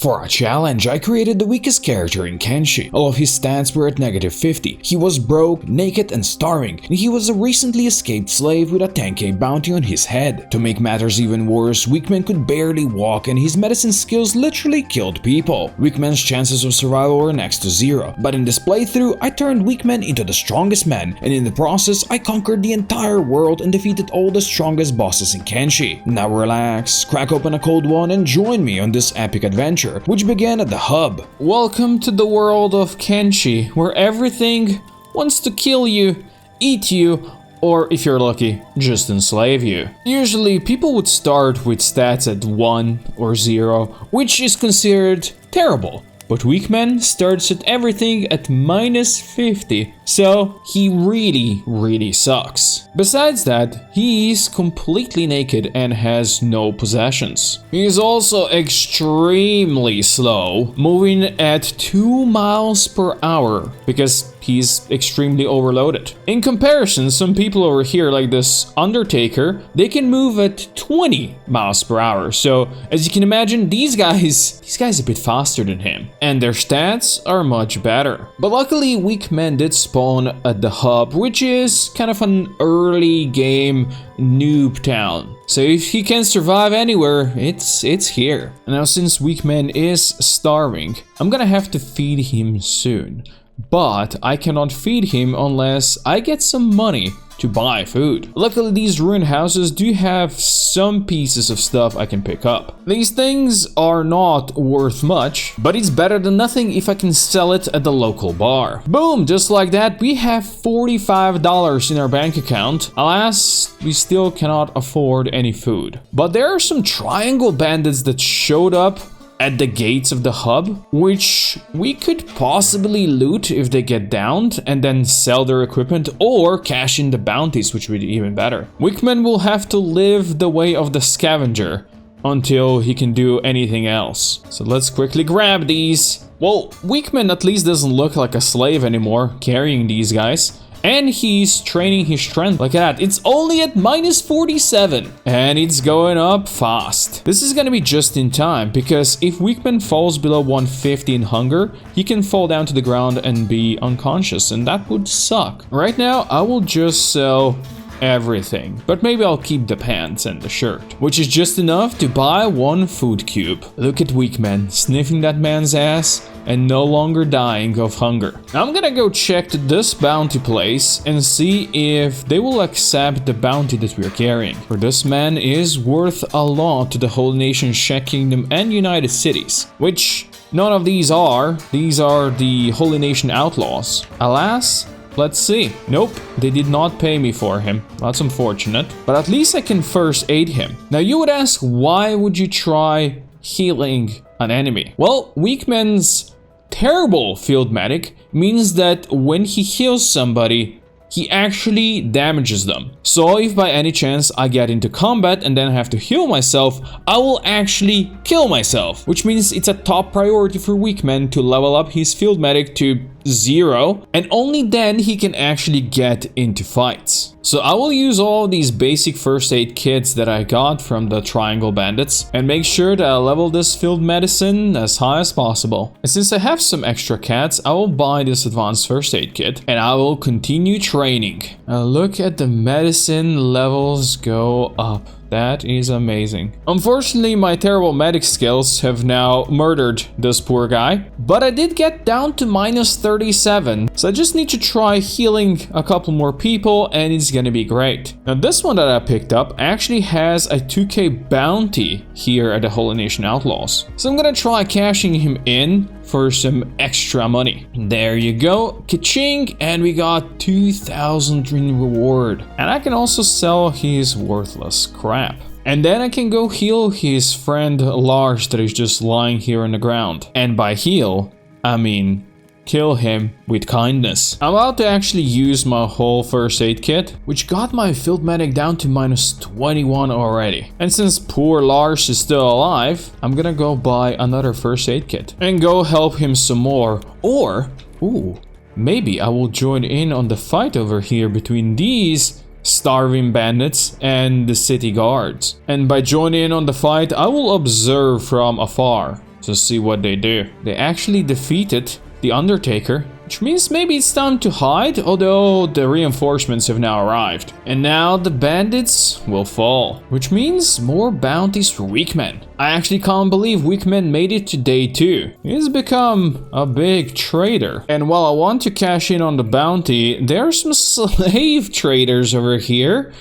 For a challenge, I created the weakest character in Kenshi. All of his stats were at -50. He was broke, naked and starving, and he was a recently escaped slave with a 10k bounty on his head. To make matters even worse, Weakman could barely walk and his medicine skills literally killed people. Weakman's chances of survival were next to zero, but in this playthrough, I turned Weakman into the strongest man, and in the process, I conquered the entire world and defeated all the strongest bosses in Kenshi. Now relax, crack open a cold one and join me on this epic adventure, which began at the hub. Welcome to the world of Kenshi, where everything wants to kill you, eat you, or if you're lucky, just enslave you. Usually, people would start with stats at 1 or 0, which is considered terrible. But Weakman starts at everything at -50, so he really sucks. Besides that, he is completely naked and has no possessions. He is also extremely slow, moving at 2 miles per hour because he's extremely overloaded. In comparison, some people over here like this Undertaker, they can move at 20 miles per hour. So as you can imagine, these guys a bit faster than him. And their stats are much better. But luckily, Weakman did spawn at the hub, which is kind of an early game noob town. So if he can survive anywhere, it's here. Now since Weakman is starving, I'm gonna have to feed him soon. But I cannot feed him unless I get some money to buy food. Luckily, these ruined houses do have some pieces of stuff I can pick up. These things are not worth much, but it's better than nothing if I can sell it at the local bar. Boom, just like that, we have $45 in our bank account. Alas, we still cannot afford any food. But there are some triangle bandits that showed up at the gates of the hub, which we could possibly loot if they get downed and then sell their equipment or cash in the bounties, which would be even better. Weakman will have to live the way of the scavenger until he can do anything else. So let's quickly grab these. Well, Weakman at least doesn't look like a slave anymore carrying these guys. And he's training his strength. Look at that, it's only at -47 and it's going up fast. This is gonna be just in time because if Weakman falls below 150 in hunger, he can fall down to the ground and be unconscious, and that would suck. Right now, I will just sell everything, but maybe I'll keep the pants and the shirt, which is just enough to buy 1 food cube. Look at Weakman sniffing that man's ass and no longer dying of hunger. Now I'm gonna go check to this bounty place and see if they will accept the bounty that we're carrying. For this man is worth a lot to the whole nation, Czech Kingdom and United Cities, which none of these are. These are the Holy Nation outlaws. Alas, let's see. Nope, they did not pay me for him. That's unfortunate, but at least I can first aid him. Now you would ask, why would you try healing an enemy? Well, Weakman's terrible field medic means that when he heals somebody, he actually damages them. So if by any chance I get into combat and then have to heal myself, I will actually kill myself, which means it's a top priority for Weakman to level up his field medic to 0, and only then he can actually get into fights. So I will use all these basic first aid kits that I got from the Triangle Bandits and make sure that I level this field medicine as high as possible. And since I have some extra cats, I will buy this advanced first aid kit and I will continue training. Now look at the medicine levels go up. That is amazing. Unfortunately, my terrible medic skills have now murdered this poor guy, but I did get down to -37, so I just need to try healing a couple more people and it's gonna be great. Now this one that I picked up actually has a 2k bounty here at the Holy Nation Outlaws, so I'm gonna try cashing him in for some extra money. There you go, ka-ching, and we got 2,000 in reward. And I can also sell his worthless crap. And then I can go heal his friend Lars that is just lying here on the ground. And by heal, I mean kill him with kindness. I'm about to actually use my whole first aid kit, which got my field medic down to -21 already. And since poor Lars is still alive, I'm gonna go buy another first aid kit and go help him some more. Or, ooh, maybe I will join in on the fight over here between these starving bandits and the city guards. And by joining in on the fight, I will observe from afar. So to see what they do. They actually defeated the Undertaker, which means maybe it's time to hide, although the reinforcements have now arrived. And now the bandits will fall, which means more bounties for Weakman. I actually can't believe Weakman made it to day 2. He's become a big trader. And while I want to cash in on the bounty, there are some slave traders over here.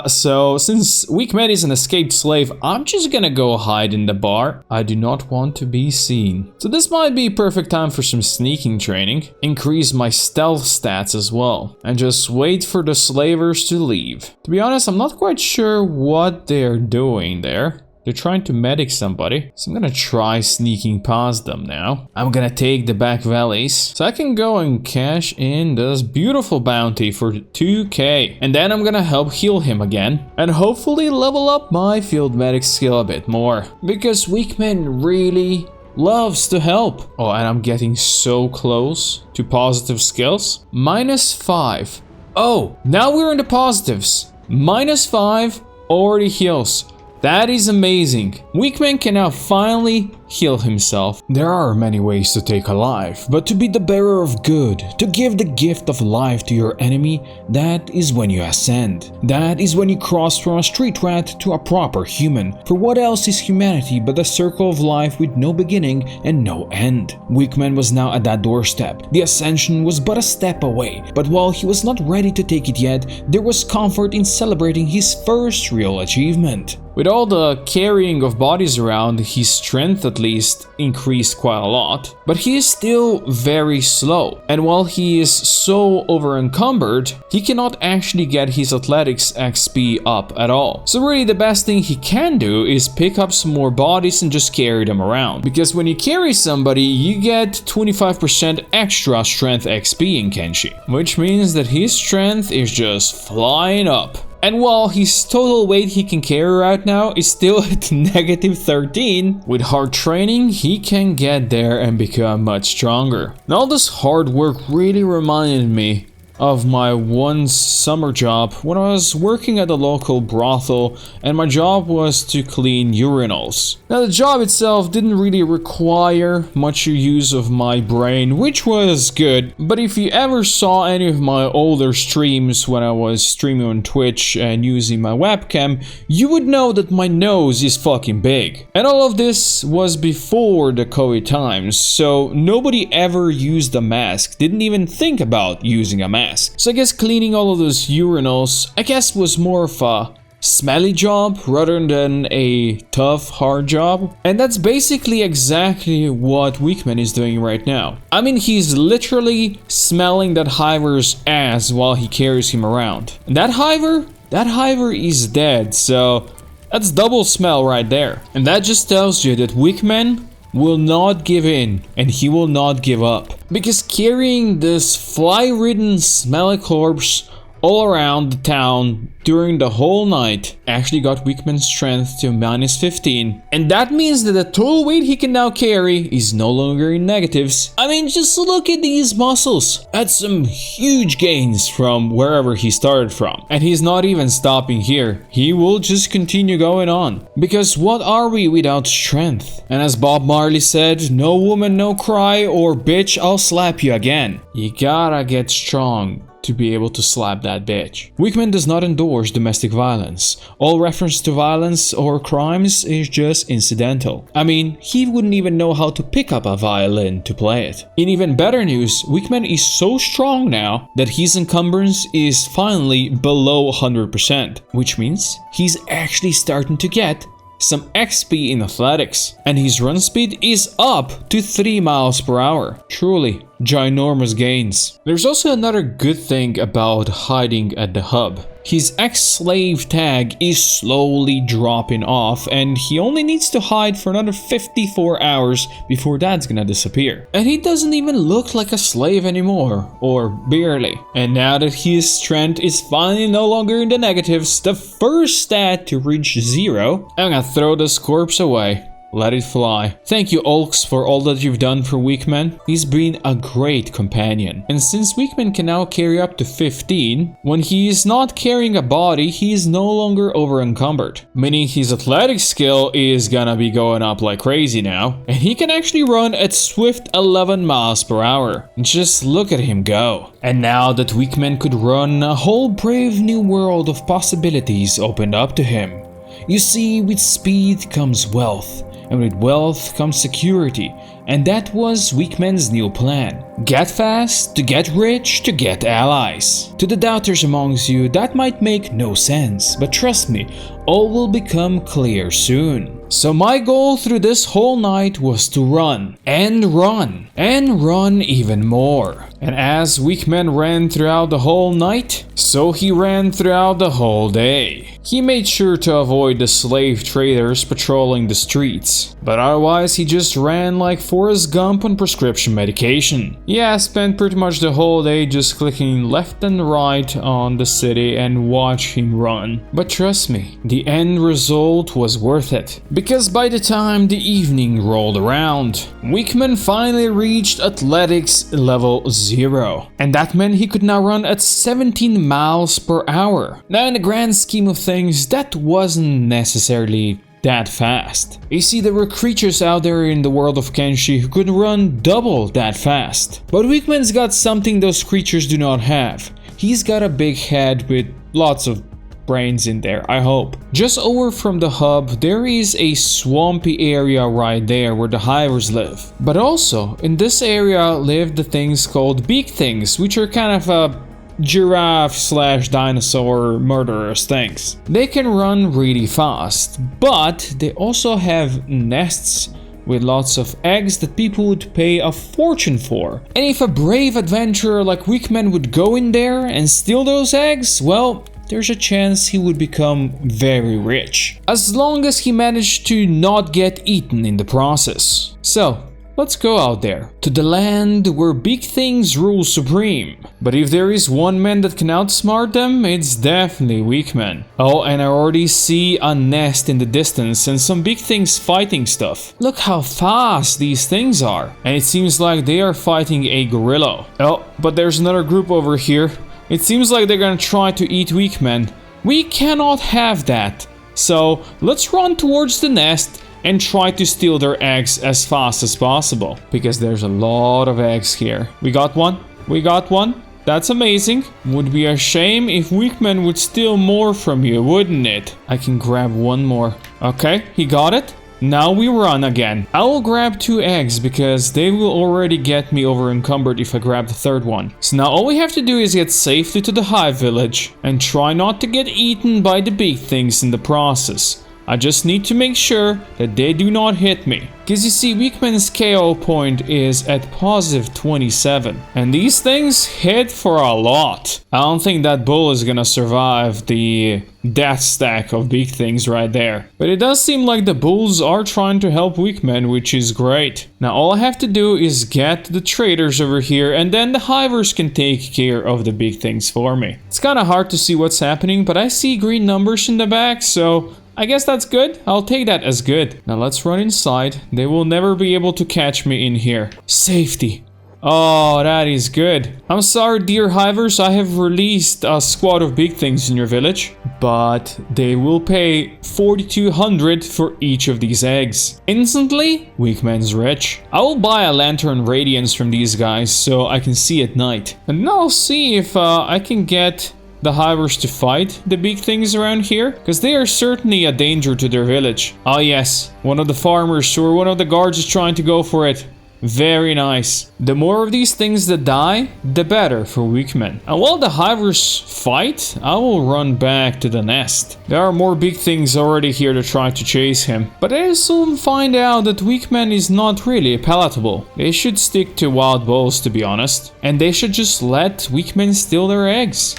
So since Weakman is an escaped slave, I'm just gonna go hide in the bar. I do not want to be seen. So this might be perfect time for some sneaking training. Increase my stealth stats as well. And just wait for the slavers to leave. To be honest, I'm not quite sure what they're doing there. They're trying to medic somebody, so I'm gonna try sneaking past them now. I'm gonna take the back valleys, so I can go and cash in this beautiful bounty for 2k. And then I'm gonna help heal him again, and hopefully level up my field medic skill a bit more. Because Weakman really loves to help. Oh, and I'm getting so close to positive skills. -5. Oh, now we're in the positives. -5 already heals. That is amazing. Weakman can now finally heal himself. There are many ways to take a life, but to be the bearer of good, to give the gift of life to your enemy, that is when you ascend. That is when you cross from a street rat to a proper human. For what else is humanity but a circle of life with no beginning and no end? Weakman was now at that doorstep. The ascension was but a step away, but while he was not ready to take it yet, there was comfort in celebrating his first real achievement. With all the carrying of bodies around, his strength at least increased quite a lot, but he is still very slow. And while he is so over encumbered, he cannot actually get his athletics XP up at all. So really the best thing he can do is pick up some more bodies and just carry them around. Because when you carry somebody, you get 25% extra strength XP in Kenshi, which means that his strength is just flying up. And while his total weight he can carry right now is still at -13, with hard training he can get there and become much stronger. And all this hard work really reminded me of my one summer job when I was working at a local brothel, and my job was to clean urinals. Now the job itself didn't really require much use of my brain, which was good, but if you ever saw any of my older streams when I was streaming on Twitch and using my webcam, you would know that my nose is fucking big. And all of this was before the COVID times, so nobody ever used a mask, didn't even think about using a mask. So I guess cleaning all of those urinals, I guess, was more of a smelly job rather than a tough, hard job. And that's basically exactly what Weakman is doing right now. I mean, he's literally smelling that hiver's ass while he carries him around. And that hiver is dead, so that's double smell right there. And that just tells you that Weakman will not give in, and he will not give up. Because carrying this fly-ridden smelly corpse all around the town during the whole night actually got Weakman's strength to -15. And that means that the total weight he can now carry is no longer in negatives. I mean, just look at these muscles. That's some huge gains from wherever he started from. And he's not even stopping here. He will just continue going on. Because what are we without strength? And as Bob Marley said, no woman, no cry, or bitch, I'll slap you again. You gotta get strong to be able to slap that bitch. Weakman does not endorse domestic violence. All reference to violence or crimes is just incidental. I mean, he wouldn't even know how to pick up a violin to play it. In even better news, Weakman is so strong now that his encumbrance is finally below 100%, which means he's actually starting to get some XP in athletics, and his run speed is up to 3 miles per hour. Truly ginormous gains. There's also another good thing about hiding at the hub. His ex-slave tag is slowly dropping off, and he only needs to hide for another 54 hours before that's gonna disappear. And he doesn't even look like a slave anymore, or barely. And now that his strength is finally no longer in the negatives, the first stat to reach 0, I'm gonna throw this corpse away. let it fly. Thank you, Olks, for all that you've done for Weakman. He's been a great companion. And since Weakman can now carry up to 15, when he is not carrying a body, he is no longer over encumbered. Meaning his athletic skill is gonna be going up like crazy now. And he can actually run at swift 11 miles per hour. Just look at him go. And now that Weakman could run, a whole brave new world of possibilities opened up to him. You see, with speed comes wealth, and with wealth comes security, and that was Weakman's new plan. Get fast, to get rich, to get allies. To the doubters amongst you, that might make no sense, but trust me, all will become clear soon. So my goal through this whole night was to run, and run, and run even more. And as Weakman ran throughout the whole night, so he ran throughout the whole day. He made sure to avoid the slave traders patrolling the streets, but otherwise he just ran like Forrest Gump on prescription medication. Yeah, I spent pretty much the whole day just clicking left and right on the city and watch him run. But trust me, the end result was worth it. Because by the time the evening rolled around, Weakman finally reached athletics level 0. And that meant he could now run at 17 miles per hour. Now in the grand scheme of things, that wasn't necessarily that fast. You see, there were creatures out there in the world of Kenshi who could run double that fast. But Weakman's got something those creatures do not have. He's got a big head with lots of brains in there, I hope. Just over from the hub, there is a swampy area right there where the hivers live. But also, in this area live the things called big things, which are kind of a giraffe/dinosaur murderers things. They can run really fast, but they also have nests with lots of eggs that people would pay a fortune for. And if a brave adventurer like Weakman would go in there and steal those eggs, well, there's a chance he would become very rich. As long as he managed to not get eaten in the process. So, let's go out there, to the land where big things rule supreme. But if there is one man that can outsmart them, it's definitely Weakman. Oh, and I already see a nest in the distance and some big things fighting stuff. Look how fast these things are. And it seems like they are fighting a gorilla. Oh, but there's another group over here. It seems like they're gonna try to eat Weakman. We cannot have that. So let's run towards the nest and try to steal their eggs as fast as possible. Because there's a lot of eggs here. We got one. We got one. That's amazing. Would be a shame if Weakman would steal more from you, wouldn't it? I can grab one more. Okay, he got it. Now we run again. I will grab 2 eggs because they will already get me over encumbered if I grab the third one. So now all we have to do is get safely to the hive village and try not to get eaten by the big things in the process. I just need to make sure that they do not hit me. Because you see, Weakman's KO point is at positive 27. And these things hit for a lot. I don't think that bull is gonna survive the death stack of big things right there. But it does seem like the bulls are trying to help Weakman, which is great. Now all I have to do is get the traders over here and then the hivers can take care of the big things for me. It's kind of hard to see what's happening, but I see green numbers in the back, so I guess that's good. I'll take that as good. Now let's run inside. They will never be able to catch me in here. Safety. Oh, that is good. I'm sorry, dear hivers, I have released a squad of big things in your village, but they will pay 4,200 for each of these eggs. Instantly, Weakman's rich. I will buy a lantern radiance from these guys so I can see at night. And now I'll see if I can get the hivers to fight the big things around here, because they are certainly a danger to their village. Oh yes, one of the farmers or one of the guards is trying to go for it. Very nice. The more of these things that die, the better for Weakman. And while the hivers fight, I will run back to the nest. There are more big things already here to try to chase him. But I soon find out that Weakman is not really palatable. They should stick to wild bulls, to be honest. And they should just let Weakman steal their eggs.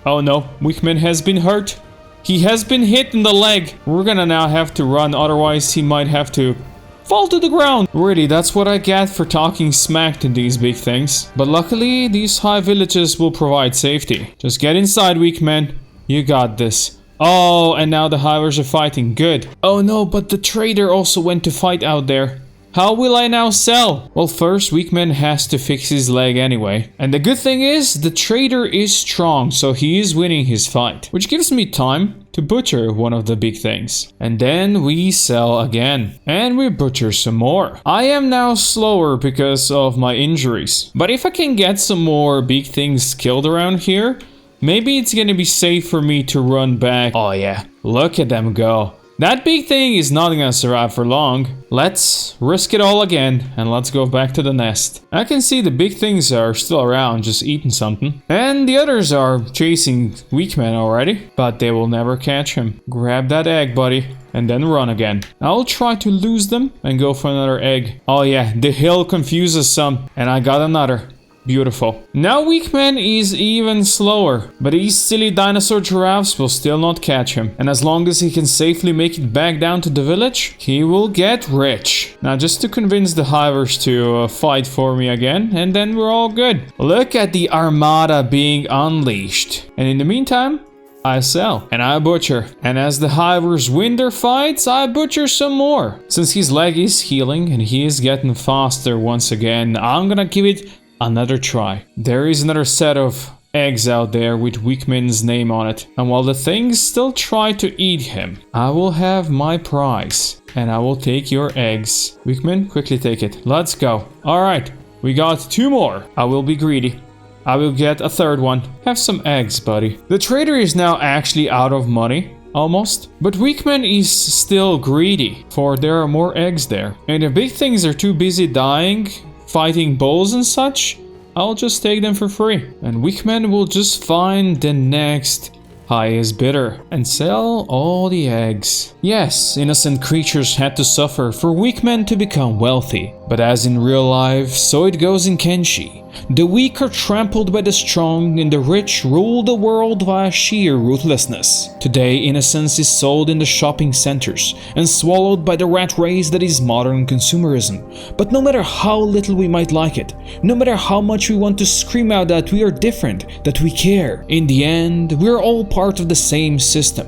Oh no, Weakman has been hurt. He has been hit in the leg. We're gonna now have to run, otherwise he might have to fall to the ground. Really, that's what I get for talking smack to these big things. But luckily, these high villages will provide safety. Just get inside, Weakman. You got this. Oh, and now the hivers are fighting. Good. Oh no, but the trader also went to fight out there. How will I now sell? Well, first, Weakman has to fix his leg anyway. And the good thing is, the trader is strong, so he is winning his fight. Which gives me time to butcher one of the big things. And then we sell again. And we butcher some more. I am now slower because of my injuries. But if I can get some more big things killed around here, maybe it's gonna be safe for me to run back. Oh yeah, look at them go. That big thing is not gonna survive for long. Let's risk it all again and let's go back to the nest. I can see the big things are still around, just eating something. And the others are chasing Weakman already, but they will never catch him. Grab that egg, buddy, and then run again. I'll try to lose them and go for another egg. Oh yeah, the hill confuses some, and I got another. Beautiful. Now Weakman is even slower, but these silly dinosaur giraffes will still not catch him. And as long as he can safely make it back down to the village, he will get rich. Now just to convince the hivers to fight for me again, and then we're all good. Look at the armada being unleashed. And in the meantime, I sell and I butcher. And as the hivers win their fights, I butcher some more. Since his leg is healing and he is getting faster once again, I'm gonna give it another try. There is another set of eggs out there with Weakman's name on it. And while the things still try to eat him, I will have my prize. And I will take your eggs. Weakman, quickly take it. Let's go. Alright, we got 2 more. I will be greedy. I will get a 3rd one. Have some eggs, buddy. The trader is now actually out of money. Almost. But Weakman is still greedy, for there are more eggs there. And the big things are too busy dying, fighting bulls and such, I'll just take them for free. And Weakman will just find the next highest bidder and sell all the eggs. Yes, innocent creatures had to suffer for Weakman to become wealthy. But as in real life, so it goes in Kenshi. The weak are trampled by the strong, and the rich rule the world via sheer ruthlessness. Today, innocence is sold in the shopping centers and swallowed by the rat race that is modern consumerism. But no matter how little we might like it, no matter how much we want to scream out that we are different, that we care, in the end, we're all part of the same system.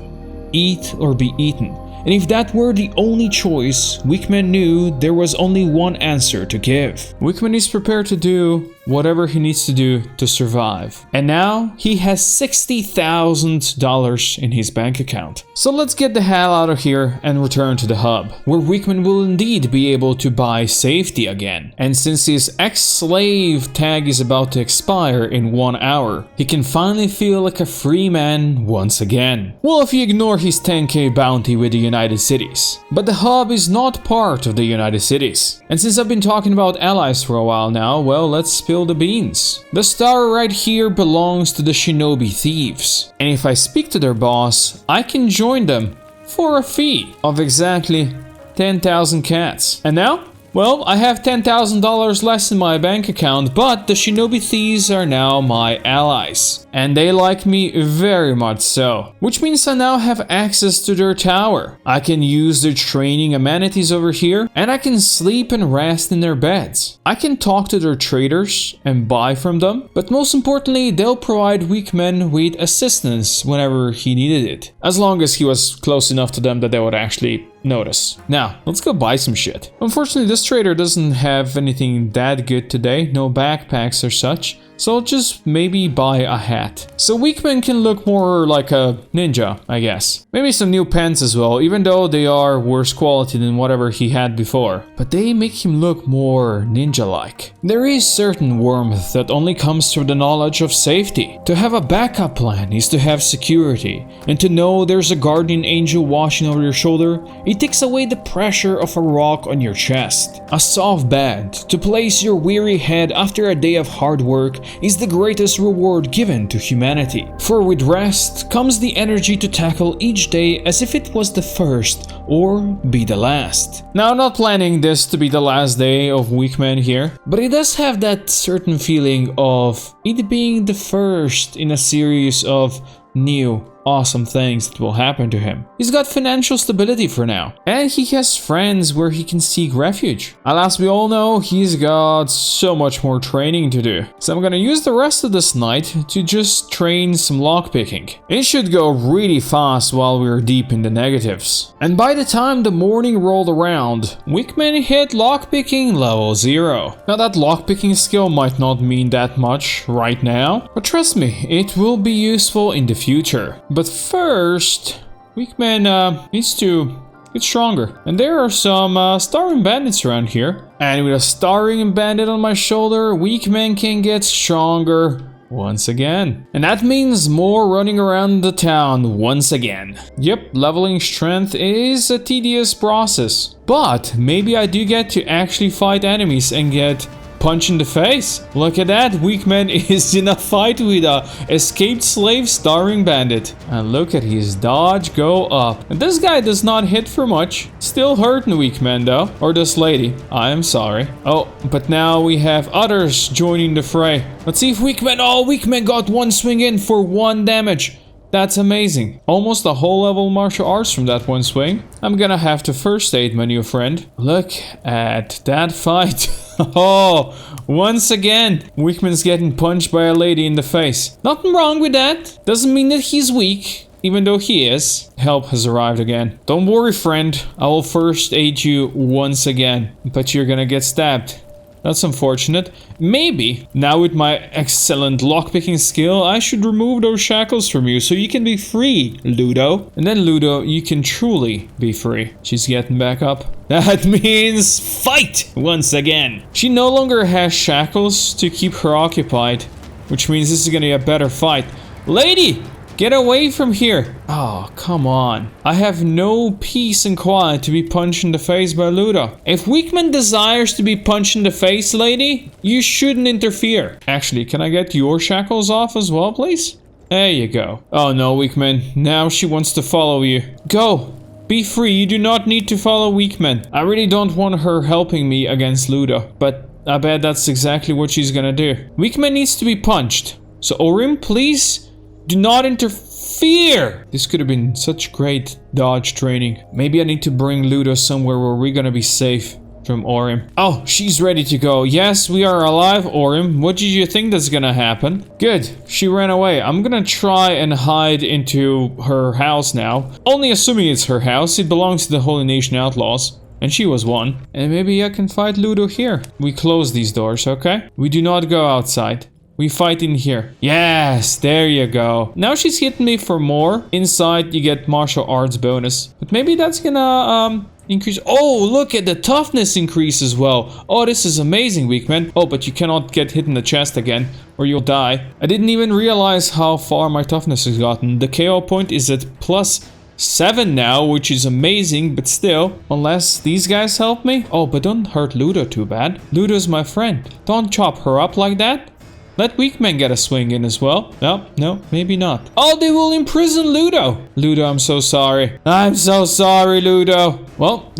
Eat or be eaten. And if that were the only choice, Weakman knew there was only one answer to give. Weakman is prepared to do whatever he needs to do to survive. And now he has $60,000 in his bank account. So let's get the hell out of here and return to the hub, where Weakman will indeed be able to buy safety again. And since his ex-slave tag is about to expire in 1 hour, he can finally feel like a free man once again. Well, if you ignore his 10k bounty with the United Cities. But the hub is not part of the United Cities. And since I've been talking about allies for a while now, well, let's spill the beans. The star right here belongs to the Shinobi Thieves. And if I speak to their boss, I can join them for a fee of exactly 10,000 cats. And now? Well, I have $10,000 less in my bank account, but the Shinobi Thieves are now my allies. And they like me very much so. Which means I now have access to their tower. I can use their training amenities over here, and I can sleep and rest in their beds. I can talk to their traders and buy from them, but most importantly, they'll provide Weakman with assistance whenever he needed it. As long as he was close enough to them that they would actually notice. Now, let's go buy some shit. Unfortunately, this trader doesn't have anything that good today, no backpacks or such, so I'll just maybe buy a hat. So Weakman can look more like a ninja, I guess. Maybe some new pants as well, even though they are worse quality than whatever he had before. But they make him look more ninja-like. There is certain warmth that only comes through the knowledge of safety. To have a backup plan is to have security, and to know there's a guardian angel watching over your shoulder, it takes away the pressure of a rock on your chest. A soft bed to place your weary head after a day of hard work is the greatest reward given to humanity. For with rest comes the energy to tackle each day as if it was the first or be the last. Now, I'm not planning this to be the last day of Weakman here, but it does have that certain feeling of it being the first in a series of new awesome things that will happen to him. He's got financial stability for now, and he has friends where he can seek refuge. Alas, we all know he's got so much more training to do. So I'm gonna use the rest of this night to just train some lockpicking. It should go really fast while we're deep in the negatives. And by the time the morning rolled around, Wickman hit lockpicking level 0. Now that lockpicking skill might not mean that much right now, but trust me, it will be useful in the future. But first, Wickman needs to get stronger. And there are some starving bandits around here. And with a starving bandit on my shoulder, Wickman can get stronger once again. And that means more running around the town once again. Yep, leveling strength is a tedious process. But maybe I do get to actually fight enemies and get punch in the face. Look at that, Wickman is in a fight with a escaped slave starving bandit. And look at his dodge go up. And this guy does not hit for much. Still hurting Wickman though. Or this lady. I am sorry. Oh, but now we have others joining the fray. Let's see if Wickman... Oh, Wickman got one swing in for 1 damage. That's amazing. Almost a whole level martial arts from that one swing. I'm gonna have to first aid my new friend. Look at that fight. Oh, once again, Wickman's getting punched by a lady in the face. Nothing wrong with that. Doesn't mean that he's weak, even though he is. Help has arrived again. Don't worry, friend. I will first aid you once again. But you're gonna get stabbed. That's unfortunate. Maybe, now with my excellent lockpicking skill, I should remove those shackles from you so you can be free, Ludo. And then, Ludo, you can truly be free. She's getting back up. That means fight once again. She no longer has shackles to keep her occupied, which means this is gonna be a better fight. Lady! Get away from here! Oh, come on. I have no peace and quiet to be punched in the face by Ludo. If Wickman desires to be punched in the face, lady, you shouldn't interfere. Actually, can I get your shackles off as well, please? There you go. Oh no, Wickman. Now she wants to follow you. Go! Be free. You do not need to follow Wickman. I really don't want her helping me against Ludo, but I bet that's exactly what she's gonna do. Wickman needs to be punched. So Orim, please... do not interfere! This could have been such great dodge training. Maybe I need to bring Ludo somewhere where we're gonna be safe from Orim. Oh, she's ready to go. Yes, we are alive, Orim. What did you think that's gonna happen? Good, she ran away. I'm gonna try and hide into her house now. Only assuming it's her house. It belongs to the Holy Nation Outlaws. And she was one. And maybe I can fight Ludo here. We close these doors, okay? We do not go outside. We fight in here. Yes, there you go. Now she's hitting me for more. Inside, you get martial arts bonus. But maybe that's gonna, increase. Oh, look at the toughness increase as well. Oh, this is amazing, Wickman. Oh, but you cannot get hit in the chest again, or you'll die. I didn't even realize how far my toughness has gotten. The KO point is at +7 now, which is amazing, but still, unless these guys help me. Oh, but don't hurt Ludo too bad. Ludo's my friend. Don't chop her up like that. Let Wickman get a swing in as well. No, maybe not. Oh, they will imprison Ludo. Ludo, I'm so sorry. I'm so sorry, Ludo. Well,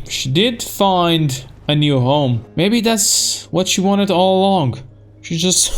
she did find a new home. Maybe that's what she wanted all along. She's just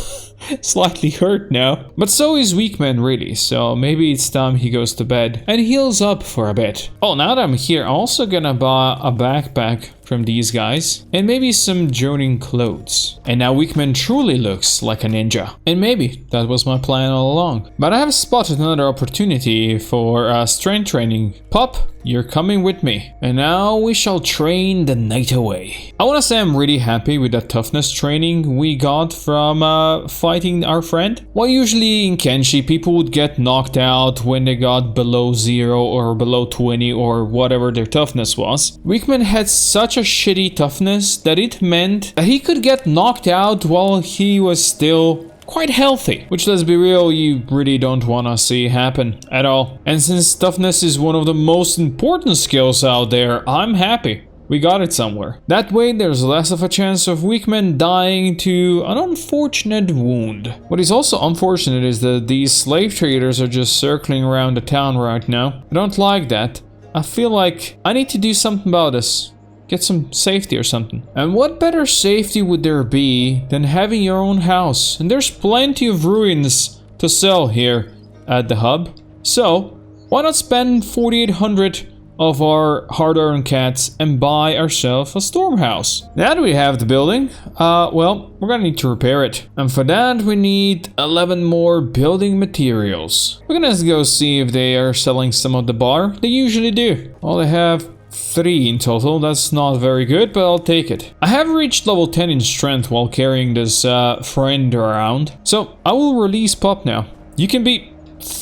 slightly hurt now. But so is Wickman, really. So maybe it's time he goes to bed and heals up for a bit. Oh, now that I'm here, I'm also gonna buy a backpack from these guys, and maybe some joining clothes. And now Wickman truly looks like a ninja. And maybe that was my plan all along. But I have spotted another opportunity for strength training. Pup, you're coming with me. And now we shall train the night away. I wanna say I'm really happy with that toughness training we got from fighting our friend. Well, usually in Kenshi, people would get knocked out when they got below 0 or below 20 or whatever their toughness was. Wickman had such a shitty toughness that it meant that he could get knocked out while he was still quite healthy, which, let's be real, you really don't want to see happen at all. And since toughness is one of the most important skills out there, I'm happy we got it somewhere. That way there's less of a chance of Wickman dying to an unfortunate wound. What is also unfortunate is that these slave traders are just circling around the town right now. I don't like that. I feel like I need to do something about this. Get some safety or something. And what better safety would there be than having your own house? And there's plenty of ruins to sell here at the hub. So, why not spend 4,800 of our hard-earned cats and buy ourselves a storm house? Now that we have the building, well, we're gonna need to repair it. And for that, we need 11 more building materials. We're gonna go see if they are selling some at the bar. They usually do. Well, they have 3 in total. That's not very good, but I'll take it. I have reached level 10 in strength while carrying this friend around. So I will release Pup now. You can be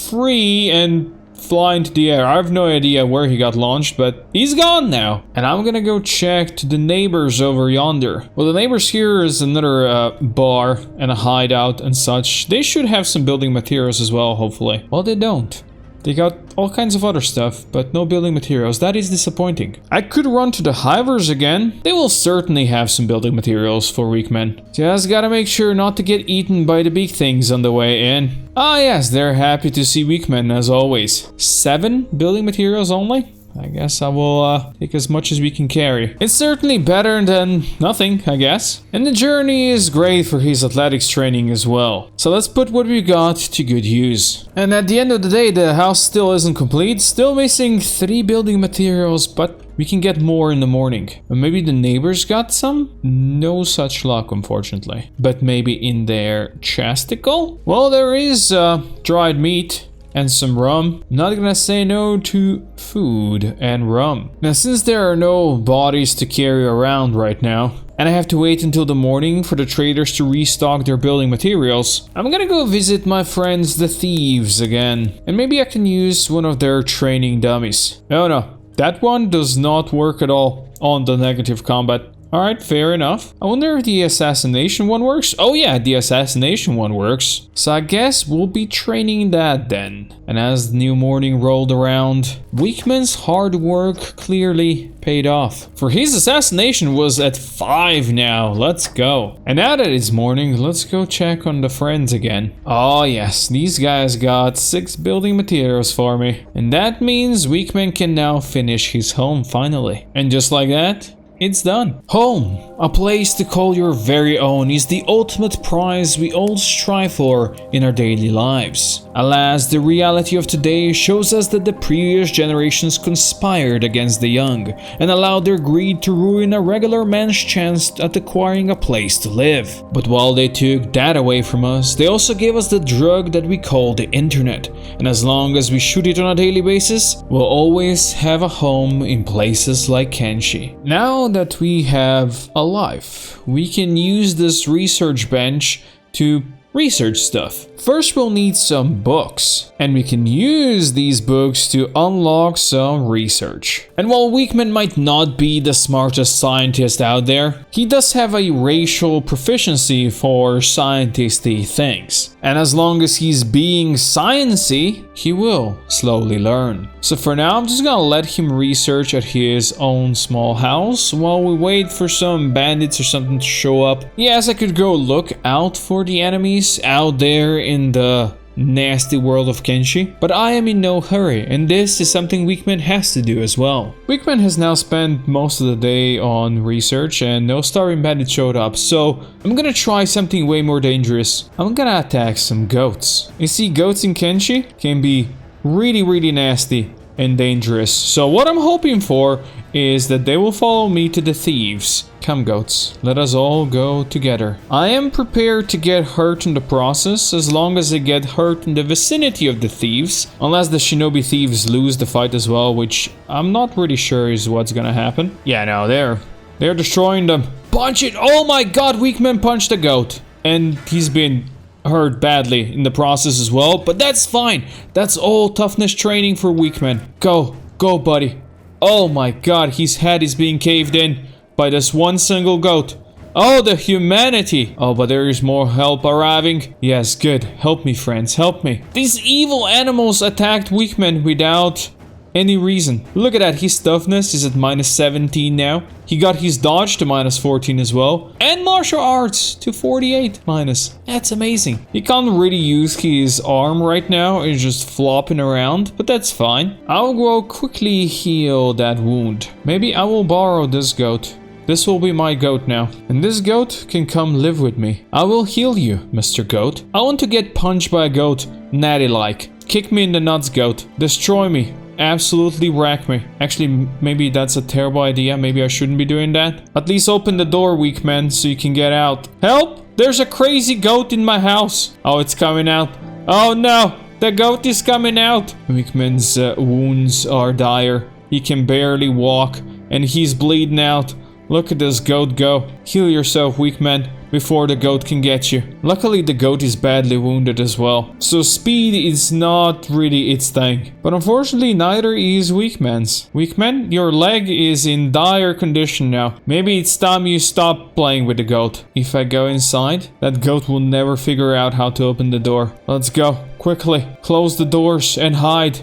free and fly into the air. I have no idea where he got launched, but he's gone now. And I'm gonna go check to the neighbors over yonder. Well, the neighbors here is another bar and a hideout and such. They should have some building materials as well, hopefully. Well, they don't. They got all kinds of other stuff, but no building materials. That is disappointing. I could run to the hivers again. They will certainly have some building materials for weak men. Just gotta make sure not to get eaten by the big things on the way in. Ah yes, they're happy to see weak men as always. 7 building materials only? I guess I will take as much as we can carry. It's certainly better than nothing, I guess. And the journey is great for his athletics training as well. So let's put what we got to good use. And at the end of the day, the house still isn't complete. Still missing 3 building materials, but we can get more in the morning. Or maybe the neighbors got some? No such luck, unfortunately. But maybe in their chesticle? Well, there is dried meat and some rum. I'm not gonna say no to food and rum. Now, since there are no bodies to carry around right now, and I have to wait until the morning for the traders to restock their building materials, I'm gonna go visit my friends the thieves again. And maybe I can use one of their training dummies. No, that one does not work at all on the negative combat. Alright, fair enough. I wonder if the assassination one works? Oh yeah, the assassination one works. So I guess we'll be training that then. And as the new morning rolled around, Weakman's hard work clearly paid off. For his assassination was at 5 now. Let's go. And now that it's morning, let's go check on the friends again. Oh yes, these guys got 6 building materials for me. And that means Weakman can now finish his home finally. And just like that, it's done. Home, a place to call your very own, is the ultimate prize we all strive for in our daily lives. Alas, the reality of today shows us that the previous generations conspired against the young and allowed their greed to ruin a regular man's chance at acquiring a place to live. But while they took that away from us, they also gave us the drug that we call the internet. And as long as we shoot it on a daily basis, we'll always have a home in places like Kenshi. Now that we have a life, we can use this research bench to research stuff. First, we'll need some books, and we can use these books to unlock some research. And while Weakman might not be the smartest scientist out there, he does have a racial proficiency for scientisty things. And as long as he's being sciencey, he will slowly learn. So for now, I'm just gonna let him research at his own small house while we wait for some bandits or something to show up. Yes, I could go look out for the enemies out there in the nasty world of Kenshi, but I am in no hurry, and this is something Weakman has to do as well. Weakman has now spent most of the day on research and no starving bandit showed up, so I'm gonna try something way more dangerous. I'm gonna attack some goats. You see, goats in Kenshi can be really nasty and dangerous, so what I'm hoping for is that they will follow me to the thieves. Come goats, let us all go together. I am prepared to get hurt in the process as long as I get hurt in the vicinity of the thieves, unless the shinobi thieves lose the fight as well, which I'm not really sure is what's gonna happen. Yeah, no, they're destroying them. Punch it! Oh my god, Weakman punched a goat, and he's been hurt badly in the process as well, but that's fine. That's all toughness training for Weakman. Go buddy. Oh my god, his head is being caved in by this one single goat. Oh, the humanity. Oh, but there is more help arriving. Yes, good. Help me, friends, help me. These evil animals attacked Weakman without any reason. Look at that, his toughness is at -17 now. He got his dodge to -14 as well. And martial arts to 48 minus. That's amazing. He can't really use his arm right now. It's just flopping around, but that's fine. I'll go quickly heal that wound. Maybe I will borrow this goat. This will be my goat now. And this goat can come live with me. I will heal you, Mr. Goat. I want to get punched by a goat, natty-like. Kick me in the nuts, goat. Destroy me. Absolutely wreck me. Actually, maybe that's a terrible idea. Maybe I shouldn't be doing that. At least open the door, weak man, so you can get out. Help! There's a crazy goat in my house. Oh, it's coming out. Oh no! The goat is coming out! Weakman's wounds are dire. He can barely walk, and he's bleeding out. Look at this goat go. Heal yourself, weak man, before the goat can get you. Luckily, the goat is badly wounded as well, so speed is not really its thing. But unfortunately, neither is Weakman's. Weakman, your leg is in dire condition now. Maybe it's time you stop playing with the goat. If I go inside, that goat will never figure out how to open the door. Let's go, quickly. Close the doors and hide.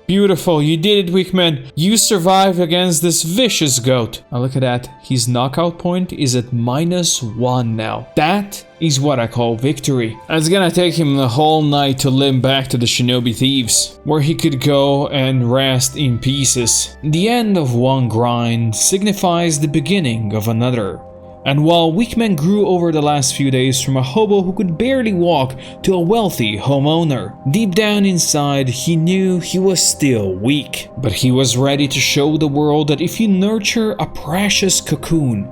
Beautiful, you did it, Weakman. You survived against this vicious goat. Now look at that. His knockout point is at -1 now. That is what I call victory. It's gonna take him the whole night to limp back to the Shinobi Thieves, where he could go and rest in pieces. The end of one grind signifies the beginning of another. And while Weakman grew over the last few days from a hobo who could barely walk to a wealthy homeowner, deep down inside he knew he was still weak. But he was ready to show the world that if you nurture a precious cocoon,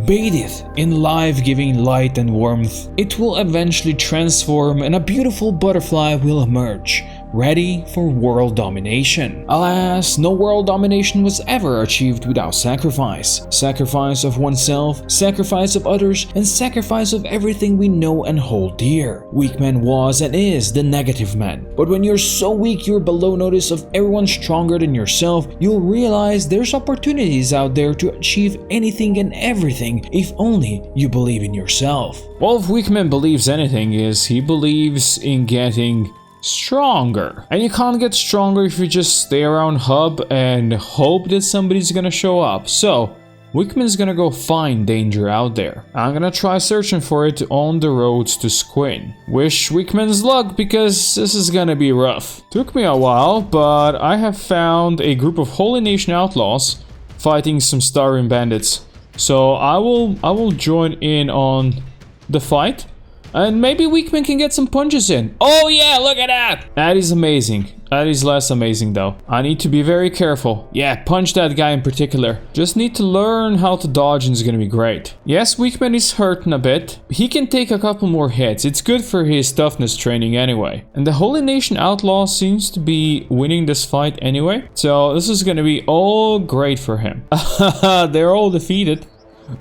bathe it in life-giving light and warmth, it will eventually transform and a beautiful butterfly will emerge, ready for world domination. Alas, no world domination was ever achieved without sacrifice. Sacrifice of oneself, sacrifice of others, and sacrifice of everything we know and hold dear. Weakman was and is the negative man. But when you're so weak you're below notice of everyone stronger than yourself, you'll realize there's opportunities out there to achieve anything and everything if only you believe in yourself. Well, if Weakman believes anything is he believes in getting stronger. And you can't get stronger if you just stay around Hub and hope that somebody's gonna show up. So, Weakman's gonna go find danger out there. I'm gonna try searching for it on the roads to Squin. Wish Weakman's luck because this is gonna be rough. Took me a while, but I have found a group of Holy Nation outlaws fighting some starving bandits. So I will join in on the fight. And maybe Weakman can get some punches in. Oh yeah, look at that! That is amazing. That is less amazing though. I need to be very careful. Yeah, punch that guy in particular. Just need to learn how to dodge and it's gonna be great. Yes, Weakman is hurting a bit. He can take a couple more hits. It's good for his toughness training anyway. And the Holy Nation Outlaw seems to be winning this fight anyway. So this is gonna be all great for him. They're all defeated.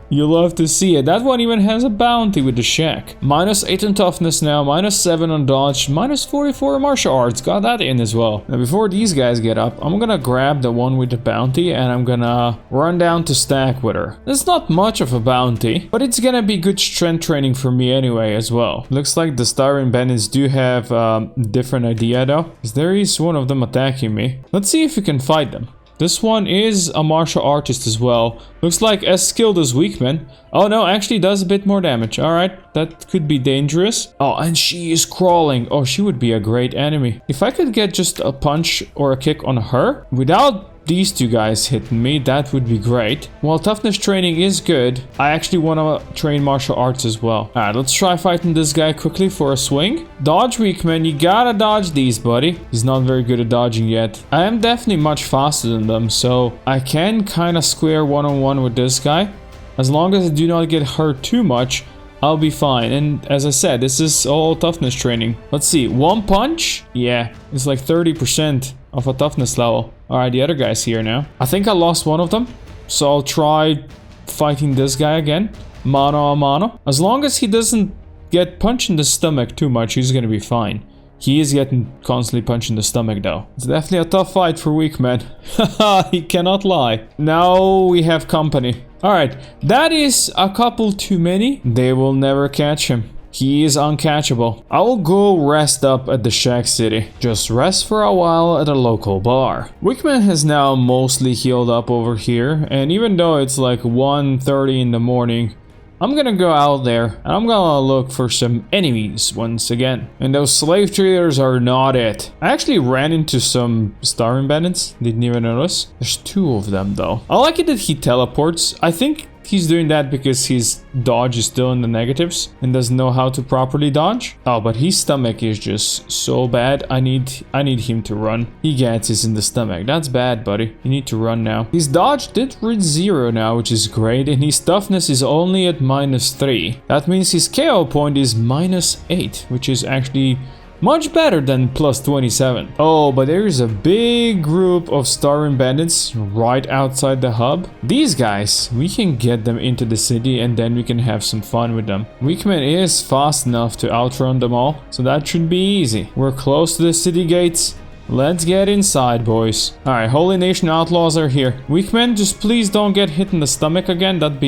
You love to see it. That one even has a bounty with the shack. -8 on toughness now, -7 on dodge, -44 on martial arts. Got that in as well. Now before these guys get up, I'm gonna grab the one with the bounty and I'm gonna run down to stack with her. It's not much of a bounty, but it's gonna be good strength training for me anyway as well. Looks like the starving bandits do have a different idea though, because there is one of them attacking me. Let's see if we can fight them. This one is a martial artist as well. Looks like as skilled as Weakman. Oh no, actually does a bit more damage. Alright, that could be dangerous. Oh, and she is crawling. Oh, she would be a great enemy. If I could get just a punch or a kick on her without these two guys hitting me, that would be great. While toughness training is good, I actually want to train martial arts as well. Alright, let's try fighting this guy quickly for a swing. Dodge, Weakman, you gotta dodge these, buddy. He's not very good at dodging yet. I am definitely much faster than them, so I can kind of square one-on-one with this guy. As long as I do not get hurt too much, I'll be fine. And as I said, this is all toughness training. Let's see, one punch? Yeah, it's like 30% of a toughness level. Alright, the other guy's here now. I think I lost one of them, so I'll try fighting this guy again. Mano a mano. As long as he doesn't get punched in the stomach too much, he's gonna be fine. He is getting constantly punched in the stomach though. It's definitely a tough fight for Weakman. Haha, he cannot lie. Now we have company. Alright, that is a couple too many. They will never catch him. He is uncatchable. I will go rest up at the Shack City. Just rest for a while at a local bar. Weakman has now mostly healed up over here, and even though it's like 1:30 in the morning, I'm gonna go out there and I'm gonna look for some enemies once again. And those slave traders are not it. I actually ran into some starving bandits, didn't even notice. There's two of them though. I like it that he teleports. I think he's doing that because his dodge is still in the negatives and doesn't know how to properly dodge. Oh, but his stomach is just so bad. I need him to run. He gets is in the stomach. That's bad, buddy. You need to run now. His dodge did reach 0 now, which is great, and his toughness is only at -3. That means his KO point is -8, which is actually much better than +27. Oh, but there is a big group of starving bandits right outside the hub. These guys, we can get them into the city and then we can have some fun with them. Weakman is fast enough to outrun them all, so that should be easy. We're close to the city gates. Let's get inside, boys. Alright, Holy Nation outlaws are here. Weakman, just please don't get hit in the stomach again. That'd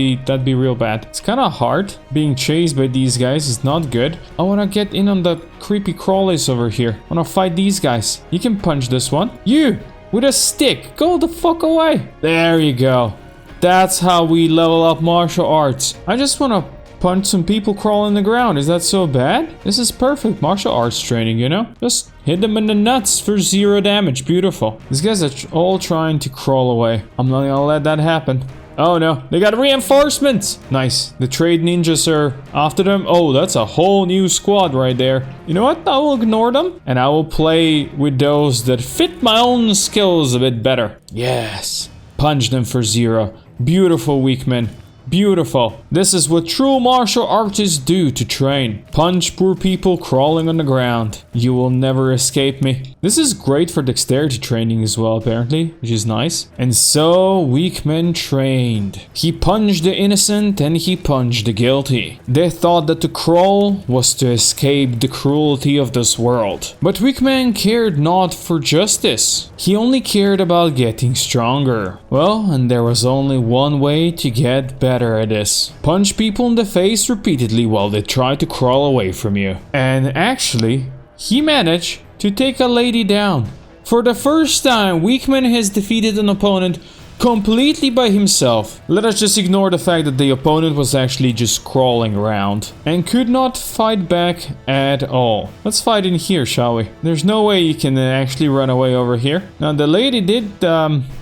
be real bad. It's kind of hard. Being chased by these guys is not good. I want to get in on the creepy crawlies over here. I want to fight these guys. You can punch this one. You! With a stick. Go the fuck away. There you go. That's how we level up martial arts. I just want to punch some people crawling the ground. Is that so bad? This is perfect martial arts training, you know? Just hit them in the nuts for 0 damage. Beautiful. These guys are all trying to crawl away. I'm not gonna let that happen. Oh no, they got reinforcements! Nice. The trade ninjas are after them. Oh, that's a whole new squad right there. You know what? I will ignore them and I will play with those that fit my own skills a bit better. Yes. Punch them for 0. Beautiful, Weakman. Beautiful. This is what true martial artists do to train. Punch poor people crawling on the ground. You will never escape me. This is great for dexterity training as well, apparently, which is nice. And so Weakman trained. He punched the innocent and he punched the guilty. They thought that to crawl was to escape the cruelty of this world. But Weakman cared not for justice. He only cared about getting stronger. Well, and there was only one way to get better at this. Punch people in the face repeatedly while they try to crawl away from you. And actually, he managed to take a lady down. For the first time, Weakman has defeated an opponent completely by himself. Let us just ignore the fact that the opponent was actually just crawling around and could not fight back at all. Let's fight in here, shall we? There's no way you can actually run away over here. Now the lady did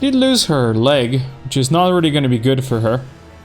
lose her leg, which is not really going to be good for her.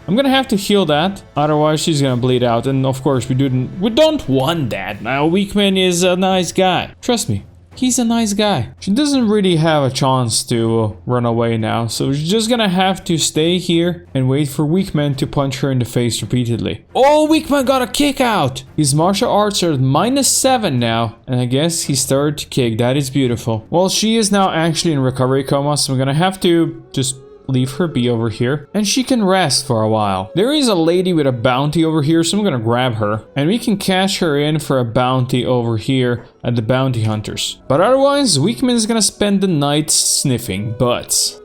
I'm gonna have to heal that, otherwise she's gonna bleed out, and of course we don't want that. Now Weakman is a nice guy. Trust me, he's a nice guy. She doesn't really have a chance to run away now, so she's just gonna have to stay here and wait for Weakman to punch her in the face repeatedly. Oh, Weakman got a kick out! His martial arts are at -7 now, and I guess he started to kick. That is beautiful. Well, she is now actually in recovery coma, so I'm gonna have to just leave her be over here and she can rest for a while. There is a lady with a bounty over here, so I'm gonna grab her and we can cash her in for a bounty over here at the bounty hunters. But otherwise, Weakman is gonna spend the night sniffing butts.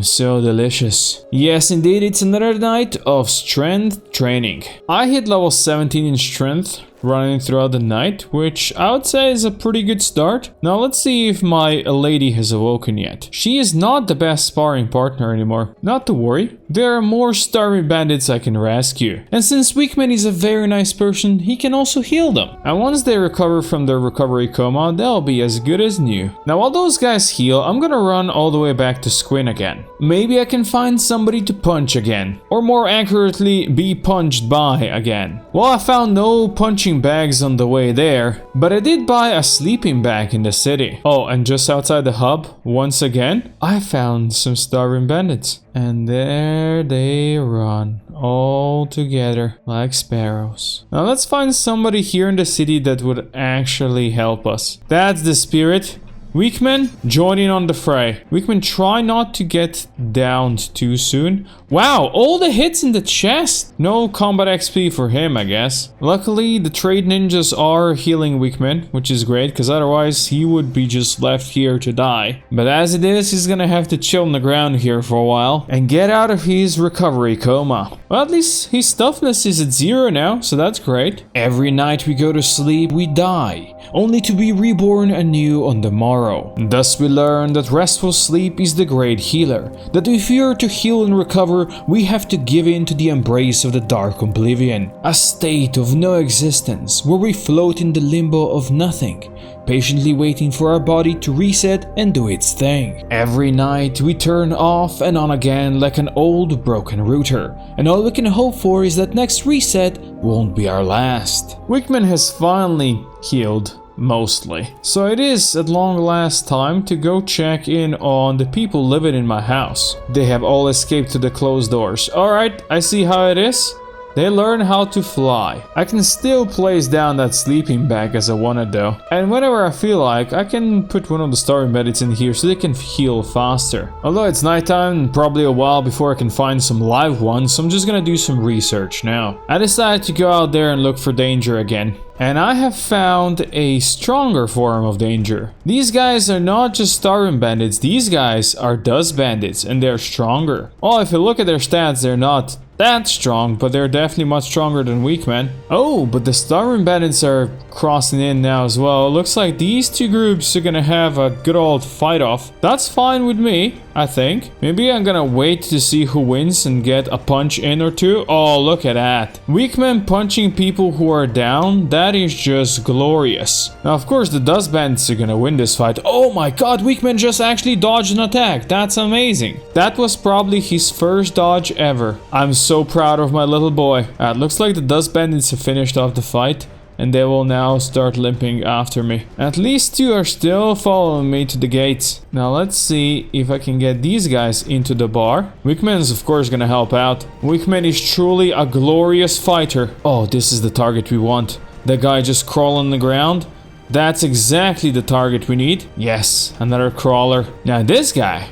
So delicious. Yes, indeed, it's another night of strength training. I hit level 17 in strength running throughout the night, which I would say is a pretty good start. Now let's see if my lady has awoken yet. She is not the best sparring partner anymore. Not to worry, there are more starving bandits I can rescue. And since Weakman is a very nice person, he can also heal them. And once they recover from their recovery coma, they'll be as good as new. Now while those guys heal, I'm gonna run all the way back to Squin again. Maybe I can find somebody to punch again. Or more accurately, be punched by again. Well, I found no punching bags on the way there, but I did buy a sleeping bag in the city. Oh, and just outside the hub, once again, I found some starving bandits. And there they run, all together, like sparrows. Now let's find somebody here in the city that would actually help us. That's the spirit. Weakman, join in on the fray. Weakman, try not to get downed too soon. Wow, all the hits in the chest. No combat XP for him, I guess. Luckily, the trade ninjas are healing Weakman, which is great, because otherwise he would be just left here to die. But as it is, he's gonna have to chill on the ground here for a while and get out of his recovery coma. Well, at least his toughness is at 0 now, so that's great. Every night we go to sleep, we die, only to be reborn anew on the morrow. tomorrow. Thus we learn that restful sleep is the great healer, that if we are to heal and recover, we have to give in to the embrace of the dark oblivion, a state of no existence where we float in the limbo of nothing, patiently waiting for our body to reset and do its thing. Every night we turn off and on again like an old broken router, and all we can hope for is that next reset won't be our last. Wickman has finally healed, mostly. So it is at long last time to go check in on the people living in my house. They have all escaped to the closed doors. Alright, I see how it is. They learn how to fly. I can still place down that sleeping bag as I wanted though. And whenever I feel like, I can put one of the starving bandits in here so they can heal faster. Although it's nighttime, probably a while before I can find some live ones, so I'm just gonna do some research now. I decided to go out there and look for danger again. And I have found a stronger form of danger. These guys are not just starving bandits, these guys are dust bandits and they're stronger. Well, if you look at their stats, they're not that strong, but they're definitely much stronger than Weakmen. Oh, but the starving bandits are crossing in now as well. It looks like these two groups are gonna have a good old fight off. That's fine with me, I think. Maybe I'm gonna wait to see who wins and get a punch in or two. Oh, look at that. Weakmen punching people who are down, that is just glorious. Now, of course, the dust bandits are gonna win this fight. Oh my god, Weakman just actually dodged an attack. That's amazing. That was probably his first dodge ever. I'm so proud of my little boy. It looks like the dust bandits have finished off the fight, and they will now start limping after me. At least two are still following me to the gates. Now let's see if I can get these guys into the bar. Wickman is of course gonna help out. Wickman is truly a glorious fighter. Oh, this is the target we want. The guy just crawling on the ground. That's exactly the target we need. Yes, another crawler. Now this guy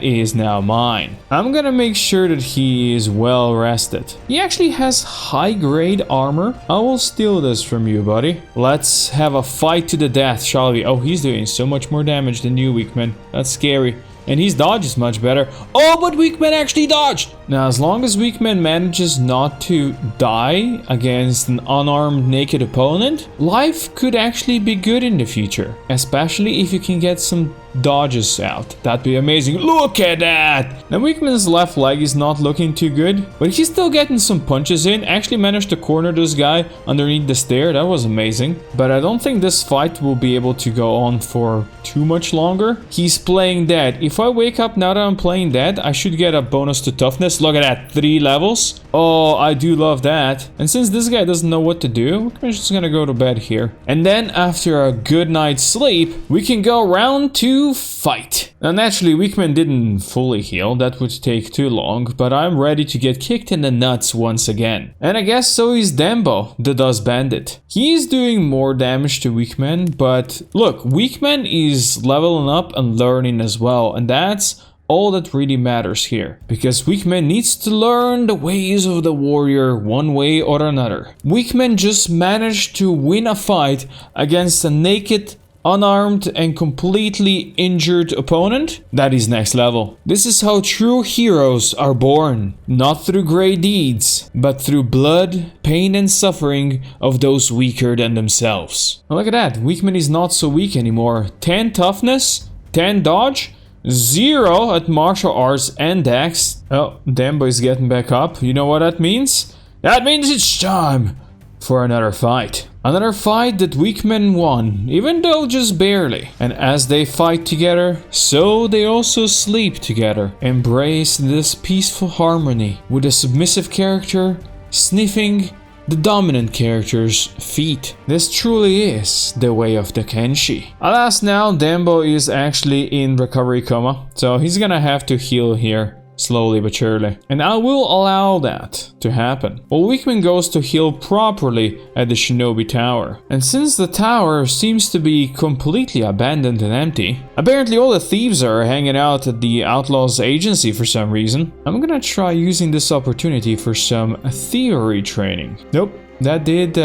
is now mine. I'm gonna make sure that he is well rested. He actually has high grade armor. I will steal this from you, buddy. Let's have a fight to the death, shall we? Oh, he's doing so much more damage than you, Weakman. That's scary. And his dodge is much better. Oh, but Weakman actually dodged! Now, as long as Weakman manages not to die against an unarmed naked opponent, life could actually be good in the future. Especially if you can get some dodges out. That'd be amazing. Look at that! Now, Weakman's left leg is not looking too good, but he's still getting some punches in. Actually managed to corner this guy underneath the stair. That was amazing. But I don't think this fight will be able to go on for too much longer. He's playing dead. If I wake up now that I'm playing dead, I should get a bonus to toughness. Look at that, 3 levels. Oh, I do love that. And since this guy doesn't know what to do, we're just gonna go to bed here. And then after a good night's sleep, we can go round 2 fight. Now naturally, Weakman didn't fully heal. That would take too long, but I'm ready to get kicked in the nuts once again. And I guess so is Dembo, the Dust Bandit. He's doing more damage to Weakman, but look, Weakman is leveling up and learning as well, and that's all that really matters here, because Weakman needs to learn the ways of the warrior one way or another. Weakman just managed to win a fight against a naked, unarmed and completely injured opponent. That is next level. This is how true heroes are born. Not through great deeds, but through blood, pain and suffering of those weaker than themselves. Now look at that, Weakman is not so weak anymore. 10 toughness, 10 dodge, 0 at martial arts and dex. Oh, Dembo is getting back up. You know what that means? That means it's time for another fight. Another fight that Weakman won, even though just barely. And as they fight together, so they also sleep together. Embrace this peaceful harmony with a submissive character sniffing the dominant character's feet. This truly is the way of the Kenshi. Alas, now Dembo is actually in recovery coma, so he's gonna have to heal here. Slowly but surely. And I will allow that to happen. While Weakman goes to heal properly at the Shinobi Tower. And since the tower seems to be completely abandoned and empty, apparently all the thieves are hanging out at the Outlaws Agency for some reason, I'm gonna try using this opportunity for some thievery training. Nope, that did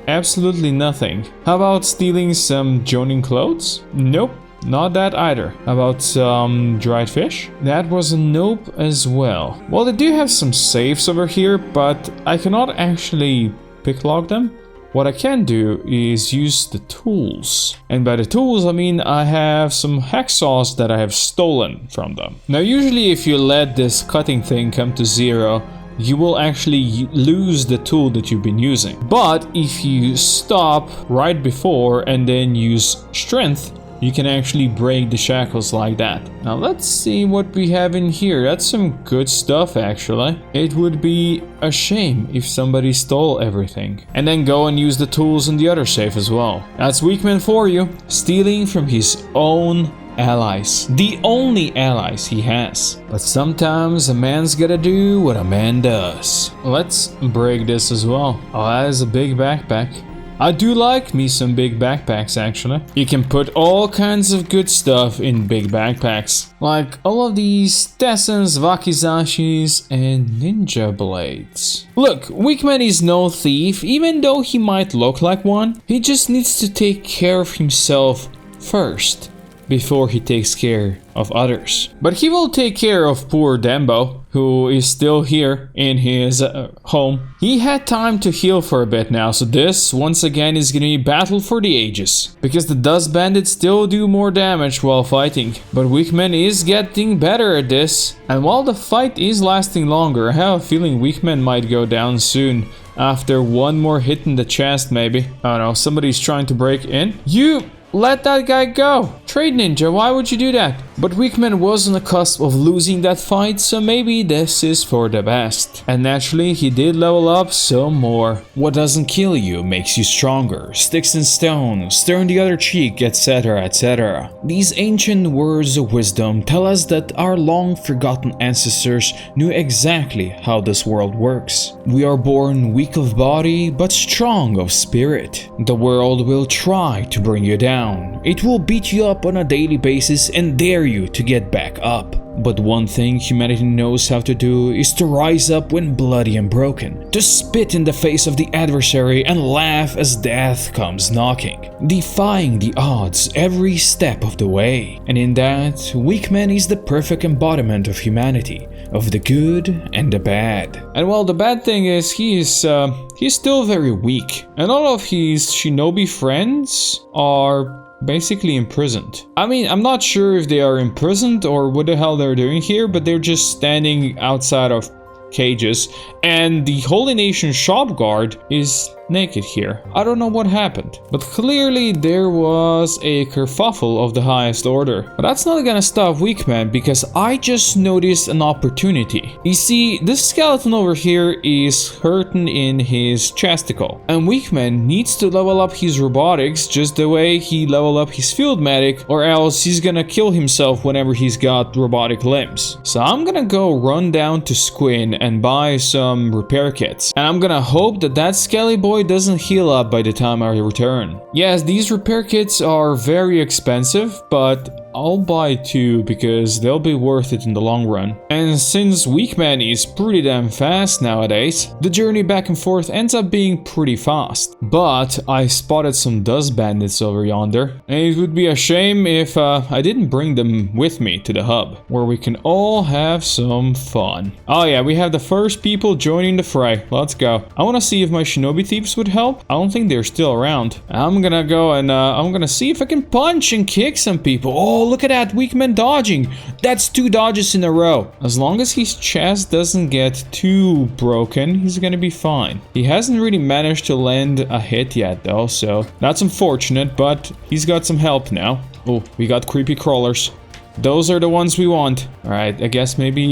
absolutely nothing. How about stealing some Jonin clothes? Nope. Not that either. How about some dried fish? That was a nope as well. Well, they do have some safes over here, but I cannot actually picklock them. what I can do is use the tools. And by the tools, I mean I have some hacksaws that I have stolen from them. Now, usually if you let this cutting thing come to 0, you will actually lose the tool that you've been using. But if you stop right before and then use strength, you can actually break the shackles like that. Now let's see what we have in here. That's some good stuff actually. It would be a shame if somebody stole everything. And then go and use the tools in the other safe as well. That's Weakman for you. Stealing from his own allies. The only allies he has. But sometimes a man's gotta do what a man does. Let's break this as well. Oh, that is a big backpack. I do like me some big backpacks actually. You can put all kinds of good stuff in big backpacks. Like all of these Tessens, Wakizashis, and ninja blades. Look, Weakman is no thief, even though he might look like one. He just needs to take care of himself first, before he takes care of others. But he will take care of poor Dembo, who is still here in his home. He had time to heal for a bit now, so this, once again, is gonna be battle for the ages. Because the Dust Bandits still do more damage while fighting. But Weakman is getting better at this. And while the fight is lasting longer, I have a feeling Weakman might go down soon. After one more hit in the chest, maybe. Oh no, somebody's trying to break in. You... let that guy go! Trade Ninja, why would you do that? But Weakman was on the cusp of losing that fight, so maybe this is for the best. And naturally, he did level up some more. What doesn't kill you makes you stronger. Sticks and stones, turn the other cheek, etc, etc. These ancient words of wisdom tell us that our long-forgotten ancestors knew exactly how this world works. We are born weak of body, but strong of spirit. The world will try to bring you down. It will beat you up on a daily basis and dare you to get back up. But one thing humanity knows how to do is to rise up when bloody and broken, to spit in the face of the adversary and laugh as death comes knocking, defying the odds every step of the way. And in that, Weakman is the perfect embodiment of humanity, of the good and the bad. And well, the bad thing is he's still very weak, and all of his shinobi friends are basically imprisoned. I mean, I'm not sure if they are imprisoned or what the hell they're doing here, but they're just standing outside of cages, and the Holy Nation shop guard is naked here. I don't know what happened, but clearly there was a kerfuffle of the highest order. But that's not gonna stop Weakman, because I just noticed an opportunity. You see, this skeleton over here is hurting in his chesticle, and Weakman needs to level up his robotics just the way he leveled up his field medic, or else he's gonna kill himself whenever he's got robotic limbs. So I'm gonna go run down to Squin and buy some repair kits, and I'm gonna hope that that skelly boy doesn't heal up by the time I return. Yes, these repair kits are very expensive, but I'll buy 2 because they'll be worth it in the long run. And since Weakman is pretty damn fast nowadays, the journey back and forth ends up being pretty fast. But I spotted some dust bandits over yonder, and it would be a shame if I didn't bring them with me to the hub, where we can all have some fun. Oh yeah, we have the first people joining the fray. Let's go. I want to see if my shinobi thieves would help. I don't think they're still around. I'm gonna go and I'm gonna see if I can punch and kick some people. Oh, look at that, Weakman dodging. That's 2 dodges in a row. As long as his chest doesn't get too broken, he's gonna be fine. He hasn't really managed to land a hit yet though, so that's unfortunate, but he's got some help now. Oh, we got creepy crawlers. Those are the ones we want. Alright, I guess maybe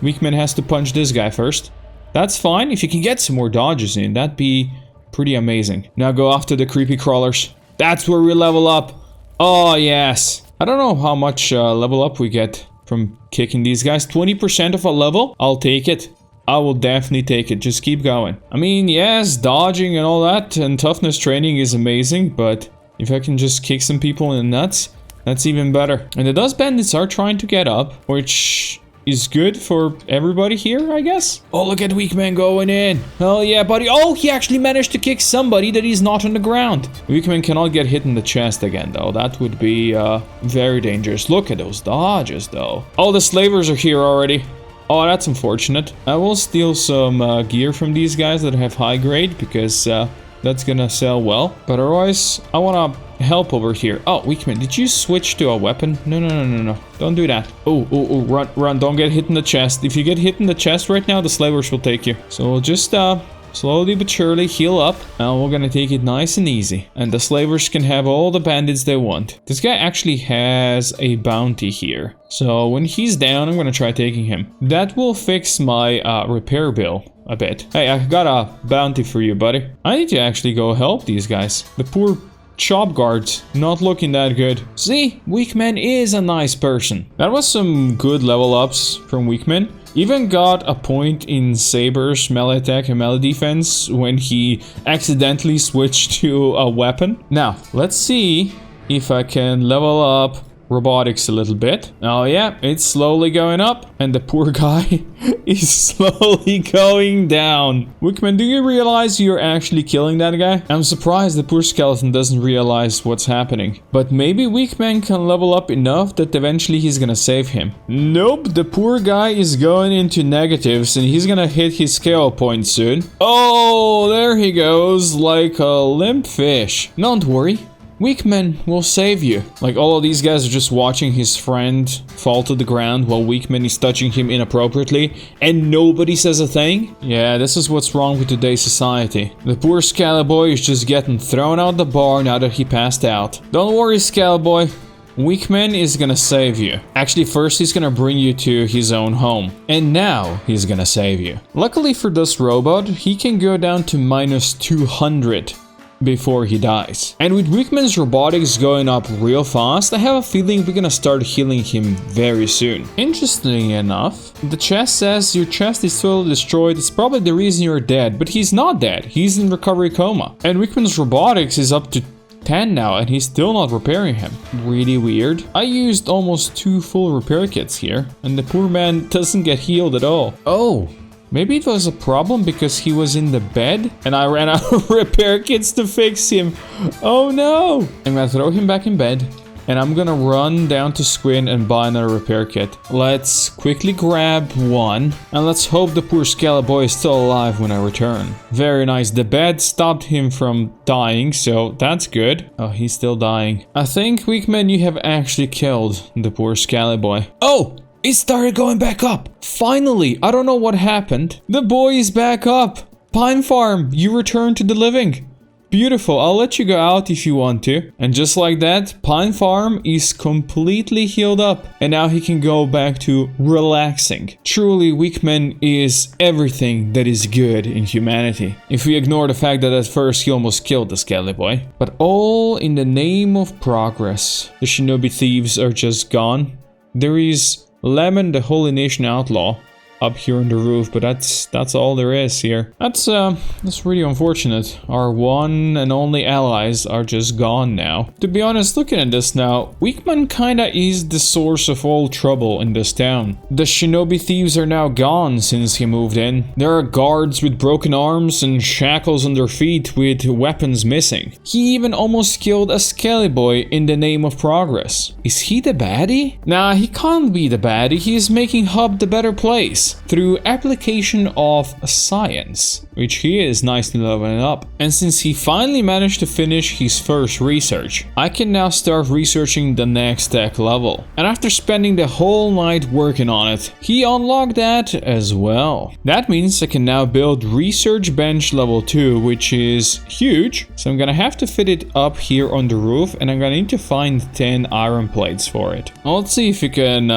Weakman has to punch this guy first. That's fine. If you can get some more dodges in, that'd be pretty amazing. Now go after the creepy crawlers. That's where we level up. Oh, yes. I don't know how much level up we get from kicking these guys. 20% of a level? I'll take it. I will definitely take it. Just keep going. I mean, yes, dodging and all that and toughness training is amazing, but if I can just kick some people in the nuts, that's even better. And the dust bandits are trying to get up, which is good for everybody here, I guess. Oh, look at Weakman going in. Hell yeah, buddy. Oh, he actually managed to kick somebody that is not on the ground. Weakman cannot get hit in the chest again, though. That would be very dangerous. Look at those dodges, though. Oh, the slavers are here already. Oh, that's unfortunate. I will steal some gear from these guys that have high grade, because That's gonna sell well. But otherwise, I wanna help over here. Oh, Weakman, did you switch to a weapon? No. Don't do that. Oh, run. Don't get hit in the chest. If you get hit in the chest right now, the slavers will take you. So we'll just, slowly but surely heal up, and we're gonna take it nice and easy. And the slavers can have all the bandits they want. This guy actually has a bounty here. So when he's down, I'm gonna try taking him. That will fix my repair bill a bit. Hey, I got a bounty for you, buddy. I need to actually go help these guys. The poor shop guards, not looking that good. See, Weakman is a nice person. That was some good level ups from Weakman. Even got a point in Saber's melee attack and melee defense when he accidentally switched to a weapon. Now, let's see if I can level up robotics a little bit. Oh yeah, it's slowly going up, and the poor guy is slowly going down. Wickman, do you realize you're actually killing that guy? I'm surprised the poor skeleton doesn't realize what's happening. But maybe Weakman can level up enough that eventually he's gonna save him. Nope, the poor guy is going into negatives and he's gonna hit his scale point soon. Oh, there he goes, like a limp fish. Don't worry. Weakman will save you. Like, all of these guys are just watching his friend fall to the ground while Weakman is touching him inappropriately, and nobody says a thing? Yeah, this is what's wrong with today's society. The poor Scalaboy is just getting thrown out the bar now that he passed out. Don't worry, Scalaboy. Weakman is gonna save you. Actually, first he's gonna bring you to his own home. And now he's gonna save you. Luckily for this robot, he can go down to minus 200. Before he dies. And with Weakman's robotics going up real fast, I have a feeling we're gonna start healing him very soon. Interestingly enough, the chest says your chest is totally destroyed. It's probably the reason you're dead, but he's not dead. He's in recovery coma. And Weakman's robotics is up to 10 now, and he's still not repairing him. Really weird. I used almost 2 full repair kits here, and the poor man doesn't get healed at all. Oh. Maybe it was a problem because he was in the bed and I ran out of repair kits to fix him. Oh no! I'm gonna throw him back in bed and I'm gonna run down to Squin and buy another repair kit. Let's quickly grab one and let's hope the poor Scalaboy is still alive when I return. Very nice. The bed stopped him from dying, so that's good. Oh, he's still dying. I think, Weakman, you have actually killed the poor Scalaboy. Oh! It started going back up. Finally, I don't know what happened. The boy is back up. Pine Farm, you return to the living. Beautiful, I'll let you go out if you want to. And just like that, Pine Farm is completely healed up. And now he can go back to relaxing. Truly, Weakman is everything that is good in humanity. If we ignore the fact that at first he almost killed the Skelly Boy. But all in the name of progress. The Shinobi thieves are just gone. There is Lemon, the Holy Nation outlaw, up here on the roof, but that's all there is here. That's really unfortunate. Our one and only allies are just gone now. To be honest, looking at this now, Weakman kinda is the source of all trouble in this town. The Shinobi thieves are now gone since he moved in. There are guards with broken arms and shackles on their feet with weapons missing. He even almost killed a Skelly Boy in the name of progress. Is he the baddie? Nah, he can't be the baddie. He is making Hub the better place through application of science, which he is nicely leveling up. And since he finally managed to finish his first research, I can now start researching the next tech level. And after spending the whole night working on it, he unlocked that as well. That means I can now build research bench level 2, which is huge. So I'm gonna have to fit it up here on the roof, and I'm gonna need to find 10 iron plates for it. Let's see if we can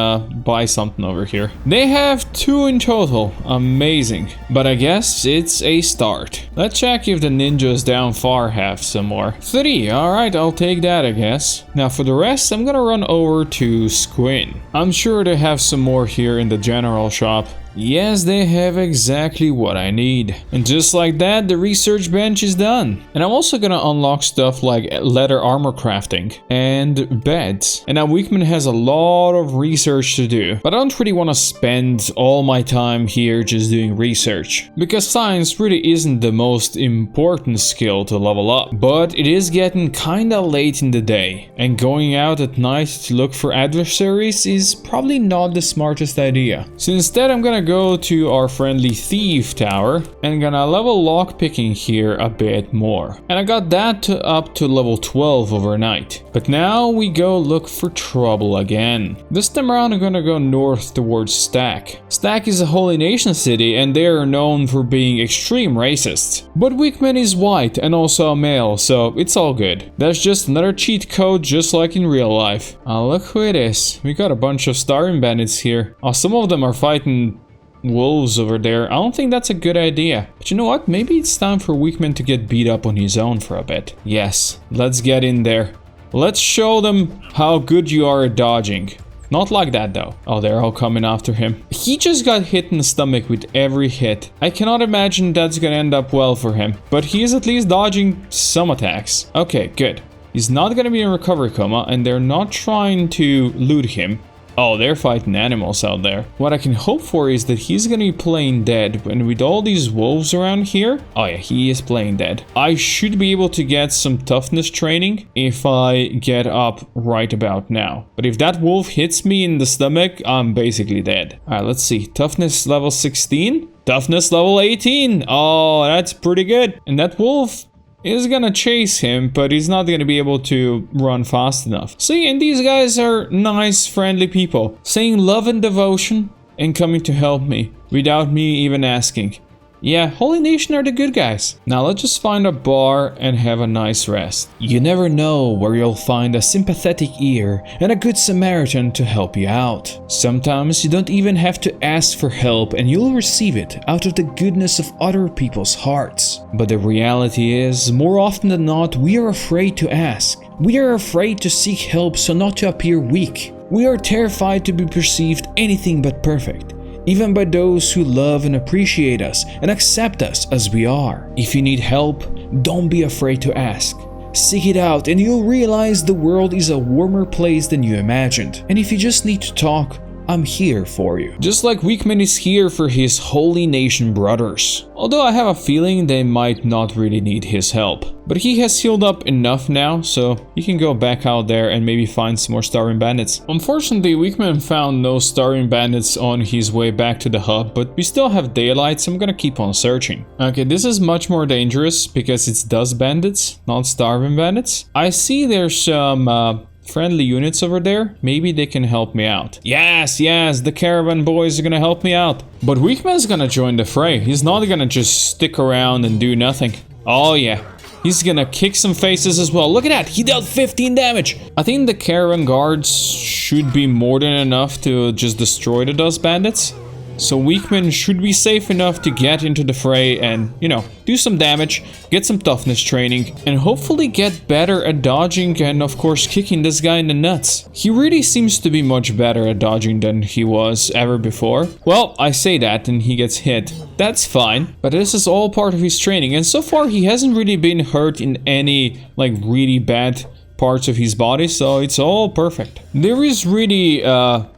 buy something over here. They have 2 in total. Amazing. But I guess it's a start. Let's check if the ninjas down far have some more. 3. Alright, I'll take that, I guess. Now for the rest, I'm gonna run over to Squin. I'm sure they have some more here in the general shop. Yes, they have exactly what I need. And just like that, the research bench is done. And I'm also gonna unlock stuff like leather armor crafting and beds. And now Weakman has a lot of research to do. But I don't really want to spend all my time here just doing research. Because science really isn't the most important skill to level up. But it is getting kinda late in the day. And going out at night to look for adversaries is probably not the smartest idea. So instead I'm gonna go to our friendly thief tower and gonna level lockpicking here a bit more. And I got that up to level 12 overnight. But now we go look for trouble again. This time around I'm gonna go north towards Stack. Stack is a Holy Nation city and they are known for being extreme racists. But Wickman is white and also a male, so it's all good. That's just another cheat code just like in real life. Look who it is. We got a bunch of starving bandits here. Some of them are fighting wolves over there. I don't think that's a good idea. But you know what? Maybe it's time for Wickman to get beat up on his own for a bit. Yes, let's get in there. Let's show them how good you are at dodging. Not like that though. Oh, they're all coming after him. He just got hit in the stomach with every hit. I cannot imagine that's gonna end up well for him. But he is at least dodging some attacks. Okay, good. He's not gonna be in recovery coma and they're not trying to loot him. Oh, they're fighting animals out there. What I can hope for is that he's gonna be playing dead, and with all these wolves around here, oh yeah, he is playing dead. I should be able to get some toughness training if I get up right about now. But if that wolf hits me in the stomach, I'm basically dead. Alright, let's see. Toughness level 16? Toughness level 18! Oh, that's pretty good. And that wolf is gonna chase him, but he's not gonna be able to run fast enough. See, and these guys are nice, friendly people, saying love and devotion and coming to help me without me even asking. Yeah, Holy Nation are the good guys. Now let's just find a bar and have a nice rest. You never know where you'll find a sympathetic ear and a good Samaritan to help you out. Sometimes you don't even have to ask for help and you'll receive it out of the goodness of other people's hearts. But the reality is, more often than not, we are afraid to ask. We are afraid to seek help so not to appear weak. We are terrified to be perceived anything but perfect, even by those who love and appreciate us and accept us as we are. If you need help, don't be afraid to ask. Seek it out and you'll realize the world is a warmer place than you imagined. And if you just need to talk, I'm here for you. Just like Wickman is here for his Holy Nation brothers. Although I have a feeling they might not really need his help. But he has healed up enough now, so he can go back out there and maybe find some more starving bandits. Unfortunately, Wickman found no starving bandits on his way back to the hub, but we still have daylight, so I'm gonna keep on searching. Okay, this is much more dangerous because it's dust bandits, not starving bandits. I see there's some friendly units over there. Maybe they can help me out. Yes, the caravan boys are gonna help me out. But Wickman's gonna join the fray. He's not gonna just stick around and do nothing. Oh yeah. He's gonna kick some faces as well. Look at that, he dealt 15 damage. I think the caravan guards should be more than enough to just destroy the dust bandits. So Wickman should be safe enough to get into the fray and, you know, do some damage, get some toughness training, and hopefully get better at dodging and of course kicking this guy in the nuts. He really seems to be much better at dodging than he was ever before. Well, I say that and he gets hit. That's fine, but this is all part of his training, and so far he hasn't really been hurt in any, like, really bad parts of his body, so it's all perfect. There is really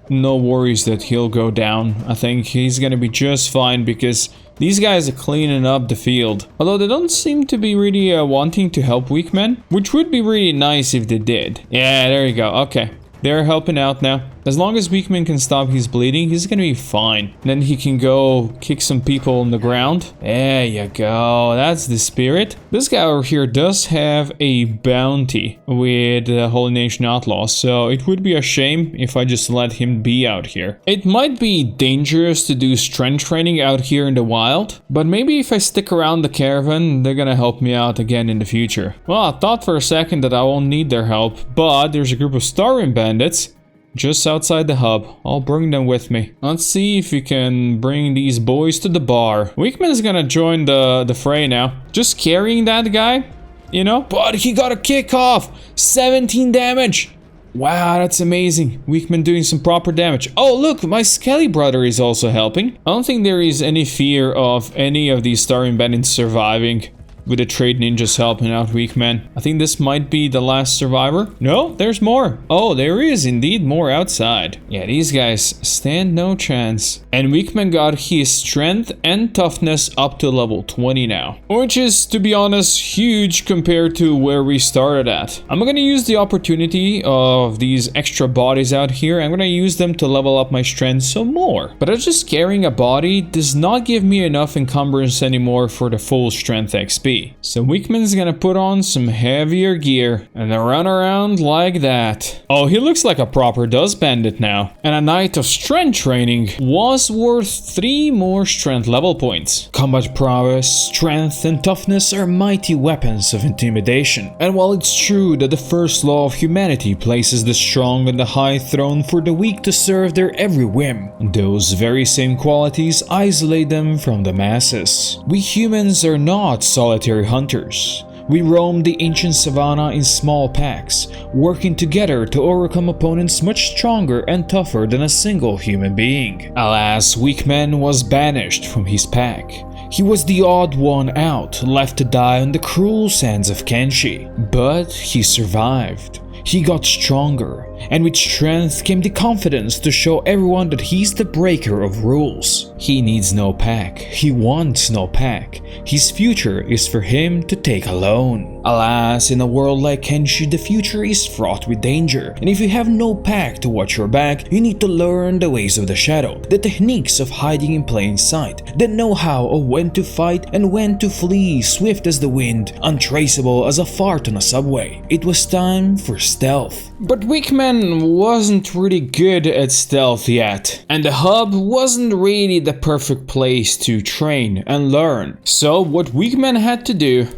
no worries that he'll go down. I think he's gonna be just fine because these guys are cleaning up the field. Although they don't seem to be really wanting to help Wickman, which would be really nice if they did. Yeah, there you go. Okay, they're helping out now. As long as Wickman can stop his bleeding, he's gonna be fine. Then he can go kick some people on the ground. There you go, that's the spirit. This guy over here does have a bounty with the Holy Nation Outlaws, so it would be a shame if I just let him be out here. It might be dangerous to do strength training out here in the wild, but maybe if I stick around the caravan, they're gonna help me out again in the future. Well, I thought for a second that I won't need their help, but there's a group of starving bandits just outside the hub. I'll bring them with me. Let's see if we can bring these boys to the bar. Wickman's gonna join the fray now. Just carrying that guy, you know? But he got a kick off! 17 damage! Wow, that's amazing. Wickman doing some proper damage. Oh, look, my Skelly brother is also helping. I don't think there is any fear of any of these starving bandits surviving with the trade ninjas helping out Weakman. I think this might be the last survivor. No, there's more. Oh, there is indeed more outside. Yeah, these guys stand no chance. And Weakman got his strength and toughness up to level 20 now, which is, to be honest, huge compared to where we started at. I'm gonna use the opportunity of these extra bodies out here. I'm gonna use them to level up my strength some more. But just carrying a body does not give me enough encumbrance anymore for the full strength XP. So Weakman's gonna put on some heavier gear and run around like that. Oh, he looks like a proper dust bandit now. And a night of strength training was worth 3 more strength level points. Combat prowess, strength, and toughness are mighty weapons of intimidation. And while it's true that the first law of humanity places the strong on the high throne for the weak to serve their every whim, those very same qualities isolate them from the masses. We humans are not solitary hunters. We roam the ancient savannah in small packs, working together to overcome opponents much stronger and tougher than a single human being. Alas, Weakman was banished from his pack. He was the odd one out, left to die on the cruel sands of Kenshi. But he survived. He got stronger, and with strength came the confidence to show everyone that he's the breaker of rules. He needs no pack, he wants no pack. His future is for him to take alone. Alas, in a world like Kenshi, the future is fraught with danger, and if you have no pack to watch your back, you need to learn the ways of the shadow, the techniques of hiding in plain sight, the know-how of when to fight and when to flee, swift as the wind, untraceable as a fart on a subway. It was time for stealth. But Weakman wasn't really good at stealth yet, and the hub wasn't really the perfect place to train and learn. So what Weakman had to do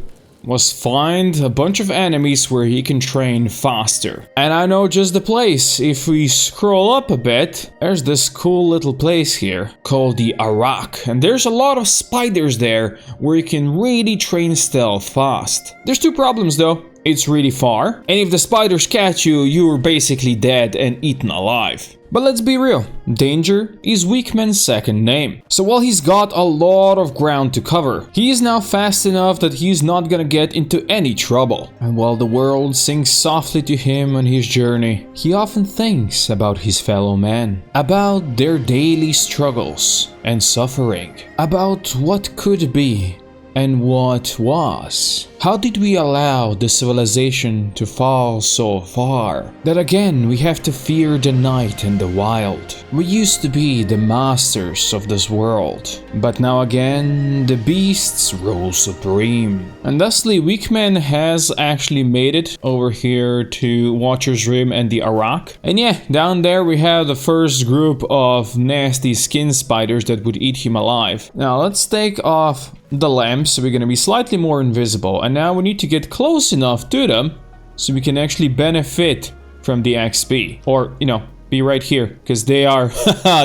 was find a bunch of enemies where he can train faster. And I know just the place. If we scroll up a bit, there's this cool little place here called the Arak, and there's a lot of spiders there where you can really train stealth fast. There's 2 problems though. It's really far, and if the spiders catch you, you're basically dead and eaten alive. But let's be real, danger is Weakman's second name. So while he's got a lot of ground to cover, he is now fast enough that he's not gonna get into any trouble. And while the world sings softly to him on his journey, he often thinks about his fellow men, about their daily struggles and suffering, about what could be and what was. How did we allow the civilization to fall so far that again we have to fear the night and the wild? We used to be the masters of this world, but now again the beasts rule supreme. And thusly Weakman has actually made it over here to Watcher's Rim and the Arak. And yeah, down there we have the first group of nasty skin spiders that would eat him alive. Now let's take off the lamps so we're gonna be slightly more invisible, and now we need to get close enough to them so we can actually benefit from the XP, or you know, be right here, because they are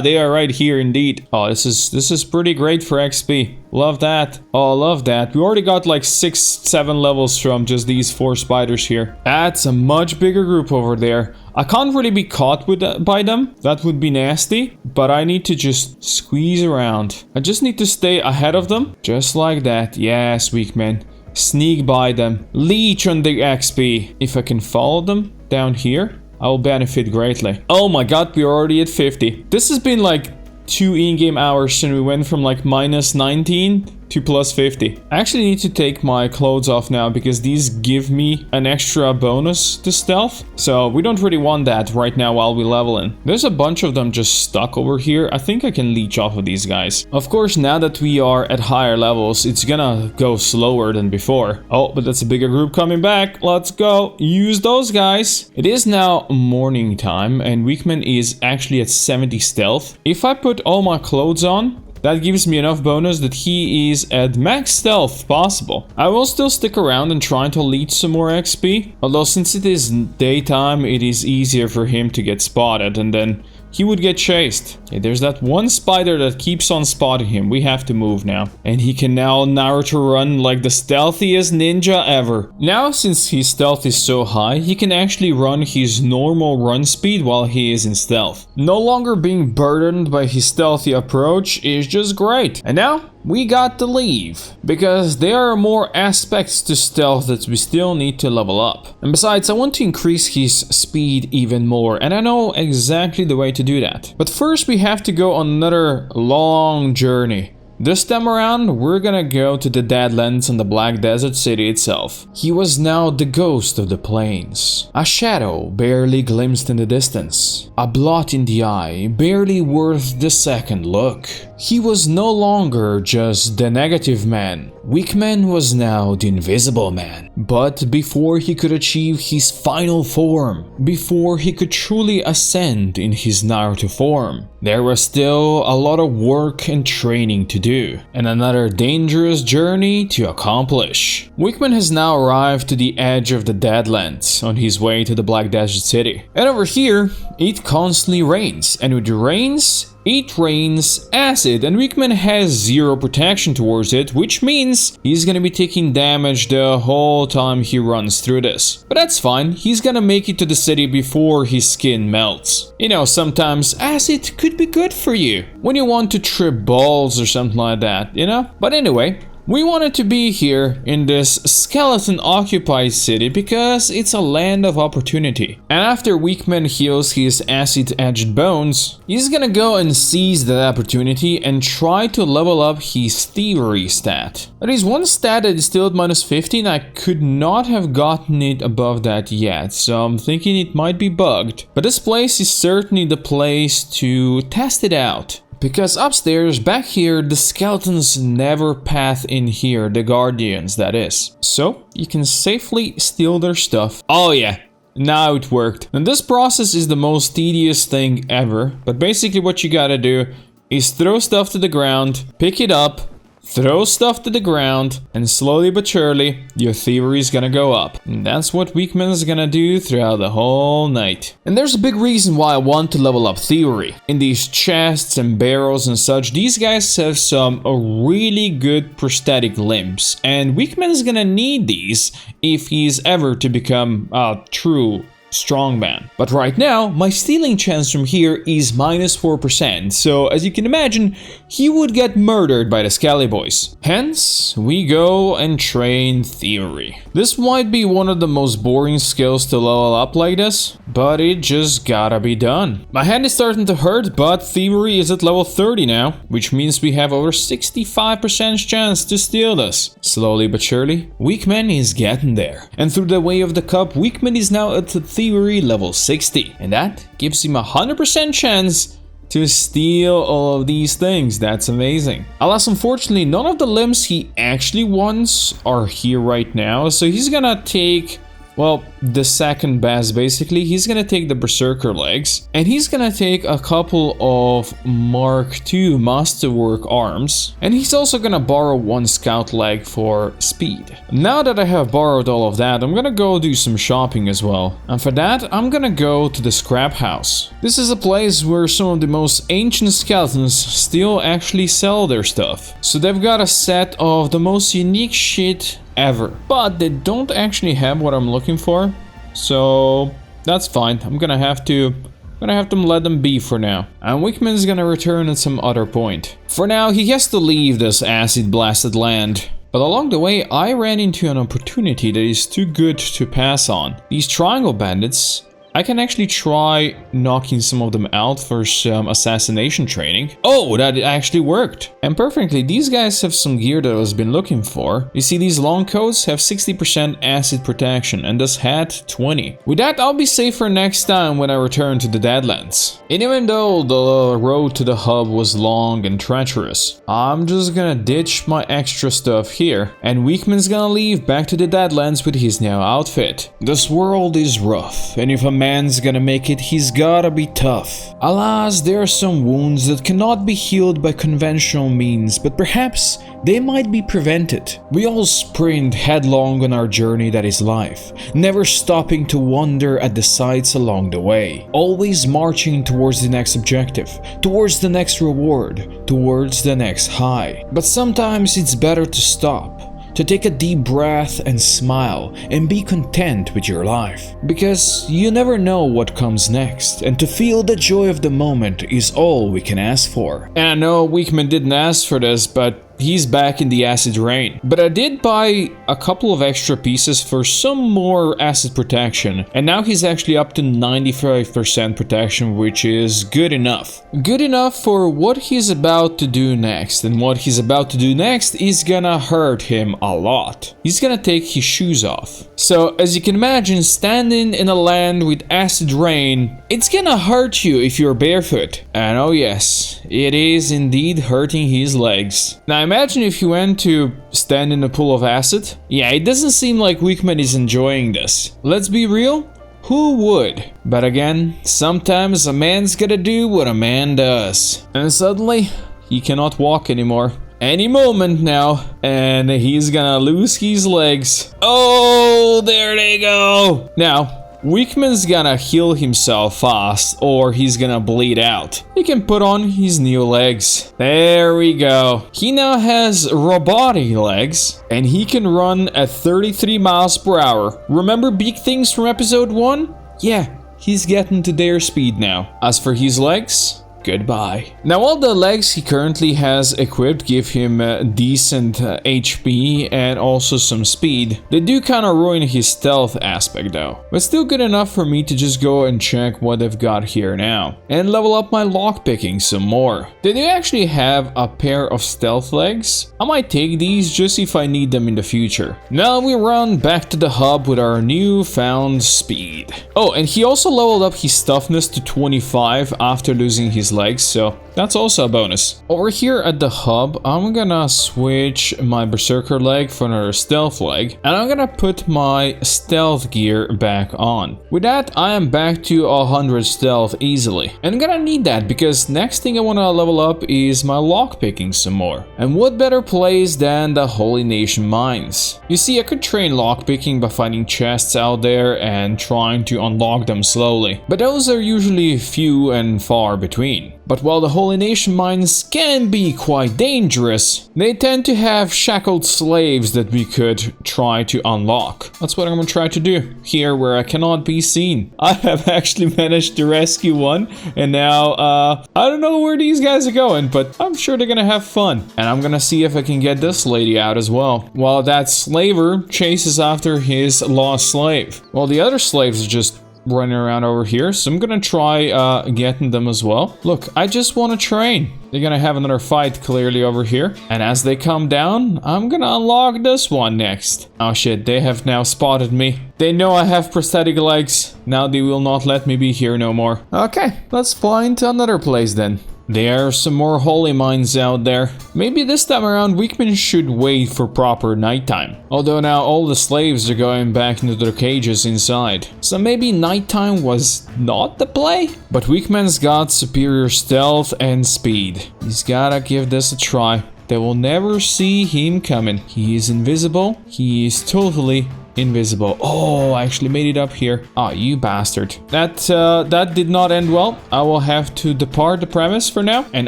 they are right here indeed. Oh, this is pretty great for XP. Love that. Oh, love that. We already got like 6-7 levels from just these 4 spiders here. That's a much bigger group over there. I can't really be caught by them. That would be nasty. But I need to just squeeze around. I just need to stay ahead of them. Just like that. Yes, Weakman. Sneak by them. Leech on the XP. If I can follow them down here, I will benefit greatly. Oh my god, we're already at 50. This has been like 2 in-game hours and we went from like -19 to +50. I actually need to take my clothes off now because these give me an extra bonus to stealth. So we don't really want that right now while we level in. There's a bunch of them just stuck over here. I think I can leech off of these guys. Of course, now that we are at higher levels, it's gonna go slower than before. Oh, but that's a bigger group coming back. Let's go. Use those guys. It is now morning time and Weakman is actually at 70 stealth. If I put all my clothes on, that gives me enough bonus that he is at max stealth possible. I will still stick around and try to leech some more XP. Although since it is daytime, it is easier for him to get spotted and then he would get chased. Okay, there's that one spider that keeps on spotting him. We have to move now. And he can now Naruto run like the stealthiest ninja ever. Now, since his stealth is so high, he can actually run his normal run speed while he is in stealth. No longer being burdened by his stealthy approach is just great. And now, we got to leave, because there are more aspects to stealth that we still need to level up. And besides, I want to increase his speed even more, and I know exactly the way to do that. But first we have to go on another long journey. This time around, we're gonna go to the Deadlands and the Black Desert City itself. He was now the ghost of the plains. A shadow barely glimpsed in the distance. A blot in the eye, barely worth the second look. He was no longer just the negative man. Wickman was now the invisible man. But before he could achieve his final form, before he could truly ascend in his Naruto form, there was still a lot of work and training to do, and another dangerous journey to accomplish. Wickman has now arrived to the edge of the Deadlands on his way to the Black Desert City. And over here, it constantly rains, and with the rains, it rains acid, and Wickman has zero protection towards it, which means he's gonna be taking damage the whole time he runs through this. But that's fine, he's gonna make it to the city before his skin melts. You know, sometimes acid could be good for you when you want to trip balls or something like that, you know? But anyway, we wanted to be here in this skeleton-occupied city because it's a land of opportunity. And after Wickman heals his acid-edged bones, he's gonna go and seize that opportunity and try to level up his thievery stat. There is one stat that is still at minus 15, I could not have gotten it above that yet, so I'm thinking it might be bugged. But this place is certainly the place to test it out. Because upstairs, back here, the skeletons never path in here, the guardians that is. So, you can safely steal their stuff. Oh yeah, now it worked. And this process is the most tedious thing ever, but basically what you gotta do is throw stuff to the ground, pick it up, throw stuff to the ground, and slowly but surely, your thievery is gonna go up. And that's what Wickman's gonna do throughout the whole night. And there's a big reason why I want to level up thievery. In these chests and barrels and such, these guys have some really good prosthetic limbs. And Wickman's gonna need these if he's ever to become a true strongman. But right now, my stealing chance from here is minus 4%, so as you can imagine, he would get murdered by the Scally Boys. Hence, we go and train thievery. This might be one of the most boring skills to level up like this, but it just gotta be done. My hand is starting to hurt, but thievery is at level 30 now, which means we have over 65% chance to steal this. Slowly but surely, Wickman is getting there. And through the way of the cup, Wickman is now at the thievery level 60, and that gives him a 100% chance to steal all of these things. That's amazing. Alas, unfortunately, none of the limbs he actually wants are here right now, so he's gonna take, well, the second best basically. He's gonna take the Berserker legs, and he's gonna take a couple of Mark II Masterwork arms, and he's also gonna borrow one Scout leg for speed. Now that I have borrowed all of that, I'm gonna go do some shopping as well. And for that, I'm gonna go to the Scrap House. This is a place where some of the most ancient skeletons still actually sell their stuff. So they've got a set of the most unique shit ever, but they don't actually have what I'm looking for, so that's fine. I'm gonna have to let them be for now, and Wickman's gonna return at some other point. For now, he has to leave this acid blasted land, but along the way I ran into an opportunity that is too good to pass on. These triangle bandits, I can actually try knocking some of them out for some assassination training. Oh, that actually worked. And perfectly, these guys have some gear that I've been looking for. You see, these long coats have 60% acid protection, and this hat 20. With that, I'll be safer next time when I return to the Deadlands. And even though the road to the hub was long and treacherous, I'm just gonna ditch my extra stuff here, and Wickman's gonna leave back to the Deadlands with his new outfit. This world is rough, and if a man's gonna make it, he's gotta be tough. Alas, there are some wounds that cannot be healed by conventional means, but perhaps they might be prevented. We all sprint headlong on our journey that is life, never stopping to wonder at the sights along the way, always marching towards the next objective, towards the next reward, towards the next high. But sometimes it's better to stop, to take a deep breath and smile and be content with your life. Because you never know what comes next, and to feel the joy of the moment is all we can ask for. And I know Wickman didn't ask for this, but he's back in the acid rain. But I did buy a couple of extra pieces for some more acid protection, and now he's actually up to 95% protection, which is good enough. Good enough for what he's about to do next, and what he's about to do next is gonna hurt him a lot. He's gonna take his shoes off. So as you can imagine, standing in a land with acid rain, it's gonna hurt you if you're barefoot. And oh yes, it is indeed hurting his legs. Now imagine if you went to stand in a pool of acid. Yeah, it doesn't seem like Wickman is enjoying this. Let's be real, who would? But again, sometimes a man's gotta do what a man does. And suddenly, he cannot walk anymore. Any moment now, and he's gonna lose his legs. Oh, there they go. Now, Wickman's gonna heal himself fast, or he's gonna bleed out. He can put on his new legs. There we go. He now has robotic legs, and he can run at 33 miles per hour. Remember big things from episode 1? Yeah, he's getting to their speed now. As for his legs, goodbye. Now all the legs he currently has equipped give him decent HP and also some speed. They do kind of ruin his stealth aspect though, but still good enough for me to just go and check what they've got here now and level up my lockpicking some more. They do actually have a pair of stealth legs. I might take these just if I need them in the future. Now we run back to the hub with our newfound speed. Oh, and he also leveled up his toughness to 25 after losing his legs, so that's also a bonus. Over here at the hub, I'm gonna switch my berserker leg for another stealth leg, and I'm gonna put my stealth gear back on. With that, I am back to 100 stealth easily, and I'm gonna need that because next thing I want to level up is my lockpicking some more. And what better place than the Holy Nation mines? You see, I could train lockpicking by finding chests out there and trying to unlock them slowly, but those are usually few and far between. But while the Holy Nation mines can be quite dangerous, they tend to have shackled slaves that we could try to unlock. That's what I'm gonna try to do here where I cannot be seen. I have actually managed to rescue one, and now I don't know where these guys are going, but I'm sure they're gonna have fun. And I'm gonna see if I can get this lady out as well, while that slaver chases after his lost slave. While the other slaves are just running around over here, so I'm gonna try getting them as well. Look, I just want to train. They're gonna have another fight clearly over here, and as they come down, I'm gonna unlock this one next. Oh shit, they have now spotted me. They know I have prosthetic legs. Now they will not let me be here no more. Okay, let's find another place then. There are some more holy mines out there. Maybe this time around Wickman should wait for proper nighttime. Although now all the slaves are going back into their cages inside. So maybe nighttime was not the play? But Wickman's got superior stealth and speed. He's gotta give this a try. They will never see him coming. He is invisible. He is totally invisible. Oh, I actually made it up here. Ah, you bastard. That did not end well. I will have to depart the premise for now, and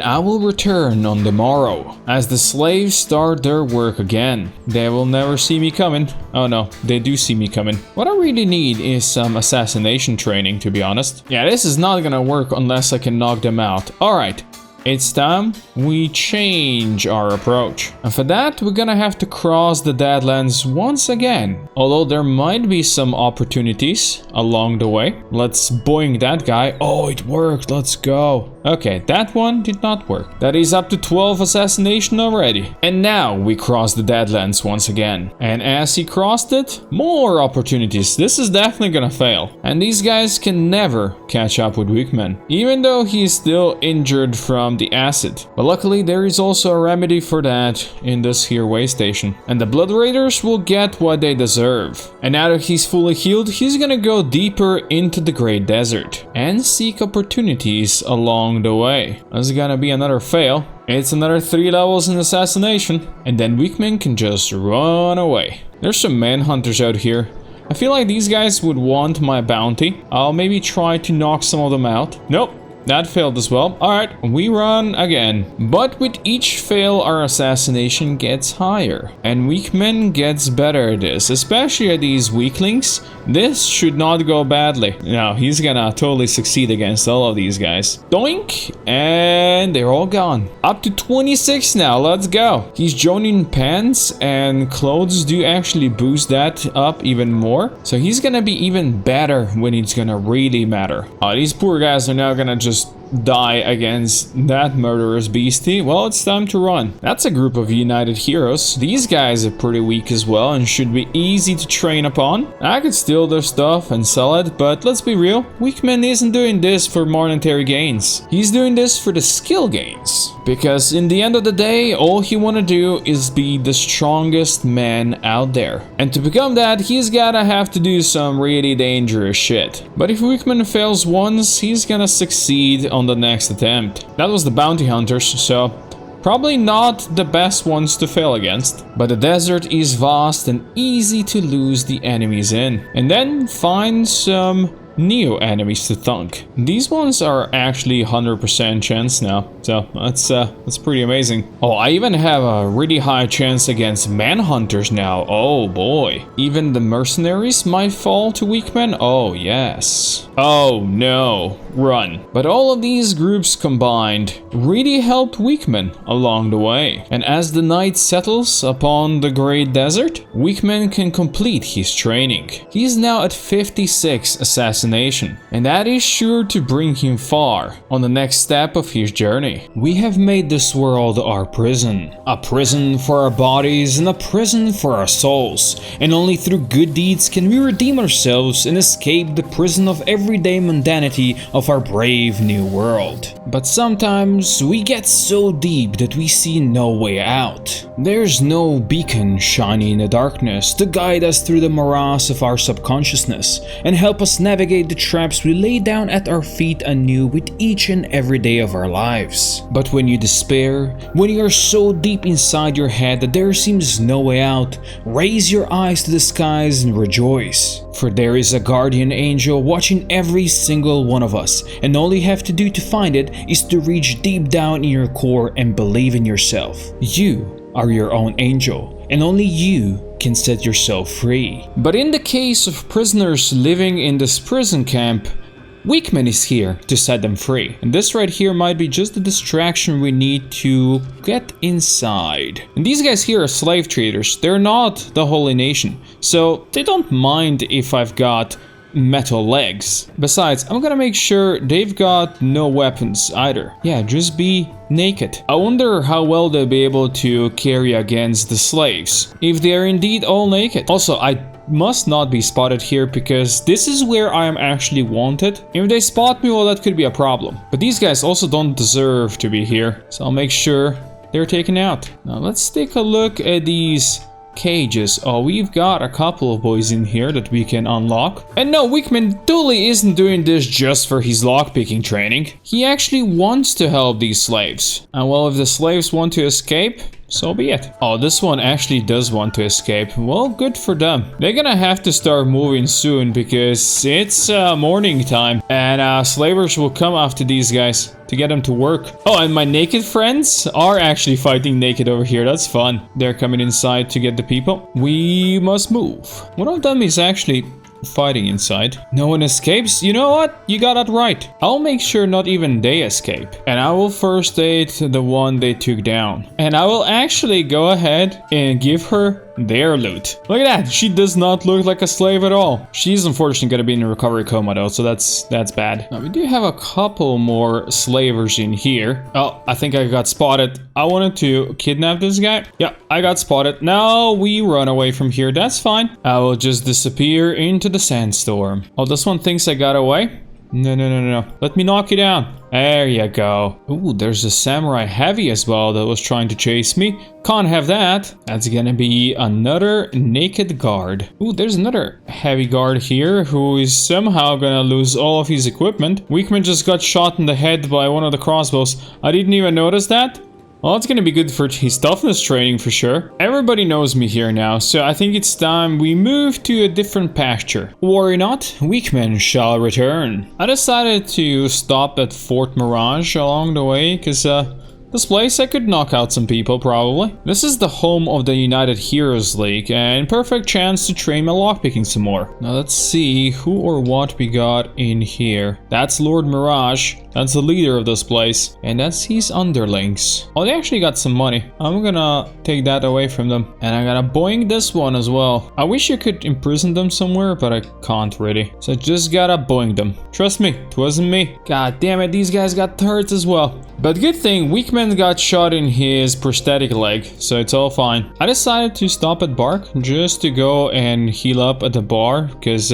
I will return on the morrow as the slaves start their work again. They will never see me coming. Oh no, they do see me coming. What I really need is some assassination training, to be honest. Yeah, this is not gonna work unless I can knock them out. Alright. It's time we change our approach. And for that, we're gonna have to cross the Deadlands once again. Although there might be some opportunities along the way. Let's boing that guy. Oh, it worked. Let's go. Okay, that one did not work. That is up to 12 assassination already. And now we cross the Deadlands once again. And as he crossed it, more opportunities. This is definitely gonna fail. And these guys can never catch up with Wickman, even though he's still injured from the acid. But luckily there is also a remedy for that in this here way station. And the Blood Raiders will get what they deserve. And now that he's fully healed, he's gonna go deeper into the Great Desert and seek opportunities along the way. This is gonna be another fail. It's another 3 levels in Assassination, and then Wickman can just run away. There's some manhunters out here. I feel like these guys would want my bounty. I'll maybe try to knock some of them out. Nope. that failed as well. Alright, we run again. But with each fail, our assassination gets higher. And Weakman gets better at this, especially at these weaklings. This should not go badly. No, he's gonna totally succeed against all of these guys. Doink! And they're all gone. Up to 26 now, let's go. He's joining pants, and clothes do actually boost that up even more. So he's gonna be even better when it's gonna really matter. These poor guys are now gonna just die against that murderous beastie. Well, it's time to run. That's a group of united heroes. These guys are pretty weak as well and should be easy to train upon. I could steal their stuff and sell it, but let's be real, Weakman isn't doing this for monetary gains. He's doing this for the skill gains. Because in the end of the day, all he wanna do is be the strongest man out there. And to become that, he's gotta have to do some really dangerous shit. But if Weakman fails once, he's gonna succeed on the next attempt. That was the bounty hunters, so probably not the best ones to fail against. But the desert is vast and easy to lose the enemies in. And then find some new enemies to thunk. These ones are actually 100% chance now, so that's pretty amazing. Oh, I even have a really high chance against manhunters now. Oh boy. Even the mercenaries might fall to Weakman. Oh yes. Oh no. Run. But all of these groups combined really helped Weakman along the way. And as the night settles upon the great desert, Weakman can complete his training. He's now at 56 assassination, and that is sure to bring him far on the next step of his journey. We have made this world our prison. A prison for our bodies and a prison for our souls. And only through good deeds can we redeem ourselves and escape the prison of everyday mundanity of our brave new world. But sometimes we get so deep that we see no way out. There's no beacon shining in the darkness to guide us through the morass of our subconsciousness and help us navigate the traps we lay down at our feet anew with each and every day of our lives. But when you despair, when you are so deep inside your head that there seems no way out, raise your eyes to the skies and rejoice. For there is a guardian angel watching every single one of us, and all you have to do to find it is to reach deep down in your core and believe in yourself. You are your own angel, and only you can set yourself free. But in the case of prisoners living in this prison camp, Weakman is here to set them free. And this right here might be just the distraction we need to get inside. And these guys here are slave traders. They're not the Holy Nation, so they don't mind if I've got metal legs. Besides, I'm gonna make sure they've got no weapons either. Yeah, just be naked. I wonder how well they'll be able to carry against the slaves, if they are indeed all naked. Also, I must not be spotted here because this is where I am actually wanted. If they spot me, well, that could be a problem. But these guys also don't deserve to be here, so I'll make sure they're taken out. Now let's take a look at these cages. Oh, we've got a couple of boys in here that we can unlock. And no, Weakman totally isn't doing this just for his lockpicking training. He actually wants to help these slaves. And well, if the slaves want to escape, so be it. Oh, this one actually does want to escape. Well, good for them. They're gonna have to start moving soon because it's morning time and slavers will come after these guys to get them to work. Oh, and my naked friends are actually fighting naked over here. That's fun. They're coming inside to get the people. We must move. One of them is actually fighting inside. No one escapes? You know what? You got that right. I'll make sure not even they escape. And I will first aid the one they took down. And I will actually go ahead and give her their loot. Look at that. She does not look like a slave at all. She's unfortunately going to be in a recovery coma though, so that's bad. Now we do have a couple more slavers in here. Oh, I think I got spotted. I wanted to kidnap this guy. Yeah, I got spotted. Now we run away from here. That's fine. I will just disappear into the sandstorm. Oh, this one thinks I got away. No. Let me knock you down. There you go. Ooh, there's a samurai heavy as well that was trying to chase me. Can't have that. That's gonna be another naked guard. Ooh, there's another heavy guard here who is somehow gonna lose all of his equipment. Weakman just got shot in the head by one of the crossbows. I didn't even notice that. Well, it's gonna be good for his toughness training for sure. Everybody knows me here now, so I think it's time we move to a different pasture. Worry not, weak men shall return. I decided to stop at Fort Mirage along the way, because this place I could knock out some people probably. This is the home of the United Heroes League and perfect chance to train my lockpicking some more. Now let's see who or what we got in here. That's Lord Mirage. That's the leader of this place. And that's his underlings. Oh, they actually got some money. I'm gonna take that away from them. And I gotta boing this one as well. I wish you could imprison them somewhere, but I can't really. So I just gotta boing them. Trust me, it wasn't me. God damn it, these guys got hurt as well. But good thing, Weakman got shot in his prosthetic leg, so it's all fine. I decided to stop at Bark just to go and heal up at the bar, because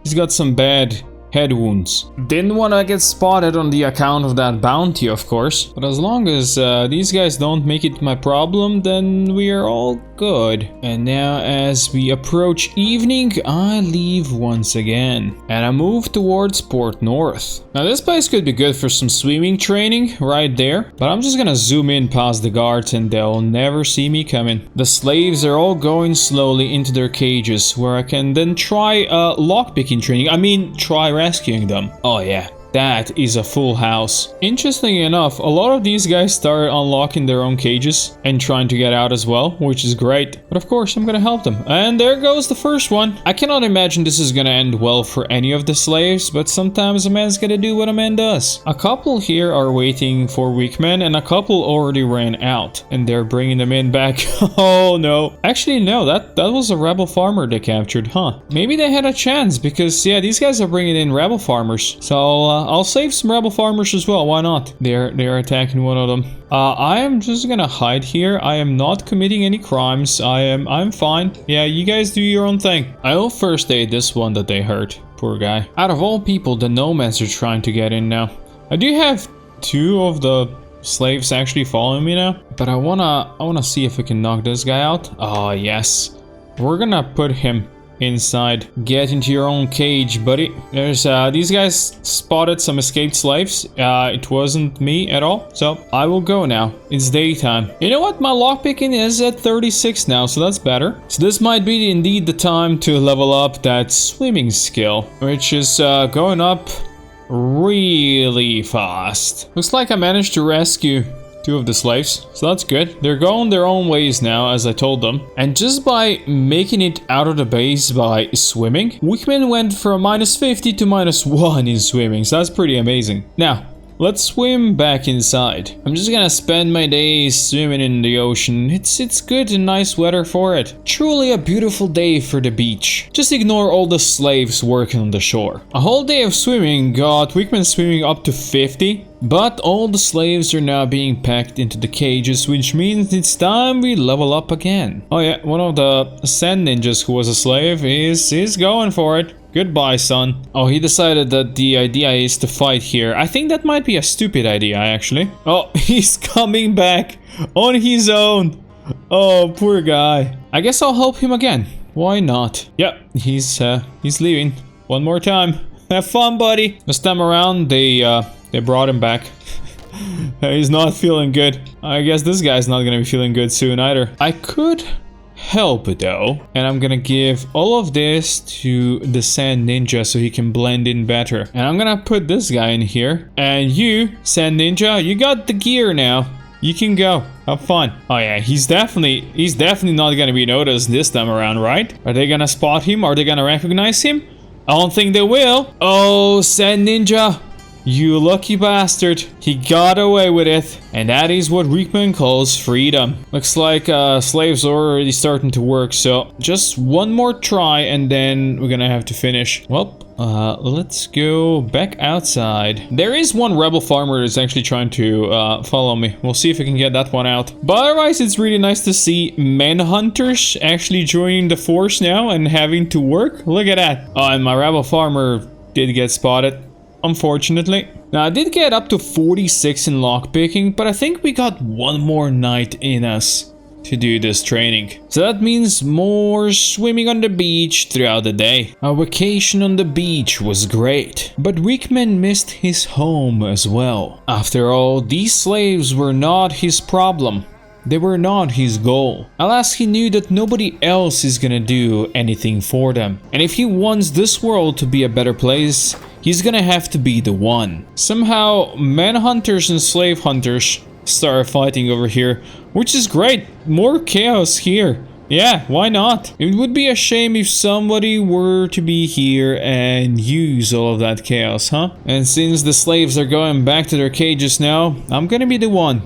he's got some bad head wounds. Didn't want to get spotted on the account of that bounty, of course. But as long as these guys don't make it my problem, then we are all good. And now as we approach evening, I leave once again. And I move towards Port North. Now this place could be good for some swimming training right there. But I'm just gonna zoom in past the guards and they'll never see me coming. The slaves are all going slowly into their cages, where I can then try lockpicking training. I mean, try rescuing them. Oh yeah, that is a full house. Interestingly enough, a lot of these guys started unlocking their own cages and trying to get out as well, which is great. But of course, I'm gonna help them. And there goes the first one. I cannot imagine this is gonna end well for any of the slaves, but sometimes a man's gotta do what a man does. A couple here are waiting for weak men, and a couple already ran out, and they're bringing them in back. Oh no. Actually, no, that was a rebel farmer they captured, huh? Maybe they had a chance, because yeah, these guys are bringing in rebel farmers. So I'll save some rebel farmers as well, why not? They're attacking one of them. I am just gonna hide here. I am not committing any crimes. I'm fine. Yeah, you guys do your own thing. I'll first aid this one that they hurt. Poor guy. Out of all people, the nomads are trying to get in now. I do have 2 of the slaves actually following me now, but I wanna see if we can knock this guy out. Oh yes. We're gonna put him inside. Get into your own cage, buddy. There's these guys spotted some escaped slaves. It wasn't me at all, so I will go now. It's daytime. You know what, my lockpicking is at 36 now, so that's better. So this might be indeed the time to level up that swimming skill, which is going up really fast. Looks like I managed to rescue 2 of the slaves, so that's good. They're going their own ways now, as I told them. And just by making it out of the base by swimming, Wickman went from -50 to -1 in swimming, so that's pretty amazing. Now, let's swim back inside. I'm just gonna spend my days swimming in the ocean. It's good and nice weather for it. Truly a beautiful day for the beach. Just ignore all the slaves working on the shore. A whole day of swimming got Wickman swimming up to 50. But all the slaves are now being packed into the cages, which means it's time we level up again. Oh yeah, one of the sand ninjas who was a slave is going for it. Goodbye, son. Oh, he decided that the idea is to fight here. I think that might be a stupid idea, actually. Oh, he's coming back on his own. Oh, poor guy. I guess I'll help him again. Why not? Yep, he's leaving. One more time. Have fun, buddy. This time around, they brought him back. He's not feeling good. I guess this guy's not gonna be feeling good soon either. I could help it though, and I'm gonna give all of this to the sand ninja so he can blend in better. And I'm gonna put this guy in here. And you, sand ninja, you got the gear now. You can go. Have fun. Oh yeah, he's definitely not gonna be noticed this time around, right? Are they gonna spot him? Are they gonna recognize him? I don't think they will. Oh, sand ninja. You lucky bastard. He got away with it. And that is what Rickman calls freedom. Looks like slaves are already starting to work, so just one more try and then we're gonna have to finish. Well, let's go back outside. There is one rebel farmer that's actually trying to follow me. We'll see if we can get that one out. But otherwise, it's really nice to see manhunters actually joining the force now and having to work. Look at that. Oh, and my rebel farmer did get spotted, unfortunately. Now, I did get up to 46 in lockpicking, but I think we got one more night in us to do this training. So that means more swimming on the beach throughout the day. Our vacation on the beach was great, but Wickman missed his home as well. After all, these slaves were not his problem. They were not his goal. Alas, he knew that nobody else is gonna do anything for them. And if he wants this world to be a better place, he's gonna have to be the one. Somehow, manhunters and slave hunters start fighting over here, which is great. More chaos here. Yeah, why not? It would be a shame if somebody were to be here and use all of that chaos, huh? And since the slaves are going back to their cages now, I'm gonna be the one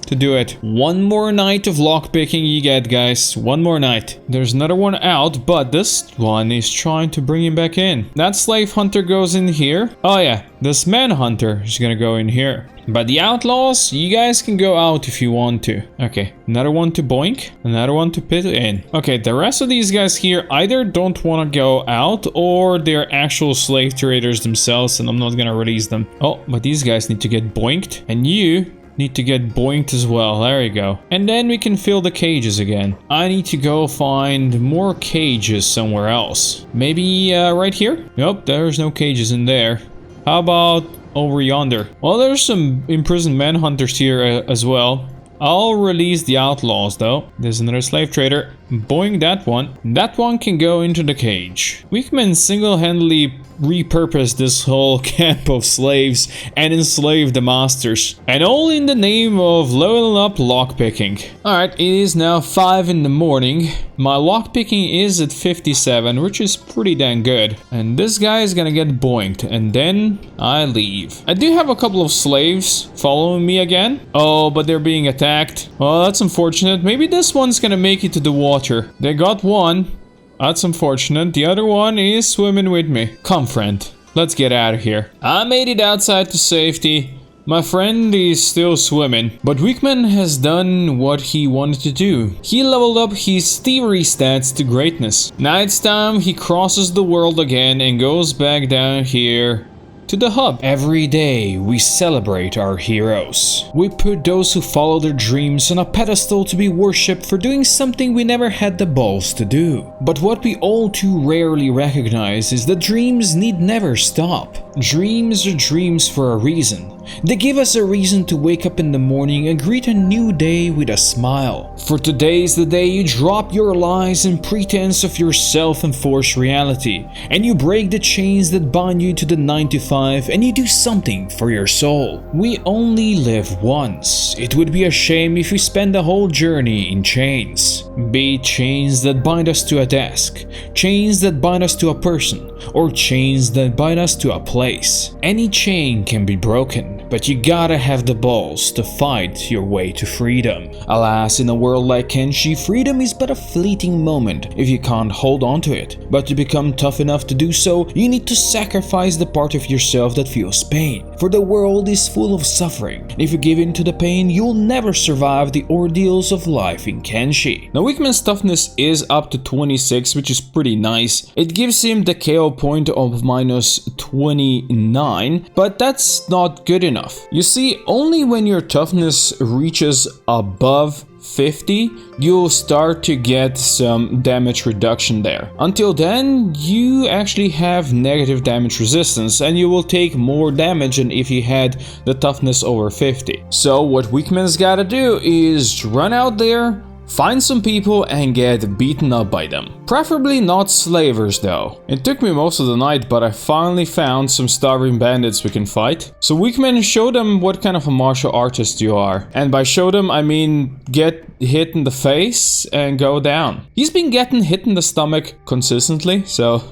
to do it. One more night of lockpicking you get, guys. One more night. There's another one out, but this one is trying to bring him back in. That slave hunter goes in here. Oh yeah, this manhunter is gonna go in here. But the outlaws, you guys can go out if you want to. Okay, another one to boink, another one to pit in. Okay, the rest of these guys here either don't want to go out or they're actual slave traders themselves and I'm not gonna release them. Oh, but these guys need to get boinked and you need to get boinked as well. There you go. And then we can fill the cages again. I need to go find more cages somewhere else. Maybe right here? Nope, there's no cages in there. How about over yonder? Well, there's some imprisoned manhunters here as well. I'll release the outlaws though. There's another slave trader. Boing that one. That one can go into the cage. Wickman single-handedly repurposed this whole camp of slaves and enslaved the masters. And all in the name of leveling up lockpicking. Alright, it is now 5 in the morning. My lockpicking is at 57, which is pretty dang good. And this guy is gonna get boinked, and then I leave. I do have a couple of slaves following me again. Oh, but they're being attacked. Well, that's unfortunate. Maybe this one's gonna make it to the water. They got one. That's unfortunate. The other one is swimming with me. Come, friend. Let's get out of here. I made it outside to safety. My friend is still swimming, but Wickman has done what he wanted to do. He leveled up his thievery stats to greatness. Now it's time he crosses the world again and goes back down here to the hub. Every day we celebrate our heroes. We put those who follow their dreams on a pedestal to be worshipped for doing something we never had the balls to do. But what we all too rarely recognize is that dreams need never stop. Dreams are dreams for a reason. They give us a reason to wake up in the morning and greet a new day with a smile. For today is the day you drop your lies and pretense of your self-enforced reality, and you break the chains that bind you to the 9 to 5 and you do something for your soul. We only live once. It would be a shame if we spend the whole journey in chains. Be it chains that bind us to a desk, chains that bind us to a person, or chains that bind us to a place. Any chain can be broken, but you gotta have the balls to fight your way to freedom. Alas, in a world like Kenshi, freedom is but a fleeting moment if you can't hold on to it. But to become tough enough to do so, you need to sacrifice the part of yourself that feels pain. For the world is full of suffering, and if you give in to the pain, you'll never survive the ordeals of life in Kenshi. Now, Wickman's toughness is up to 26, which is pretty nice. It gives him the KO point of minus 29, but that's not good enough. You see, only when your toughness reaches above 50, you'll start to get some damage reduction there. Until then, you actually have negative damage resistance and you will take more damage than if you had the toughness over 50. So what Wickman's gotta do is run out there, find some people and get beaten up by them. Preferably not slavers though. It took me most of the night, but I finally found some starving bandits we can fight. So Wickman, show them what kind of a martial artist you are. And by show them, I mean get hit in the face and go down. He's been getting hit in the stomach consistently, so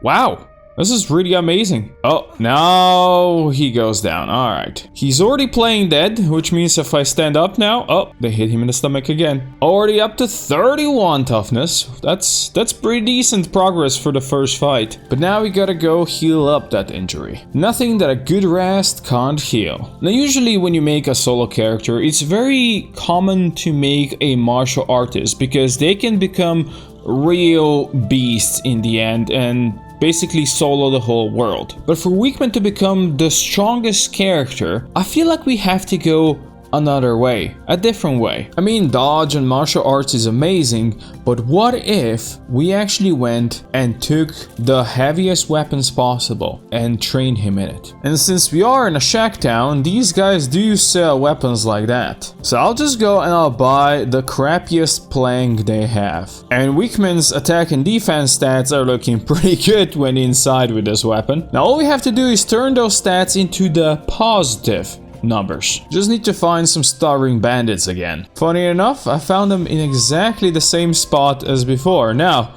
wow. This is really amazing. Oh, now he goes down. All right. He's already playing dead, which means if I stand up now, oh, they hit him in the stomach again. Already up to 31 toughness. That's pretty decent progress for the first fight. But now we gotta go heal up that injury. Nothing that a good rest can't heal. Now, usually when you make a solo character, it's very common to make a martial artist because they can become real beasts in the end and basically solo the whole world. But for Wickman to become the strongest character, I feel like we have to go another way, a different way. I mean, dodge and martial arts is amazing, but what if we actually went and took the heaviest weapons possible and trained him in it? And since we are in a shack town, these guys do sell weapons like that. So I'll just go and I'll buy the crappiest plank they have. And Weakman's attack and defense stats are looking pretty good when inside with this weapon. Now all we have to do is turn those stats into the positive numbers. Just need to find some starving bandits again. Funny enough, I found them in exactly the same spot as before. Now,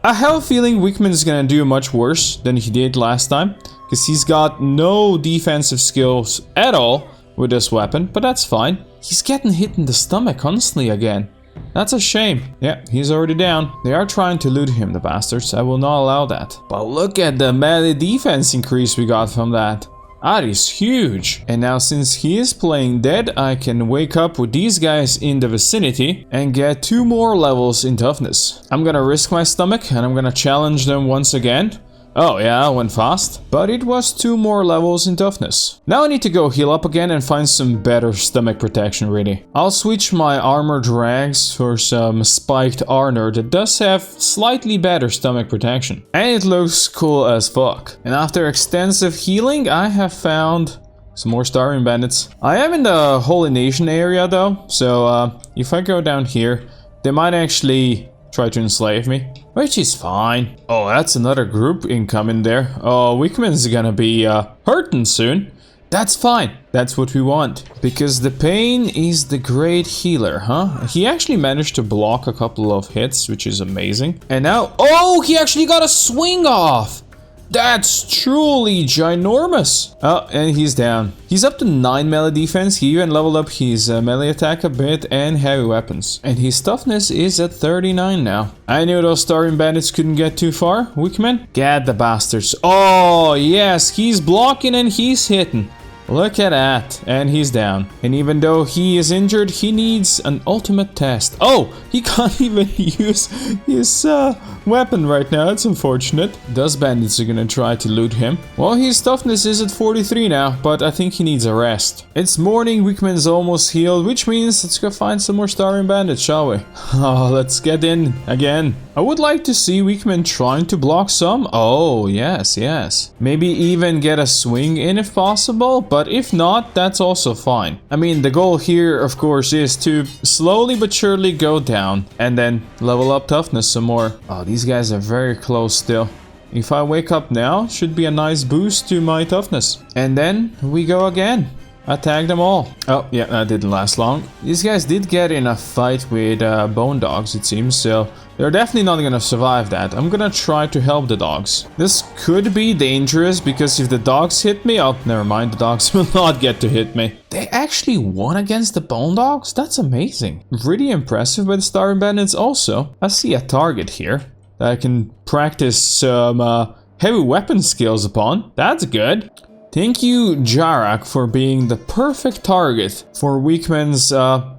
I have a feeling Wickman's gonna do much worse than he did last time, because he's got no defensive skills at all with this weapon, but that's fine. He's getting hit in the stomach constantly again. That's a shame. Yeah, he's already down. They are trying to loot him, the bastards. I will not allow that. But look at the melee defense increase we got from that. That is huge. And now since he is playing dead, I can wake up with these guys in the vicinity and get 2 more levels in toughness. I'm gonna risk my stomach and I'm gonna challenge them once again. Oh yeah, I went fast, but it was 2 more levels in toughness. Now I need to go heal up again and find some better stomach protection really. I'll switch my armored rags for some spiked armor that does have slightly better stomach protection. And it looks cool as fuck. And after extensive healing, I have found some more starving bandits. I am in the Holy Nation area though, so if I go down here, they might actually try to enslave me, which is fine. Oh, that's another group incoming there. Oh, Wickman's gonna be hurting soon. That's fine. That's what we want. Because the pain is the great healer, huh? He actually managed to block a couple of hits, which is amazing. And now, oh, he actually got a swing off. That's truly ginormous. Oh, and he's down. He's up to 9 melee defense. He even leveled up his melee attack a bit and heavy weapons. And his toughness is at 39 now. I knew those starving bandits couldn't get too far. Wickman, get the bastards. Oh, yes, he's blocking and he's hitting. Look at that, and he's down. And even though he is injured, he needs an ultimate test. Oh, he can't even use his weapon right now. It's unfortunate. Those bandits are gonna try to loot him. Well, his toughness is at 43 now, but I think he needs a rest. It's morning, Wickman's almost healed, which means let's go find some more starving bandits, shall we? Oh, let's get in again. I would like to see Wickman trying to block some. Oh, yes, yes. Maybe even get a swing in if possible, but if not, that's also fine. I mean, the goal here, of course, is to slowly but surely go down and then level up toughness some more. Oh, these guys are very close still. If I wake up now, should be a nice boost to my toughness. And then we go again. Attack them all. Oh, yeah, that didn't last long. These guys did get in a fight with bone dogs, it seems, so they're definitely not gonna survive that. I'm gonna try to help the dogs. This could be dangerous because if the dogs hit me, oh, never mind, the dogs will not get to hit me. They actually won against the bone dogs? That's amazing. Really impressive by the starving bandits also. I see a target here that I can practice some heavy weapon skills upon. That's good. Thank you, Jarak, for being the perfect target for Wickman's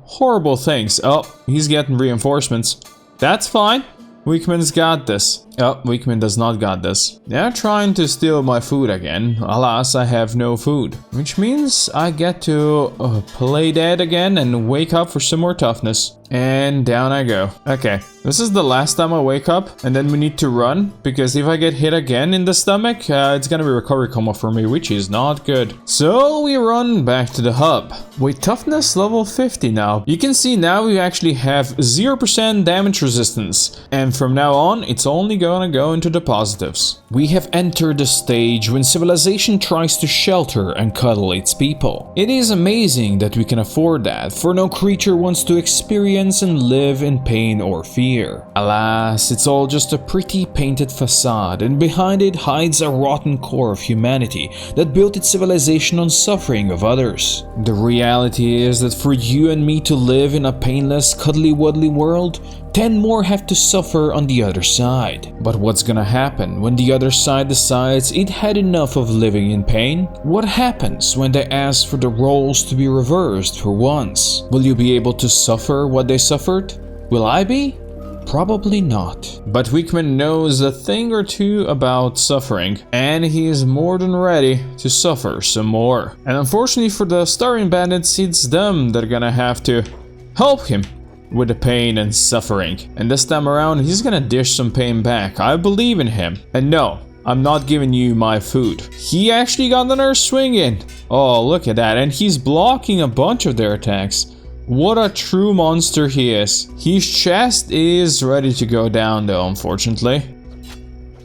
horrible things. Oh, he's getting reinforcements. That's fine. Wickman's got this. Oh, Wickman does not got this. They're trying to steal my food again. Alas, I have no food. Which means I get to play dead again and wake up for some more toughness. And down I go. Okay, this is the last time I wake up, and then we need to run, because if I get hit again in the stomach, it's gonna be recovery coma for me, which is not good. So we run back to the hub. With toughness level 50 now. You can see now we actually have 0% damage resistance, and from now on, it's only gonna go into the positives. We have entered the stage when civilization tries to shelter and cuddle its people. It is amazing that we can afford that, for no creature wants to experience and live in pain or fear. Alas, it's all just a pretty painted facade, and behind it hides a rotten core of humanity that built its civilization on suffering of others. The reality is that for you and me to live in a painless, cuddly-wuddly world, 10 more have to suffer on the other side. But what's gonna happen when the other side decides it had enough of living in pain? What happens when they ask for the roles to be reversed for once? Will you be able to suffer what they suffered? Will I be? Probably not. But Weakman knows a thing or two about suffering, and he is more than ready to suffer some more. And unfortunately for the starving bandits, it's them that are gonna have to help him with the pain and suffering. And this time around, he's gonna dish some pain back. I believe in him. And no, I'm not giving you my food. He actually got another swing in. Oh, look at that. And he's blocking a bunch of their attacks. What a true monster he is. His chest is ready to go down though, unfortunately.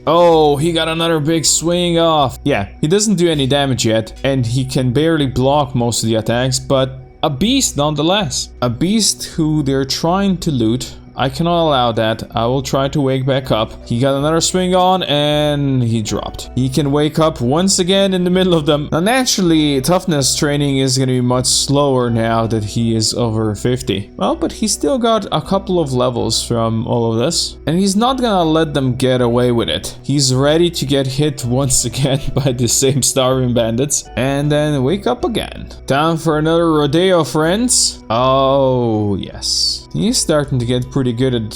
Oh, he got another big swing off. Yeah, he doesn't do any damage yet, and he can barely block most of the attacks, but a beast nonetheless. A beast who they're trying to loot. I cannot allow that. I will try to wake back up. He got another swing on and he dropped. He can wake up once again in the middle of them. Now naturally, toughness training is going to be much slower now that he is over 50. Well, but he still got a couple of levels from all of this. And he's not gonna let them get away with it. He's ready to get hit once again by the same starving bandits. And then wake up again. Time for another rodeo, friends. Oh, yes. He's starting to get pretty good at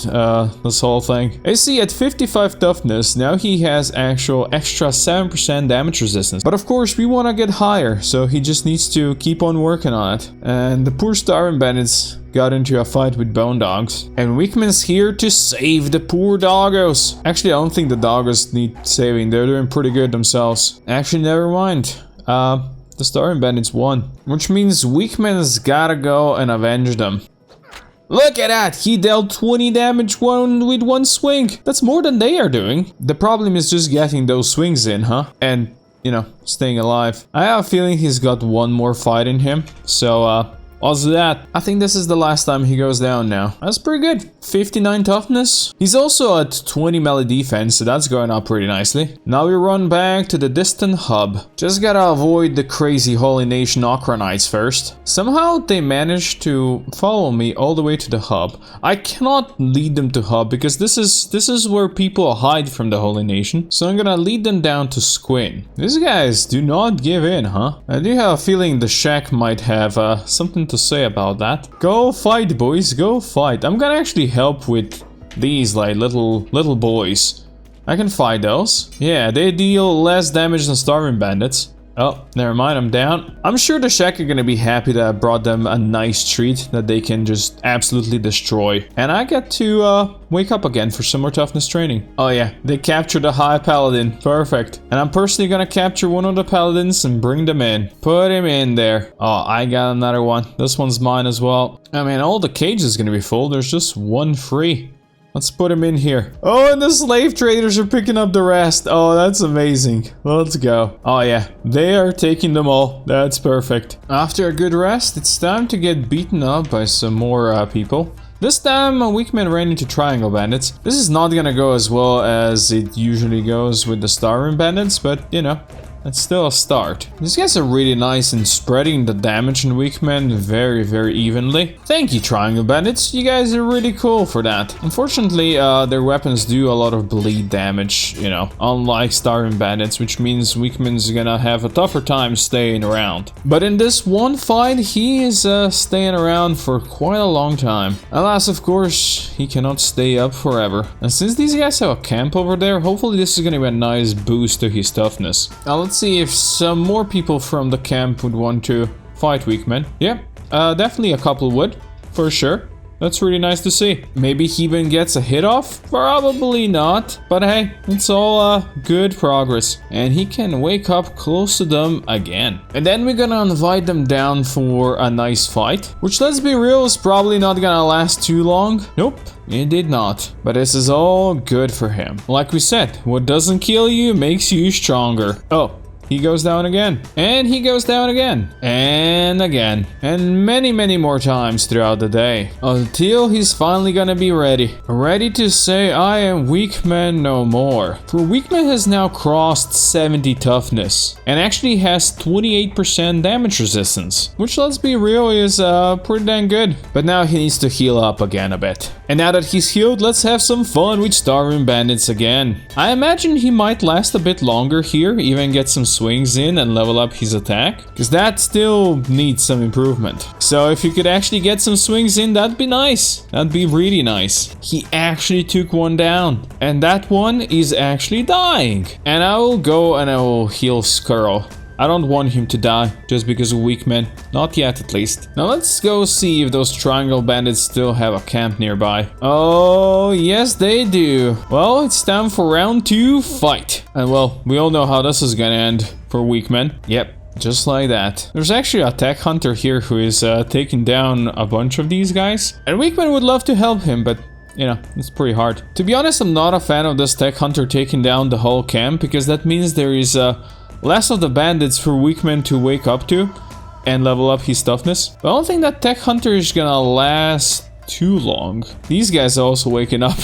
this whole thing. I see at 55 toughness, now he has actual extra 7% damage resistance. But of course, we want to get higher, so he just needs to keep on working on it. And the poor starving bandits got into a fight with bone dogs. And Weakman's here to save the poor doggos. Actually, I don't think the doggos need saving. They're doing pretty good themselves. Actually, never mind. The starving bandits won. Which means Weakman's gotta go and avenge them. Look at that! He dealt 20 damage with one swing. That's more than they are doing. The problem is just getting those swings in, huh? And, you know, staying alive. I have a feeling he's got one more fight in him. So, what's that? I think this is the last time he goes down now. That's pretty good. 59 toughness. He's also at 20 melee defense, so that's going up pretty nicely. Now we run back to the distant hub. Just gotta avoid the crazy Holy Nation Ochronites first. Somehow they managed to follow me all the way to the hub. I cannot lead them to hub because this is where people hide from the Holy Nation. So I'm gonna lead them down to Squin. These guys do not give in, huh? I do have a feeling the shack might have something to say about that. Go fight, boys, go fight. I'm gonna actually help with these like little boys. I can fight those. Yeah, they deal less damage than starving bandits. Oh, never mind, I'm down. I'm sure the shack are gonna be happy that I brought them a nice treat that they can just absolutely destroy. And I get to wake up again for some more toughness training. Oh yeah, they captured a high paladin. Perfect. And I'm personally gonna capture one of the paladins and bring them in. Put him in there. Oh, I got another one. This one's mine as well. I mean, all the cages are gonna be full. There's just one free. Let's put him in here. Oh, and the slave traders are picking up the rest. Oh, that's amazing. Let's go. Oh yeah, they are taking them all. That's perfect. After a good rest, it's time to get beaten up by some more people. This time, Weakman ran into triangle bandits. This is not gonna go as well as it usually goes with the starving bandits, but you know, it's still a start. These guys are really nice in spreading the damage in Weakman very, very evenly. Thank you, Triangle Bandits. You guys are really cool for that. Unfortunately, their weapons do a lot of bleed damage, you know, unlike Starving Bandits, which means Weakman's gonna have a tougher time staying around. But in this one fight, he is staying around for quite a long time. Alas, of course, he cannot stay up forever. And since these guys have a camp over there, hopefully this is gonna be a nice boost to his toughness. Now, let's see if some more people from the camp would want to fight Weakman. Yeah, definitely a couple would, for sure. That's really nice to see. Maybe he even gets a hit off? Probably not. But hey, it's all good progress. And he can wake up close to them again. And then we're gonna invite them down for a nice fight. Which, let's be real, is probably not gonna last too long. Nope, it did not. But this is all good for him. Like we said, what doesn't kill you makes you stronger. Oh. He goes down again, and he goes down again, and again, and many, many more times throughout the day, until he's finally gonna be ready to say, I am Weakman no more. For Weakman has now crossed 70 toughness, and actually has 28% damage resistance, which, let's be real, is pretty dang good. But now he needs to heal up again a bit. And now that he's healed, let's have some fun with starving bandits again. I imagine he might last a bit longer here, even get some swings in and level up his attack, because that still needs some improvement. So if you could actually get some swings in, that'd be nice. That'd be really nice. He actually took one down, and that one is actually dying. And I will go and I will heal Skrull. I don't want him to die just because of weak men. Not yet, at least. Now let's go see if those triangle bandits still have a camp nearby. Oh, yes they do. Well, it's time for round 2, fight. And well, we all know how this is gonna end for weak men. Yep, just like that. There's actually a tech hunter here who is taking down a bunch of these guys. And weak men would love to help him, but you know, it's pretty hard. To be honest, I'm not a fan of this tech hunter taking down the whole camp, because that means there is less of the bandits for weak men to wake up to and level up his toughness. But I don't think that tech hunter is gonna last too long. These guys are also waking up.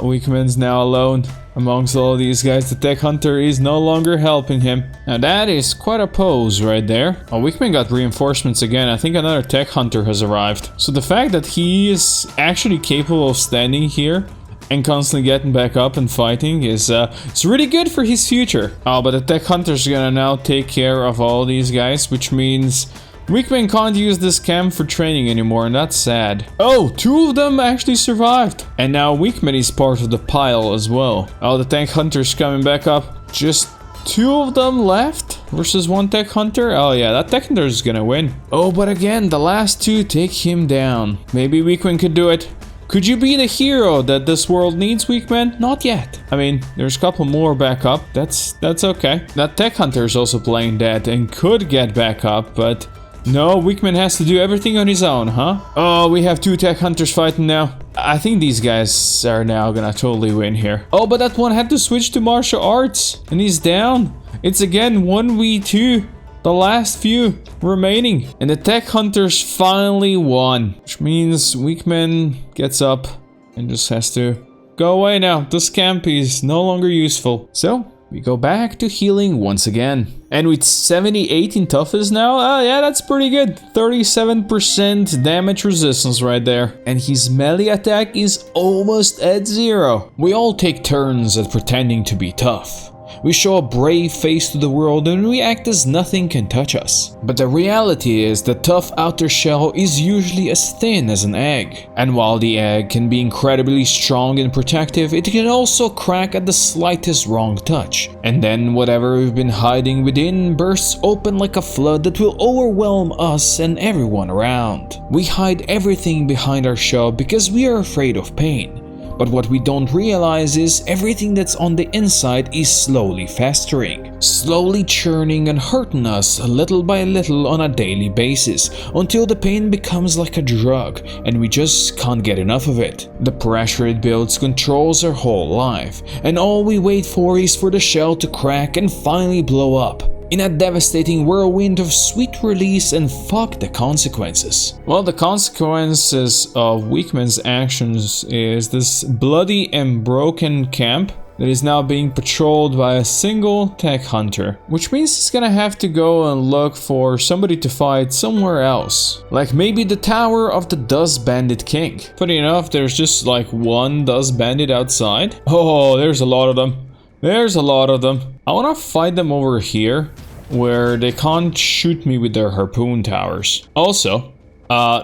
Weak man's now alone amongst all these guys. The tech hunter is no longer helping him. Now that is quite a pose right there. Oh, weak man got reinforcements again. I think another tech hunter has arrived. So the fact that he is actually capable of standing here and constantly getting back up and fighting is it's really good for his future. Oh, but the tech hunter's gonna now take care of all these guys, which means weakman can't use this camp for training anymore, and that's sad. Oh, 2 of them actually survived, and now weakman is part of the pile as well. Oh, the tech hunter's coming back up. Just 2 of them left versus 1 tech hunter. Oh yeah, that tech hunter is gonna win. Oh, but again, the last 2 take him down. Maybe weakman could do it. Could you be the hero that this world needs, weakman? Not yet. I mean, there's a couple more back up. That's okay. That tech hunter is also playing dead and could get back up, but no, weakman has to do everything on his own, huh? Oh, we have 2 tech hunters fighting now. I think these guys are now gonna totally win here. Oh, but that one had to switch to martial arts, and he's down. It's again 1v2. The last few remaining, and the tech hunters finally won, which means weakman gets up and just has to go away now. This camp is no longer useful, so we go back to healing once again. And with 78 in toughness now, oh yeah, that's pretty good. 37% damage resistance right there, and his melee attack is almost at 0. We all take turns at pretending to be tough. We show a brave face to the world and we act as nothing can touch us. But the reality is the tough outer shell is usually as thin as an egg. And while the egg can be incredibly strong and protective, it can also crack at the slightest wrong touch. And then whatever we've been hiding within bursts open like a flood that will overwhelm us and everyone around. We hide everything behind our shell because we are afraid of pain. But what we don't realize is everything that's on the inside is slowly festering, slowly churning and hurting us little by little on a daily basis, until the pain becomes like a drug and we just can't get enough of it. The pressure it builds controls our whole life, and all we wait for is for the shell to crack and finally blow up in a devastating whirlwind of sweet release and fuck the consequences. Well, the consequences of weakman's actions is this bloody and broken camp that is now being patrolled by a single tech hunter, which means he's gonna have to go and look for somebody to fight somewhere else, like maybe the tower of the Dust Bandit King. Funny enough, there's just like 1 Dust Bandit outside. Oh, there's a lot of them. There's a lot of them. I want to fight them over here, where they can't shoot me with their harpoon towers. Also,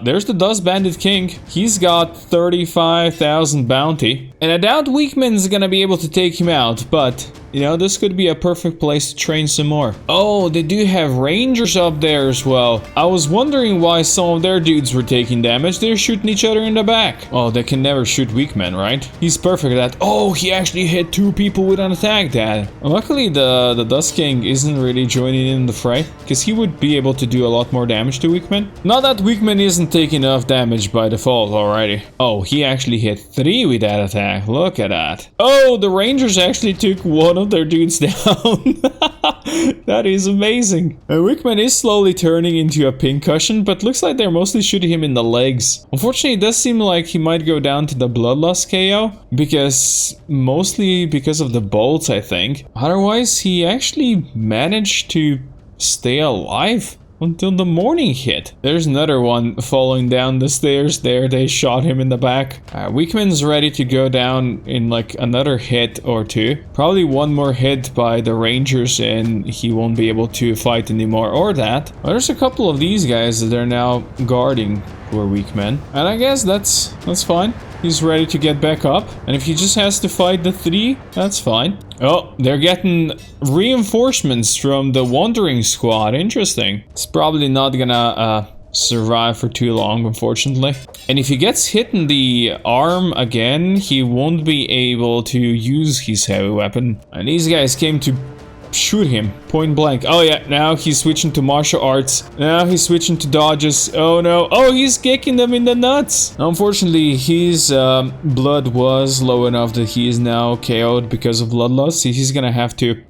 there's the Dust Bandit King. He's got 35,000 bounty. And I doubt Weakman's gonna be able to take him out, but you know, this could be a perfect place to train some more. Oh, they do have rangers up there as well. I was wondering why some of their dudes were taking damage. They're shooting each other in the back. Oh, they can never shoot weak men, right? He's perfect at that. Oh, he actually hit 2 people with an attack, Dad. Luckily, the Dust King isn't really joining in the fray, because he would be able to do a lot more damage to weak men. Not that weak men isn't taking enough damage by default already. Oh, he actually hit 3 with that attack. Look at that. Oh, the rangers actually took 1 of their dudes down. That is amazing. Wickman is slowly turning into a pincushion, but looks like they're mostly shooting him in the legs. Unfortunately, it does seem like he might go down to the bloodlust KO, mostly because of the bolts, I think. Otherwise, he actually managed to stay alive. until the morning hit. There's another one falling down the stairs there. They shot him in the back. Wickman's ready to go down in like another hit or two. Probably one more hit by the rangers and he won't be able to fight anymore, or that. Well, there's a couple of these guys that are now guarding poor Wickman. And I guess that's fine. He's ready to get back up. And if he just has to fight the 3, that's fine. Oh, they're getting reinforcements from the Wandering Squad. Interesting. It's probably not gonna survive for too long, unfortunately. And if he gets hit in the arm again, he won't be able to use his heavy weapon. And these guys came to shoot him point blank. Oh yeah, now he's switching to martial arts. Now he's switching to dodges. Oh no. Oh, he's kicking them in the nuts. Unfortunately, his blood was low enough that he is now KO'd because of blood loss. He's gonna have to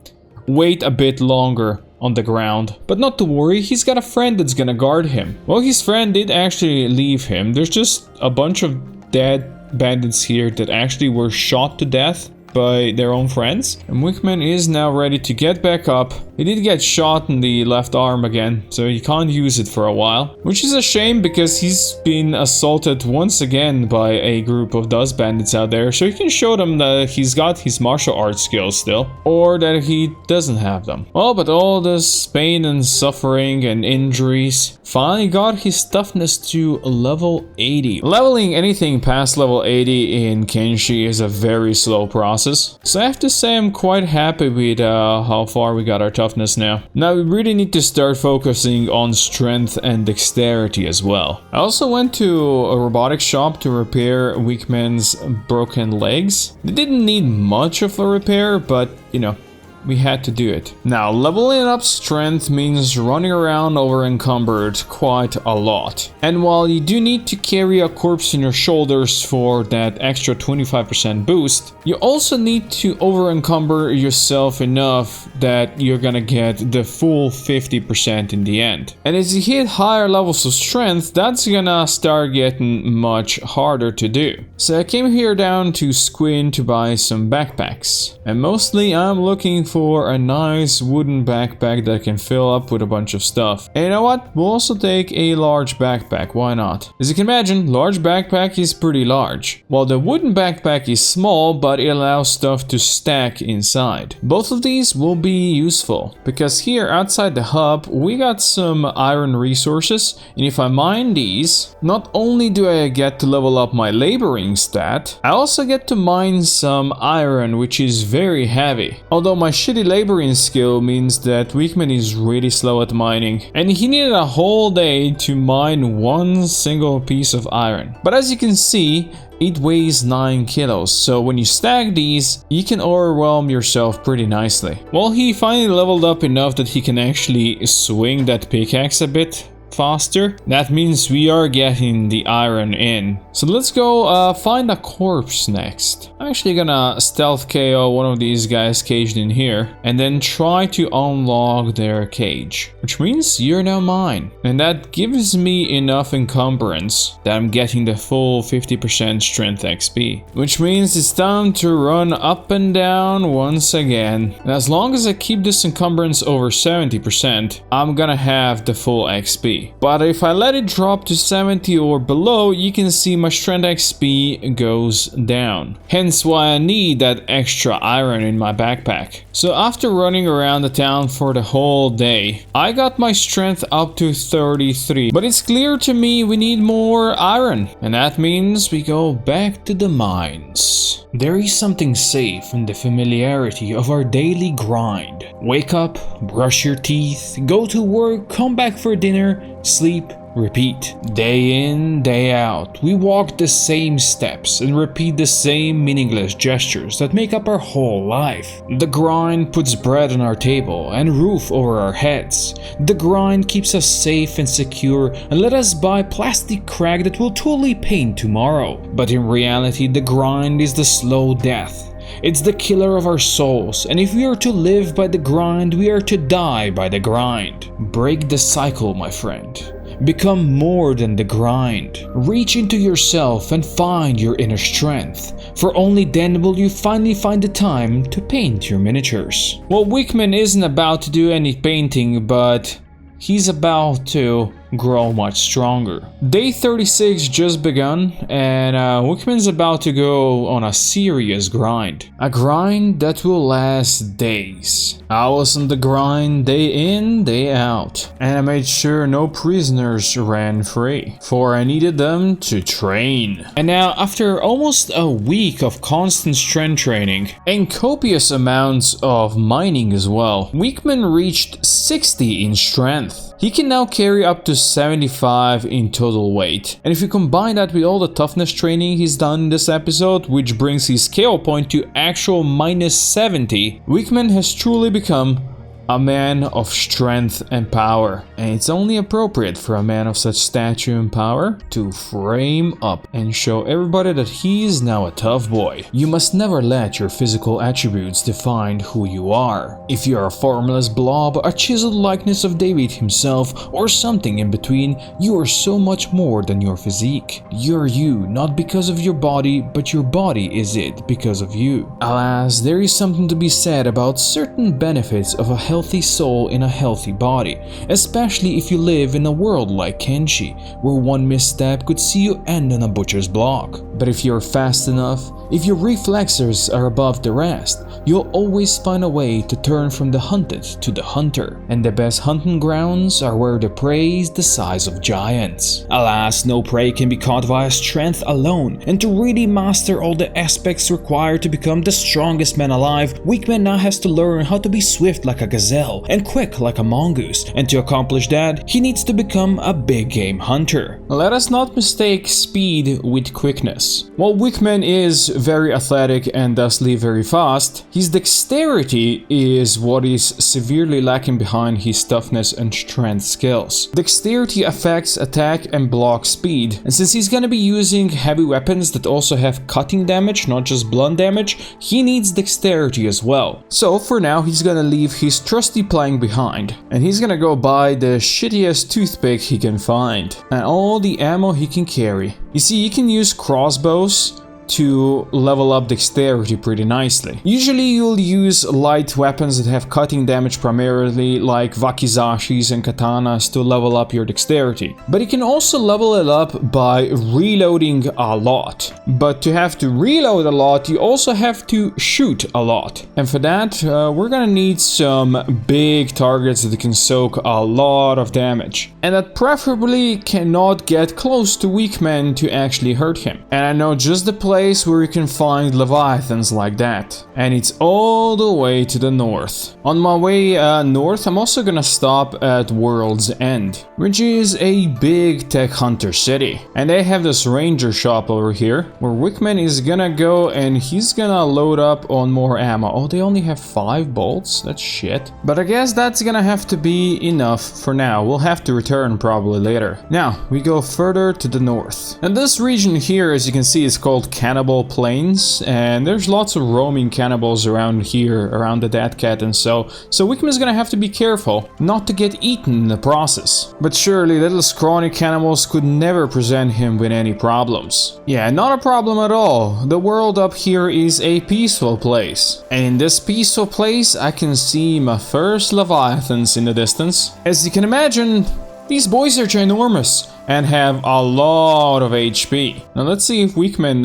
wait a bit longer on the ground. But not to worry, he's got a friend that's gonna guard him. Well, his friend did actually leave him. There's just a bunch of dead bandits here that actually were shot to death by their own friends. And Wickman is now ready to get back up. He did get shot in the left arm again, so he can't use it for a while. Which is a shame because he's been assaulted once again by a group of dust bandits out there. So he can show them that he's got his martial arts skills still, or that he doesn't have them. Well, but all this pain and suffering and injuries finally got his toughness to level 80. Leveling anything past level 80 in Kenshi is a very slow process. So I have to say I'm quite happy with how far we got our toughness now. Now we really need to start focusing on strength and dexterity as well. I also went to a robotics shop to repair Wickman's broken legs. They didn't need much of a repair, but you know, we had to do it. Now, leveling up strength means running around over encumbered quite a lot. And while you do need to carry a corpse on your shoulders for that extra 25% boost, you also need to over encumber yourself enough that you're gonna get the full 50% in the end. And as you hit higher levels of strength, that's gonna start getting much harder to do. So I came here down to Squin to buy some backpacks. And mostly I'm looking for a nice wooden backpack that can fill up with a bunch of stuff. And you know what? We'll also take a large backpack, why not? As you can imagine, large backpack is pretty large, while the wooden backpack is small, but it allows stuff to stack inside. Both of these will be useful, because here outside the hub, we got some iron resources, and if I mine these, not only do I get to level up my laboring stat, I also get to mine some iron, which is very heavy. Although my shitty laboring skill means that Wickman is really slow at mining, and he needed a whole day to mine one single piece of iron. But as you can see, it weighs 9 kilos, so when you stack these, you can overwhelm yourself pretty nicely. Well, he finally leveled up enough that he can actually swing that pickaxe a bit faster. That means we are getting the iron in. So let's go find a corpse next. I'm actually gonna stealth KO one of these guys caged in here and then try to unlock their cage, which means you're now mine. And that gives me enough encumbrance that I'm getting the full 50% strength XP, which means it's time to run up and down once again. And as long as I keep this encumbrance over 70%, I'm gonna have the full XP. But if I let it drop to 70 or below, you can see my strength XP goes down. Hence why I need that extra iron in my backpack. So after running around the town for the whole day, I got my strength up to 33. But it's clear to me we need more iron. And that means we go back to the mines. There is something safe in the familiarity of our daily grind. Wake up, brush your teeth, go to work, come back for dinner, sleep, repeat. Day in, day out, we walk the same steps and repeat the same meaningless gestures that make up our whole life. The grind puts bread on our table and roof over our heads. The grind keeps us safe and secure and let us buy plastic crack that will totally paint tomorrow. But in reality, the grind is the slow death. It's the killer of our souls, and if we are to live by the grind, we are to die by the grind. Break the cycle, my friend. Become more than the grind. Reach into yourself and find your inner strength, for only then will you finally find the time to paint your miniatures. Well, Wickman isn't about to do any painting, but he's about to grow much stronger. Day 36 just begun, and Wickman's about to go on a serious grind. A grind that will last days. I was on the grind day in, day out, and I made sure no prisoners ran free, for I needed them to train. And now, after almost a week of constant strength training, and copious amounts of mining as well, Wickman reached 60 in strength. He can now carry up to 75 in total weight. And if you combine that with all the toughness training he's done in this episode, which brings his KO point to actual minus 70, Wickman has truly become a man of strength and power. And it's only appropriate for a man of such stature and power to frame up and show everybody that he is now a tough boy. You must never let your physical attributes define who you are. If you are a formless blob, a chiseled likeness of David himself, or something in between, you are so much more than your physique. You're you, not because of your body, but your body is it because of you. Alas, there is something to be said about certain benefits of a healthy soul in a healthy body, especially if you live in a world like Kenshi, where one misstep could see you end on a butcher's block. But if you're fast enough, if your reflexes are above the rest, you'll always find a way to turn from the hunted to the hunter. And the best hunting grounds are where the prey is the size of giants. Alas, no prey can be caught via strength alone, and to really master all the aspects required to become the strongest man alive, Wickman now has to learn how to be swift like a gazelle and quick like a mongoose, and to accomplish that, he needs to become a big game hunter. Let us not mistake speed with quickness. While Wickman is very athletic and thusly very fast, his dexterity is what is severely lacking behind his toughness and strength skills. Dexterity affects attack and block speed, and since he's gonna be using heavy weapons that also have cutting damage, not just blunt damage, he needs dexterity as well. So for now, he's gonna leave his trusty plank behind, and he's gonna go buy the shittiest toothpick he can find, and all the ammo he can carry. You see, he can use crossbows to level up dexterity pretty nicely. Usually you'll use light weapons that have cutting damage primarily, like wakizashis and katanas, to level up your dexterity. But you can also level it up by reloading a lot. But to have to reload a lot, you also have to shoot a lot. And for that, we're gonna need some big targets that can soak a lot of damage. And that preferably cannot get close to weak men to actually hurt him. And I know just the place where you can find leviathans like that, and it's all the way to the north. On my way north, I'm also gonna stop at World's End, which is a big tech hunter city, and they have this ranger shop over here where Wickman is gonna go and he's gonna load up on more ammo. Oh, they only have 5 bolts? That's shit. But I guess that's gonna have to be enough for now. We'll have to return probably later. Now we go further to the north, and this region here, as you can see, is called Cannibal Plains, and there's lots of roaming cannibals around here, around the Dead Cat, and so Wickman's gonna have to be careful not to get eaten in the process. But surely little scrawny cannibals could never present him with any problems. Yeah, not a problem at all. The world up here is a peaceful place, and in this peaceful place I can see my first leviathans in the distance. As you can imagine, these boys are ginormous and have a lot of HP. Now let's see if Wickman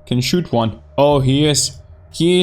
can shoot one. Oh, he is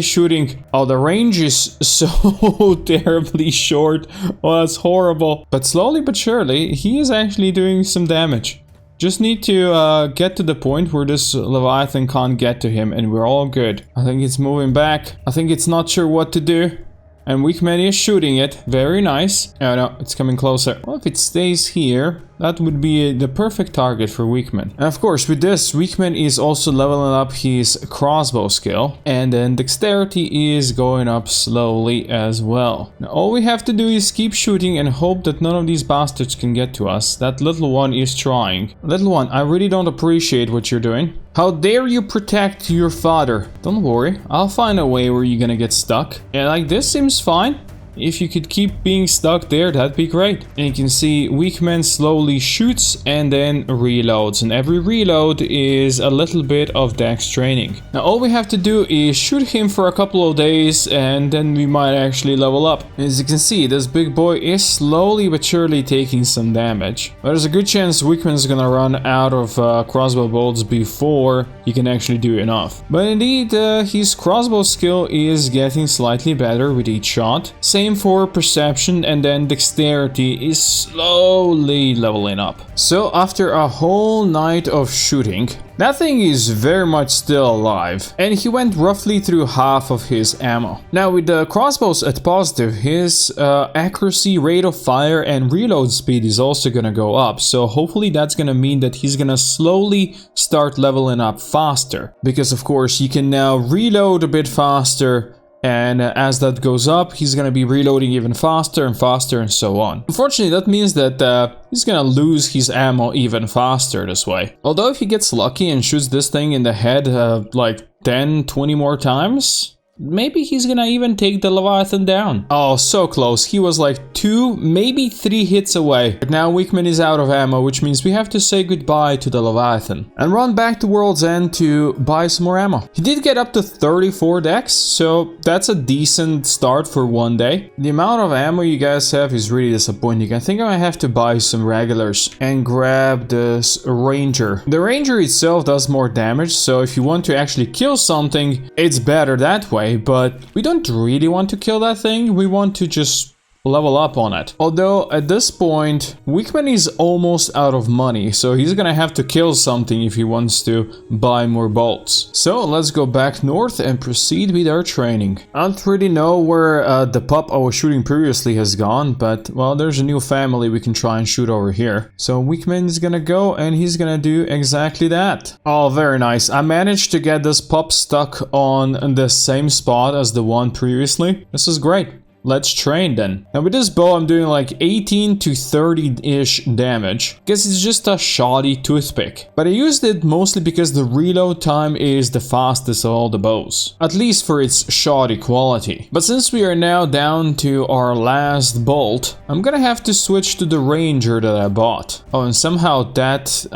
shooting. Oh, the range is so terribly short. Oh, that's horrible. But slowly but surely, he is actually doing some damage. Just need to get to the point where this Leviathan can't get to him, and we're all good. I think it's moving back. I think it's not sure what to do. And Wickman is shooting it. Very nice. Oh no, it's coming closer. Well, if it stays here, that would be the perfect target for Wickman. And of course, with this, Wickman is also leveling up his crossbow skill. And then dexterity is going up slowly as well. Now, all we have to do is keep shooting and hope that none of these bastards can get to us. That little one is trying. Little one, I really don't appreciate what you're doing. How dare you protect your father? Don't worry, I'll find a way where you're gonna get stuck. Yeah, like this seems fine. If you could keep being stuck there, that'd be great. And you can see Weakman slowly shoots and then reloads. And every reload is a little bit of dex training. Now all we have to do is shoot him for a couple of days and then we might actually level up. As you can see, this big boy is slowly but surely taking some damage. But there's a good chance Weakman's gonna run out of crossbow bolts before he can actually do enough. But indeed, his crossbow skill is getting slightly better with each shot. Same for perception, and then dexterity is slowly leveling up. So after a whole night of shooting, that thing is very much still alive, and he went roughly through half of his ammo. Now with the crossbows at positive, his accuracy, rate of fire and reload speed is also gonna go up, so hopefully that's gonna mean that he's gonna slowly start leveling up faster, because of course you can now reload a bit faster. And as that goes up, he's gonna be reloading even faster and faster and so on. Unfortunately, that means that he's gonna lose his ammo even faster this way. Although if he gets lucky and shoots this thing in the head like 10-20 more times, maybe he's gonna even take the Leviathan down. Oh, so close. He was like 2, maybe 3 hits away. But now Weakman is out of ammo, which means we have to say goodbye to the Leviathan and run back to World's End to buy some more ammo. He did get up to 34 dex, so that's a decent start for one day. The amount of ammo you guys have is really disappointing. I think I might have to buy some regulars and grab this Ranger. The Ranger itself does more damage, so if you want to actually kill something, it's better that way. But we don't really want to kill that thing, we want to just level up on it. Although at this point, Weakman is almost out of money, so he's gonna have to kill something if he wants to buy more bolts. So let's go back north and proceed with our training. I don't really know where the pup I was shooting previously has gone, but well, there's a new family we can try and shoot over here. So Weakman is gonna go and he's gonna do exactly that. Oh, very nice. I managed to get this pup stuck on the same spot as the one previously. This is great. Let's train then. Now with this bow I'm doing like 18 to 30-ish damage. Guess it's just a shoddy toothpick. But I used it mostly because the reload time is the fastest of all the bows. At least for its shoddy quality. But since we are now down to our last bolt, I'm gonna have to switch to the Ranger that I bought. Oh, and somehow that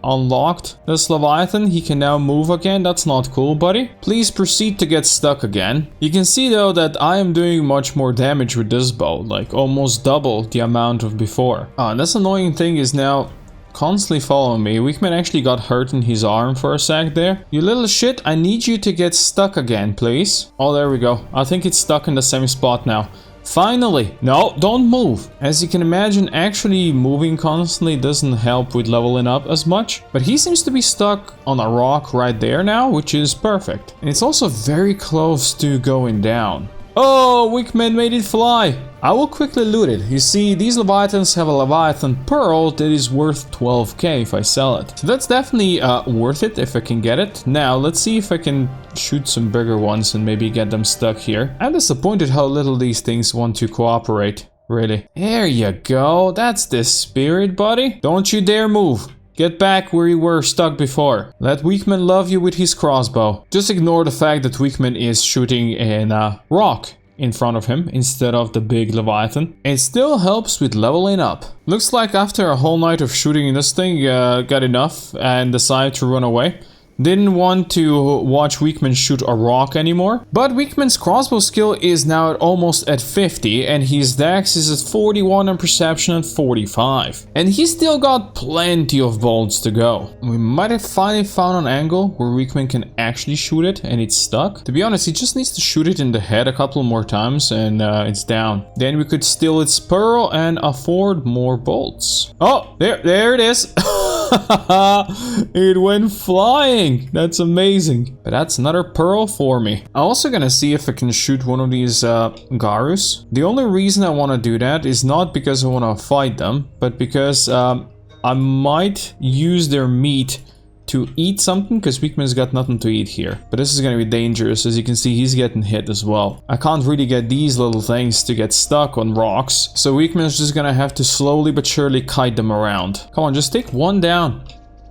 unlocked this Leviathan. He can now move again. That's not cool, buddy. Please proceed to get stuck again. You can see though that I am doing much more damage with this bow, like almost double the amount of before. And this annoying thing is now constantly following me. Weakman actually got hurt in his arm for a sec there. You little shit, I need you to get stuck again, please. Oh, there we go. I think it's stuck in the same spot now. Finally! No, don't move! As you can imagine, actually moving constantly doesn't help with leveling up as much. But he seems to be stuck on a rock right there now, which is perfect. And it's also very close to going down. Oh, Weakman made it fly! I will quickly loot it. You see, these Leviathans have a Leviathan Pearl that is worth 12k if I sell it. So that's definitely worth it if I can get it. Now, let's see if I can shoot some bigger ones and maybe get them stuck here. I'm disappointed how little these things want to cooperate, really. There you go, that's the spirit, buddy. Don't you dare move. Get back where you were stuck before. Let Weakman love you with his crossbow. Just ignore the fact that Weakman is shooting in a rock in front of him instead of the big Leviathan. It still helps with leveling up. Looks like after a whole night of shooting this thing, got enough and decided to run away. Didn't want to watch Weakman shoot a rock anymore. But Weakman's crossbow skill is now almost at 50 and his dex is at 41 and perception at 45. And he's still got plenty of bolts to go. We might have finally found an angle where Weakman can actually shoot it and it's stuck. To be honest, he just needs to shoot it in the head a couple more times and it's down. Then we could steal its pearl and afford more bolts. Oh, there it is. It went flying. That's amazing. But that's another pearl for me. I'm also gonna see if I can shoot one of these Garus. The only reason I want to do that is not because I want to fight them, but because I might use their meat to eat something, because Weakman's got nothing to eat here. But this is gonna be dangerous. As you can see, he's getting hit as well. I can't really get these little things to get stuck on rocks, so Weakman's just gonna have to slowly but surely kite them around. Come on, just take one down.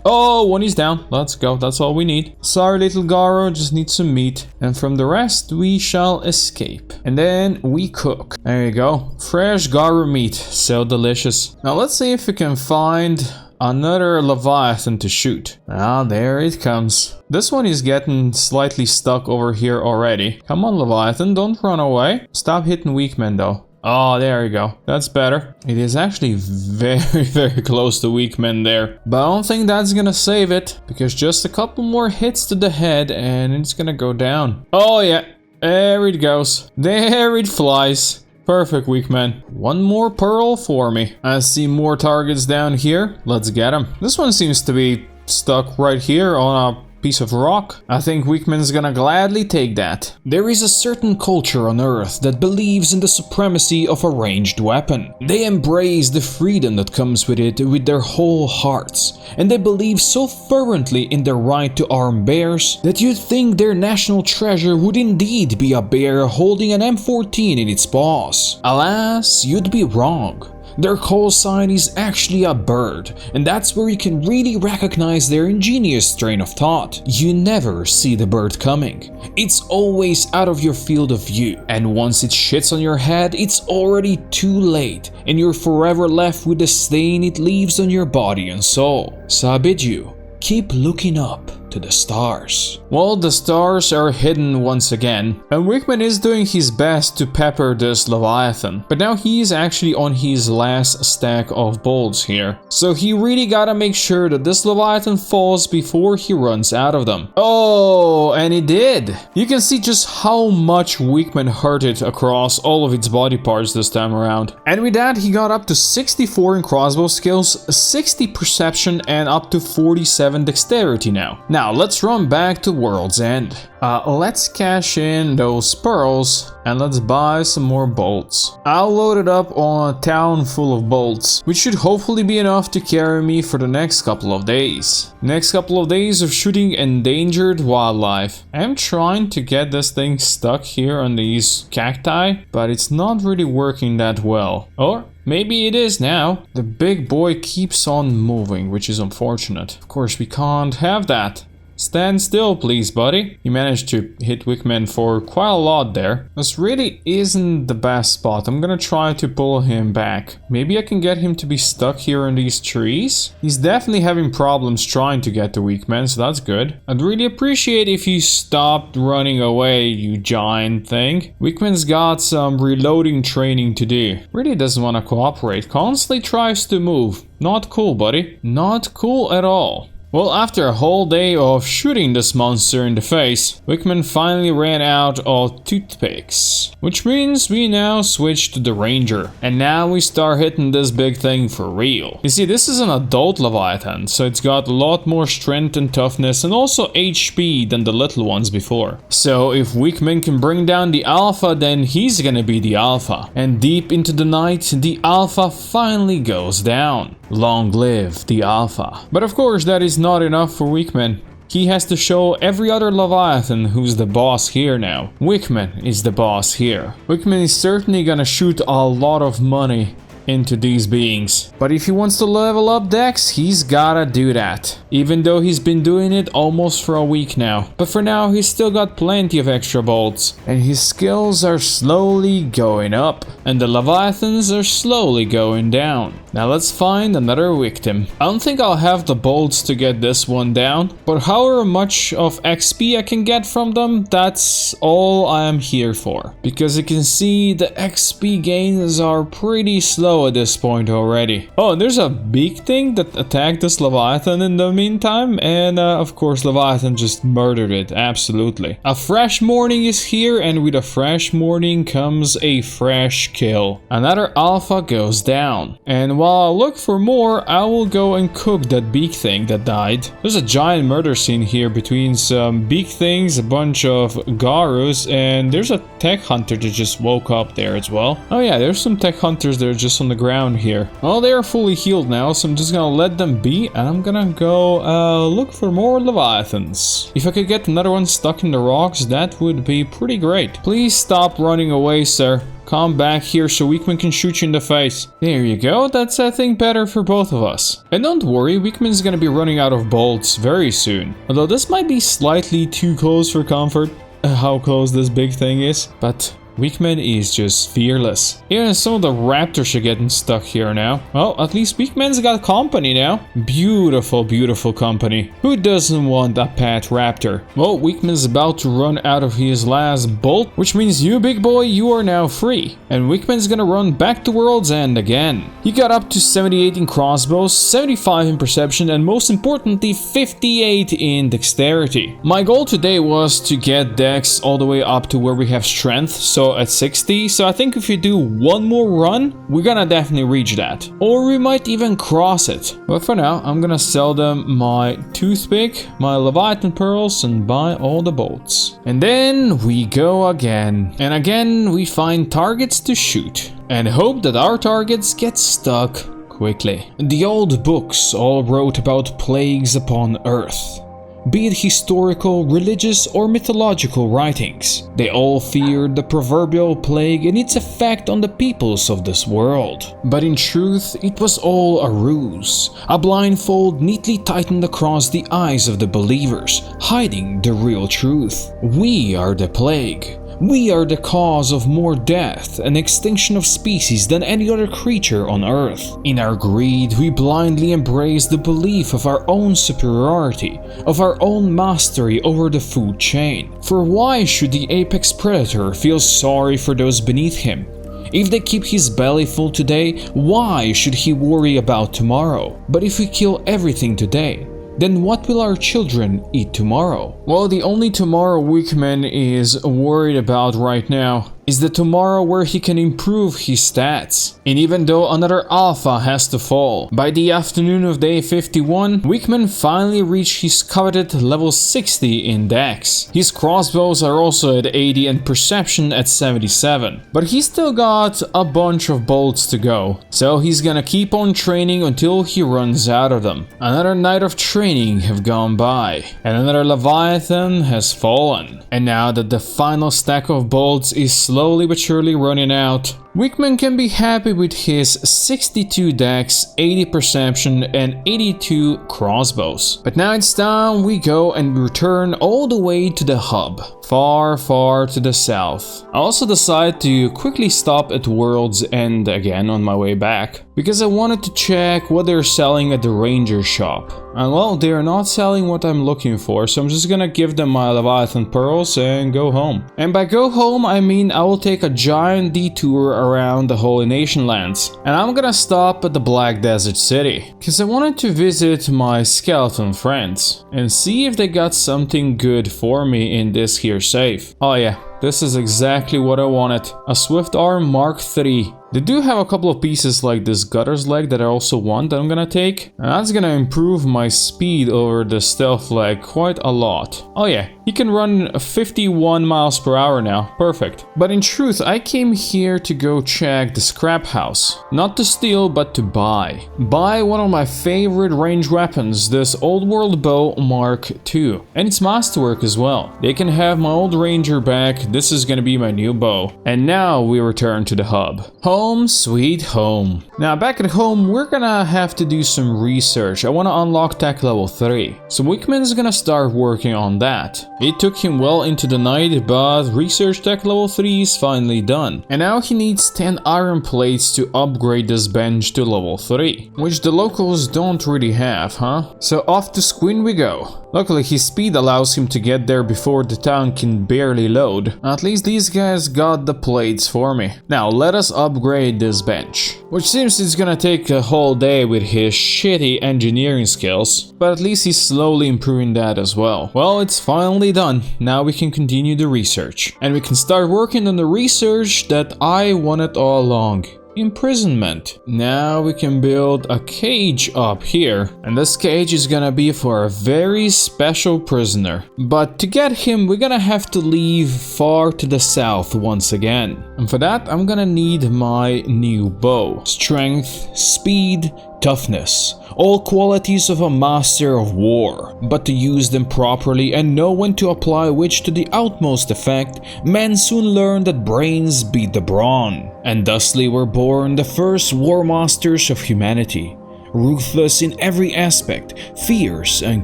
Oh, one is down. Let's go. That's all we need. Sorry, little Garo. Just need some meat. And from the rest, we shall escape. And then we cook. There you go. Fresh Garo meat. So delicious. Now, let's see if we can find another Leviathan to shoot. Ah, there it comes. This one is getting slightly stuck over here already. Come on, Leviathan. Don't run away. Stop hitting weak men, though. Oh, there you go. That's better. It is actually very, very close to weak men there. But I don't think that's gonna save it. Because just a couple more hits to the head and it's gonna go down. Oh, yeah. There it goes. There it flies. Perfect, weak man. One more pearl for me. I see more targets down here. Let's get them. This one seems to be stuck right here on a piece of rock. I think Weakman's gonna gladly take that. There is a certain culture on Earth that believes in the supremacy of a ranged weapon. They embrace the freedom that comes with it with their whole hearts, and they believe so fervently in their right to arm bears that you'd think their national treasure would indeed be a bear holding an M14 in its paws. Alas, you'd be wrong. Their call sign is actually a bird, and that's where you can really recognize their ingenious train of thought. You never see the bird coming. It's always out of your field of view, and once it shits on your head, it's already too late, and you're forever left with the stain it leaves on your body and soul. So I bid you, keep looking up to the stars. Well, the stars are hidden once again, and Wickman is doing his best to pepper this Leviathan, but now he is actually on his last stack of bolts here, so he really gotta make sure that this Leviathan falls before he runs out of them. Oh, and he did! You can see just how much Wickman hurt it across all of its body parts this time around. And with that, he got up to 64 in crossbow skills, 60 perception, and up to 47 dexterity now. Now, let's run back to World's End. Let's cash in those pearls and let's buy some more bolts. I'll load it up on a town full of bolts, which should hopefully be enough to carry me for the next couple of days. Next couple of days of shooting endangered wildlife. I'm trying to get this thing stuck here on these cacti, but it's not really working that well. Or maybe it is now. The big boy keeps on moving, which is unfortunate. Of course, we can't have that. Stand still, please, buddy. He managed to hit Wickman for quite a lot there. This really isn't the best spot. I'm gonna try to pull him back. Maybe I can get him to be stuck here in these trees. He's definitely having problems trying to get to Wickman, so that's good. I'd really appreciate if you stopped running away, you giant thing. Wickman's got some reloading training to do. Really doesn't want to cooperate. Constantly tries to move. Not cool, buddy. Not cool at all. Well, after a whole day of shooting this monster in the face, Wickman finally ran out of toothpicks. Which means we now switch to the Ranger. And now we start hitting this big thing for real. You see, this is an adult Leviathan, so it's got a lot more strength and toughness and also HP than the little ones before. So if Wickman can bring down the Alpha, then he's gonna be the Alpha. And deep into the night, the Alpha finally goes down. Long live the Alpha. But of course, that is not enough for Wickman. He has to show every other Leviathan who's the boss here now. Wickman is the boss here. Wickman is certainly gonna shoot a lot of money into these beings. But if he wants to level up Dex, he's gotta do that. Even though he's been doing it almost for a week now. But for now, he's still got plenty of extra bolts. And his skills are slowly going up. And the Leviathans are slowly going down. Now let's find another victim. I don't think I'll have the bolts to get this one down. But however much of XP I can get from them, that's all I am here for. Because you can see the XP gains are pretty slow at this point already. Oh, and there's a big thing that attacked this Leviathan in the meantime, and of course Leviathan just murdered it, absolutely. A fresh morning is here, and with a fresh morning comes a fresh kill. Another Alpha goes down, and while I look for more, I will go and cook that big thing that died. There's a giant murder scene here between some big things, a bunch of Garus, and there's a tech hunter that just woke up there as well. Oh yeah, there's some tech hunters that are just on the ground here. Well, they are fully healed now, so I'm just gonna let them be, and I'm gonna go look for more Leviathans. If I could get another one stuck in the rocks, that would be pretty great. Please stop running away, sir. come back here so Weakman can shoot you in the face. There you go, that's I think better for both of us. And don't worry, Weakman's gonna be running out of bolts very soon. Although this might be slightly too close for comfort, how close this big thing is, but Weakman is just fearless. Even some of the raptors are getting stuck here now. Well, at least Weakman's got company now. Beautiful, beautiful company. Who doesn't want a pet raptor? Well, Weakman's about to run out of his last bolt, which means you, big boy, you are now free. And Weakman's gonna run back to World's End again. He got up to 78 in crossbows, 75 in perception, and most importantly, 58 in dexterity. My goal today was to get dex all the way up to where we have strength, so at 60, so I think if you do one more run, we're gonna definitely reach that. Or we might even cross it. But for now, I'm gonna sell them my toothpick, my Leviathan pearls, and buy all the bolts. And then we go again. And again, we find targets to shoot. And hope that our targets get stuck quickly. The old books all wrote about plagues upon Earth. Be it historical, religious, or mythological writings, they all feared the proverbial plague and its effect on the peoples of this world. But in truth, it was all a ruse, a blindfold neatly tightened across the eyes of the believers, hiding the real truth. We are the plague. We are the cause of more death and extinction of species than any other creature on Earth. In our greed, we blindly embrace the belief of our own superiority, of our own mastery over the food chain. For why should the apex predator feel sorry for those beneath him? If they keep his belly full today, why should he worry about tomorrow? But if we kill everything today, then what will our children eat tomorrow? Well, the only tomorrow Weakman is worried about right now is the tomorrow where he can improve his stats. And even though another alpha has to fall, by the afternoon of day 51, Weakman finally reached his coveted level 60 in dex. His crossbows are also at 80 and perception at 77. But he's still got a bunch of bolts to go, so he's gonna keep on training until he runs out of them. Another night of training have gone by, and another Leviathan has fallen. And now that the final stack of bolts is slowly but surely running out, Weakman can be happy with his 62 dex, 80 perception, and 82 crossbows. But now it's time we go and return all the way to the hub, far, far to the south. I also decided to quickly stop at World's End again on my way back, because I wanted to check what they're selling at the ranger shop. And well, they are not selling what I'm looking for, so I'm just gonna give them my Leviathan pearls and go home. And by go home, I mean I will take a giant detour around the Holy Nation lands. And I'm gonna stop at the Black Desert City, because I wanted to visit my skeleton friends and see if they got something good for me in this here safe. Oh yeah, this is exactly what I wanted. A Swift Arm Mark III. They do have a couple of pieces like this Gutter's Leg that I also want that I'm gonna take. And that's gonna improve my speed over the Stealth Leg quite a lot. Oh yeah, he can run 51 miles per hour now. Perfect. But in truth, I came here to go check the scrap house. Not to steal, but to buy. Buy one of my favorite range weapons, this Old World Bow Mark II. And its masterwork as well. They can have my old ranger back. This is gonna be my new bow. And now we return to the hub. Home sweet home. Now back at home, we're gonna have to do some research. I want to unlock tech level 3. So Weakman's gonna start working on that. It took him well into the night, but research tech level 3 is finally done. And now he needs 10 iron plates to upgrade this bench to level 3. Which the locals don't really have, huh? So off to Squin we go. Luckily his speed allows him to get there before the town can barely load. At least these guys got the plates for me. Now let us upgrade this bench. Which seems it's gonna take a whole day with his shitty engineering skills. But at least he's slowly improving that as well. Well, it's finally done. Now we can continue the research. And we can start working on the research that I wanted all along. Imprisonment. Now we can build a cage up here, and this cage is gonna be for a very special prisoner. But to get him, we're gonna have to leave far to the south once again. And for that, I'm gonna need my new bow. Strength, speed, Toughness, all qualities of a master of war, but to use them properly and know when to apply which to the utmost effect, men soon learned that brains beat the brawn, and thusly were born the first war masters of humanity. Ruthless in every aspect, fierce and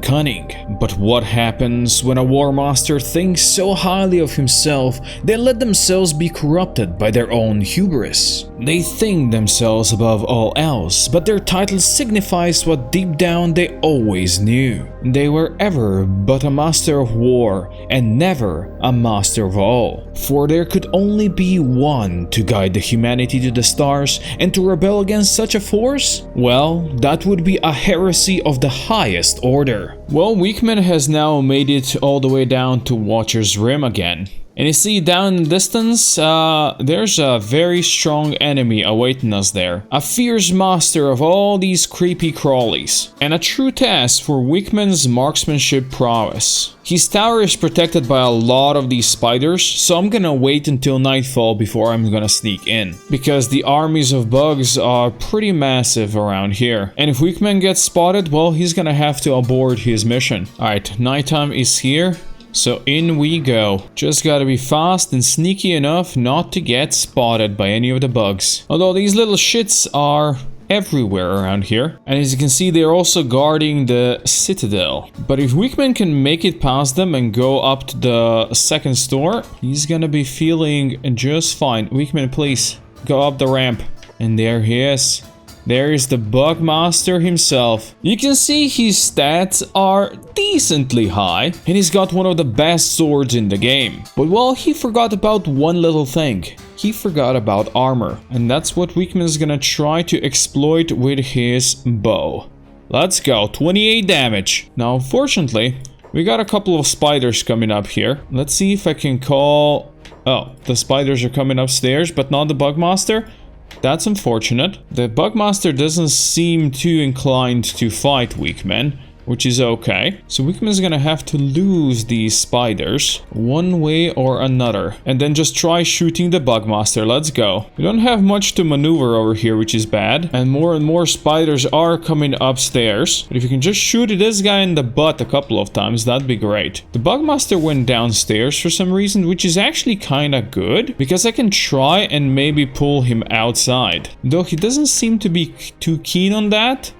cunning. But what happens when a war master thinks so highly of himself they let themselves be corrupted by their own hubris? They think themselves above all else, but their title signifies what deep down they always knew. They were ever but a master of war, and never a master of all. For there could only be one to guide the humanity to the stars, and to rebel against such a force? Well, that would be a heresy of the highest order. Well, Weakman has now made it all the way down to Watcher's Rim again. And you see down in the distance, there's a very strong enemy awaiting us there. A fierce master of all these creepy crawlies. And a true test for Weakman's marksmanship prowess. His tower is protected by a lot of these spiders, so I'm gonna wait until nightfall before I'm gonna sneak in. Because the armies of bugs are pretty massive around here. And if Weakman gets spotted, well, he's gonna have to abort his mission. Alright, nighttime is here. So in we go. Just gotta be fast and sneaky enough not to get spotted by any of the bugs. Although these little shits are everywhere around here. And as you can see, they're also guarding the citadel. But if Weakman can make it past them and go up to the second store, he's gonna be feeling just fine. Weakman, please go up the ramp. And there he is. There is the Bugmaster himself. You can see his stats are decently high, and he's got one of the best swords in the game. But well, he forgot about one little thing. He forgot about armor, and that's what Weakman is gonna try to exploit with his bow. Let's go, 28 damage. Now, unfortunately, we got a couple of spiders coming up here. Let's see if I can call... Oh, the spiders are coming upstairs, but not the Bugmaster. That's unfortunate. The Bugmaster doesn't seem too inclined to fight Weakman, which is okay. So Weakman's gonna have to lose these spiders one way or another, and then just try shooting the Bugmaster. Let's go. We don't have much to maneuver over here, which is bad, and more spiders are coming upstairs. But if you can just shoot this guy in the butt a couple of times, that'd be great. The Bugmaster went downstairs for some reason, which is actually kinda good, because I can try and maybe pull him outside. Though he doesn't seem to be too keen on that.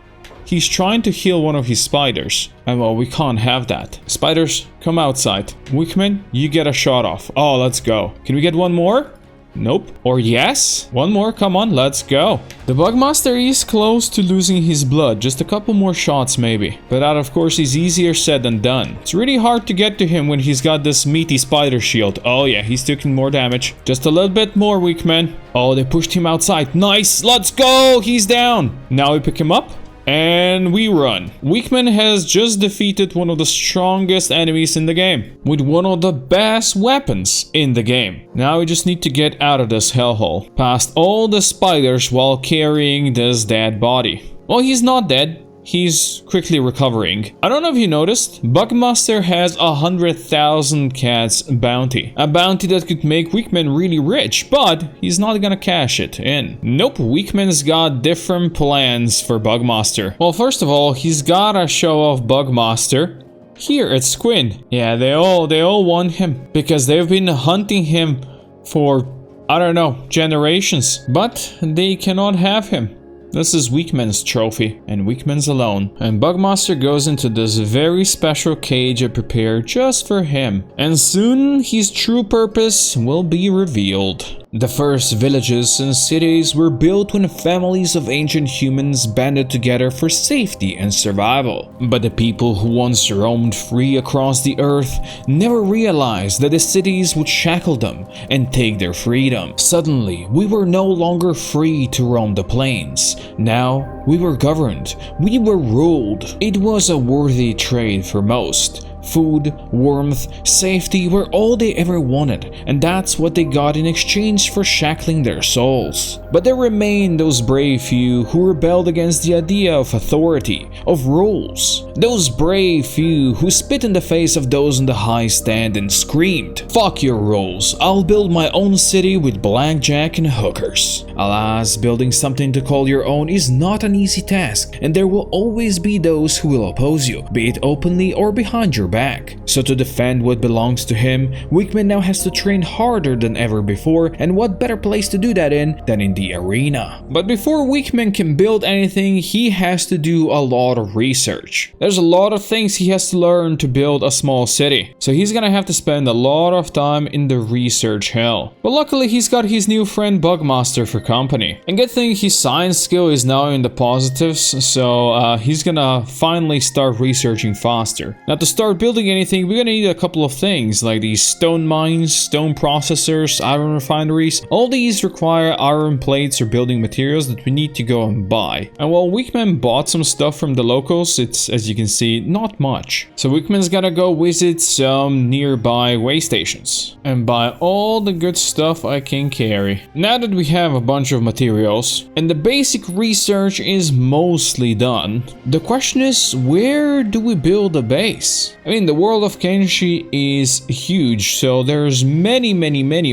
He's trying to heal one of his spiders. And well, we can't have that. Spiders, come outside. Weakman, you get a shot off. Oh, let's go. Can we get one more? Nope. Or yes? One more, come on, let's go. The Bugmaster is close to losing his blood. Just a couple more shots maybe. But that of course is easier said than done. It's really hard to get to him when he's got this meaty spider shield. Oh yeah, he's taking more damage. Just a little bit more, Weakman. Oh, they pushed him outside. Nice, let's go. He's down. Now we pick him up. And we run. Weakman has just defeated one of the strongest enemies in the game, with one of the best weapons in the game. Now we just need to get out of this hellhole, past all the spiders while carrying this dead body. Well, he's not dead. He's quickly recovering. I don't know if you noticed, Bugmaster has 100,000 cats bounty. A bounty that could make Weakman really rich, but he's not gonna cash it in. Nope, Weakman's got different plans for Bugmaster. Well, first of all, he's gotta show off Bugmaster. Here at Squin. Yeah, they all want him because they've been hunting him for, I don't know, generations. But they cannot have him. This is Weakman's trophy, and Weakman's alone. And Bugmaster goes into this very special cage I prepared just for him. And soon his true purpose will be revealed. The first villages and cities were built when families of ancient humans banded together for safety and survival. But the people who once roamed free across the earth never realized that the cities would shackle them and take their freedom. Suddenly, we were no longer free to roam the plains. Now, we were governed. We were ruled. It was a worthy trade for most. Food, warmth, safety were all they ever wanted, and that's what they got in exchange for shackling their souls. But there remained those brave few who rebelled against the idea of authority, of rules. Those brave few who spit in the face of those in the high stand and screamed, "Fuck your rules, I'll build my own city with blackjack and hookers." Alas, building something to call your own is not an an easy task, and there will always be those who will oppose you, be it openly or behind your back. So to defend what belongs to him, Wickman now has to train harder than ever before, and what better place to do that in than in the arena. But before Wickman can build anything, he has to do a lot of research. There's a lot of things he has to learn to build a small city, so he's gonna have to spend a lot of time in the research hell. But luckily he's got his new friend Bugmaster for company. And good thing his science skill is now in the positives, so he's gonna finally start researching faster. Now to start building anything, we're gonna need a couple of things like these stone mines, stone processors, iron refineries. All these require iron plates or building materials that we need to go and buy. And while Wickman bought some stuff from the locals, it's, as you can see, not much. So Wickman's gotta go visit some nearby way stations and buy all the good stuff I can carry. Now that we have a bunch of materials and the basic research is mostly done, the question is, where do we build a base? I mean, the world of Kenshi is huge, so there's many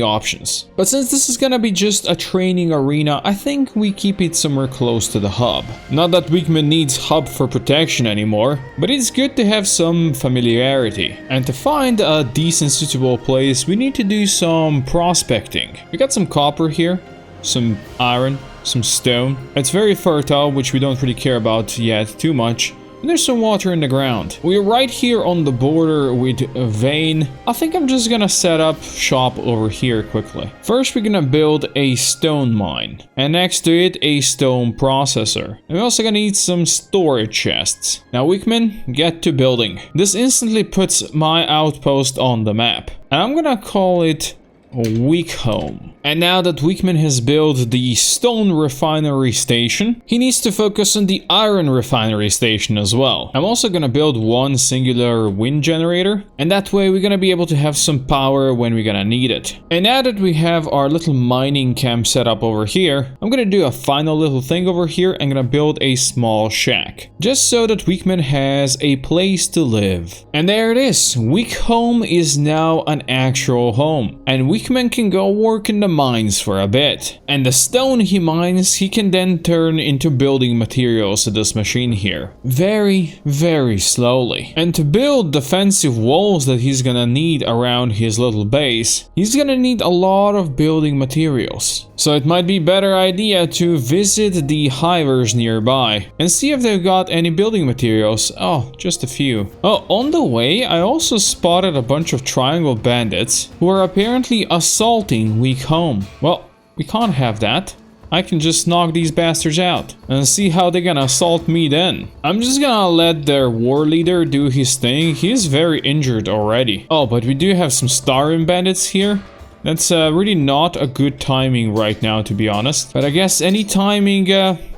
options. But since this is gonna be just a training arena, I think we keep it somewhere close to the hub. Not that Wickman needs hub for protection anymore, but it's good to have some familiarity. And to find a decent suitable place, we need to do some prospecting. We got some copper here, some iron, some stone. It's very fertile, which we don't really care about yet too much. And there's some water in the ground. We're right here on the border with Vane. I think I'm just gonna set up shop over here quickly. First we're gonna build a stone mine, and next to it a stone processor. And we're also gonna need some storage chests. Now Wickman, get to building. This instantly puts my outpost on the map, and I'm gonna call it Wick Home. And now that Wickman has built the stone refinery station, he needs to focus on the iron refinery station as well. I'm also gonna build one singular wind generator, and that way we're gonna be able to have some power when we're gonna need it. And now that we have our little mining camp set up over here, I'm gonna do a final little thing over here. I'm gonna build a small shack, just so that Wickman has a place to live. And there it is. Wick Home is now an actual home, and Wickman can go work in the mines for a bit. And the stone he mines, he can then turn into building materials to this machine here. Very slowly. And to build defensive walls that he's gonna need around his little base, he's gonna need a lot of building materials. So it might be a better idea to visit the hivers nearby and see if they've got any building materials. Oh, just a few. Oh, on the way, I also spotted a bunch of triangle bandits who are apparently assaulting Wick Home. Well, we can't have that. I can just knock these bastards out and see how they're gonna assault me then. I'm just gonna let their war leader do his thing. He's very injured already. Oh, but we do have some Starin bandits here. That's really not a good timing right now, to be honest. But I guess any timing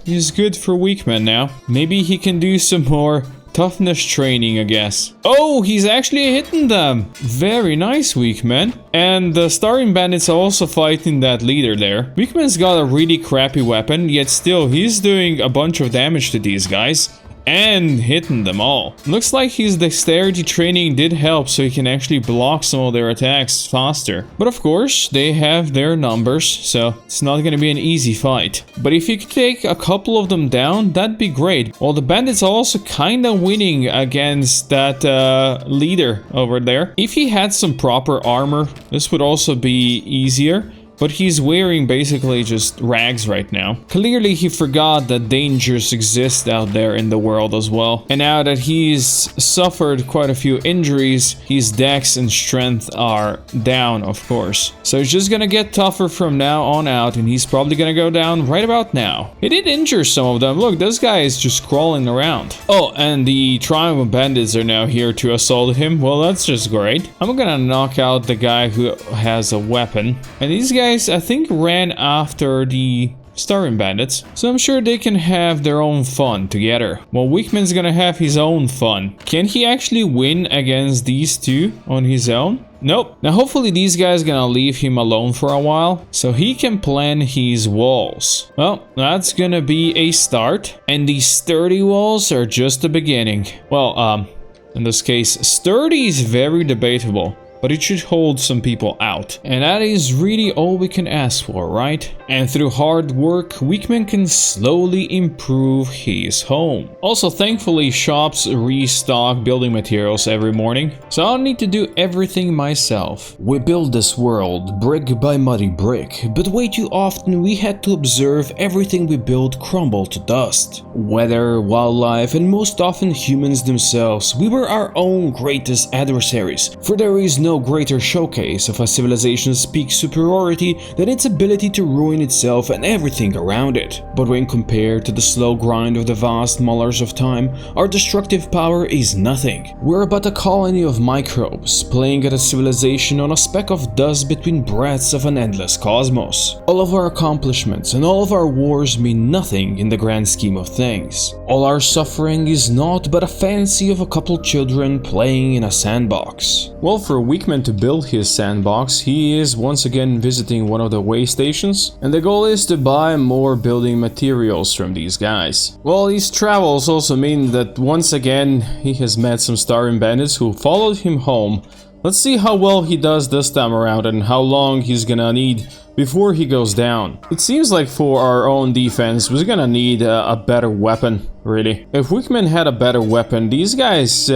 is good for Wickman now. Maybe he can do some more toughness training, I guess. Oh, he's actually hitting them. Very nice, Wickman. And the Starin bandits are also fighting that leader there. Wickman's got a really crappy weapon, yet still he's doing a bunch of damage to these guys and hitting them all. Looks like his dexterity training did help, so he can actually block some of their attacks faster. But of course, they have their numbers, so it's not gonna be an easy fight. But if you could take a couple of them down, that'd be great. Well, the bandits are also kinda winning against that leader over there. If he had some proper armor, this would also be easier. But he's wearing basically just rags right now. Clearly he forgot that dangers exist out there in the world as well. And now that he's suffered quite a few injuries, his dex and strength are down, of course. So he's just gonna get tougher from now on out, and he's probably gonna go down right about now. He did injure some of them. Look, this guy is just crawling around. Oh, and the triangle bandits are now here to assault him. Well, that's just great. I'm gonna knock out the guy who has a weapon. And these guys, I think, ran after the Starin bandits, so I'm sure they can have their own fun together. Well, Wickman's gonna have his own fun. Can he actually win against these two on his own? Nope. Now hopefully these guys gonna leave him alone for a while, so he can plan his walls. Well, that's gonna be a start, and these sturdy walls are just the beginning. Well, in this case, sturdy is very debatable. but it should hold some people out. And that is really all we can ask for, right? And through hard work, Weakman can slowly improve his home. Also, thankfully, shops restock building materials every morning, so I don't need to do everything myself. We build this world brick by muddy brick, but way too often we had to observe everything we built crumble to dust. Weather, wildlife, and most often humans themselves, we were our own greatest adversaries, for there is no greater showcase of a civilization's peak superiority than its ability to ruin itself and everything around it. But when compared to the slow grind of the vast mullers of time, our destructive power is nothing. We're but a colony of microbes, playing at a civilization on a speck of dust between breaths of an endless cosmos. All of our accomplishments and all of our wars mean nothing in the grand scheme of things. All our suffering is naught but a fancy of a couple children playing in a sandbox. Well, for Weakman to build his sandbox, he is once again visiting one of the way stations, and the goal is to buy more building materials from these guys. Well, these travels also mean that once again he has met some starving bandits who followed him home. Let's see how well he does this time around and how long he's gonna need before he goes down. It seems like for our own defense, we're gonna need a better weapon, really. If Weakman had a better weapon, these guys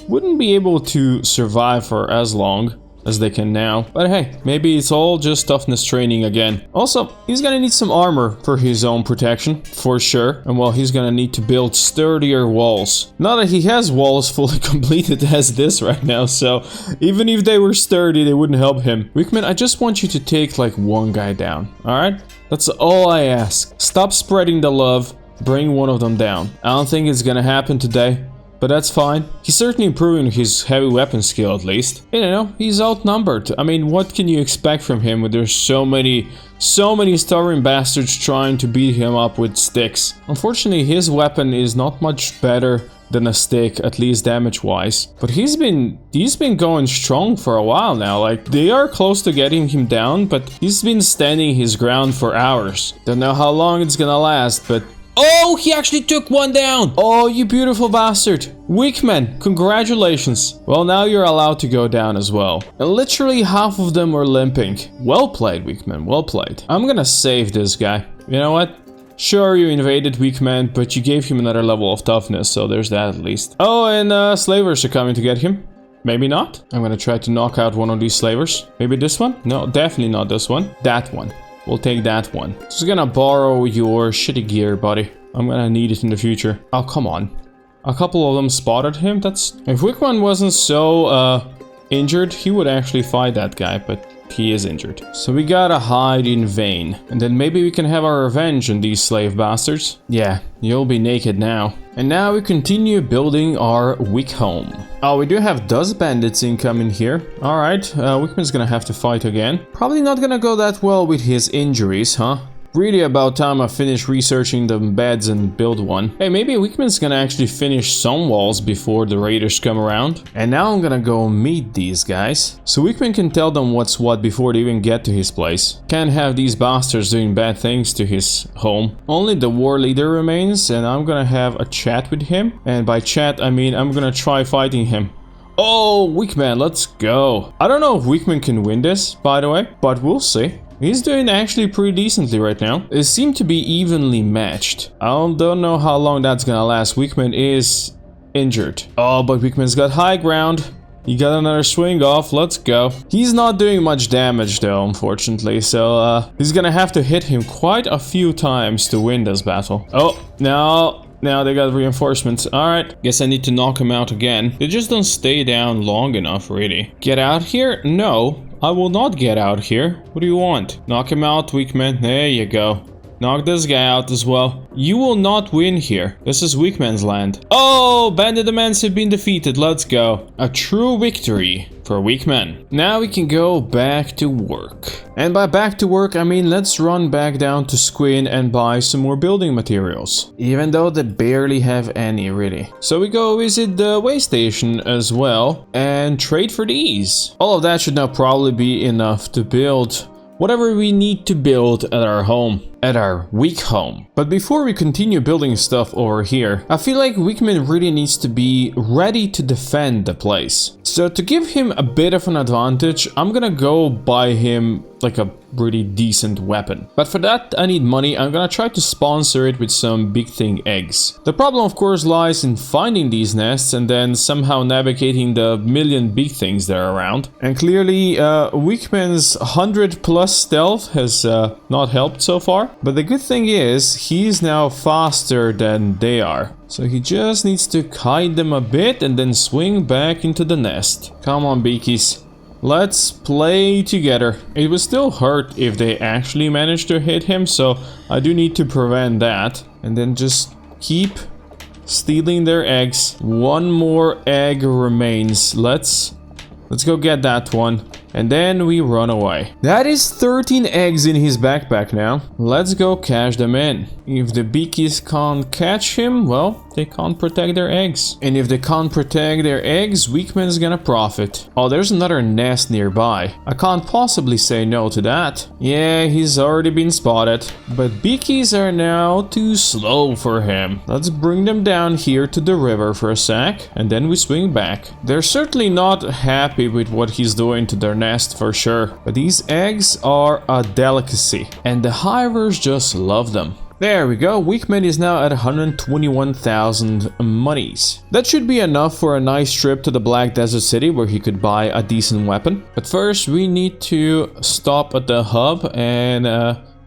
wouldn't be able to survive for as long as they can now. But hey, maybe it's all just toughness training again. Also, he's gonna need some armor for his own protection, for sure. And well, he's gonna need to build sturdier walls. Not that he has walls fully completed as this right now, so even if they were sturdy, they wouldn't help him. Weakman, I just want you to take like one guy down, alright? That's all I ask. Stop spreading the love, bring one of them down. I don't think it's gonna happen today, but that's fine. He's certainly improving his heavy weapon skill at least. You know, he's outnumbered. I mean, what can you expect from him when there's so many stubborn bastards trying to beat him up with sticks? Unfortunately, his weapon is not much better than a stick, at least damage-wise. But he's been going strong for a while now. Like, they are close to getting him down, but he's been standing his ground for hours. Don't know how long it's gonna last, but oh, he actually took one down! Oh, you beautiful bastard! Weakman, congratulations! Well, now you're allowed to go down as well. And literally half of them were limping. Well played, Weakman, well played. I'm gonna save this guy. You know what? Sure, you invaded Weakman, but you gave him another level of toughness, so there's that at least. Oh, and slavers are coming to get him. Maybe not. I'm gonna try to knock out one of these slavers. Maybe this one? No, definitely not this one. That one. We'll take that one. Just gonna borrow your shitty gear, buddy. I'm gonna need it in the future. Oh, come on. A couple of them spotted him. If Weakman wasn't so injured, he would actually fight that guy, but he is injured. So we gotta hide in vain. And then maybe we can have our revenge on these slave bastards. Yeah, you'll be naked now. And now we continue building our weak home. Oh, we do have dust bandits incoming here. Alright, Weakman's gonna have to fight again. Probably not gonna go that well with his injuries, huh? Really about time I finish researching the beds and build one. Hey, maybe Weakman's gonna actually finish some walls before the raiders come around. And now I'm gonna go meet these guys, so Weakman can tell them what's what before they even get to his place. Can't have these bastards doing bad things to his home. Only the war leader remains, and I'm gonna have a chat with him. And by chat, I mean I'm gonna try fighting him. Oh, Weakman, let's go. I don't know if Weakman can win this, by the way, but we'll see. He's doing actually pretty decently right now. They seem to be evenly matched. I don't know how long that's gonna last. Weakman is injured. Oh, but Weakman's got high ground. He got another swing off. Let's go. He's not doing much damage though, unfortunately. So he's gonna have to hit him quite a few times to win this battle. Oh, no. Now they got reinforcements. Alright, guess I need to knock him out again. They just don't stay down long enough, really. Get out here? No, I will not get out here. What do you want? Knock him out, Weakman. There you go. Knock this guy out as well. You will not win here. This is Weakman's land. Oh, bandit demands have been defeated. Let's go. A true victory for Weakman. Now we can go back to work. And by back to work, I mean let's run back down to Squin and buy some more building materials. Even though they barely have any, really. So we go visit the way station as well and trade for these. All of that should now probably be enough to build whatever we need to build at our home. at our weak home. But before we continue building stuff over here, I feel like Weakman really needs to be ready to defend the place. So to give him a bit of an advantage, I'm gonna go buy him like a really decent weapon. But for that I need money. I'm gonna try to sponsor it with some big thing eggs. The problem of course lies in finding these nests and then somehow navigating the million big things that are around. And clearly Weakman's 100+ stealth has not helped so far. But the good thing is he's now faster than they are. So he just needs to hide them a bit and then swing back into the nest. Come on, beakies. Let's play together. It would still hurt if they actually managed to hit him, so I do need to prevent that. And then just keep stealing their eggs. One more egg remains. Let's go get that one. And then we run away. That is 13 eggs in his backpack now. Let's go cash them in. If the beakies can't catch him, well, they can't protect their eggs. And if they can't protect their eggs, Weakman's gonna profit. Oh, there's another nest nearby. I can't possibly say no to that. Yeah, he's already been spotted. But beakies are now too slow for him. Let's bring them down here to the river for a sec, and then we swing back. They're certainly not happy with what he's doing to their nest for sure. But these eggs are a delicacy, and the hivers just love them. There we go, Weakman is now at 121,000 monies. That should be enough for a nice trip to the Black Desert City where he could buy a decent weapon. But first we need to stop at the hub and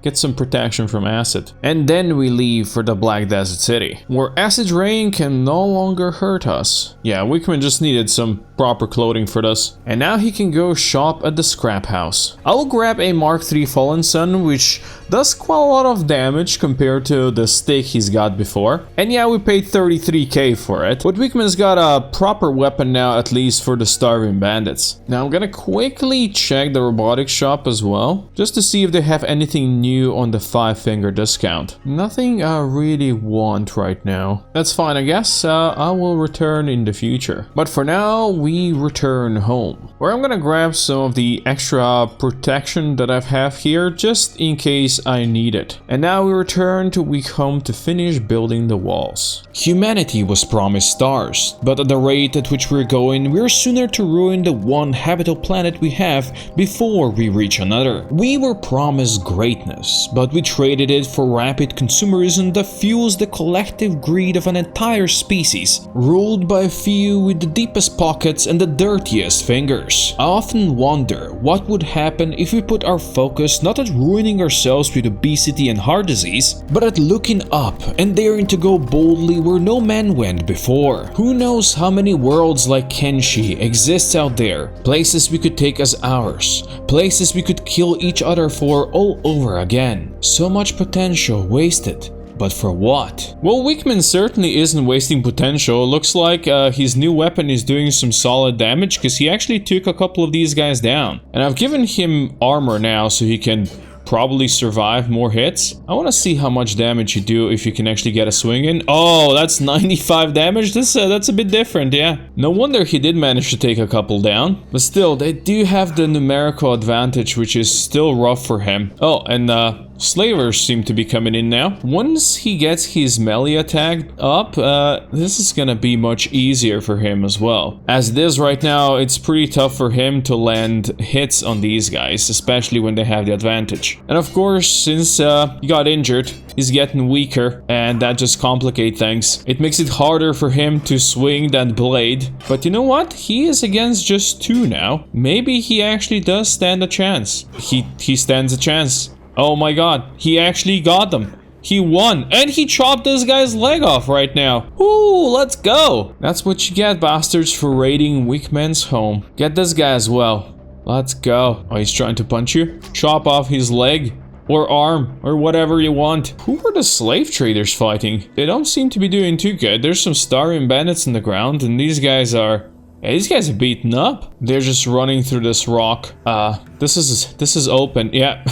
get some protection from acid. And then we leave for the Black Desert City, where acid rain can no longer hurt us. Yeah, Weakman just needed some proper clothing for this. And now he can go shop at the scrap house. I'll grab a Mark III Fallen Sun, which does quite a lot of damage compared to the stick he's got before. And yeah, we paid 33k for it. But Weakman's got a proper weapon now, at least for the starving bandits. Now I'm gonna quickly check the robotics shop as well, just to see if they have anything new on the 5-finger discount. Nothing I really want right now. That's fine, I guess. I will return in the future. But for now, we return home, where I'm gonna grab some of the extra protection that I have here, just in case I need it. And now we return to Weak Home to finish building the walls. Humanity was promised stars, but at the rate at which we're going, we're sooner to ruin the one habitable planet we have before we reach another. We were promised greatness, but we traded it for rapid consumerism that fuels the collective greed of an entire species, ruled by a few with the deepest pockets and the dirtiest fingers. I often wonder what would happen if we put our focus not at ruining ourselves with obesity and heart disease, but at looking up and daring to go boldly where no man went before. Who knows how many worlds like Kenshi exists out there, places we could take as ours, places we could kill each other for all over again. So much potential wasted. But for what? Well, Weakman certainly isn't wasting potential. Looks like his new weapon is doing some solid damage, because he actually took a couple of these guys down. And I've given him armor now so he can probably survive more hits. I want to see how much damage you do if you can actually get a swing in. Oh, that's 95 damage. That's a bit different, yeah. No wonder he did manage to take a couple down. But still, they do have the numerical advantage, which is still rough for him. Oh, and slavers seem to be coming in now. Once he gets his melee attack up, this is gonna be much easier for him as well. As it is right now, it's pretty tough for him to land hits on these guys, especially when they have the advantage. And of course, since he got injured, he's getting weaker, and that just complicates things. It makes it harder for him to swing that blade. But you know what? He is against just 2 now. Maybe he actually does stand a chance. He stands a chance. Oh my god, he actually got them. He won, and he chopped this guy's leg off right now. Ooh, let's go. That's what you get, bastards, for raiding Weakman's home. Get this guy as well. Let's go. Oh, he's trying to punch you? Chop off his leg. Or arm, or whatever you want. Who were the slave traders fighting? They don't seem to be doing too good. There's some starving bandits on the ground, and these guys are... Yeah, these guys are beaten up. They're just running through this rock. This is open. Yeah,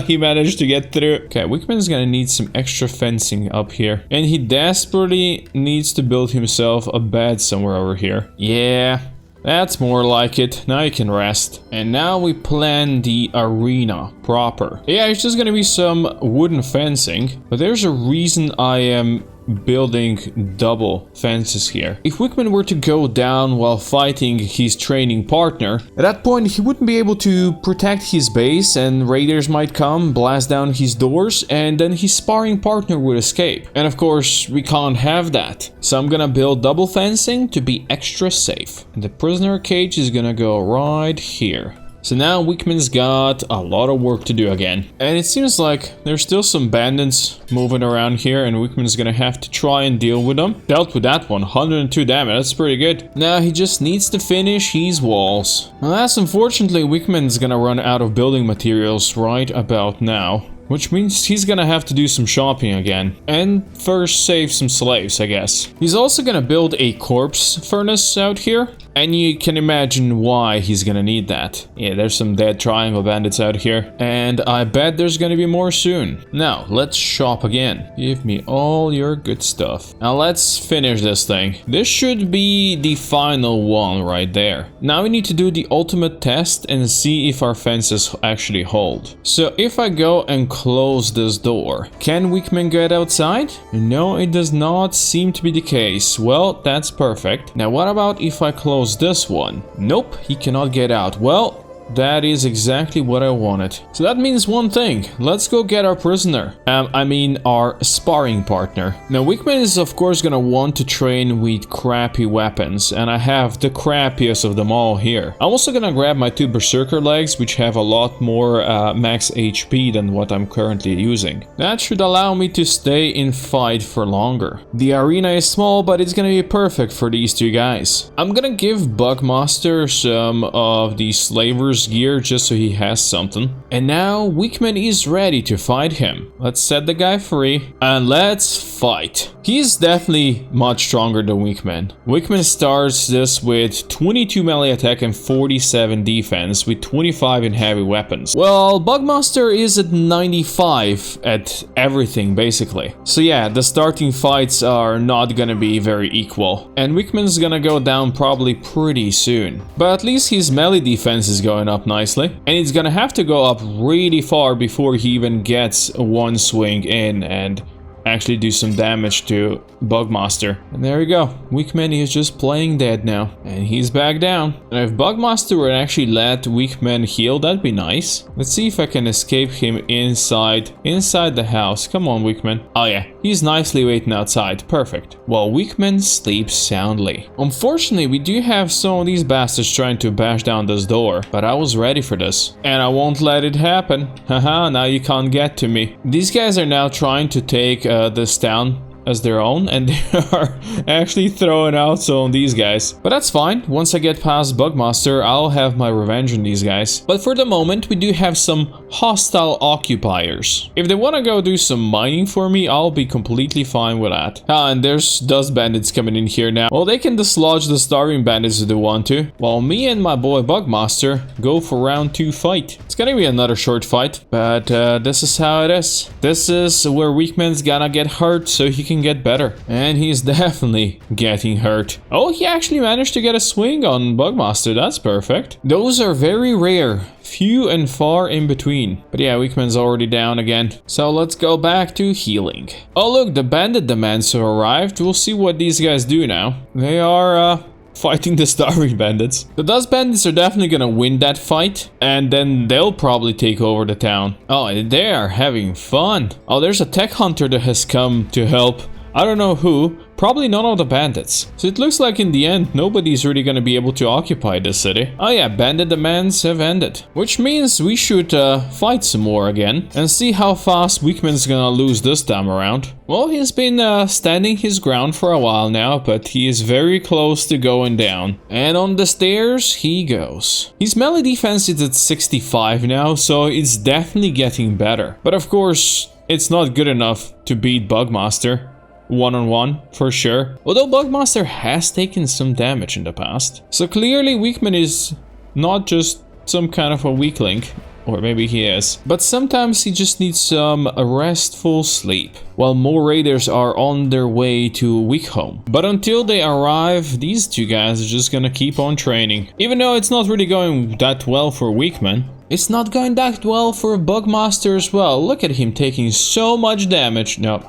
he managed to get through. Okay, Weakman's gonna need some extra fencing up here. And he desperately needs to build himself a bed somewhere over here. Yeah, That's more like it. Now you can rest. And now we plan the arena proper. Yeah, it's just gonna be some wooden fencing, but there's a reason I am building double fences here. If Wickman were to go down while fighting his training partner, at that point he wouldn't be able to protect his base and raiders might come, blast down his doors, and then his sparring partner would escape. And of course, we can't have that. So I'm gonna build double fencing to be extra safe. And the prisoner cage is gonna go right here. So now Wickman's got a lot of work to do again. And it seems like there's still some bandits moving around here and Wickman's gonna have to try and deal with them. Dealt with that one, 102 damage, that's pretty good. Now he just needs to finish his walls. Alas, unfortunately, Wickman's gonna run out of building materials right about now. Which means he's gonna have to do some shopping again. And first save some slaves, I guess. He's also gonna build a corpse furnace out here. And you can imagine why he's gonna need that. Yeah, there's some dead triangle bandits out here. And I bet there's gonna be more soon. Now, let's shop again. Give me all your good stuff. Now let's finish this thing. This should be the final one right there. Now we need to do the ultimate test and see if our fences actually hold. So if I go and close this door, can Wickman get outside? No, it does not seem to be the case. Well, that's perfect. Now what about if I close this one? Nope, he cannot get out. Well, that is exactly what I wanted. So that means one thing. Let's go get our prisoner. I mean our sparring partner. Now Wickman is of course gonna want to train with crappy weapons, and I have the crappiest of them all here. I'm also gonna grab my 2 berserker legs, which have a lot more max HP than what I'm currently using. That should allow me to stay in fight for longer. The arena is small, but it's gonna be perfect for these 2 guys. I'm gonna give Bugmaster some of the slavers gear just so he has something. And now Wickman is ready to fight him. Let's set the guy free and let's fight. He's definitely much stronger than Wickman. Wickman starts this with 22 melee attack and 47 defense with 25 in heavy weapons. Well, Bugmaster is at 95 at everything basically. So yeah, the starting fights are not gonna be very equal. And Wickman's gonna go down probably pretty soon. But at least his melee defense is going up nicely. And it's gonna have to go up really far before he even gets one swing in and actually do some damage to Bugmaster. And there we go. Wickman is just playing dead now. And he's back down. And if Bugmaster would actually let Wickman heal, that'd be nice. Let's see if I can escape him inside the house. Come on, Wickman. Oh yeah, he's nicely waiting outside. Perfect. While Wickman sleeps soundly. Unfortunately, we do have some of these bastards trying to bash down this door. But I was ready for this. And I won't let it happen. Haha, now you can't get to me. These guys are now trying to take this town as their own, and they are actually throwing out some of these guys. But that's fine. Once I get past Bugmaster, I'll have my revenge on these guys. But for the moment, we do have some hostile occupiers. If they want to go do some mining for me, I'll be completely fine with that. Ah, and there's dust bandits coming in here now. Well, they can dislodge the starving bandits if they want to, while me and my boy Bugmaster go for round 2 fight. It's gonna be another short fight, but this is how it is. This is where Wickman's gonna get hurt so he can get better. And he's definitely getting hurt. Oh, he actually managed to get a swing on Bugmaster. That's perfect. Those are very rare. Few and far in between. But yeah, Wickman's already down again. So let's go back to healing. Oh look, the bandit demands have arrived. We'll see what these guys do now. They are fighting the starving bandits. The dust bandits are definitely gonna win that fight, and then they'll probably take over the town. Oh, they are having fun. Oh, there's a tech hunter that has come to help. I don't know who. Probably none of the bandits. So it looks like in the end, nobody's really gonna be able to occupy this city. Oh yeah, bandit demands have ended. Which means we should fight some more again and see how fast Wickman's gonna lose this time around. Well, he's been standing his ground for a while now, but he is very close to going down. And on the stairs he goes. His melee defense is at 65 now, so it's definitely getting better. But of course, it's not good enough to beat Bugmaster. One-on-one, for sure. Although Bugmaster has taken some damage in the past. So clearly Wickman is not just some kind of a weakling. Or maybe he is. But sometimes he just needs some restful sleep, while more raiders are on their way to Weak Home. But until they arrive, these two guys are just gonna keep on training. Even though it's not really going that well for Weakman. It's not going that well for Bugmaster as well. Look at him taking so much damage. No,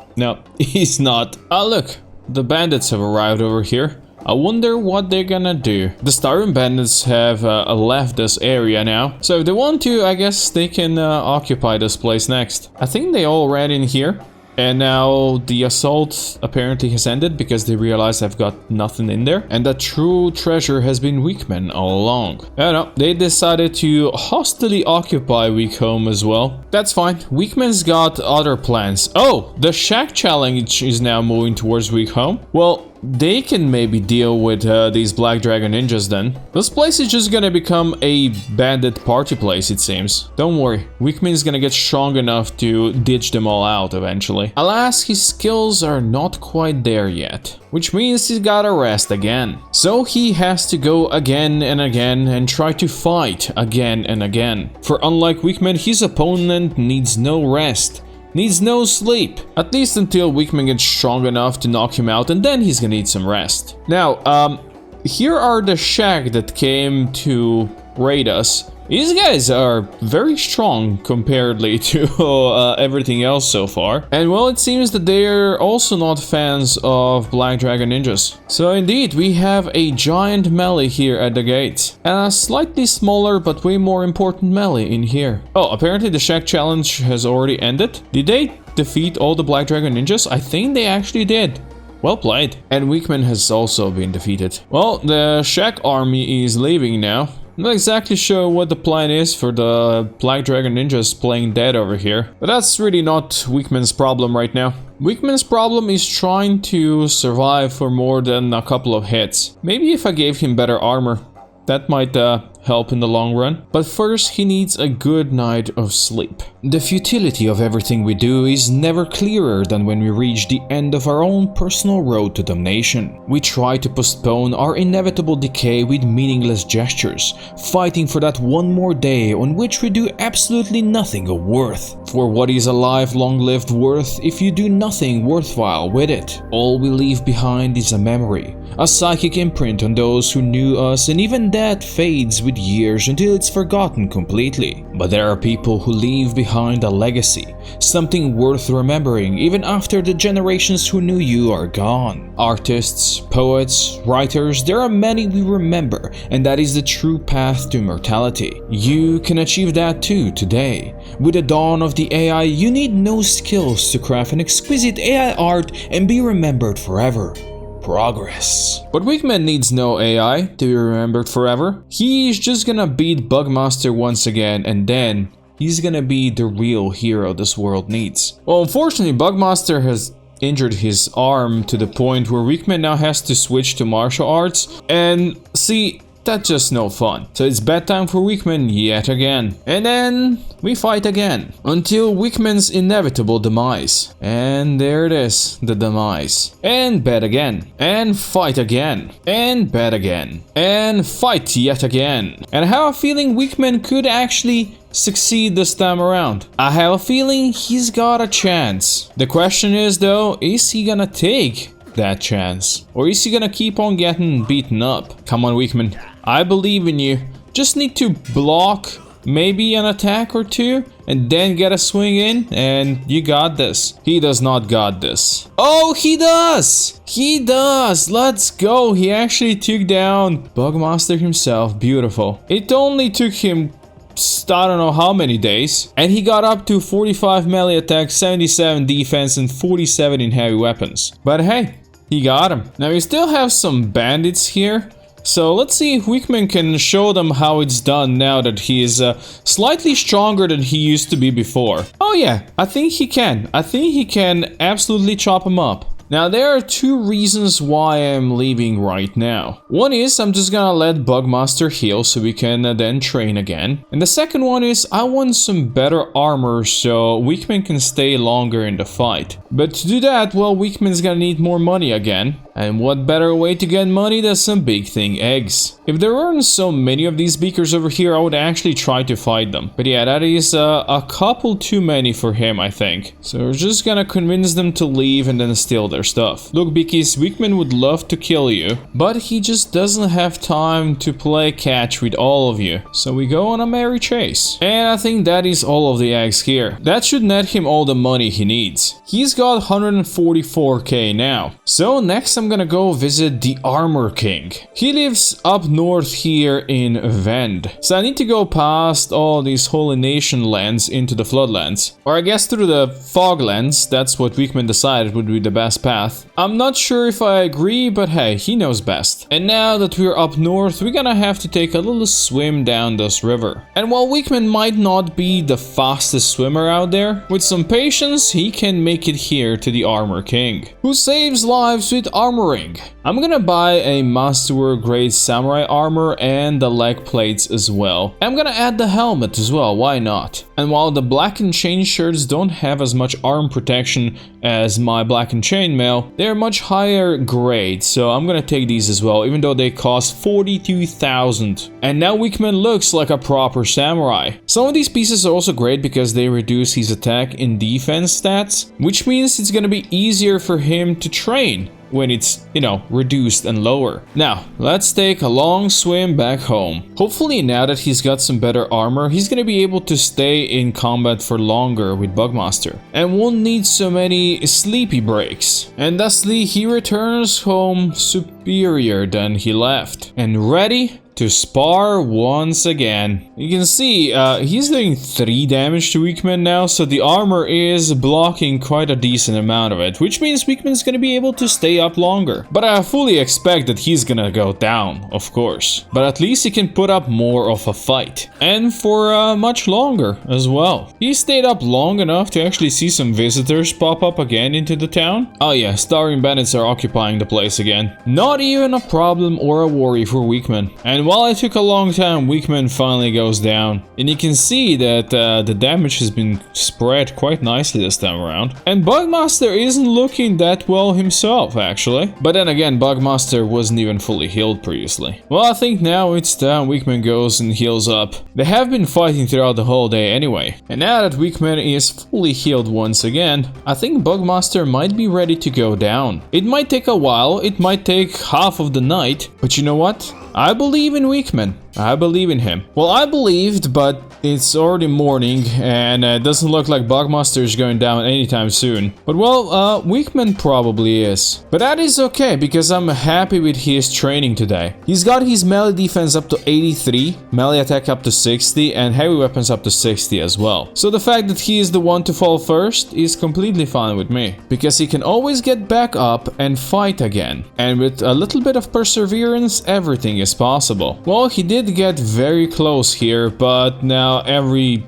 he's not. Ah, look, the bandits have arrived over here. I wonder what they're gonna do. The Starving Bandits have left this area now. So if they want to, I guess they can occupy this place next. I think they all ran in here. And now the assault apparently has ended because they realized I've got nothing in there. And the true treasure has been Weakman all along. No, they decided to hostily occupy Weak Home as well. That's fine. Weakman's got other plans. Oh, the Shack Challenge is now moving towards Weak Home. Well, they can maybe deal with these Black Dragon Ninjas then. This place is just gonna become a bandit party place, it seems. Don't worry, Weakman's gonna get strong enough to ditch them all out eventually. Alas, his skills are not quite there yet, which means he's gotta rest again. So he has to go again and again and try to fight again and again. For unlike Weakman, his opponent needs no rest. Needs no sleep. At least until Weakman gets strong enough to knock him out, and then he's gonna need some rest. Now, here are the Shack that came to raid us. These guys are very strong comparatively to everything else so far. And well, it seems that they're also not fans of Black Dragon Ninjas. So indeed, we have a giant melee here at the gate. And a slightly smaller but way more important melee in here. Oh, apparently the Shack Challenge has already ended. Did they defeat all the Black Dragon Ninjas? I think they actually did. Well played. And Weakman has also been defeated. Well, the Shack army is leaving now. Not exactly sure what the plan is for the Black Dragon Ninjas playing dead over here. But that's really not Weakman's problem right now. Weakman's problem is trying to survive for more than a couple of hits. Maybe if I gave him better armor, that might help in the long run. But first, he needs a good night of sleep. The futility of everything we do is never clearer than when we reach the end of our own personal road to damnation. We try to postpone our inevitable decay with meaningless gestures, fighting for that one more day on which we do absolutely nothing of worth. For what is a life long-lived worth if you do nothing worthwhile with it? All we leave behind is a memory, a psychic imprint on those who knew us, and even that fades with years until it's forgotten completely. But there are people who leave behind a legacy, something worth remembering even after the generations who knew you are gone. Artists, poets, writers, there are many we remember, and that is the true path to immortality. You can achieve that too today. With the dawn of the AI, you need no skills to craft an exquisite AI art and be remembered forever. Progress. But Weakman needs no AI to be remembered forever. He's just gonna beat Bugmaster once again, and then he's gonna be the real hero this world needs. Well, unfortunately, Bugmaster has injured his arm to the point where Weakman now has to switch to martial arts, and see, that's just no fun. So it's bedtime for Weakman yet again. And then we fight again. Until Weakman's inevitable demise. And there it is, the demise. And bed again. And fight again. And bed again. And fight yet again. And I have a feeling Weakman could actually succeed this time around. I have a feeling he's got a chance. The question is though, is he gonna take that chance? Or is he gonna keep on getting beaten up? Come on, Weakman. I believe in you. Just need to block maybe an attack or two and then get a swing in, and you got this. He does not got this. Oh, he does! He does! Let's go! He actually took down Bugmaster himself. Beautiful. It only took him I don't know how many days, and he got up to 45 melee attack, 77 defense, and 47 in heavy weapons. But hey, he got him. Now we still have some bandits here, so let's see if Weakman can show them how it's done now that he is slightly stronger than he used to be before. Oh yeah, I think he can. I think he can absolutely chop him up. Now there are two reasons why I'm leaving right now. One is I'm just gonna let Bugmaster heal so we can then train again. And the second one is I want some better armor so Weakman can stay longer in the fight. But to do that, well, Weakman's gonna need more money again. And what better way to get money than some big thing eggs? If there weren't so many of these beakers over here, I would actually try to fight them. But yeah, that is a couple too many for him, I think. So we're just gonna convince them to leave and then steal their stuff. Look, Beakies, Weakman would love to kill you, but he just doesn't have time to play catch with all of you. So we go on a merry chase. And I think that is all of the eggs here. That should net him all the money he needs. He's got 144k now. So next I'm gonna go visit the Armor King. He lives up north here in Vend. So I need to go past all these Holy Nation lands into the Floodlands. Or I guess through the Foglands. That's what Weakman decided would be the best path. I'm not sure if I agree, but hey, he knows best. And now that we're up north, we're gonna have to take a little swim down this river. And while Weakman might not be the fastest swimmer out there, with some patience, he can make it here to the Armor King, who saves lives with armoring. I'm gonna buy a Masterwork grade samurai armor and the leg plates as well. I'm gonna add the helmet as well, why not? And while the black and chain shirts don't have as much arm protection as my black and chainmail, they're much higher grade, so I'm gonna take these as well, even though they cost 42,000. And now Weakman looks like a proper samurai. Some of these pieces are also great because they reduce his attack and defense stats, which means it's gonna be easier for him to train when it's, you know, reduced and lower. Now, let's take a long swim back home. Hopefully now that he's got some better armor, he's gonna be able to stay in combat for longer with Bugmaster and won't need so many sleepy breaks. And thusly, he returns home superior than he left and ready to spar once again. You can see he's doing 3 damage to Weakman now, so the armor is blocking quite a decent amount of it, which means Weakman's gonna be able to stay up longer. But I fully expect that he's gonna go down, of course. But at least he can put up more of a fight. And for much longer as well. He stayed up long enough to actually see some visitors pop up again into the town. Oh yeah, starving bandits are occupying the place again. Not even a problem or a worry for Weakman. And while it took a long time, Weakman finally goes down. And you can see that the damage has been spread quite nicely this time around. And Bugmaster isn't looking that well himself, actually. But then again, Bugmaster wasn't even fully healed previously. Well, I think now it's time Weakman goes and heals up. They have been fighting throughout the whole day anyway. And now that Weakman is fully healed once again, I think Bugmaster might be ready to go down. It might take a while, it might take half of the night, but you know what? I believe in Weakman. I believe in him. Well, I believed, but it's already morning and it doesn't look like Bugmaster is going down anytime soon. But well, Weakman probably is. But that is okay because I'm happy with his training today. He's got his melee defense up to 83, melee attack up to 60, and heavy weapons up to 60 as well. So the fact that he is the one to fall first is completely fine with me, because he can always get back up and fight again. And with a little bit of perseverance, everything is possible. Well, he did get very close here, but now every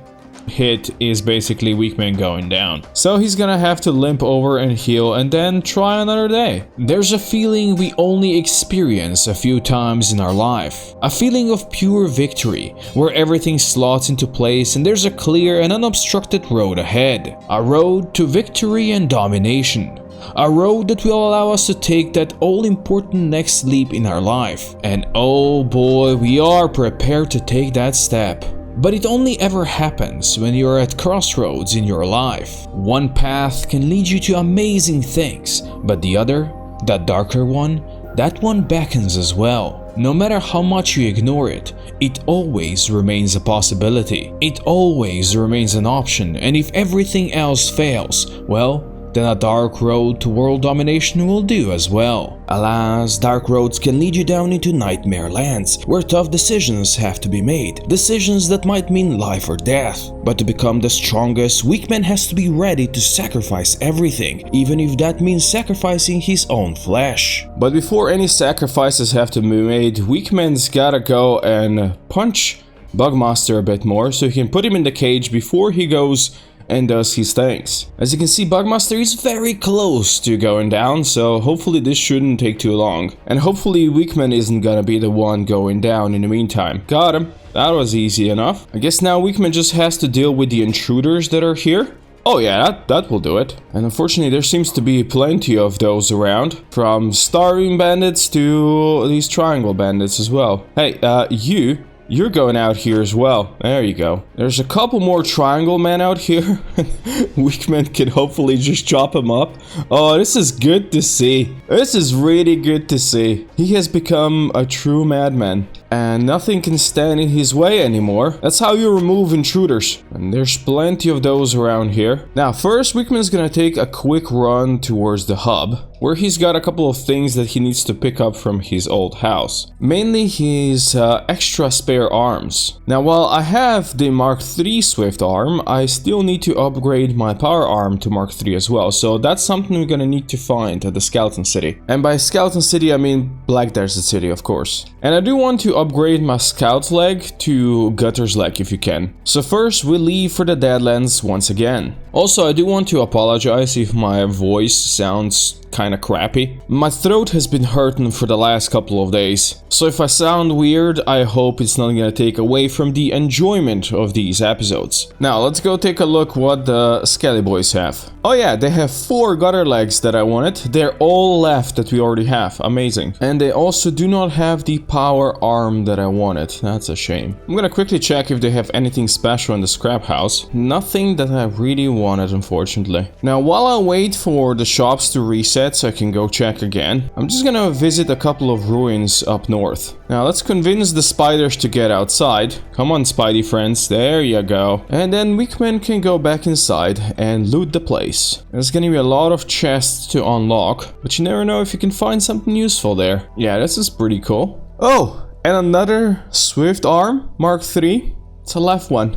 hit is basically Weakman going down. So he's gonna have to limp over and heal and then try another day. There's a feeling we only experience a few times in our life. A feeling of pure victory, where everything slots into place and there's a clear and unobstructed road ahead. A road to victory and domination. A road that will allow us to take that all-important next leap in our life. And oh boy, we are prepared to take that step. But it only ever happens when you're at crossroads in your life. One path can lead you to amazing things, but the other, that darker one, that one beckons as well. No matter how much you ignore it, it always remains a possibility. It always remains an option, and if everything else fails, well, then a dark road to world domination will do as well. Alas, dark roads can lead you down into nightmare lands, where tough decisions have to be made. Decisions that might mean life or death. But to become the strongest, Weakman has to be ready to sacrifice everything, even if that means sacrificing his own flesh. But before any sacrifices have to be made, Weakman's gotta go and punch Bugmaster a bit more, so he can put him in the cage before he goes and does his things. As you can see, Bugmaster is very close to going down, so hopefully this shouldn't take too long. And hopefully Weakman isn't gonna be the one going down in the meantime. Got him. That was easy enough. I guess now Weakman just has to deal with the intruders that are here. Oh yeah, that will do it. And unfortunately, there seems to be plenty of those around. From starving bandits to these triangle bandits as well. Hey, you're going out here as well. There you go. There's a couple more triangle men out here. Weak men can hopefully just chop him up. Oh, this is good to see. This is really good to see. He has become a true madman. And nothing can stand in his way anymore. That's how you remove intruders. And there's plenty of those around here. Now, first, Wickman's gonna take a quick run towards the hub, where he's got a couple of things that he needs to pick up from his old house. Mainly his extra spare arms. Now, while I have the Mark III Swift arm, I still need to upgrade my power arm to Mark III as well. So that's something we're gonna need to find at the Skeleton City. And by Skeleton City, I mean Black Desert City, of course. And I do want to upgrade my Scout leg to Gutter's leg if you can. So first, we leave for the Deadlands once again. Also, I do want to apologize if my voice sounds kinda crappy. My throat has been hurting for the last couple of days. So if I sound weird, I hope it's not gonna take away from the enjoyment of these episodes. Now, let's go take a look what the Skelly Boys have. Oh yeah, they have 4 gutter legs that I wanted. They're all left that we already have. Amazing. And they also do not have the power arm that I wanted. That's a shame. I'm gonna quickly check if they have anything special in the scrap house. Nothing that I really wanted, unfortunately. Now, while I wait for the shops to reset so I can go check again, I'm just gonna visit a couple of ruins up north. Now, let's convince the spiders to get outside. Come on, Spidey friends. There you go. And then Wickman can go back inside and loot the place. There's gonna be a lot of chests to unlock, but you never know if you can find something useful there. Yeah, this is pretty cool. Oh, and another Swift arm, Mark III. It's a left one.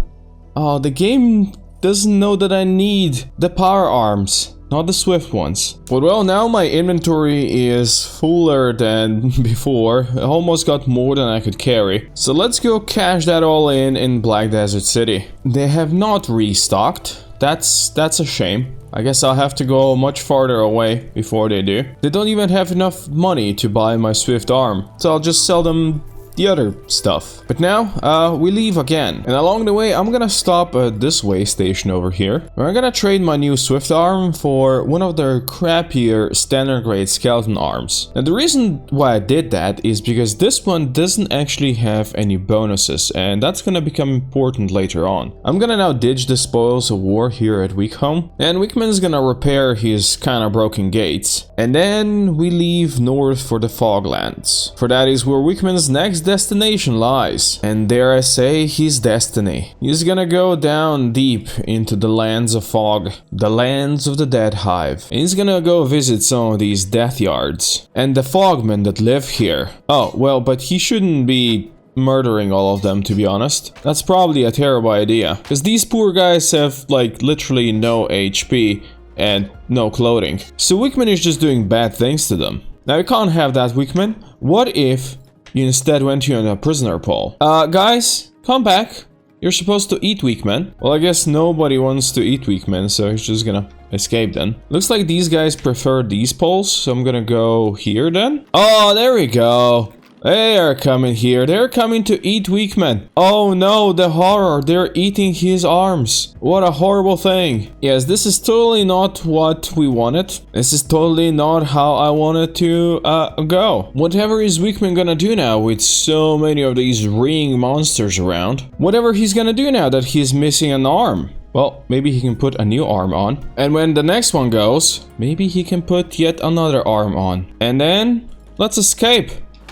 Oh, the game doesn't know that I need the power arms, not the Swift ones. But well, now my inventory is fuller than before. I almost got more than I could carry. So let's go cash that all in Black Desert City. They have not restocked. That's a shame. I guess I'll have to go much farther away before they do. They don't even have enough money to buy my Swift arm, so I'll just sell them the other stuff. But now, we leave again. And along the way, I'm gonna stop at this way station over here, where I'm gonna trade my new Swift arm for one of their crappier standard grade skeleton arms. And the reason why I did that is because this one doesn't actually have any bonuses, and that's gonna become important later on. I'm gonna now ditch the spoils of war here at Weakhome, and Wickman's gonna repair his kinda broken gates. And then we leave north for the Foglands. For that is where Wickman's next destination lies. And dare I say, his destiny. He's gonna go down deep into the lands of fog, the lands of the Dead Hive. And he's gonna go visit some of these death yards and the fogmen that live here. Oh, well, but he shouldn't be murdering all of them, to be honest. That's probably a terrible idea, because these poor guys have like literally no HP and no clothing. So Wickman is just doing bad things to them. Now you can't have that, Wickman. What if you instead went to a prisoner pool? Guys, come back. You're supposed to eat Weakman. Well, I guess nobody wants to eat Weakman, so he's just gonna escape then. Looks like these guys prefer these poles, so I'm gonna go here then. Oh, there we go. They are coming here. They're coming to eat Weakman. Oh no, the horror. They're eating his arms. What a horrible thing. Yes, this is totally not what we wanted. This is totally not how I wanted to go. Whatever is Weakman gonna do now with so many of these ringing monsters around? Whatever he's gonna do now that he's missing an arm? Well, maybe he can put a new arm on. And when the next one goes, maybe he can put yet another arm on. And then, let's escape.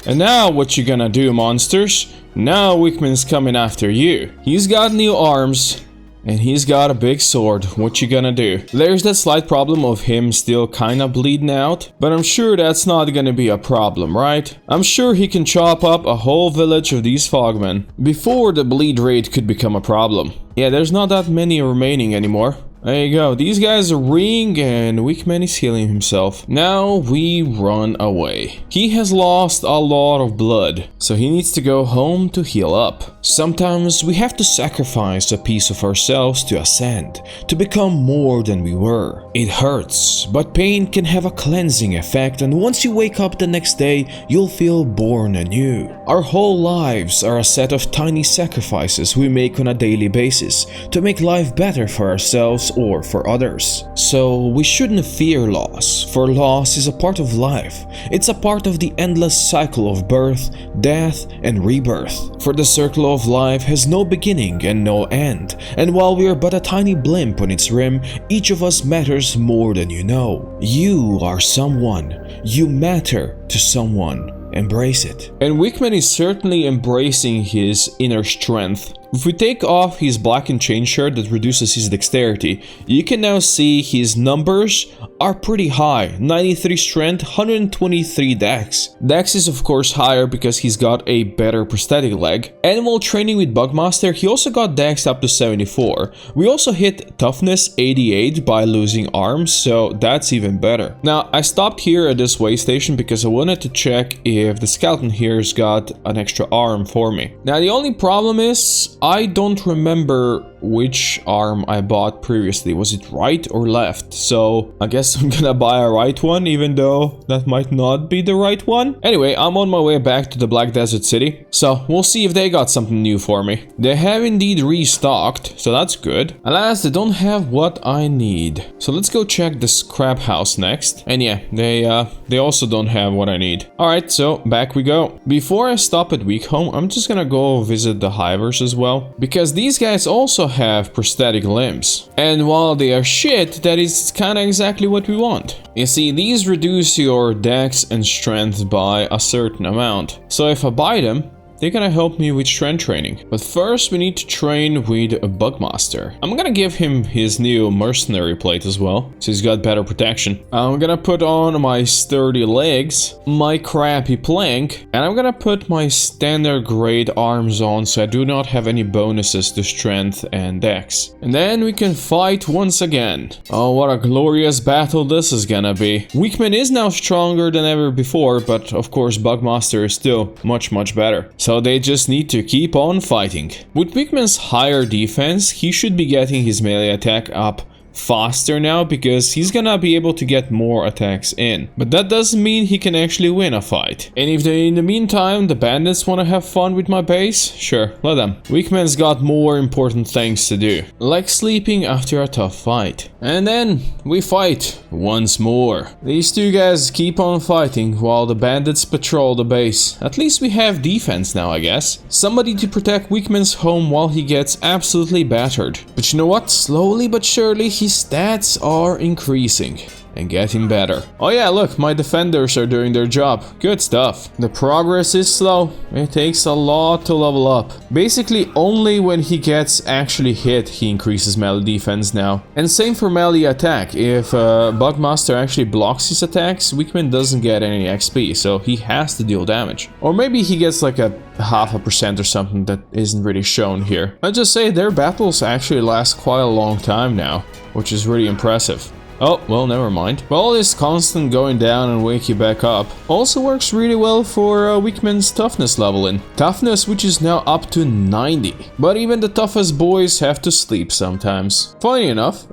And now what you gonna do, monsters? Now Wickman's coming after you. He's got new arms. And he's got a big sword. What you gonna do? There's that slight problem of him still kinda bleeding out. But I'm sure that's not gonna be a problem, right? I'm sure he can chop up a whole village of these fogmen before the bleed rate could become a problem. Yeah, there's not that many remaining anymore. There you go. These guys are ring and Wickman is healing himself. Now we run away. He has lost a lot of blood, so he needs to go home to heal up. Sometimes we have to sacrifice a piece of ourselves to ascend, to become more than we were. It hurts, but pain can have a cleansing effect, and once you wake up the next day, you'll feel born anew. Our whole lives are a set of tiny sacrifices we make on a daily basis to make life better for ourselves or for others. So we shouldn't fear loss, for loss is a part of life. It's a part of the endless cycle of birth, death, and rebirth. For the circle of life has no beginning and no end, and while we are but a tiny blimp on its rim, each of us matters more than you know. You are someone. You matter to someone. Embrace it. And Wickman is certainly embracing his inner strength. If we take off his black and chain shirt that reduces his dexterity, you can now see his numbers are pretty high. 93 strength, 123 dex. Dex is of course higher because he's got a better prosthetic leg. And while training with Bugmaster, he also got dex up to 74. We also hit toughness 88 by losing arms, so that's even better. Now, I stopped here at this way station because I wanted to check if the skeleton here's got an extra arm for me. Now, the only problem is I don't remember which arm I bought previously. Was it right or left? So I guess I'm gonna buy a right one, even though that might not be the right one. Anyway, I'm on my way back to the Black Desert City, so we'll see if they got something new for me. They have indeed restocked, so that's good. Alas, they don't have what I need. So let's go check the scrap house next. And yeah, they also don't have what I need. Alright, so back we go. Before I stop at Weak Home, I'm just gonna go visit the Hivers as well, because these guys also have prosthetic limbs. And while they are shit, that is kinda exactly what we want. You see, these reduce your dex and strength by a certain amount. So if I buy them, they're gonna help me with strength training. But first we need to train with a Bugmaster. I'm gonna give him his new mercenary plate as well, so he's got better protection. I'm gonna put on my sturdy legs, my crappy plank, and I'm gonna put my standard grade arms on so I do not have any bonuses to strength and dex. And then we can fight once again. Oh, what a glorious battle this is gonna be. Wickman is now stronger than ever before, but of course Bugmaster is still much better. So they just need to keep on fighting. With Wickman's higher defense, he should be getting his melee attack up faster now because he's gonna be able to get more attacks in. But that doesn't mean he can actually win a fight. And if they, in the meantime, the bandits want to have fun with my base, sure, let them. Wickman's got more important things to do, like sleeping after a tough fight. And then we fight once more. These two guys keep on fighting while the bandits patrol the base. At least we have defense now, I guess. Somebody to protect Wickman's home while he gets absolutely battered. But you know what? Slowly but surely his stats are increasing and getting better. Oh yeah, look, my defenders are doing their job. Good stuff. The progress is slow. It takes a lot to level up. Basically, only when he gets actually hit, he increases melee defense now. And same for melee attack. If Bugmaster actually blocks his attacks, Wickman doesn't get any XP, so he has to deal damage. Or maybe he gets like a 0.5% or something that isn't really shown here. Let's just say their battles actually last quite a long time now, which is really impressive. Oh, well, never mind. But all this constant going down and wake you back up also works really well for Wickman's toughness leveling. Toughness, which is now up to 90. But even the toughest boys have to sleep sometimes. Funny enough,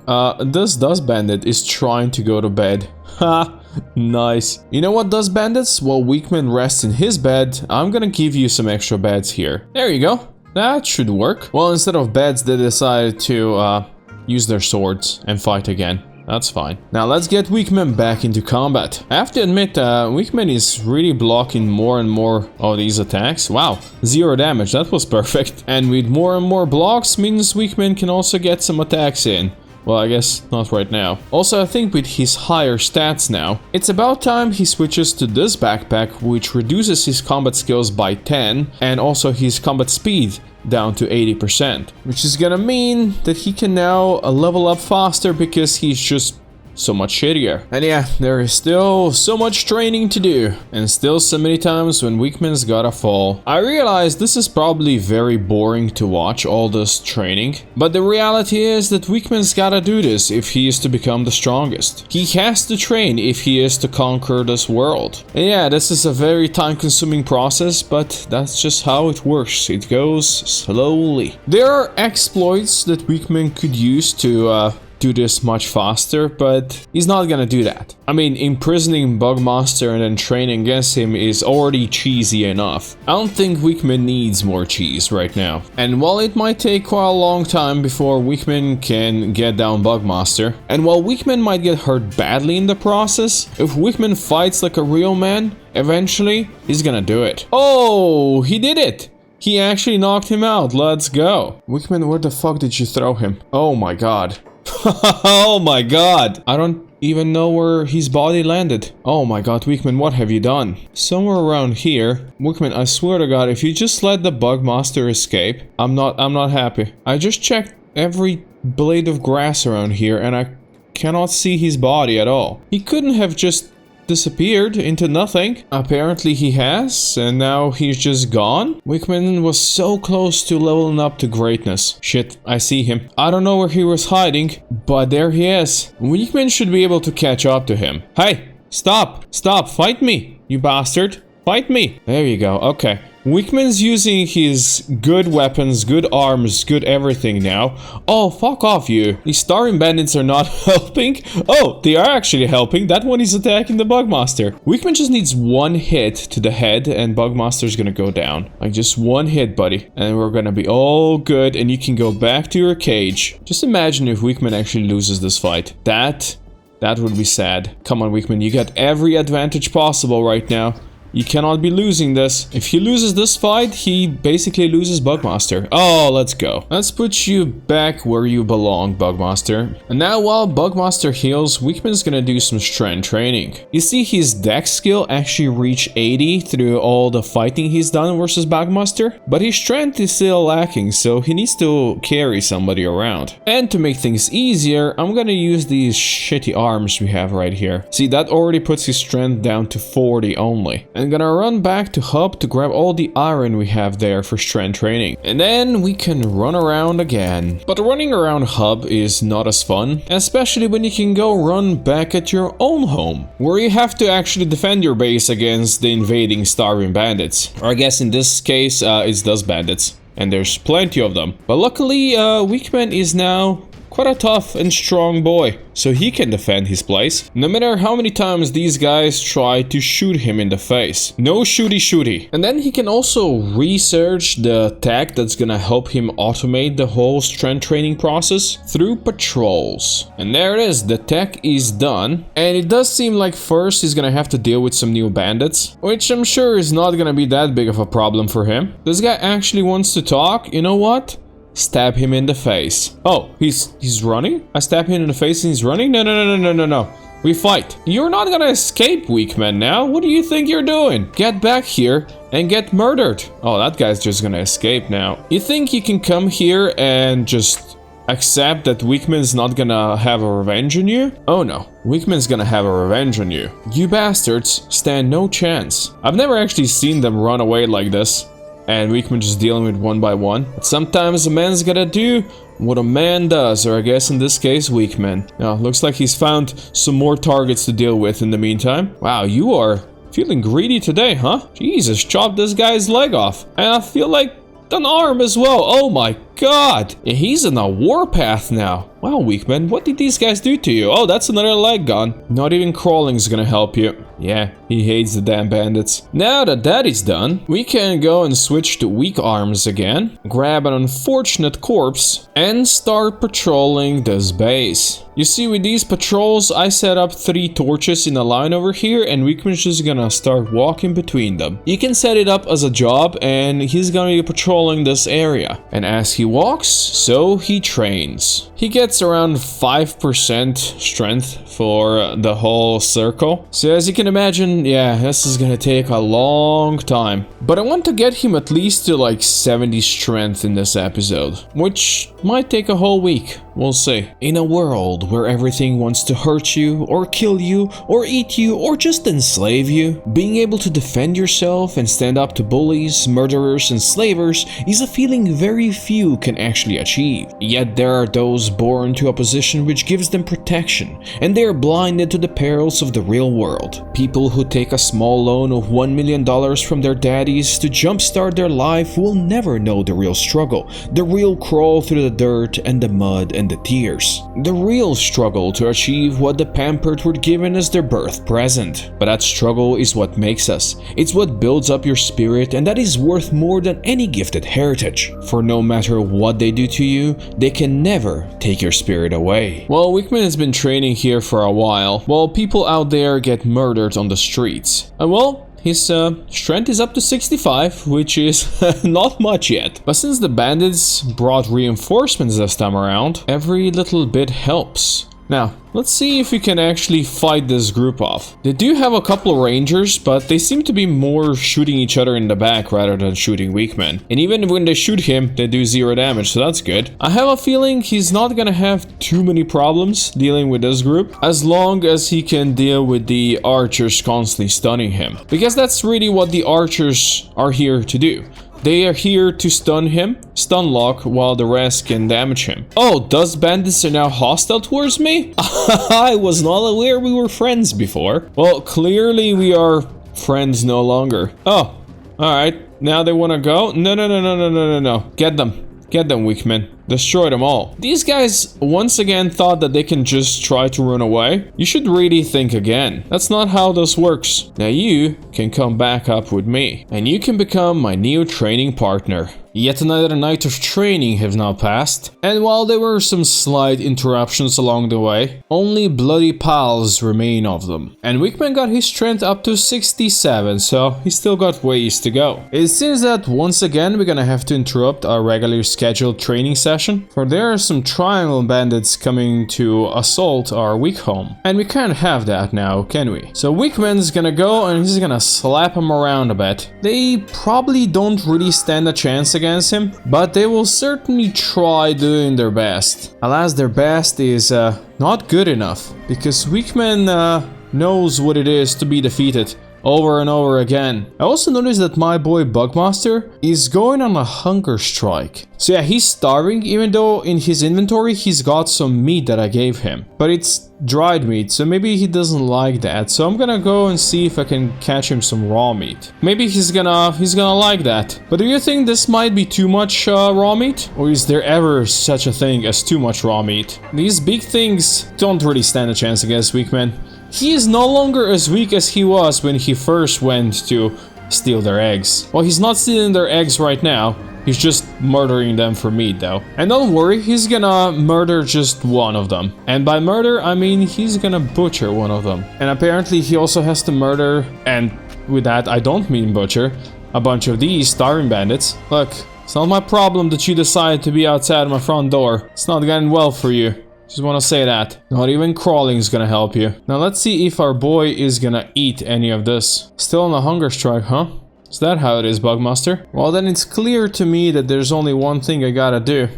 this Dust Bandit is trying to go to bed. Ha! Nice. You know what, Dust Bandits? While Wickman rests in his bed, I'm gonna give you some extra beds here. There you go. That should work. Well, instead of beds, they decided to use their swords and fight again. That's fine. Now let's get Wickman back into combat. I have to admit, Wickman is really blocking more and more of these attacks. Wow, 0 damage, that was perfect. And with more and more blocks means Wickman can also get some attacks in. Well, I guess not right now. Also, I think with his higher stats now, it's about time he switches to this backpack, which reduces his combat skills by 10 and also his combat speed down to 80%, which is gonna mean that he can now level up faster because he's just so much shittier. And yeah, there is still so much training to do, and still so many times when Wickman's gotta fall. I realize this is probably very boring to watch, all this training, but the reality is that Wickman's gotta do this if he is to become the strongest. He has to train if he is to conquer this world. And yeah, this is a very time-consuming process, but that's just how it works. It goes slowly. There are exploits that Wickman could use to do this much faster, but he's not gonna do that. I mean, imprisoning Bugmaster and then training against him is already cheesy enough. I don't think Wickman needs more cheese right now. And while it might take quite a long time before Wickman can get down Bugmaster, and while Wickman might get hurt badly in the process, if Wickman fights like a real man, eventually he's gonna do it. Oh, he did it! He actually knocked him out. Let's go. Wickman, where the fuck did you throw him? Oh my god. Oh my god. I don't even know where his body landed. Oh my god, Wickman, what have you done? Somewhere around here. Wickman, I swear to god, if you just let the Bugmaster escape, I'm not happy. I just checked every blade of grass around here and I cannot see his body at all. He couldn't have just disappeared into nothing. Apparently he has, and now he's just gone. Wickman was so close to leveling up to greatness. Shit, I see him. I don't know where he was hiding, but there he is. Wickman should be able to catch up to him. Hey, stop, fight me, you bastard. Fight me. There you go, okay. Wickman's using his good weapons, good arms, good everything now. Oh, fuck off you. These starving bandits are not helping. Oh, they are actually helping. That one is attacking the Bugmaster. Wickman just needs one hit to the head and Bugmaster's gonna go down. Like just one hit, buddy. And we're gonna be all good and you can go back to your cage. Just imagine if Wickman actually loses this fight. That would be sad. Come on, Wickman, you got every advantage possible right now. You cannot be losing this. If he loses this fight, he basically loses Bugmaster. Oh, let's go. Let's put you back where you belong, Bugmaster. And now while Bugmaster heals, Wickman's gonna do some strength training. You see his dex skill actually reached 80 through all the fighting he's done versus Bugmaster, but his strength is still lacking, so he needs to carry somebody around. And to make things easier, I'm gonna use these shitty arms we have right here. See, that already puts his strength down to 40 only. I'm gonna run back to hub to grab all the iron we have there for strength training. And then we can run around again. But running around hub is not as fun, especially when you can go run back at your own home, where you have to actually defend your base against the invading starving bandits. Or I guess in this case, it's those bandits. And there's plenty of them. But luckily, Wickman is now quite a tough and strong boy, so he can defend his place, no matter how many times these guys try to shoot him in the face. No shooty. And then he can also research the tech that's gonna help him automate the whole strength training process through patrols. And there it is, the tech is done. And it does seem like first he's gonna have to deal with some new bandits, which I'm sure is not gonna be that big of a problem for him. This guy actually wants to talk. You know what? Stab him in the face. Oh, he's running? I stab him in the face and he's running? No. We fight. You're not gonna escape, Wickman, now. What do you think you're doing? Get back here and get murdered. Oh, that guy's just gonna escape now. You think you can come here and just accept that Wickman's not gonna have a revenge on you? Oh no, Wickman's gonna have a revenge on you. You bastards stand no chance. I've never actually seen them run away like this. And Wickman just dealing with one by one. But sometimes a man's gotta do what a man does, or I guess in this case, Wickman. Now, looks like he's found some more targets to deal with in the meantime. Wow, you are feeling greedy today, huh? Jesus, chop this guy's leg off. And I feel like an arm as well. Oh my god. Yeah, he's in a warpath now. Wow, Wickman, what did these guys do to you? Oh, that's another leg gone. Not even crawling's gonna help you. Yeah, he hates the damn bandits. Now that that is done, we can go and switch to weak arms again, grab an unfortunate corpse, and start patrolling this base. You see, with these patrols, I set up 3 torches in a line over here, and Wickman's just gonna start walking between them. You can set it up as a job, and he's gonna be patrolling this area. And as he walks, so he trains. He gets around 5% strength for the whole circle. So as you can imagine, yeah, this is gonna take a long time. But I want to get him at least to like 70 strength in this episode, which might take a whole week. We'll see. In a world where everything wants to hurt you, or kill you, or eat you, or just enslave you, being able to defend yourself and stand up to bullies, murderers, and slavers is a feeling very few can actually achieve. Yet there are those born to a position which gives them protection, and they are blinded to the perils of the real world. People who take a small loan of $1 million from their daddies to jumpstart their life will never know the real struggle, the real crawl through the dirt and the mud and the tears. The real struggle to achieve what the pampered were given as their birth present. But that struggle is what makes us. It's what builds up your spirit, and that is worth more than any gifted heritage. For no matter what they do to you, they can never take your spirit away. Well, Wickman has been training here for a while, while people out there get murdered on the streets. And well, his strength is up to 65, which is not much yet. But since the bandits brought reinforcements this time around, every little bit helps. Now, let's see if we can actually fight this group off. They do have a couple of rangers, but they seem to be more shooting each other in the back rather than shooting Weakman. And even when they shoot him, they do 0 damage, so that's good. I have a feeling he's not gonna have too many problems dealing with this group, as long as he can deal with the archers constantly stunning him. Because that's really what the archers are here to do. They are here to stun him, stun lock, while the rest can damage him. Oh, those bandits are now hostile towards me? I was not aware we were friends before. Well, clearly we are friends no longer. Oh, alright. Now they want to go? No. Get them. Get them, Weakman. Destroy them all. These guys once again thought that they can just try to run away. You should really think again. That's not how this works. Now you can come back up with me, and you can become my new training partner. Yet another night of training have now passed, and while there were some slight interruptions along the way, only bloody piles remain of them. And Wickman got his strength up to 67, so he still got ways to go. It seems that once again we're gonna have to interrupt our regularly scheduled training session, for there are some triangle bandits coming to assault our weak home. And we can't have that now, can we? So Wickman's gonna go and he's gonna slap him around a bit. They probably don't really stand a chance against him, but they will certainly try doing their best. Alas, their best is not good enough, because Weakman knows what it is to be defeated over and over again. I also noticed that my boy Bugmaster is going on a hunger strike. So yeah, he's starving, even though in his inventory he's got some meat that I gave him. But it's dried meat, so maybe he doesn't like that. So I'm gonna go and see if I can catch him some raw meat. Maybe he's gonna like that. But do you think this might be too much raw meat? Or is there ever such a thing as too much raw meat? These big things don't really stand a chance against Weakman. He is no longer as weak as he was when he first went to steal their eggs. Well, he's not stealing their eggs right now. He's just murdering them for meat though. And don't worry, he's gonna murder just one of them. And by murder, I mean he's gonna butcher one of them. And apparently he also has to murder, and with that I don't mean butcher, a bunch of these starving bandits. Look, it's not my problem that you decided to be outside my front door. It's not going well for you. Just want to say that. Not even crawling is gonna help you. Now let's see if our boy is gonna eat any of this. Still on a hunger strike, huh? Is that how it is, Bugmaster? Well, then it's clear to me that there's only one thing I gotta do.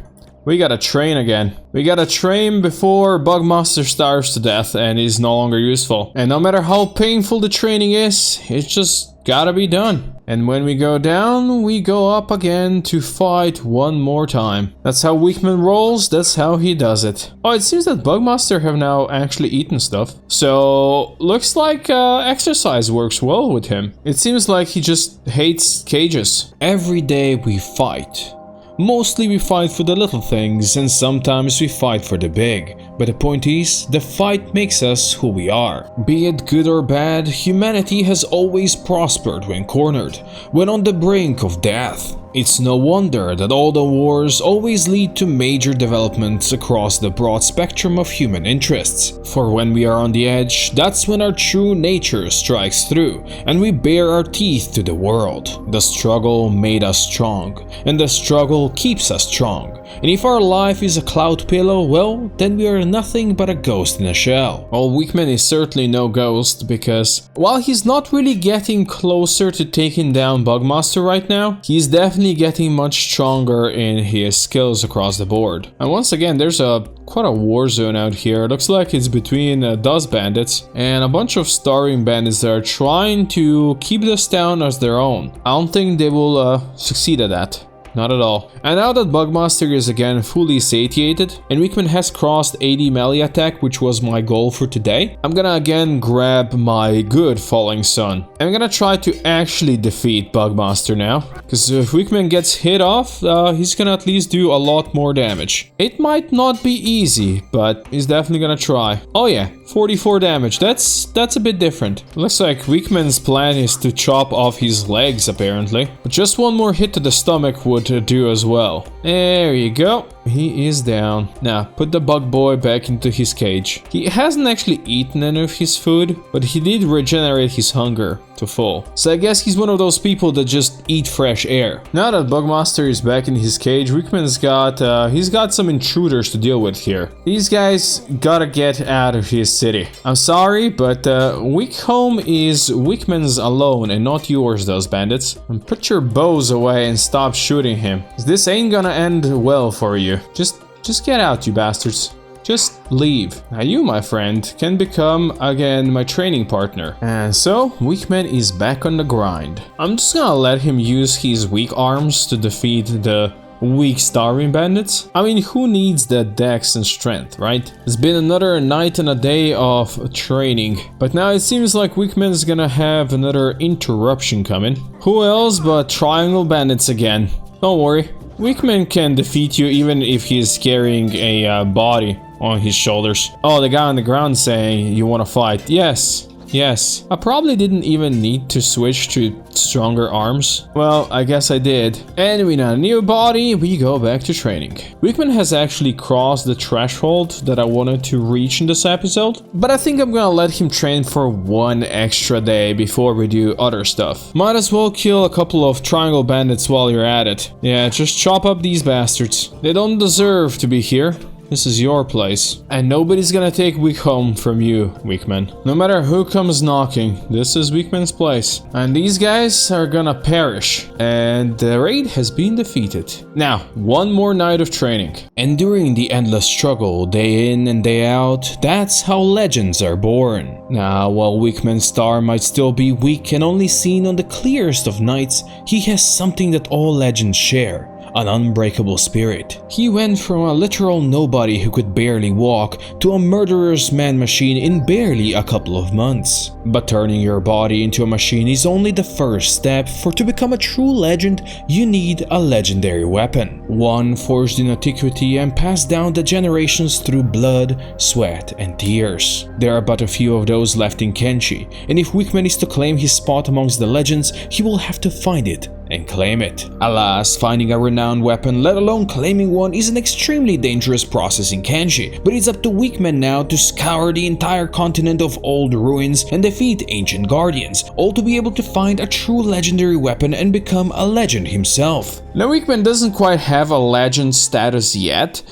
We gotta train again. We gotta train before Bugmaster starves to death and is no longer useful. And no matter how painful the training is, it's just gotta be done. And when we go down, we go up again to fight one more time. That's how Weakman rolls, that's how he does it. Oh, it seems that Bugmaster have now actually eaten stuff. So, looks like exercise works well with him. It seems like he just hates cages. Every day we fight. Mostly we fight for the little things, and sometimes we fight for the big. But the point is, the fight makes us who we are. Be it good or bad, humanity has always prospered when cornered, when on the brink of death. It's no wonder that all the wars always lead to major developments across the broad spectrum of human interests. For when we are on the edge, that's when our true nature strikes through, and we bare our teeth to the world. The struggle made us strong, and the struggle keeps us strong. And if our life is a cloud pillow, well, then we are nothing but a ghost in a shell. Well, Weakman is certainly no ghost, because while he's not really getting closer to taking down Bugmaster right now, he's definitely getting much stronger in his skills across the board. And once again, there's quite a war zone out here. It looks like it's between those bandits and a bunch of starving bandits that are trying to keep this town as their own. I don't think they will succeed at that. not at all. And now that Bugmaster is again fully satiated, and Weakman has crossed 80 melee attack, which was my goal for today, I'm gonna again grab my good Falling Sun. I'm gonna try to actually defeat Bugmaster now, because if Weakman gets hit off, he's gonna at least do a lot more damage. It might not be easy, but he's definitely gonna try. Oh yeah, 44 damage. That's a bit different. Looks like Weakman's plan is to chop off his legs, apparently. But just one more hit to the stomach would do as well. There you go. He is down. Now, put the bug boy back into his cage. He hasn't actually eaten any of his food, but he did regenerate his hunger to full. So I guess he's one of those people that just eat fresh air. Now that Bugmaster is back in his cage, Weakman's got some intruders to deal with here. These guys gotta get out of his city. I'm sorry, but Weak Home is Weakman's alone and not yours, those bandits. And put your bows away and stop shooting him. This ain't gonna end well for you. Just get out, you bastards. Just leave. Now you, my friend, can become, again, my training partner. And so, Weakman is back on the grind. I'm just gonna let him use his weak arms to defeat the weak starving bandits. I mean, who needs that dex and strength, right? It's been another night and a day of training, but now it seems like Weakman's gonna have another interruption coming. Who else but Triangle Bandits again? Don't worry. Weakman can defeat you even if he's carrying a body on his shoulders. Oh, the guy on the ground saying, you want to fight? Yes. Yes. I probably didn't even need to switch to stronger arms. Well, I guess I did. And with a new body, we go back to training. Weakman has actually crossed the threshold that I wanted to reach in this episode, but I think I'm gonna let him train for one extra day before we do other stuff. Might as well kill a couple of triangle bandits while you're at it. Yeah, just chop up these bastards. They don't deserve to be here. This is your place. And nobody's gonna take Weak Home from you, Weakman. No matter who comes knocking, this is Weakman's place. And these guys are gonna perish. And the raid has been defeated. Now, one more night of training. Enduring the endless struggle, day in and day out, that's how legends are born. Now, while Weakman's star might still be weak and only seen on the clearest of nights, he has something that all legends share. An unbreakable spirit. He went from a literal nobody who could barely walk to a murderous man-machine in barely a couple of months. But turning your body into a machine is only the first step, for to become a true legend, you need a legendary weapon. One forged in antiquity and passed down the generations through blood, sweat, and tears. There are but a few of those left in Kenshi, and if Weakman is to claim his spot amongst the legends, he will have to find it and claim it. Alas, finding a renowned weapon, let alone claiming one, is an extremely dangerous process in Kenshi, but it's up to Weakman now to scour the entire continent of old ruins and defeat ancient guardians, all to be able to find a true legendary weapon and become a legend himself. Now, Weakman doesn't quite have a legend status yet,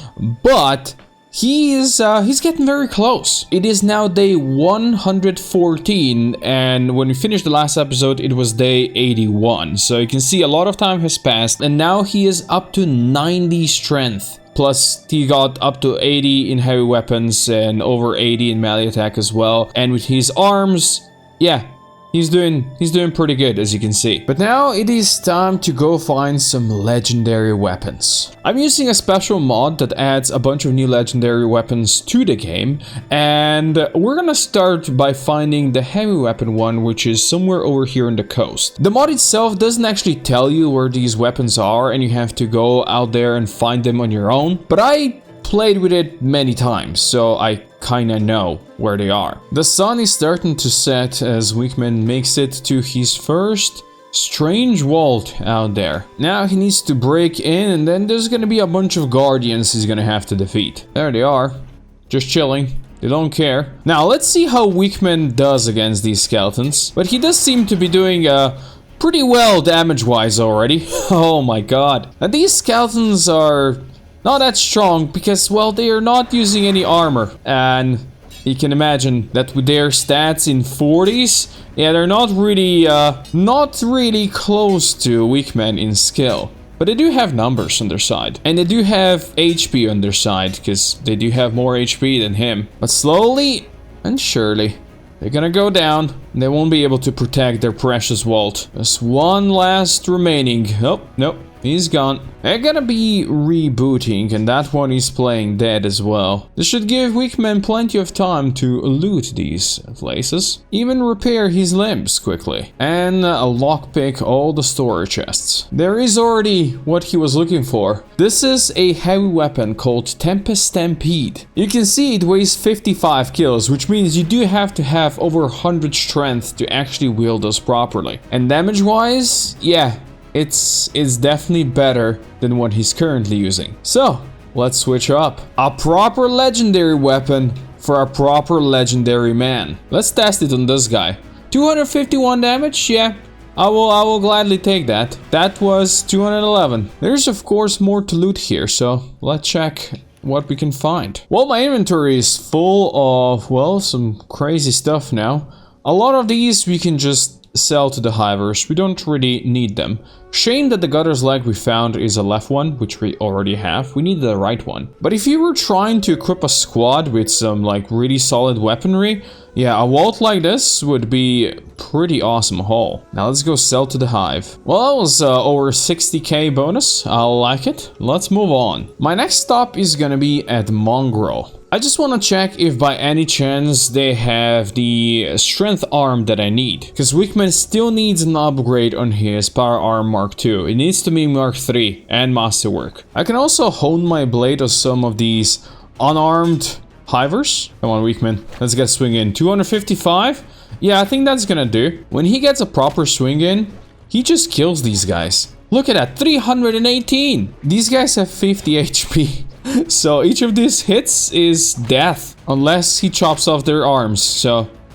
but he's getting very close. It is now day 114, and when we finished the last episode, it was day 81. So you can see a lot of time has passed, and now he is up to 90 strength. Plus, he got up to 80 in heavy weapons and over 80 in melee attack as well. And with his arms, yeah, he's doing pretty good, as you can see. But now it is time to go find some legendary weapons. I'm using a special mod that adds a bunch of new legendary weapons to the game, and we're gonna start by finding the heavy weapon one, which is somewhere over here on the coast. The mod itself doesn't actually tell you where these weapons are, and you have to go out there and find them on your own, but I played with it many times, so I kinda know where they are. The sun is starting to set as Weakman makes it to his first strange vault out there. Now he needs to break in, and then there's gonna be a bunch of guardians he's gonna have to defeat. There they are, just chilling. They don't care. Now let's see how Weakman does against these skeletons. But he does seem to be doing pretty well damage-wise already. Oh my god. Now these skeletons are not that strong because, well, they are not using any armor, and you can imagine that with their stats in 40s, yeah, they're not really close to Weakman in skill. But they do have numbers on their side, and they do have HP on their side because they do have more HP than him. But slowly and surely, they're gonna go down. They won't be able to protect their precious vault. There's one last remaining. Oh, nope. He's gone. They're gonna be rebooting, and that one is playing dead as well. This should give weak men plenty of time to loot these places. Even repair his limbs quickly. And lockpick all the storage chests. There is already what he was looking for. This is a heavy weapon called Tempest Stampede. You can see it weighs 55 kills, which means you do have to have over 100 strength to actually wield this properly. And damage-wise, yeah. It's definitely better than what he's currently using. So, let's switch up. A proper legendary weapon for a proper legendary man. Let's test it on this guy. 251 damage? Yeah. I will gladly take that. That was 211. There's of course more to loot here, so let's check what we can find. Well, my inventory is full of, well, some crazy stuff now. A lot of these we can just sell to the hivers. We don't really need them. Shame that the gutter's leg we found is a left one, which we already have. We need the right one. But if you were trying to equip a squad with some like really solid weaponry, yeah, a vault like this would be pretty awesome haul. Now let's go sell to the hive. Well, that was over 60k bonus. I like it. Let's move on. My next stop is gonna be at Mongrel. I just want to check if by any chance they have the strength arm that I need. Because Wickman still needs an upgrade on his power arm Mark II. It needs to be Mark III and Masterwork. I can also hone my blade on some of these unarmed hivers. Come on, Wickman. Let's get a swing in. 255? Yeah, I think that's gonna do. When he gets a proper swing in, he just kills these guys. Look at that, 318! These guys have 50 HP. So each of these hits is death, unless he chops off their arms,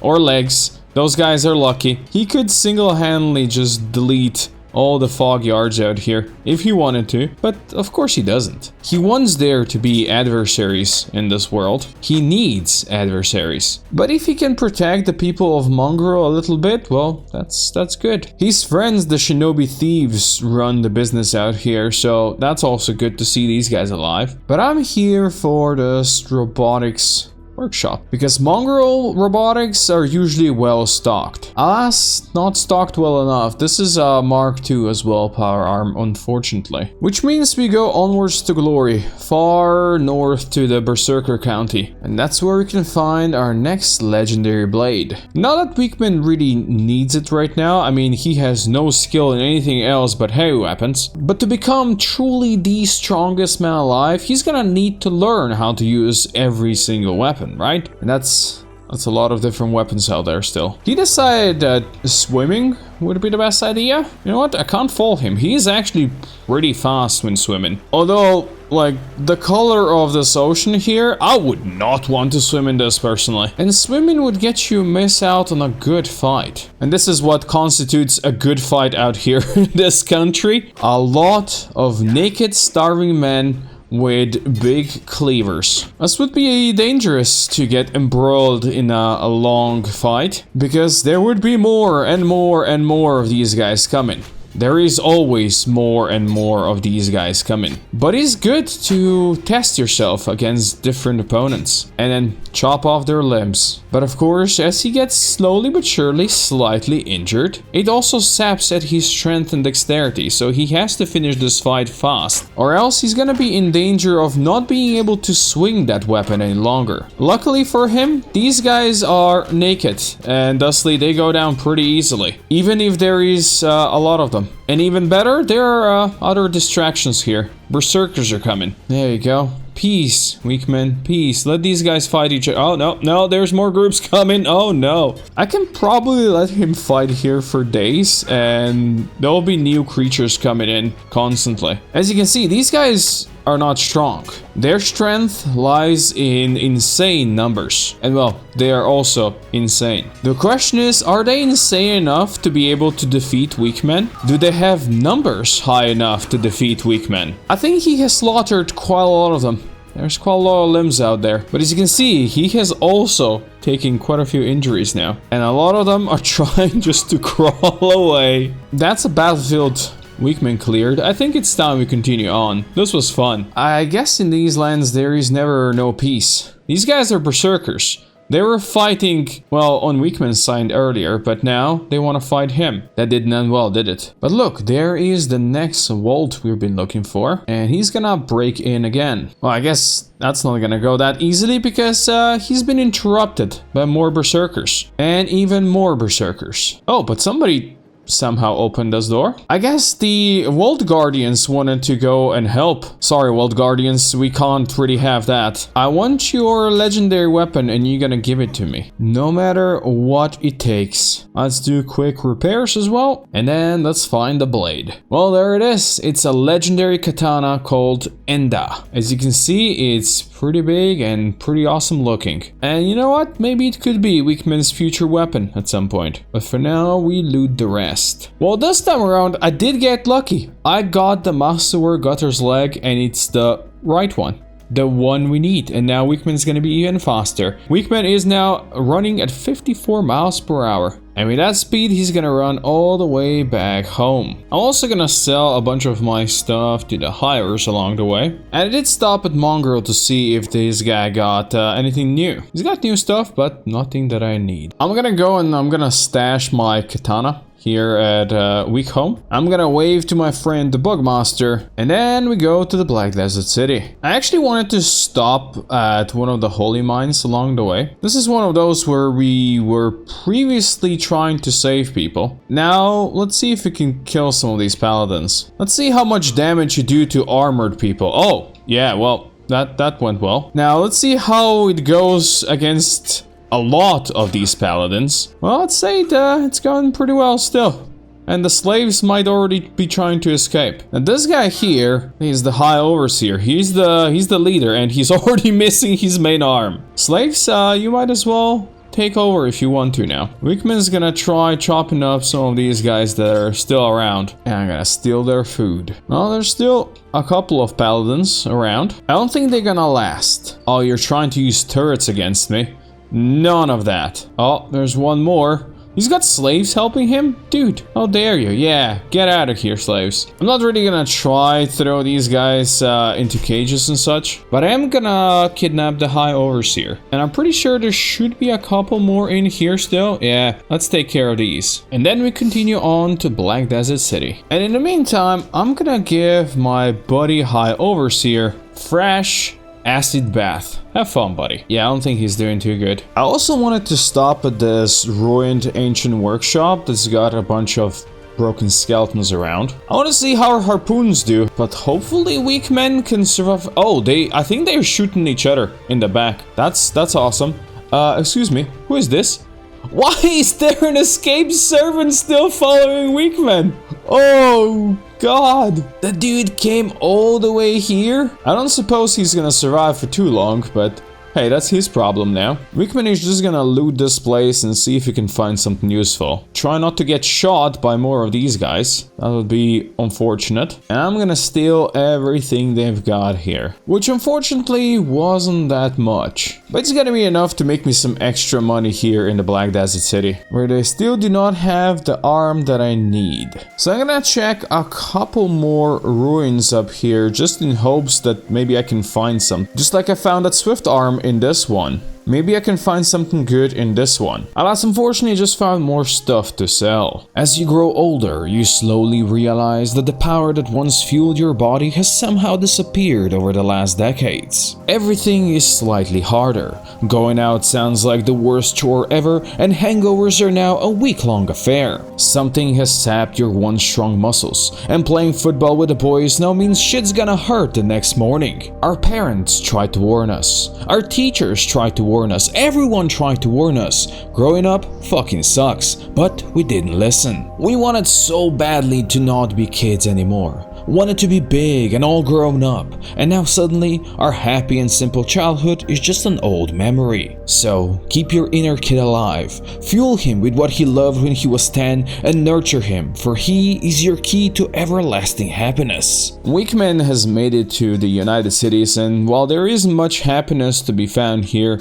or legs. Those guys are lucky. He could single-handedly just delete all the fog yards out here if he wanted to, but of course he doesn't. He wants there to be adversaries in this world. He needs adversaries. But if he can protect the people of Mongrel a little bit, well, that's good. His friends, the shinobi thieves, run the business out here, so that's also good to see these guys alive. But I'm here for this robotics workshop, because Mongrel robotics are usually well stocked. Alas, not stocked well enough. This is a Mark II as well, power arm, unfortunately. Which means we go onwards to glory, far north to the Berserker County. And that's where we can find our next legendary blade. Not that Wickman really needs it right now. I mean, he has no skill in anything else but heavy weapons. But to become truly the strongest man alive, he's gonna need to learn how to use every single weapon. Right? And that's a lot of different weapons out there still. He decided that swimming would be the best idea. You know what? I can't fault him. He's actually pretty fast when swimming. Although, like, the color of this ocean here, I would not want to swim in this personally. And swimming would get you miss out on a good fight. And this is what constitutes a good fight out here in this country. A lot of naked, starving men with big cleavers. This would be dangerous to get embroiled in a long fight, because there would be more and more and more of these guys coming. There is always more and more of these guys coming. But it's good to test yourself against different opponents and then chop off their limbs. But of course, as he gets slowly but surely slightly injured, it also saps at his strength and dexterity, so he has to finish this fight fast, or else he's gonna be in danger of not being able to swing that weapon any longer. Luckily for him, these guys are naked, and thusly they go down pretty easily, even if there is a lot of them. And even better, there are other distractions here. Berserkers are coming. There you go. Peace, weak men, peace. Let these guys fight each other. Oh, no, there's more groups coming. Oh, no. I can probably let him fight here for days, and there'll be new creatures coming in constantly. As you can see, these guys are not strong. Their strength lies in insane numbers. And well, they are also insane. The question is, are they insane enough to be able to defeat weak men? Do they have numbers high enough to defeat weak men? I think he has slaughtered quite a lot of them. There's quite a lot of limbs out there. But as you can see, he has also taken quite a few injuries now. And a lot of them are trying just to crawl away. That's a battlefield Weakman cleared. I think it's time we continue on. This was fun. I guess in these lands there is never no peace. These guys are berserkers. They were fighting, well, on Weakman's side earlier, but now they want to fight him. That didn't end well, did it? But look, there is the next vault we've been looking for, and he's gonna break in again. Well, I guess that's not gonna go that easily because he's been interrupted by more berserkers. And even more berserkers. Oh, but somebody somehow opened this door. I guess the Vault Guardians wanted to go and help. Sorry, Vault Guardians, we can't really have that. I want your legendary weapon and you're gonna give it to me. No matter what it takes. Let's do quick repairs as well. And then let's find the blade. Well, there it is. It's a legendary katana called Enda. As you can see, it's pretty big and pretty awesome looking. And you know what? Maybe it could be Weakman's future weapon at some point. But for now, we loot the rest. Well, this time around, I did get lucky. I got the Masterwork Gutter's leg, and it's the right one. The one we need. And now Weakman's gonna be even faster. Weakman is now running at 54 miles per hour. And with that speed, he's gonna run all the way back home. I'm also gonna sell a bunch of my stuff to the hirers along the way. And I did stop at Mongrel to see if this guy got anything new. He's got new stuff, but nothing that I need. I'm gonna go and I'm gonna stash my katana here at Weak Home. I'm gonna wave to my friend the Bugmaster, and then we go to the Black Desert City. I actually wanted to stop at one of the holy mines along the way. This is one of those where we were previously trying to save people. Now, let's see if we can kill some of these paladins. Let's see how much damage you do to armored people. Oh, yeah, well, that went well. Now, let's see how it goes against a lot of these paladins. Well, I'd say it's going pretty well still. And the slaves might already be trying to escape. And this guy here, he's the High Overseer. He's the leader, and he's already missing his main arm. Slaves, you might as well take over if you want to now. Weakman's gonna try chopping up some of these guys that are still around. And I'm gonna steal their food. Well, there's still a couple of paladins around. I don't think they're gonna last. Oh, you're trying to use turrets against me. None of that. Oh, there's one more. He's got slaves helping him? Dude, how dare you? Yeah, get out of here, slaves. I'm not really gonna try throw these guys into cages and such, but I am gonna kidnap the High Overseer. And I'm pretty sure there should be a couple more in here still. Yeah, let's take care of these. And then we continue on to Black Desert City. And in the meantime, I'm gonna give my buddy High Overseer fresh acid bath. Have fun, buddy. Yeah, I don't think he's doing too good. I also wanted to stop at this ruined ancient workshop that's got a bunch of broken skeletons around. I want to see how our harpoons do, but hopefully weak men can survive. Oh, I think they're shooting each other in the back. That's awesome. Excuse me, who is this? Why is there an escaped servant still following weak men? Oh God, the dude came all the way here? I don't suppose he's gonna survive for too long, but hey, that's his problem now. Weakman is just gonna loot this place and see if he can find something useful. Try not to get shot by more of these guys. That would be unfortunate. And I'm gonna steal everything they've got here. Which unfortunately wasn't that much. But it's gonna be enough to make me some extra money here in the Black Desert City, where they still do not have the arm that I need. So I'm gonna check a couple more ruins up here, just in hopes that maybe I can find some. Just like I found that Swift arm in this one. Maybe I can find something good in this one. Alas, unfortunately, just found more stuff to sell. As you grow older, you slowly realize that the power that once fueled your body has somehow disappeared over the last decades. Everything is slightly harder. Going out sounds like the worst chore ever, and hangovers are now a week-long affair. Something has sapped your once strong muscles, and playing football with the boys now means shit's gonna hurt the next morning. Our parents tried to warn us. Our teachers tried to warn us. Everyone tried to warn us. Growing up fucking sucks, but we didn't listen. We wanted so badly to not be kids anymore. Wanted to be big and all grown up, and now suddenly our happy and simple childhood is just an old memory. So keep your inner kid alive, fuel him with what he loved when he was 10, and nurture him, for he is your key to everlasting happiness. Weakman has made it to the United Cities, and while there isn't much happiness to be found here,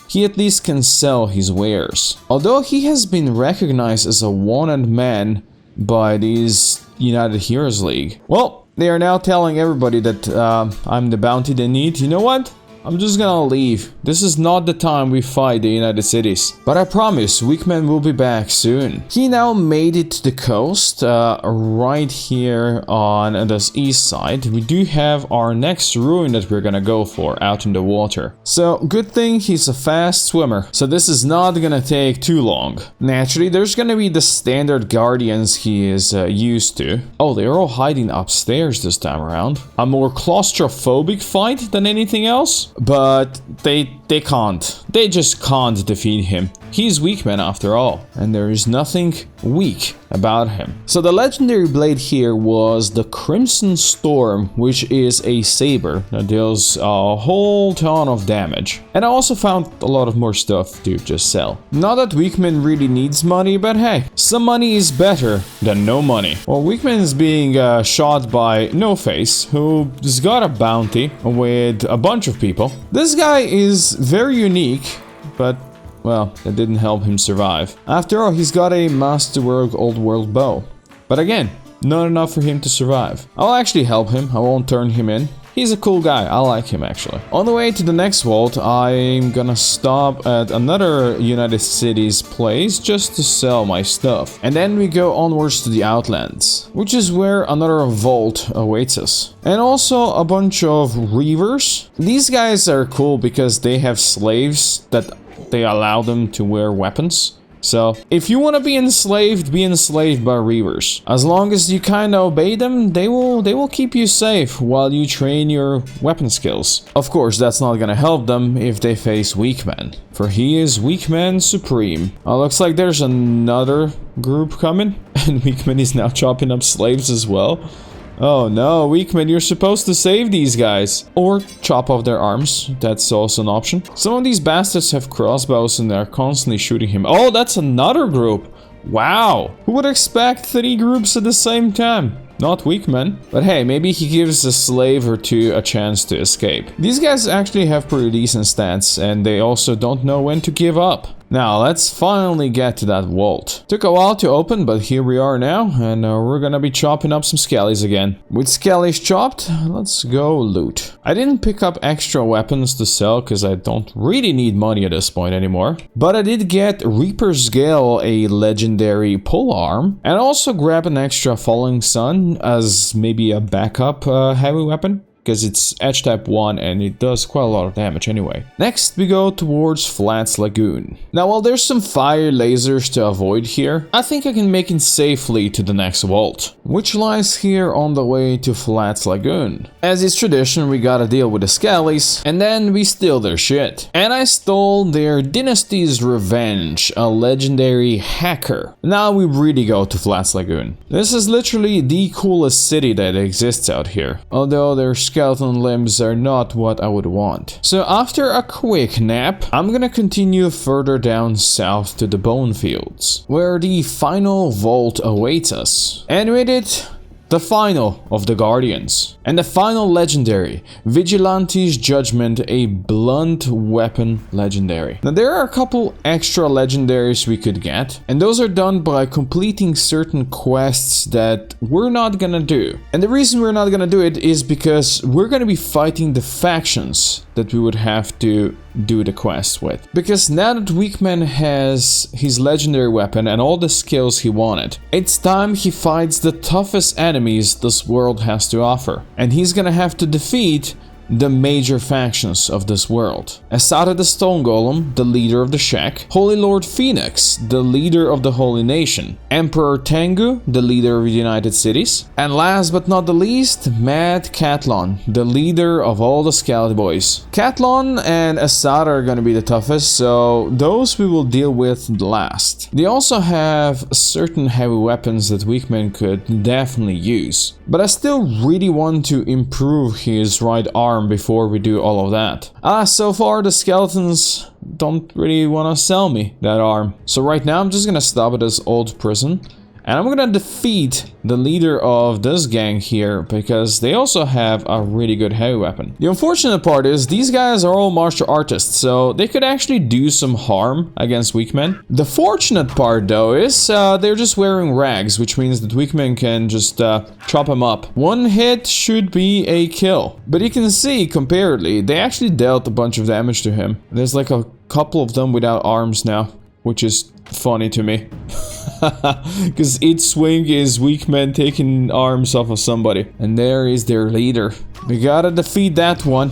he at least can sell his wares. Although he has been recognized as a wanted man by these United Heroes League. Well, they are now telling everybody that I'm the bounty they need. You know what? I'm just gonna leave. This is not the time we fight the United Cities. But I promise, Weakman will be back soon. He now made it to the coast, right here on this east side. We do have our next ruin that we're gonna go for out in the water. So, good thing he's a fast swimmer. So this is not gonna take too long. Naturally, there's gonna be the standard guardians he is used to. Oh, they're all hiding upstairs this time around. A more claustrophobic fight than anything else, but they can't. They just can't defeat him. He's Weakman after all, and there is nothing weak about him. So the legendary blade here was the Crimson Storm, which is a saber that deals a whole ton of damage. And I also found a lot of more stuff to just sell. Not that Weakman really needs money, but hey, some money is better than no money. Well, Weakman is being shot by No Face, who's got a bounty with a bunch of people. This guy is very unique, but well, that didn't help him survive. After all, he's got a masterwork old world bow. But again, not enough for him to survive. I'll actually help him, I won't turn him in. He's a cool guy, I like him actually. On the way to the next vault, I'm gonna stop at another United Cities place just to sell my stuff. And then we go onwards to the Outlands, which is where another vault awaits us. And also a bunch of reavers. These guys are cool because they have slaves that they allow them to wear weapons. So, if you want to be enslaved by reavers. As long as you kind of obey them, they will keep you safe while you train your weapon skills. Of course, that's not gonna help them if they face Weakman, for he is Weakman Supreme. Looks like there's another group coming, and Weakman is now chopping up slaves as well. Oh no, Weakman, you're supposed to save these guys. Or chop off their arms, that's also an option. Some of these bastards have crossbows and they're constantly shooting him. Oh, that's another group. Wow, who would expect 3 groups at the same time? Not Weakman. But hey, maybe he gives a slave or two a chance to escape. These guys actually have pretty decent stats, and they also don't know when to give up. Now, let's finally get to that vault. Took a while to open, but here we are now, and we're gonna be chopping up some skellies again. With skellies chopped, let's go loot. I didn't pick up extra weapons to sell, because I don't really need money at this point anymore. But I did get Reaper's Gale, a legendary polearm, and also grab an extra Falling Sun as maybe a backup heavy weapon, because it's edge type 1 and it does quite a lot of damage anyway. Next we go towards Flats Lagoon. Now while there's some fire lasers to avoid here, I think I can make it safely to the next vault, which lies here on the way to Flats Lagoon. As is tradition, we gotta deal with the Skellies, and then we steal their shit. And I stole their Dynasty's Revenge, a legendary hacker. Now we really go to Flats Lagoon. This is literally the coolest city that exists out here, although there's skeleton limbs are not what I would want. So after a quick nap, I'm gonna continue further down south to the Bone Fields, where the final vault awaits us. And with it, the final of the Guardians. And the final legendary, Vigilante's Judgment, a blunt weapon legendary. Now there are a couple extra legendaries we could get, and those are done by completing certain quests that we're not gonna do. And the reason we're not gonna do it is because we're gonna be fighting the factions that we would have to do the quest with. Because now that Weakman has his legendary weapon and all the skills he wanted, it's time he fights the toughest enemies this world has to offer. And he's gonna have to defeat the major factions of this world. Asada the Stone Golem, the leader of the Shack, Holy Lord Phoenix, the leader of the Holy Nation, Emperor Tengu, the leader of the United Cities, and last but not the least, Mad Catlon, the leader of all the Scout Boys. Catlon and Asada are gonna be the toughest, so those we will deal with last. They also have certain heavy weapons that Weakman could definitely use, but I still really want to improve his right arm before we do all of that. So far the skeletons don't really want to sell me that arm. So right now I'm just gonna stop at this old prison And I'm gonna defeat the leader of this gang here because they also have a really good heavy weapon. The unfortunate part is these guys are all martial artists, so they could actually do some harm against weak men. The fortunate part though is they're just wearing rags, which means that weak men can just chop them up. One hit should be a kill. But you can see comparatively, they actually dealt a bunch of damage to him. There's like a couple of them without arms now, which is funny to me. Because each swing is weak men taking arms off of somebody. And there is their leader. We gotta defeat that one.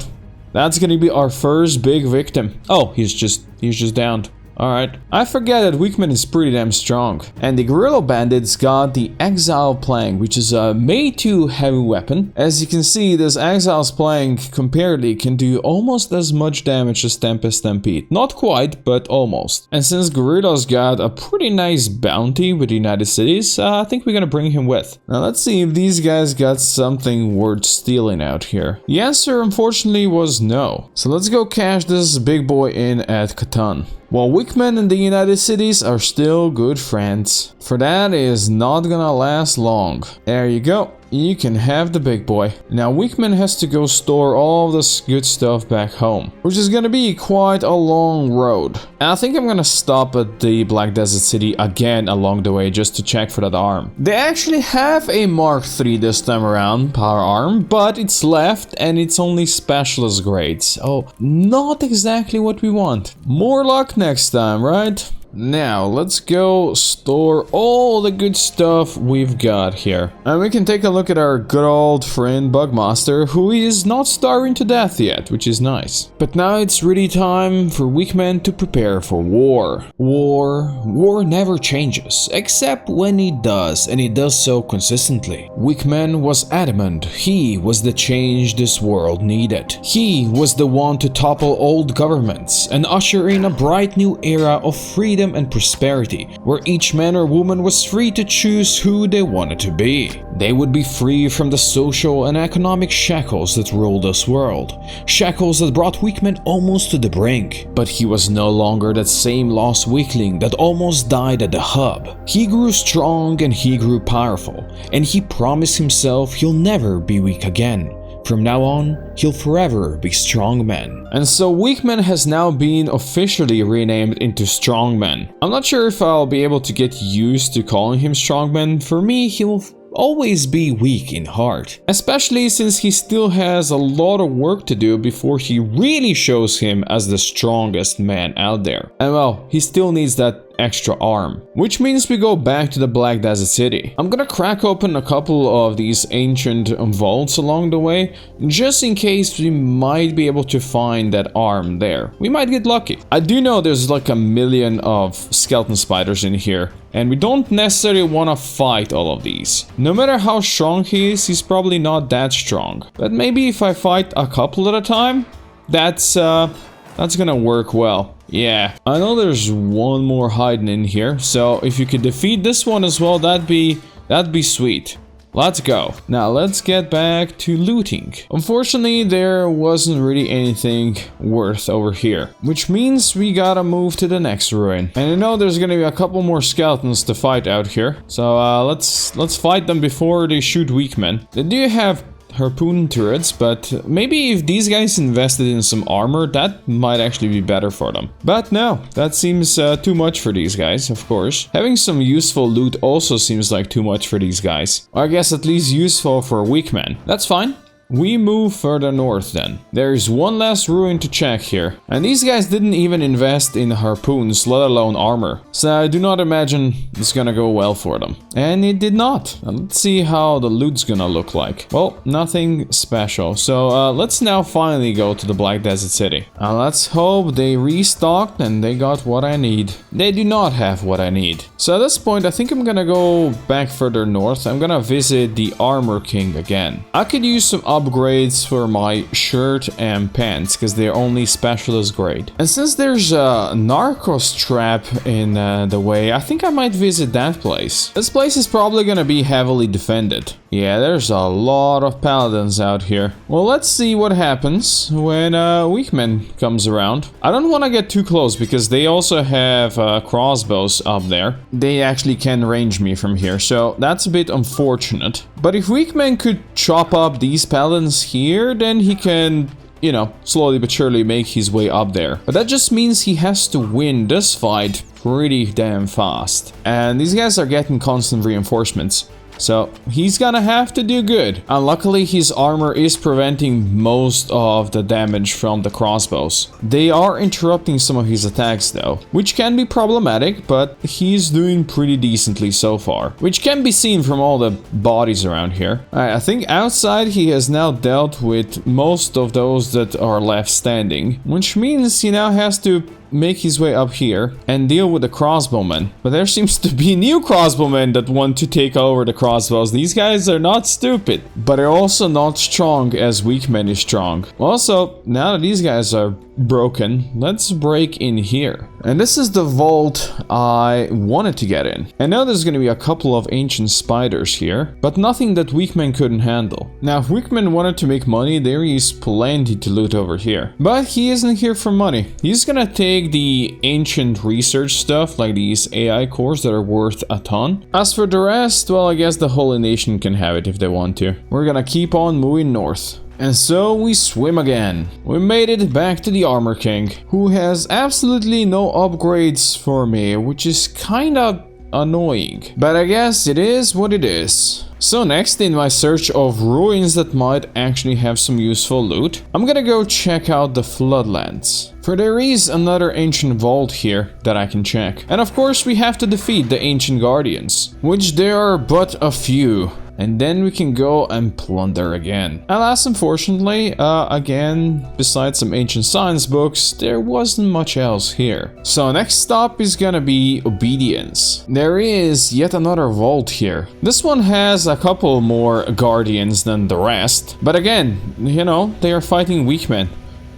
That's gonna be our first big victim. Oh, he's just downed. Alright. I forget that Weakman is pretty damn strong. And the Guerrilla Bandits got the Exile Plank, which is a Made 2 heavy weapon. As you can see, this Exile's Plank comparatively can do almost as much damage as Tempest Stampede. Not quite, but almost. And since Guerrilla's got a pretty nice bounty with the United Cities, I think we're gonna bring him with. Now let's see if these guys got something worth stealing out here. The answer unfortunately was no. So let's go cash this big boy in at Catan. While Wickman and the United Cities are still good friends. For that is not gonna last long. There you go. You can have the big boy. Now Wickman has to go store all this good stuff back home, which is gonna be quite a long road. And I think I'm gonna stop at the Black Desert City again along the way just to check for that arm. They actually have a Mark III this time around, power arm, but it's left and it's only specialist grades. Oh, not exactly what we want. More luck next time, right? Now, let's go store all the good stuff we've got here. And we can take a look at our good old friend Bugmaster, who is not starving to death yet, which is nice. But now it's really time for Weakman to prepare for war. War never changes, except when it does, and it does so consistently. Weakman was adamant he was the change this world needed. He was the one to topple old governments and usher in a bright new era of freedom and prosperity, where each man or woman was free to choose who they wanted to be. They would be free from the social and economic shackles that ruled this world, shackles that brought Weakman almost to the brink. But he was no longer that same lost weakling that almost died at the hub. He grew strong and he grew powerful, and he promised himself he'll never be weak again. From now on, he'll forever be Strongman. And so Weakman has now been officially renamed into Strongman. I'm not sure if I'll be able to get used to calling him Strongman. For me, he'll always be weak in heart. Especially since he still has a lot of work to do before he really shows him as the strongest man out there. And well, he still needs that extra arm, which means we go back to the Black Desert City. I'm gonna crack open a couple of these ancient vaults along the way, just in case we might be able to find that arm there. We might get lucky. I do know there's like a million of skeleton spiders in here, and we don't necessarily want to fight all of these. No matter how strong he is, he's probably not that strong. But maybe if I fight a couple at a time, that's gonna work well. Yeah, I know there's one more hiding in here, so if you could defeat this one as well, that'd be sweet. Let's go. Now let's get back to looting. Unfortunately, there wasn't really anything worth over here, which means we gotta move to the next ruin. And I know there's gonna be a couple more skeletons to fight out here, so let's fight them before they shoot Weakmen. They do have harpoon turrets, but maybe if these guys invested in some armor, that might actually be better for them. But no, that seems too much for these guys, of course. Having some useful loot also seems like too much for these guys. Or I guess at least useful for a weak man. That's fine. We move further north then. There is one last ruin to check here. And these guys didn't even invest in harpoons, let alone armor. So I do not imagine it's gonna go well for them. And it did not. Now let's see how the loot's gonna look like. Well, nothing special. So let's now finally go to the Black Desert City. Let's hope they restocked and they got what I need. They do not have what I need. So at this point, I think I'm gonna go back further north. I'm gonna visit the Armor King again. I could use some upgrades for my shirt and pants because they're only specialist grade. And since there's a Narcos trap in the way, I think I might visit that place. This place is probably gonna be heavily defended. Yeah, there's a lot of paladins out here. Well, let's see what happens when Weakman comes around. I don't want to get too close because they also have crossbows up there. They actually can range me from here, so that's a bit unfortunate. But if Weakman could chop up these paladins here, then he can, you know, slowly but surely make his way up there. But that just means he has to win this fight pretty damn fast. And these guys are getting constant reinforcements. So he's gonna have to do good. And luckily his armor is preventing most of the damage from the crossbows. They are interrupting some of his attacks though, which can be problematic, but he's doing pretty decently so far. Which can be seen from all the bodies around here. I think outside he has now dealt with most of those that are left standing, which means he now has to make his way up here and deal with the crossbowmen. But there seems to be new crossbowmen that want to take over the crossbows. These guys are not stupid, but they're also not strong as Weakman is strong. Also, now that these guys are broken, let's break in here. And this is the vault I wanted to get in. I know there's gonna be a couple of ancient spiders here, but nothing that Weakman couldn't handle. Now, if Weakman wanted to make money, there is plenty to loot over here. But he isn't here for money. He's gonna take the ancient research stuff, like these AI cores that are worth a ton. As for the rest, well, I guess the Holy Nation can have it if they want to. We're gonna keep on moving north. And so we swim again. We made it back to the Armor King, who has absolutely no upgrades for me, which is kinda annoying. But I guess it is what it is. So next, in my search of ruins that might actually have some useful loot, I'm gonna go check out the Floodlands. For there is another ancient vault here that I can check. And of course we have to defeat the ancient guardians, which there are but a few. And then we can go and plunder again. Alas, unfortunately, again, besides some ancient science books, there wasn't much else here. So next stop is gonna be Obedience. There is yet another vault here. This one has a couple more guardians than the rest. But again, you know, they are fighting Weakmen.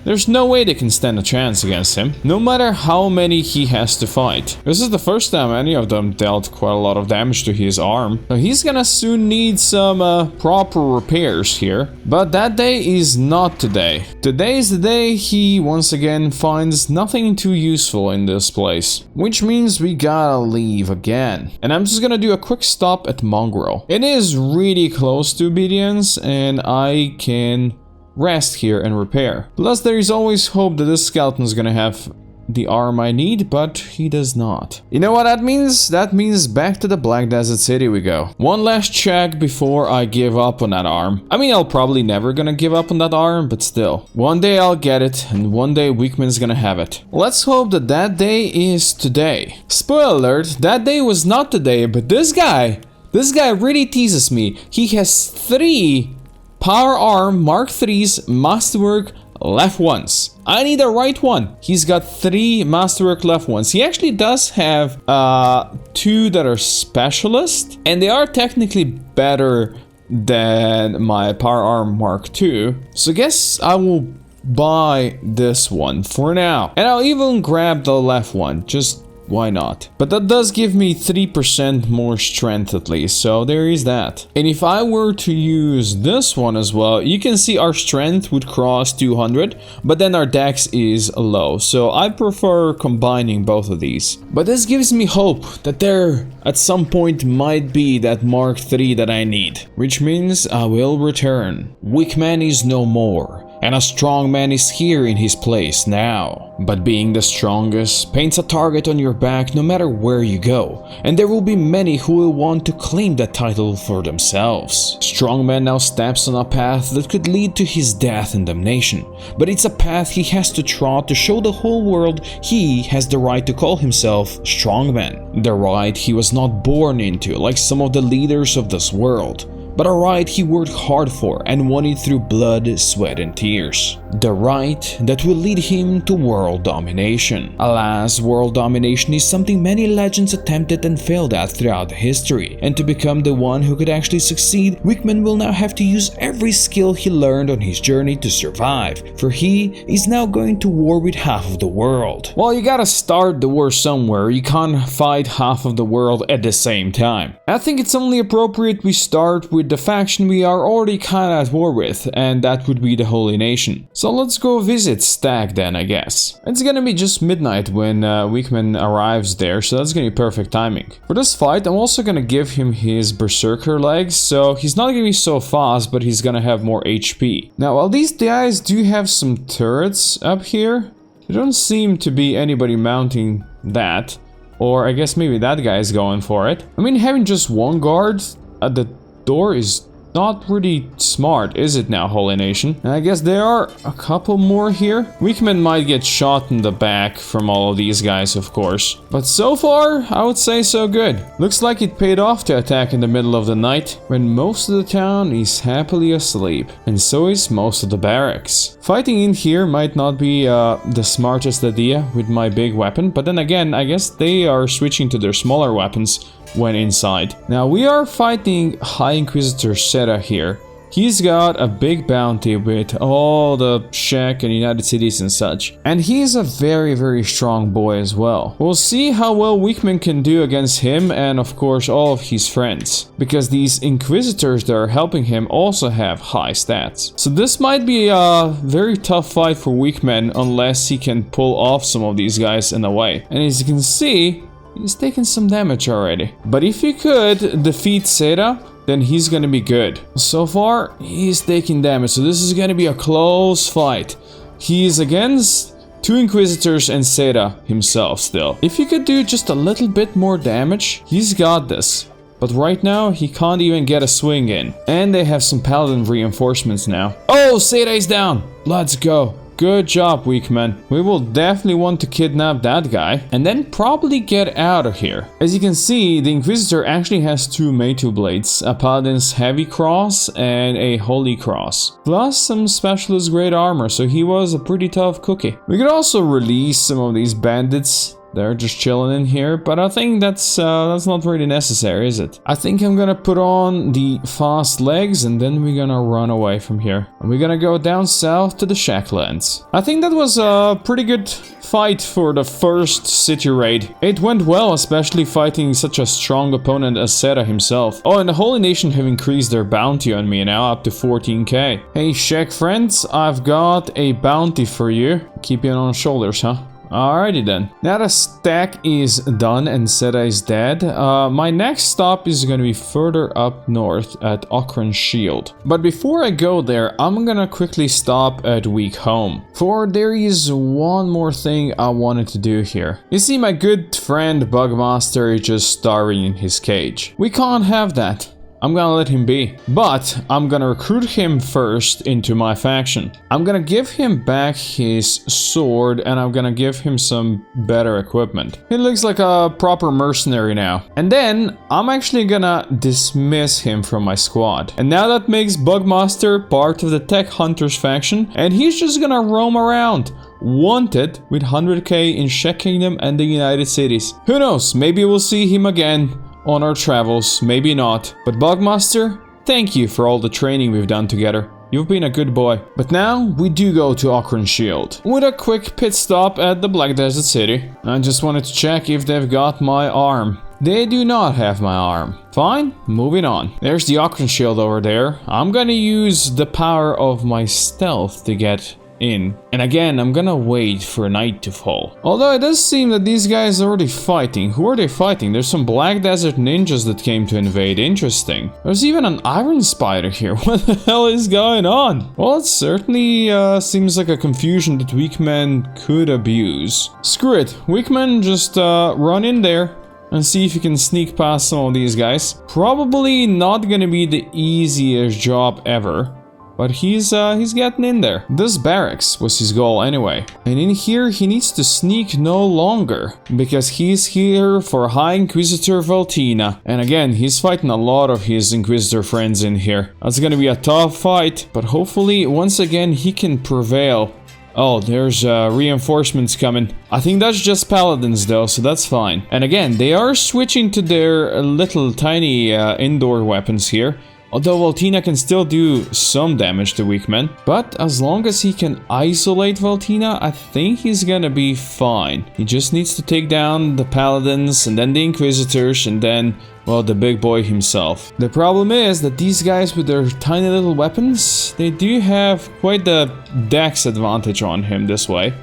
There's no way they can stand a chance against him, no matter how many he has to fight. This is the first time any of them dealt quite a lot of damage to his arm. So he's gonna soon need some proper repairs here. But that day is not today. Today is the day he once again finds nothing too useful in this place. Which means we gotta leave again. And I'm just gonna do a quick stop at Mongrel. It is really close to Obedience and I can rest here and repair. Plus there is always hope that this skeleton is gonna have the arm I need, but he does not. You know what that means? That means back to the Black Desert City we go. One last check before I give up on that arm. I mean, I'll probably never gonna give up on that arm, but still. One day I'll get it, and one day Weakman's gonna have it. Let's hope that that day is today. Spoiler alert, that day was not today, but this guy really teases me. He has 3 Power Arm Mark 3's Masterwork left ones. I need a right one. He's got 3 Masterwork left ones. He actually does have 2 that are Specialist, and they are technically better than my Power Arm Mark 2. So I guess I will buy this one for now. And I'll even grab the left one, just why not? But that does give me 3% more strength at least, so there is that. And if I were to use this one as well, you can see our strength would cross 200, but then our dex is low, so I prefer combining both of these. But this gives me hope that there at some point might be that Mark III that I need, which means I will return. Weak man is no more, and a strong man is here in his place now. But being the strongest paints a target on your back no matter where you go, and there will be many who will want to claim that title for themselves. Strongman now steps on a path that could lead to his death and damnation, but it's a path he has to trot to show the whole world he has the right to call himself Strongman. The right he was not born into like some of the leaders of this world, but a right he worked hard for and won it through blood, sweat and tears. The right that will lead him to world domination. Alas, world domination is something many legends attempted and failed at throughout history, and to become the one who could actually succeed, Wickman will now have to use every skill he learned on his journey to survive, for he is now going to war with half of the world. Well, you gotta start the war somewhere, you can't fight half of the world at the same time. I think it's only appropriate we start with the faction we are already kinda at war with, and that would be the Holy Nation. So let's go visit Stag then, I guess. It's gonna be just midnight when Wickman arrives there, so that's gonna be perfect timing. For this fight, I'm also gonna give him his Berserker legs, so he's not gonna be so fast, but he's gonna have more HP. Now, while these guys do have some turrets up here, there don't seem to be anybody mounting that. Or I guess maybe that guy is going for it. I mean, having just one guard at the door is not really smart, is it now, Holy Nation? And I guess there are a couple more here. Wickman might get shot in the back from all of these guys, of course. But so far, I would say so good. Looks like it paid off to attack in the middle of the night, when most of the town is happily asleep. And so is most of the barracks. Fighting in here might not be the smartest idea with my big weapon, but then again, I guess they are switching to their smaller weapons when inside. Now we are fighting High Inquisitor Seta here. He's got a big bounty with all the Czech and United Cities and such. And he's a very strong boy as well. We'll see how well Wickman can do against him and of course all of his friends. Because these Inquisitors that are helping him also have high stats. So this might be a very tough fight for Wickman unless he can pull off some of these guys in a way. And as you can see, he's taking some damage already. But if he could defeat Seta, then he's gonna be good. So far, he's taking damage, so this is gonna be a close fight. He's against two Inquisitors and Seta himself still. If he could do just a little bit more damage, he's got this. But right now, he can't even get a swing in. And they have some Paladin reinforcements now. Oh, Seta is down! Let's go. Good job, Wickman. We will definitely want to kidnap that guy and then probably get out of here. As you can see, the Inquisitor actually has two Metu blades, a Paladin's Heavy Cross and a Holy Cross, plus some Specialist Great Armor, so he was a pretty tough cookie. We could also release some of these bandits. They're just chilling in here, but I think that's not really necessary, is it? I think I'm gonna put on the fast legs and then we're gonna run away from here. And we're gonna go down south to the Shacklands. I think that was a pretty good fight for the first city raid. It went well, especially fighting such a strong opponent as Seta himself. Oh, and the Holy Nation have increased their bounty on me now up to 14k. Hey, Shack friends, I've got a bounty for you. Keep it on shoulders, huh? Alrighty then. Now the stack is done and Seta is dead. My next stop is gonna be further up north at Okran Shield. But before I go there, I'm gonna quickly stop at Weak Home. For there is one more thing I wanted to do here. You see, my good friend Bugmaster is just starving in his cage. We can't have that. I'm gonna let him be, but I'm gonna recruit him first into my faction. I'm gonna give him back his sword and I'm gonna give him some better equipment. He looks like a proper mercenary now. And then I'm actually gonna dismiss him from my squad. And now that makes Bugmaster part of the Tech Hunters faction and he's just gonna roam around. Wanted with 100k in Czech Kingdom and the United Cities. Who knows, maybe we'll see him again on our travels, maybe not. But Bugmaster, thank you for all the training we've done together. You've been a good boy. But now we do go to Okran Shield with a quick pit stop at the Black Desert City. I just wanted to check if they've got my arm. They do not have my arm. Fine, moving on. There's the Okran Shield over there. I'm gonna use the power of my stealth to get in. And again, I'm gonna wait for night to fall. Although it does seem that these guys are already fighting. Who are they fighting? There's some Black Desert ninjas that came to invade. Interesting. There's even an Iron Spider here. What the hell is going on? Well, it certainly seems like a confusion that Wickman could abuse. Screw it. Wickman, just run in there and see if you can sneak past some of these guys. Probably not gonna be the easiest job ever. but he's getting in there. This barracks was his goal anyway. And in here, he needs to sneak no longer, because he's here for High Inquisitor Valtina. And again, he's fighting a lot of his Inquisitor friends in here. That's gonna be a tough fight, but hopefully, once again, he can prevail. Oh, there's reinforcements coming. I think that's just paladins though, so that's fine. And again, they are switching to their little tiny indoor weapons here. Although Valtina can still do some damage to weak men. But as long as he can isolate Valtina, I think he's gonna be fine. He just needs to take down the paladins and then the inquisitors and then, well, the big boy himself. The problem is that these guys with their tiny little weapons, they do have quite the dex advantage on him this way.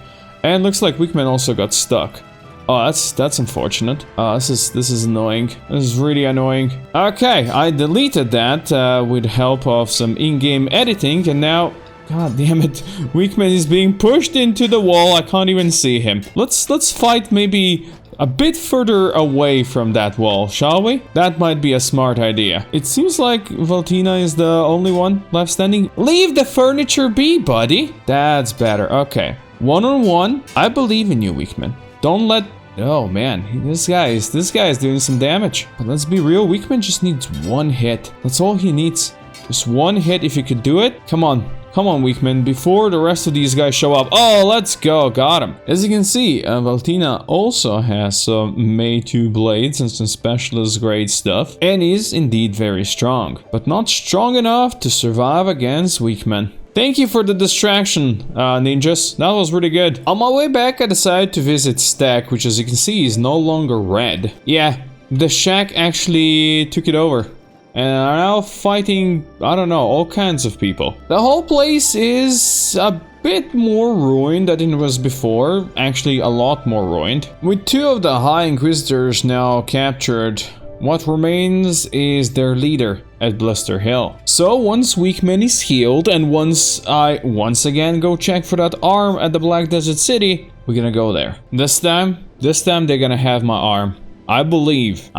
And looks like weak men also got stuck. Oh, that's unfortunate. This is annoying. This is really annoying. Okay, I deleted that with help of some in-game editing, and now, god damn it, Weakman is being pushed into the wall. I can't even see him. Let's fight maybe a bit further away from that wall, shall we? That might be a smart idea. It seems like Valtina is the only one left standing. Leave the furniture be, buddy. That's better. Okay, one-on-one. I believe in you, Weakman. Don't let... Oh man, this guy is doing some damage. But let's be real, Weakman just needs one hit. That's all he needs. Just one hit if you could do it. Come on, Weakman, before the rest of these guys show up. Oh, let's go, got him. As you can see, Valtina also has some May 2 blades and some specialist grade stuff. And is indeed very strong. But not strong enough to survive against Weakman. Thank you for the distraction, ninjas. That was really good. On my way back, I decided to visit Stack, which as you can see is no longer red. Yeah, the shack actually took it over. And are now fighting, I don't know, all kinds of people. The whole place is a bit more ruined than it was before. Actually, a lot more ruined. With two of the High Inquisitors now captured, what remains is their leader at Blister Hill. So once Weakman is healed and once I once again go check for that arm at the Black Desert City, we're gonna go there. This time they're gonna have my arm. I believed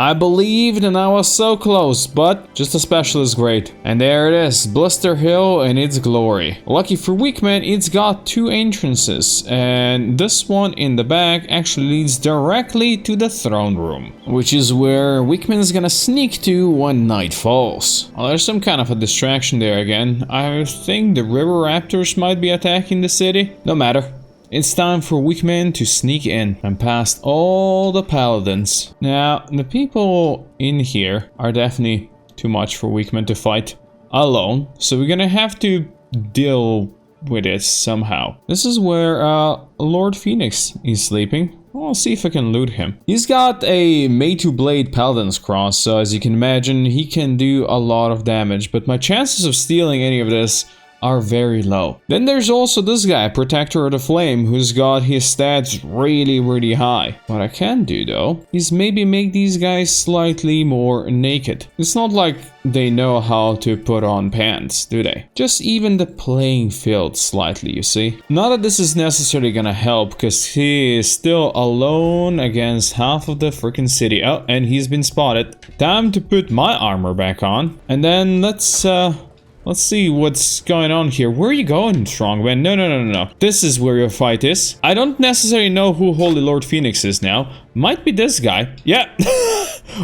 and I was so close, but just a specialist grade. And there it is, Blister Hill in its glory. Lucky for Weakman, it's got two entrances, and this one in the back actually leads directly to the throne room, which is where Weakman is gonna sneak to when night falls. Well, there's some kind of a distraction there again. I think the river raptors might be attacking the city. No matter. It's time for Weakman to sneak in and past all the paladins. Now, the people in here are definitely too much for Weakman to fight alone, so we're gonna have to deal with it somehow. This is where Lord Phoenix is sleeping. I'll see if I can loot him. He's got a May 2 Blade Paladin's Cross, so as you can imagine, he can do a lot of damage, but my chances of stealing any of this are very low. Then there's also this guy, Protector of the Flame, who's got his stats really high. What I can do though, is maybe make these guys slightly more naked. It's not like they know how to put on pants, do they? Just even the playing field slightly, you see? Not that this is necessarily gonna help, because he is still alone against half of the freaking city. Oh, and he's been spotted. Time to put my armor back on. And then let's see what's going on here. Where are you going, Strongman? No. This is where your fight is. I don't necessarily know who Holy Lord Phoenix is now. Might be this guy. Yeah.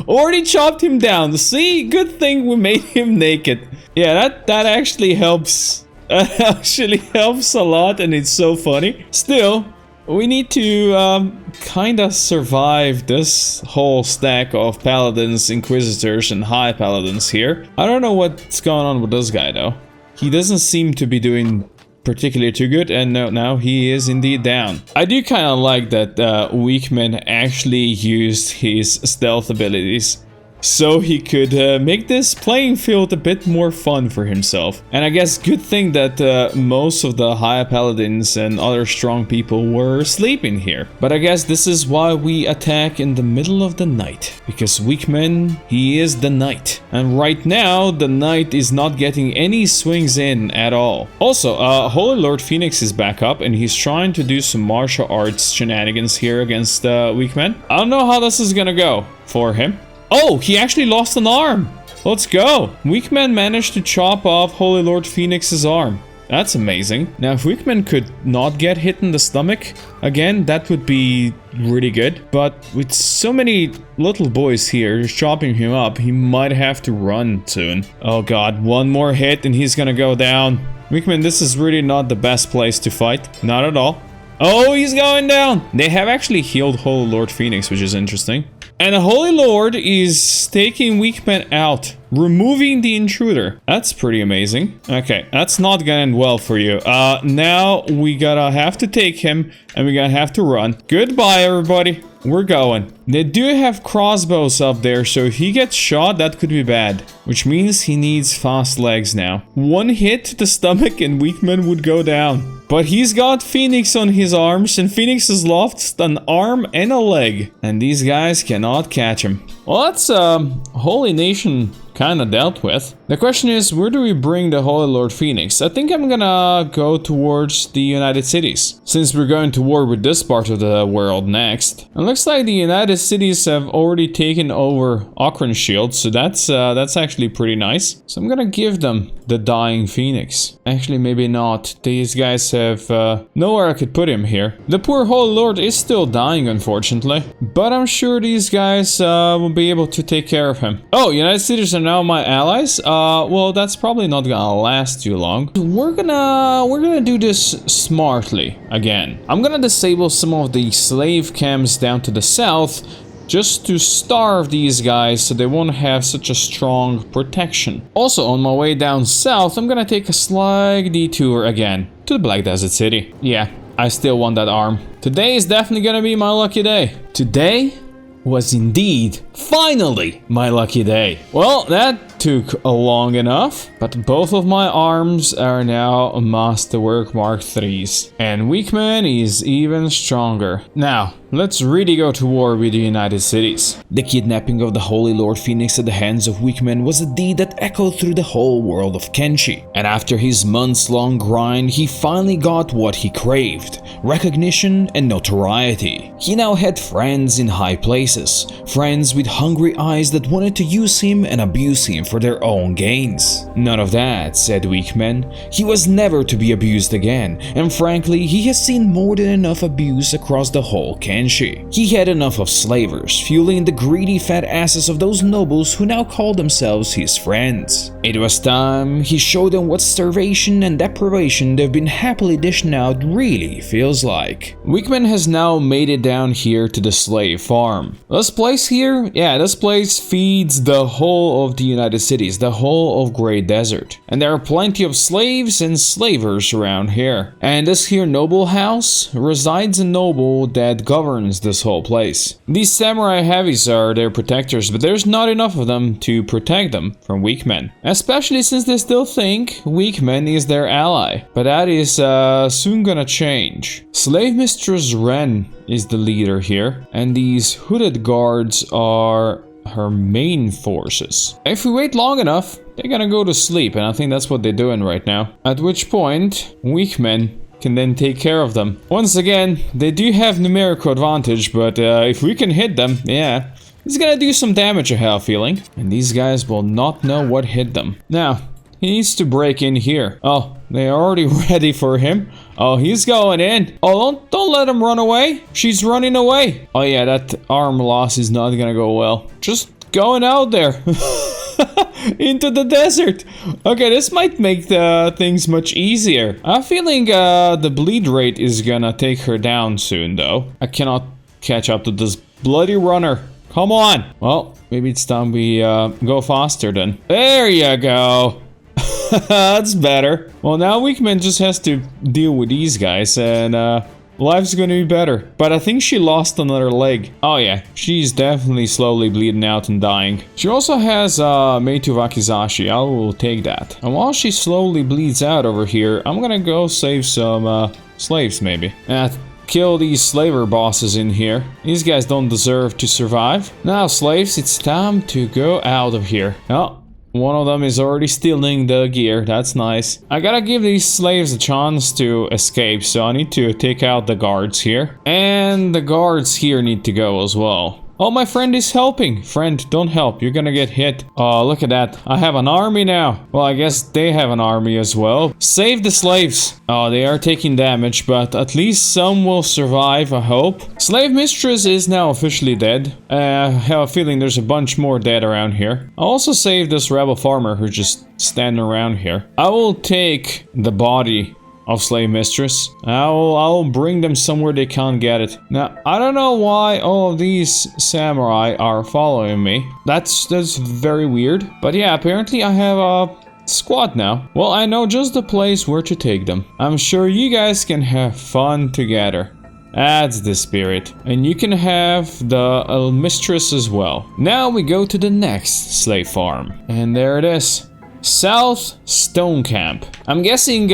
Already chopped him down. See? Good thing we made him naked. Yeah, that actually helps. That actually helps a lot, and it's so funny. Still, we need to kinda survive this whole stack of paladins, inquisitors, and high paladins here. I don't know what's going on with this guy though. He doesn't seem to be doing particularly too good, and now he is indeed down. I do kinda like that Weakman actually used his stealth abilities so he could make this playing field a bit more fun for himself. And I guess good thing that most of the high paladins and other strong people were sleeping here. But I guess this is why we attack in the middle of the night, because Weakman, he is the knight, and right now the knight is not getting any swings in at all. Also, Holy Lord Phoenix is back up and he's trying to do some martial arts shenanigans here against Weakman. I don't know how this is gonna go for him. Oh, he actually lost an arm. Let's go. Weakman managed to chop off Holy Lord Phoenix's arm. That's amazing. Now, if Weakman could not get hit in the stomach, again, that would be really good. But with so many little boys here chopping him up, he might have to run soon. Oh god, one more hit and he's gonna go down. Weakman, this is really not the best place to fight. Not at all. Oh, he's going down. They have actually healed Holy Lord Phoenix, which is interesting. And the Holy Lord is taking Weakman out, removing the intruder. That's pretty amazing. Okay, that's not gonna end well for you. Now we gotta have to take him and we're gonna have to run. Goodbye, everybody. We're going. They do have crossbows up there, so if he gets shot, that could be bad. Which means he needs fast legs now. One hit to the stomach and Weakman would go down. But he's got Phoenix on his arms, and Phoenix has lost an arm and a leg. And these guys cannot catch him. Well, that's Holy Nation kind of dealt with. The question is, where do we bring the Holy Lord Phoenix? I think I'm gonna go towards the United Cities, since we're going to war with this part of the world next. It looks like the United Cities have already taken over Okrenshield, so that's actually pretty nice. So I'm gonna give them the Dying Phoenix. Actually, maybe not. These guys have nowhere I could put him here. The poor Holy Lord is still dying, unfortunately, but I'm sure these guys will be able to take care of him. Oh, United Cities are now my allies. Well, that's probably not gonna last too long. We're gonna do this smartly again. I'm gonna disable some of the slave camps down to the south, just to starve these guys so they won't have such a strong protection. Also, on my way down south, I'm gonna take a slight detour again to the Black Desert City. Yeah, I still want that arm. Today is definitely gonna be my lucky day. Today was indeed, finally, my lucky day. Well, that took long enough, but both of my arms are now Masterwork Mark IIIs. And Weakman is even stronger. Now, let's really go to war with the United Cities. The kidnapping of the Holy Lord Phoenix at the hands of Weakman was a deed that echoed through the whole world of Kenshi. And after his months-long grind, he finally got what he craved: recognition and notoriety. He now had friends in high places, friends with hungry eyes that wanted to use him and abuse him for their own gains. None of that, said Weakman. He was never to be abused again, and frankly, he has seen more than enough abuse across the whole Kenshi. He had enough of slavers, fueling the greedy fat asses of those nobles who now called themselves his friends. It was time he showed them what starvation and deprivation they've been happily dishing out really feels like. Weakman has now made it down here to the slave farm. This place here, yeah, this place feeds the whole of the United Cities, the whole of Great Desert. And there are plenty of slaves and slavers around here. And this here noble house resides a noble that governs this whole place. These samurai heavies are their protectors, but there's not enough of them to protect them from Weakman. Especially since they still think Weakman is their ally. But that is soon gonna change. Slave Mistress Ren is the leader here, and these hooded guards are her main forces. If we wait long enough, they're gonna go to sleep, and I think that's what they're doing right now. At which point, Weakman can then take care of them. Once again, they do have numerical advantage, but if we can hit them, yeah, it's gonna do some damage, I have a feeling. And these guys will not know what hit them. Now, he needs to break in here. Oh, they're already ready for him. Oh, he's going in. Oh, don't let him run away. She's running away. Oh yeah, that arm loss is not gonna go well. Just going out there. Into the desert. Okay, this might make the things much easier. I'm feeling the bleed rate is gonna take her down soon, though. I cannot catch up to this bloody runner. Come on. Well, maybe it's time we go faster then. There you go. That's better. Well, now Weakman just has to deal with these guys, and life's gonna be better. But I think she lost another leg. Oh yeah, she's definitely slowly bleeding out and dying. She also has Meitu Wakizashi. I will take that. And while she slowly bleeds out over here, I'm gonna go save some slaves maybe. Kill these slaver bosses in here. These guys don't deserve to survive. Now slaves, it's time to go out of here. Oh. One of them is already stealing the gear. That's nice. I gotta give these slaves a chance to escape, so I need to take out the guards here. And the guards here need to go as well. Oh, my friend is helping. Friend, don't help. You're gonna get hit. Oh, look at that. I have an army now. Well, I guess they have an army as well. Save the slaves. Oh, they are taking damage, but at least some will survive, I hope. Slave mistress is now officially dead. I have a feeling there's a bunch more dead around here. I'll also save this rebel farmer who's just standing around here. I will take the body of slave mistress. I'll bring them somewhere they can't get it. Now, I don't know why all of these samurai are following me. That's very weird. But yeah, apparently I have a squad now. Well, I know just the place where to take them. I'm sure you guys can have fun together. That's the spirit. And you can have the mistress as well. Now we go to the next slave farm. And there it is. South Stone Camp. I'm guessing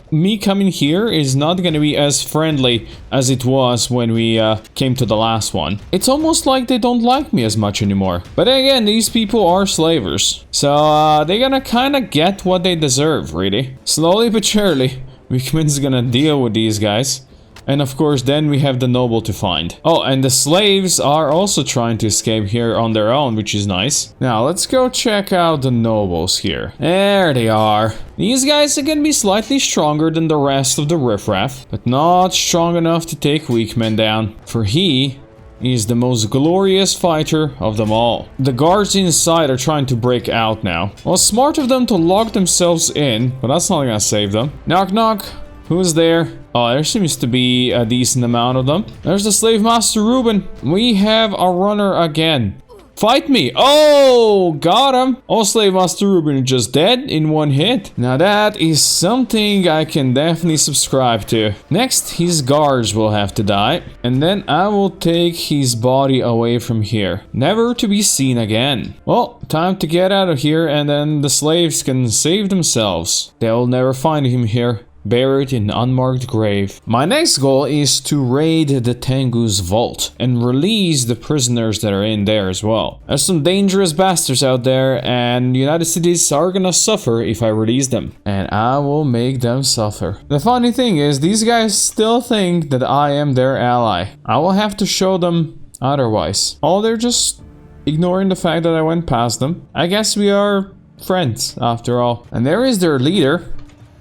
me coming here is not gonna be as friendly as it was when we came to the last one. It's almost like they don't like me as much anymore. But again, these people are slavers. So they're gonna kind of get what they deserve, really. Slowly but surely, Wickman's gonna deal with these guys. And of course, then we have the noble to find. Oh, and the slaves are also trying to escape here on their own, which is nice. Now, let's go check out the nobles here. There they are. These guys are gonna be slightly stronger than the rest of the riffraff, but not strong enough to take Weakman down. For he is the most glorious fighter of them all. The guards inside are trying to break out now. Well, smart of them to lock themselves in, but that's not gonna save them. Knock knock. Who's there? Oh, there seems to be a decent amount of them. There's the slave master Ruben. We have a runner again. Fight me. Oh, got him. Oh, slave master Ruben is just dead in one hit. Now that is something I can definitely subscribe to. Next, his guards will have to die. And then I will take his body away from here. Never to be seen again. Well, time to get out of here and then the slaves can save themselves. They'll never find him here. Buried in an unmarked grave. My next goal is to raid the Tengu's vault and release the prisoners that are in there as well. There's some dangerous bastards out there and the United States are gonna suffer if I release them. And I will make them suffer. The funny thing is, these guys still think that I am their ally. I will have to show them otherwise. Oh, they're just ignoring the fact that I went past them. I guess we are friends after all. And there is their leader.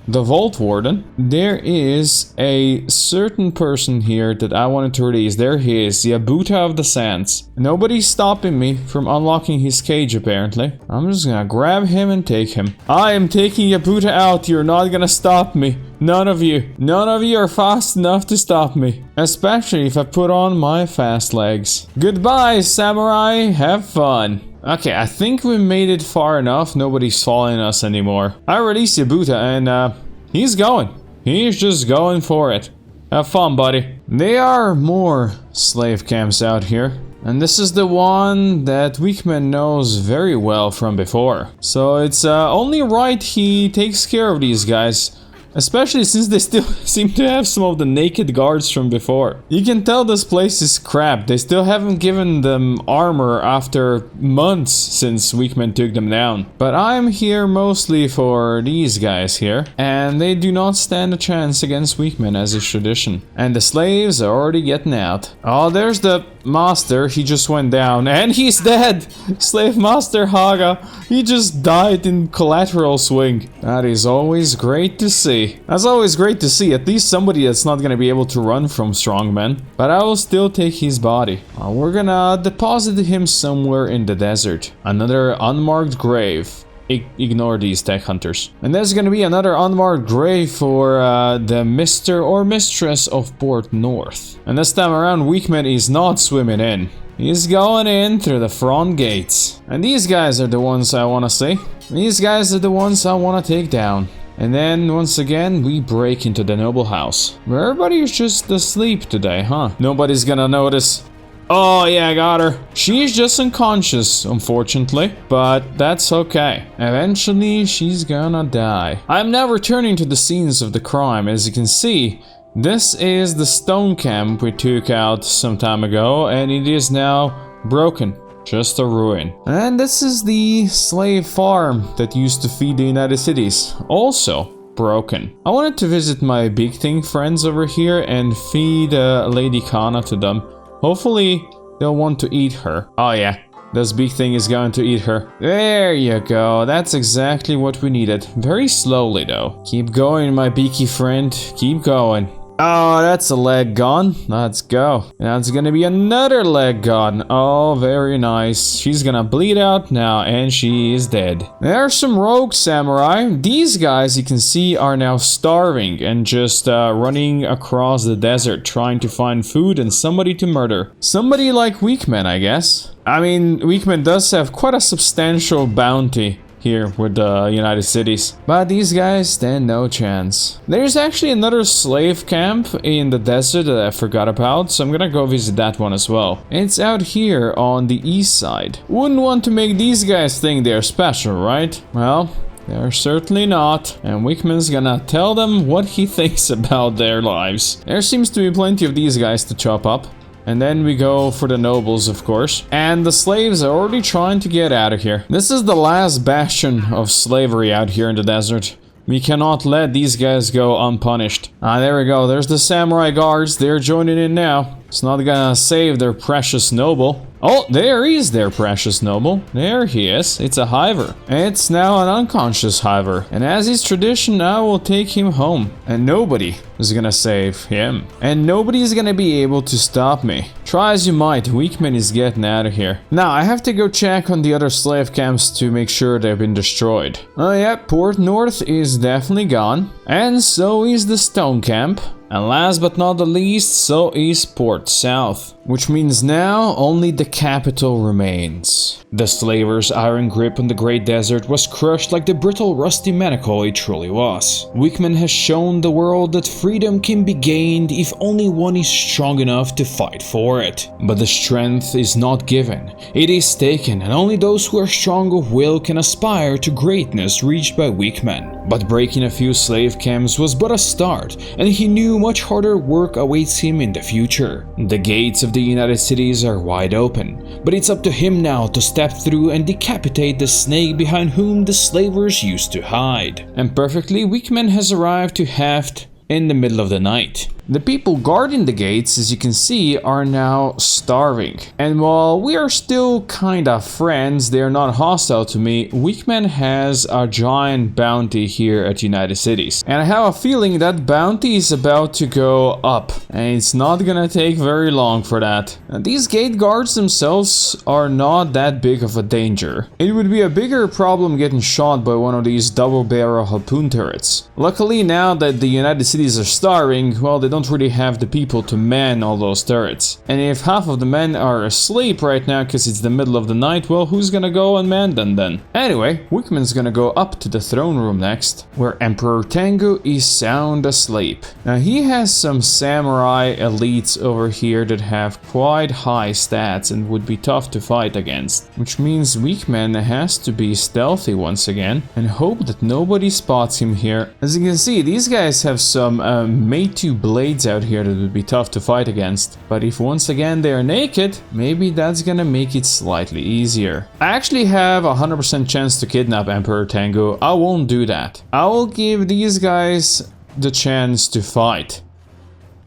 The Vault Warden. There is a certain person here that I wanted to release. There he is, Yabuta of the Sands. Nobody's stopping me from unlocking his cage, apparently. I'm just gonna grab him and take him. I am taking Yabuta out. You're not gonna stop me. None of you. None of you are fast enough to stop me. Especially if I put on my fast legs. Goodbye, samurai. Have fun. Okay, I think we made it far enough. Nobody's following us anymore. I released Yabuta and he's going. He's just going for it. Have fun, buddy. There are more slave camps out here. And this is the one that Weakman knows very well from before. So it's only right he takes care of these guys. Especially since they still seem to have some of the naked guards from before. You can tell this place is crap. They still haven't given them armor after months since Weakman took them down. But I'm here mostly for these guys here. And they do not stand a chance against Weakman as is tradition. And the slaves are already getting out. Oh, there's the master. He just went down. And he's dead! Slave master Haga. He just died in collateral swing. That is always great to see. That's always great to see, at least somebody that's not gonna be able to run from strongmen. But I will still take his body. We're gonna deposit him somewhere in the desert. Another unmarked grave. Ignore these tech hunters. And there's gonna be another unmarked grave for the Mr. or Mistress of Port North. And this time around, Weakman is not swimming in. He's going in through the front gates. And these guys are the ones I wanna see. These guys are the ones I wanna take down. And then, once again, we break into the noble house. Where everybody is just asleep today, huh? Nobody's gonna notice. Oh yeah, I got her. She's just unconscious, unfortunately. But that's okay. Eventually, she's gonna die. I'm now returning to the scenes of the crime. As you can see, this is the stone camp we took out some time ago. And it is now broken. Just a ruin. And this is the slave farm that used to feed the United Cities. Also broken. I wanted to visit my Big Thing friends over here and feed Lady Kana to them. Hopefully they'll want to eat her. Oh yeah, this big thing is going to eat her. There you go, that's exactly what we needed. Very slowly though. Keep going, my beaky friend, keep going. Oh, that's a leg gone. Let's go. Now it's gonna be another leg gone. Oh, very nice. She's gonna bleed out now, and she is dead. There are some rogue samurai. These guys, you can see, are now starving and just running across the desert trying to find food and somebody to murder. Somebody like Weakman, I guess. I mean, Weakman does have quite a substantial bounty here with the United Cities. But these guys stand no chance. There's actually another slave camp in the desert that I forgot about, so I'm gonna go visit that one as well. It's out here on the east side. Wouldn't want to make these guys think they're special, right? Well, they're certainly not, and Wickman's gonna tell them what he thinks about their lives. There seems to be plenty of these guys to chop up. And then we go for the nobles, of course. And the slaves are already trying to get out of here. This is the last bastion of slavery out here in the desert. We cannot let these guys go unpunished. Ah, there we go. There's the samurai guards. They're joining in now. It's not gonna save their precious noble. Oh, there is their precious noble. There he is. It's a hiver. It's now an unconscious hiver. And as is tradition, I will take him home. And nobody is gonna save him. And nobody is gonna be able to stop me. Try as you might, Weakman is getting out of here. Now, I have to go check on the other slave camps to make sure they've been destroyed. Oh yeah, Port North is definitely gone. And so is the Stone Camp. And last but not the least, so is Port South. Which means now only the capital remains. The slaver's iron grip on the Great Desert was crushed like the brittle rusty manacle it truly was. Wickman has shown the world that freedom can be gained if only one is strong enough to fight for it. But the strength is not given, it is taken, and only those who are strong of will can aspire to greatness reached by Wickman. But breaking a few slave camps was but a start, and he knew much harder work awaits him in the future. The gates of the United Cities are wide open, but it's up to him now to step through and decapitate the snake behind whom the slavers used to hide. And perfectly, Wickman has arrived to Haft in the middle of the night. The people guarding the gates, as you can see, are now starving. And while we are still kinda friends, they are not hostile to me, Wickman has a giant bounty here at United Cities. And I have a feeling that bounty is about to go up. And it's not gonna take very long for that. And these gate guards themselves are not that big of a danger. It would be a bigger problem getting shot by one of these double-barrel harpoon turrets. Luckily, now that the United Cities are starving, well, they don't really have the people to man all those turrets. And if half of the men are asleep right now because it's the middle of the night, well, who's gonna go and man them then? Anyway, Wickman's gonna go up to the throne room next, where Emperor Tengu is sound asleep. Now, he has some samurai elites over here that have quite high stats and would be tough to fight against, which means Wickman has to be stealthy once again and hope that nobody spots him here. As you can see, these guys have some Meitu blades out here that would be tough to fight against, but if once again they are naked, maybe that's gonna make it slightly easier. I actually have a 100% chance to kidnap Emperor Tengu. I won't do that. I will give these guys the chance to fight.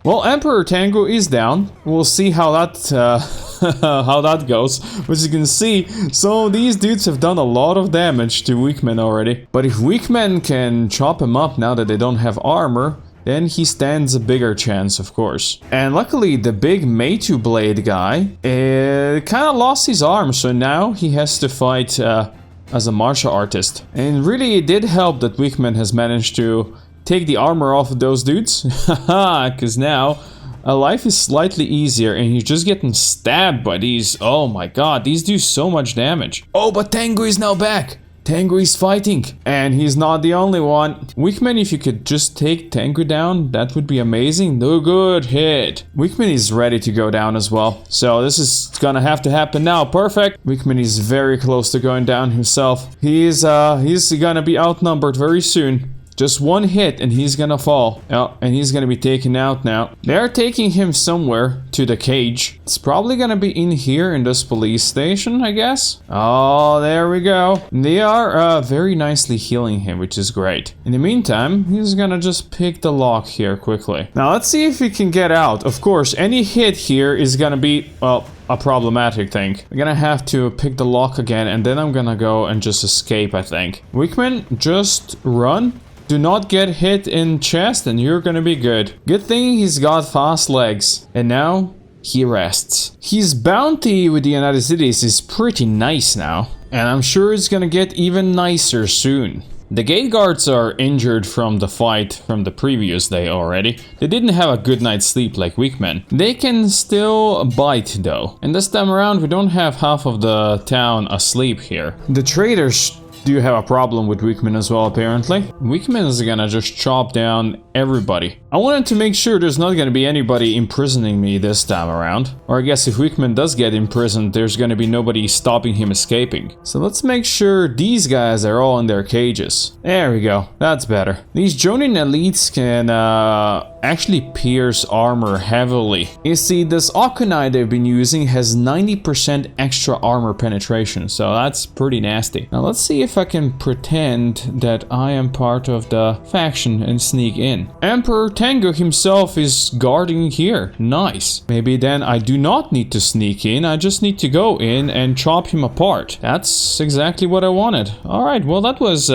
Well, Emperor Tengu is down. We'll see how that how that goes. But as you can see, some of these dudes have done a lot of damage to Wickman already. But if Wickman can chop him up now that they don't have armor, then he stands a bigger chance, of course. And luckily, the big Meitu blade guy kind of lost his arm, so now he has to fight as a martial artist. And really, it did help that Wickman has managed to take the armor off of those dudes. Haha, because now life is slightly easier and he's just getting stabbed by these. Oh my god, these do so much damage. Oh, but Tengu is now back. Tengu is fighting, and he's not the only one. Wickman, if you could just take Tengu down, that would be amazing. No good hit. Wickman is ready to go down as well, so this is gonna have to happen now. Perfect. Wickman is very close to going down himself. He's gonna be outnumbered very soon. Just one hit and he's gonna fall. Oh, and he's gonna be taken out now. They're taking him somewhere to the cage. It's probably gonna be in here in this police station, I guess. Oh, there we go. They are very nicely healing him, which is great. In the meantime, he's gonna just pick the lock here quickly. Now let's see if he can get out. Of course, any hit here is gonna be, well, a problematic thing. I'm gonna have to pick the lock again, and then I'm gonna go and just escape, I think. Wickman, just run. Do not get hit in chest and you're gonna be good. Good thing he's got fast legs. And now he rests. His bounty with the United Cities is pretty nice now. And I'm sure it's gonna get even nicer soon. The gate guards are injured from the fight from the previous day already. They didn't have a good night's sleep like Wickman. They can still bite though. And this time around we don't have half of the town asleep here. The traders do have a problem with Wickman as well, apparently. Wickman is gonna just chop down everybody. I wanted to make sure there's not gonna be anybody imprisoning me this time around. Or I guess if Wickman does get imprisoned, there's gonna be nobody stopping him escaping. So let's make sure these guys are all in their cages. There we go, that's better. These Jonin elites can actually pierce armor heavily. You see, this Akunai they've been using has 90% extra armor penetration, so that's pretty nasty. Now let's see if I can pretend that I am part of the faction and sneak in. Emperor Tengu himself is guarding here. Nice. Maybe then I do not need to sneak in, I just need to go in and chop him apart. That's exactly what I wanted. Alright, well that was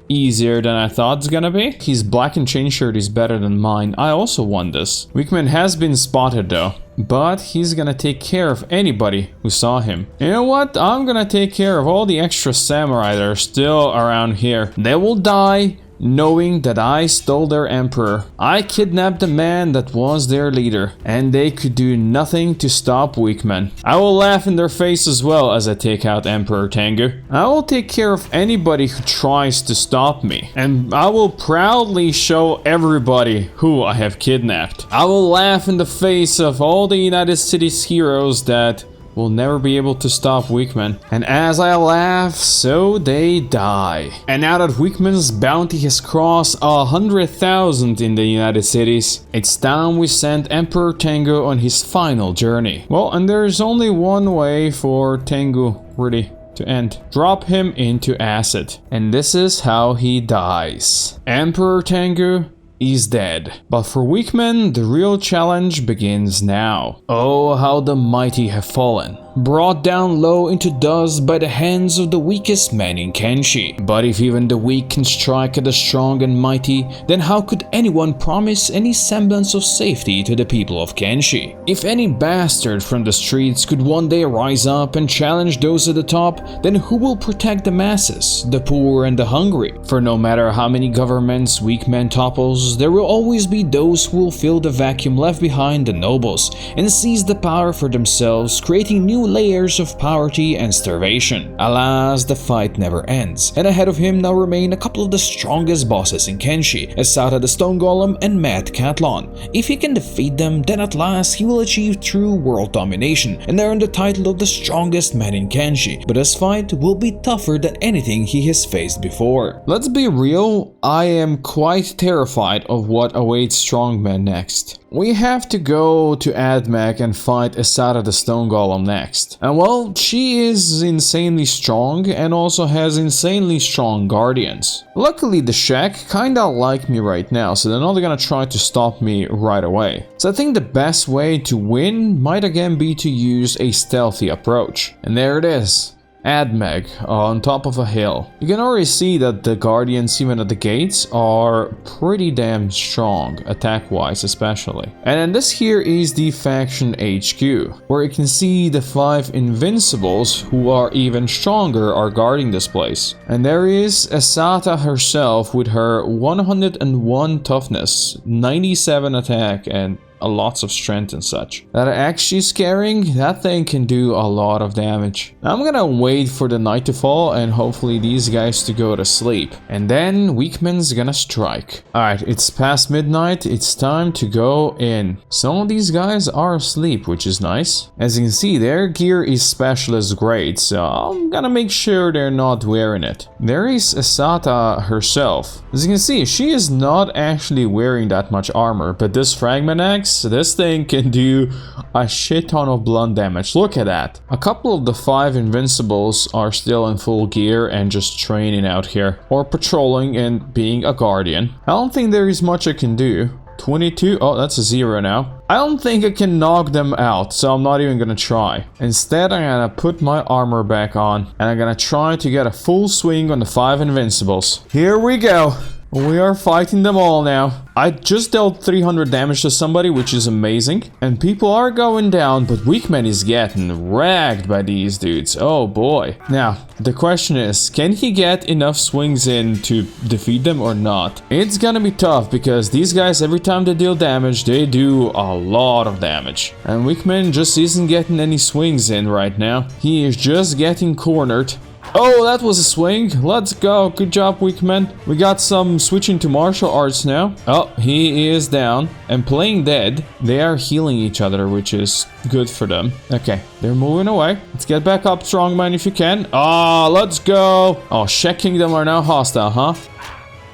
easier than I thought it's gonna be. His black and chain shirt is better than mine. I also won this. Wickman has been spotted though, but he's gonna take care of anybody who saw him. You know what? I'm gonna take care of all the extra samurai that are still around here. They will die knowing that I stole their emperor. I kidnapped the man that was their leader, and they could do nothing to stop Wickman. I will laugh in their face as well as I take out Emperor Tengu. I will take care of anybody who tries to stop me, and I will proudly show everybody who I have kidnapped. I will laugh in the face of all the United States heroes that will never be able to stop Wickman. And as I laugh, so they die. And now that Wickman's bounty has crossed 100,000 in the United Cities, it's time we send Emperor Tengu on his final journey. Well, and there's only one way for Tengu really to end. Drop him into acid. And this is how he dies. Emperor Tengu is dead. But for Wickman, the real challenge begins now. Oh, how the mighty have fallen, brought down low into dust by the hands of the weakest man in Kenshi. But if even the weak can strike at the strong and mighty, then how could anyone promise any semblance of safety to the people of Kenshi? If any bastard from the streets could one day rise up and challenge those at the top, then who will protect the masses, the poor and the hungry? For no matter how many governments weak men topples, there will always be those who will fill the vacuum left behind the nobles and seize the power for themselves, creating new layers of poverty and starvation. Alas, the fight never ends, and ahead of him now remain a couple of the strongest bosses in Kenshi, Asata the Stone Golem and Mad Catlon. If he can defeat them, then at last he will achieve true world domination and earn the title of the strongest man in Kenshi. But this fight will be tougher than anything he has faced before. Let's be real, I am quite terrified of what awaits strongmen next. We have to go to Admech and fight Asata the Stone Golem next. And well, she is insanely strong and also has insanely strong guardians. Luckily the Shack kinda like me right now, so they're not gonna try to stop me right away. So I think the best way to win might again be to use a stealthy approach. And there it is. Admech on top of a hill. You can already see that the guardians even at the gates are pretty damn strong, attack wise especially. And then this here is the faction HQ, where you can see the 5 invincibles who are even stronger are guarding this place. And there is Asata herself with her 101 toughness, 97 attack and lots of strength and such. That axe she's carrying, that thing can do a lot of damage. I'm gonna wait for the night to fall and hopefully these guys to go to sleep. And then Wickman's gonna strike. Alright, it's past midnight, it's time to go in. Some of these guys are asleep, which is nice. As you can see, their gear is specialist grade, so I'm gonna make sure they're not wearing it. There is Asata herself. As you can see, she is not actually wearing that much armor, but this fragment axe, this thing can do a shit ton of blunt damage. Look at that. A couple of the 5 invincibles are still in full gear and just training out here, or patrolling and being a guardian. I don't think there is much I can do. 22. Oh, that's a 0 now. I don't think I can knock them out, so I'm not even gonna try. Instead, I'm gonna put my armor back on, and I'm gonna try to get a full swing on the 5 invincibles. Here we go. We are fighting them all now. I just dealt 300 damage to somebody, which is amazing. And people are going down, but Weakman is getting ragged by these dudes. Oh boy. Now, the question is, can he get enough swings in to defeat them or not? It's gonna be tough, because these guys, every time they deal damage, they do a lot of damage. And Weakman just isn't getting any swings in right now. He is just getting cornered. Oh, that was a swing. Let's go. Good job, Weakman. We got some switching to martial arts now. Oh, he is down and playing dead. They are healing each other, which is good for them. Okay, they're moving away. Let's get back up, strongman, if you can. Ah, let's go. Oh, Shek Kingdom are now hostile, huh?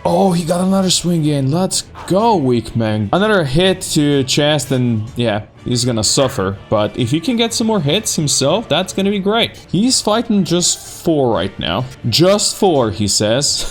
Oh, he got another swing in. Let's go, Weakman. Another hit to chest and yeah, he's gonna suffer. But if he can get some more hits himself, that's gonna be great. He's fighting just 4 right now. Just 4, he says.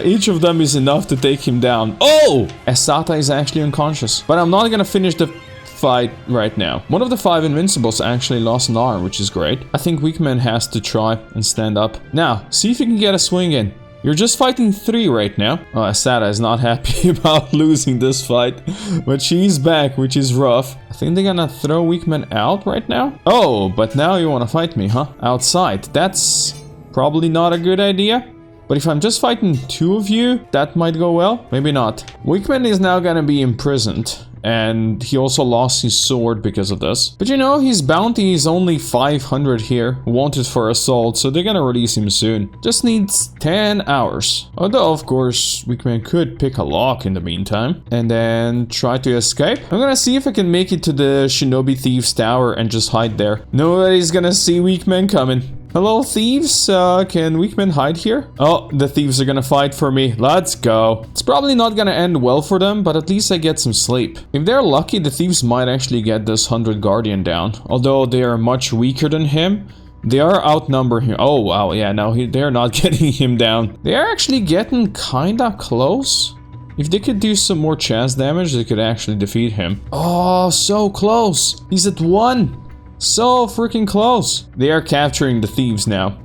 Each of them is enough to take him down. Oh! Asata is actually unconscious. But I'm not gonna finish the fight right now. One of the 5 invincibles actually lost an arm, which is great. I think Weakman has to try and stand up. Now, see if he can get a swing in. You're just fighting 3 right now. Oh, Asata is not happy about losing this fight. But she's back, which is rough. I think they're gonna throw Weakman out right now. Oh, but now you wanna fight me, huh? Outside. That's probably not a good idea. But if I'm just fighting 2 of you, that might go well. Maybe not. Weakman is now gonna be imprisoned. And he also lost his sword because of this. But you know, his bounty is only 500 here, wanted for assault, so they're gonna release him soon. Just needs 10 hours. Although, of course, Weakman could pick a lock in the meantime. And then try to escape. I'm gonna see if I can make it to the Shinobi Thieves Tower and just hide there. Nobody's gonna see Weakman coming. Hello, thieves. Can Weakman hide here? Oh, the thieves are gonna fight for me. Let's go. It's probably not gonna end well for them, but at least I get some sleep. If they're lucky, the thieves might actually get this 100 Guardian down. Although they are much weaker than him, they are outnumbered here. Oh, wow. Yeah, no, they're not getting him down. They are actually getting kinda close. If they could do some more chance damage, they could actually defeat him. Oh, so close. He's at 1. So freaking close. They are capturing the thieves now.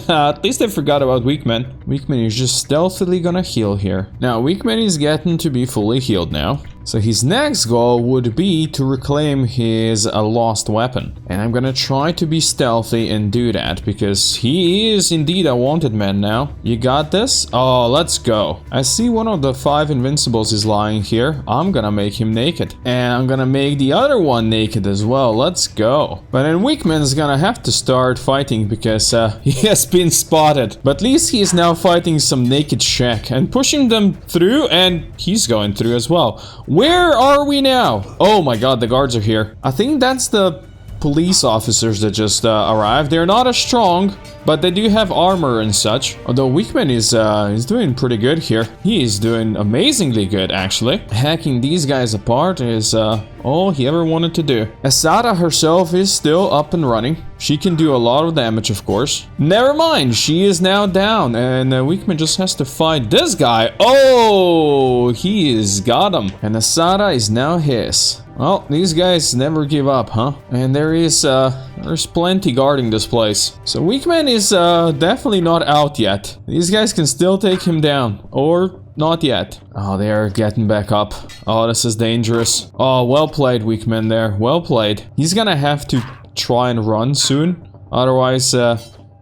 At least I forgot about Weakman. Weakman is just stealthily gonna heal here. Now, Weakman is getting to be fully healed now. So his next goal would be to reclaim his lost weapon. And I'm gonna try to be stealthy and do that, because he is indeed a wanted man now. You got this? Oh, let's go. I see one of the 5 invincibles is lying here. I'm gonna make him naked. And I'm gonna make the other one naked as well. Let's go. But then Weakman's gonna have to start fighting, because he has been spotted. But at least he is now fighting some naked Shek and pushing them through, and he's going through as well. Where are we now? Oh my god, the guards are here. I think that's the police officers that just arrived. They're not as strong, but they do have armor and such. Although Weakman is doing pretty good here. He is doing amazingly good, actually. Hacking these guys apart is all he ever wanted to do. Asata herself is still up and running. She can do a lot of damage, of course. Never mind, she is now down, and Weakman just has to fight this guy. Oh, he is got him. And Asata is now his. Well, these guys never give up, huh? And there's plenty guarding this place. So Weakman is definitely not out yet. These guys can still take him down. Or not yet. Oh, they are getting back up. Oh, this is dangerous. Oh, well played, Weakman there. Well played. He's gonna have to try and run soon. Otherwise,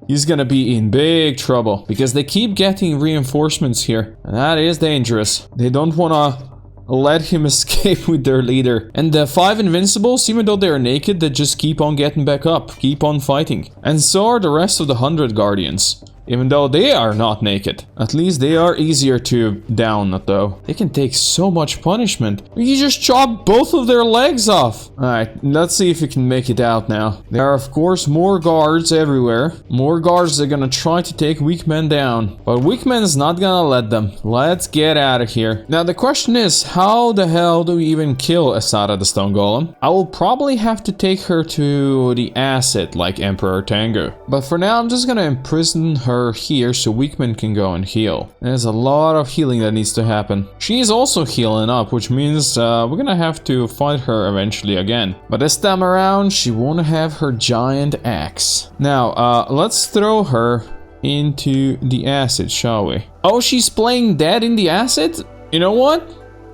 he's gonna be in big trouble. Because they keep getting reinforcements here. And that is dangerous. They don't wanna let him escape with their leader. And the 5 invincibles, even though they're naked, they just keep on getting back up, keep on fighting. And so are the rest of the 100 guardians. Even though they are not naked. At least they are easier to down, though. They can take so much punishment. You just chop both of their legs off. Alright, let's see if we can make it out now. There are, of course, more guards everywhere. More guards that are gonna try to take Weakman down. But Weakman's not gonna let them. Let's get out of here. Now, the question is, how the hell do we even kill Asata the Stone Golem? I will probably have to take her to the asset, like Emperor Tengu. But for now, I'm just gonna imprison her her here so Weakman can go and heal. There's a lot of healing that needs to happen. She's also healing up, which means we're gonna have to fight her eventually again. But this time around, she won't have her giant axe. Now, let's throw her into the acid, shall we? Oh, she's playing dead in the acid? You know what?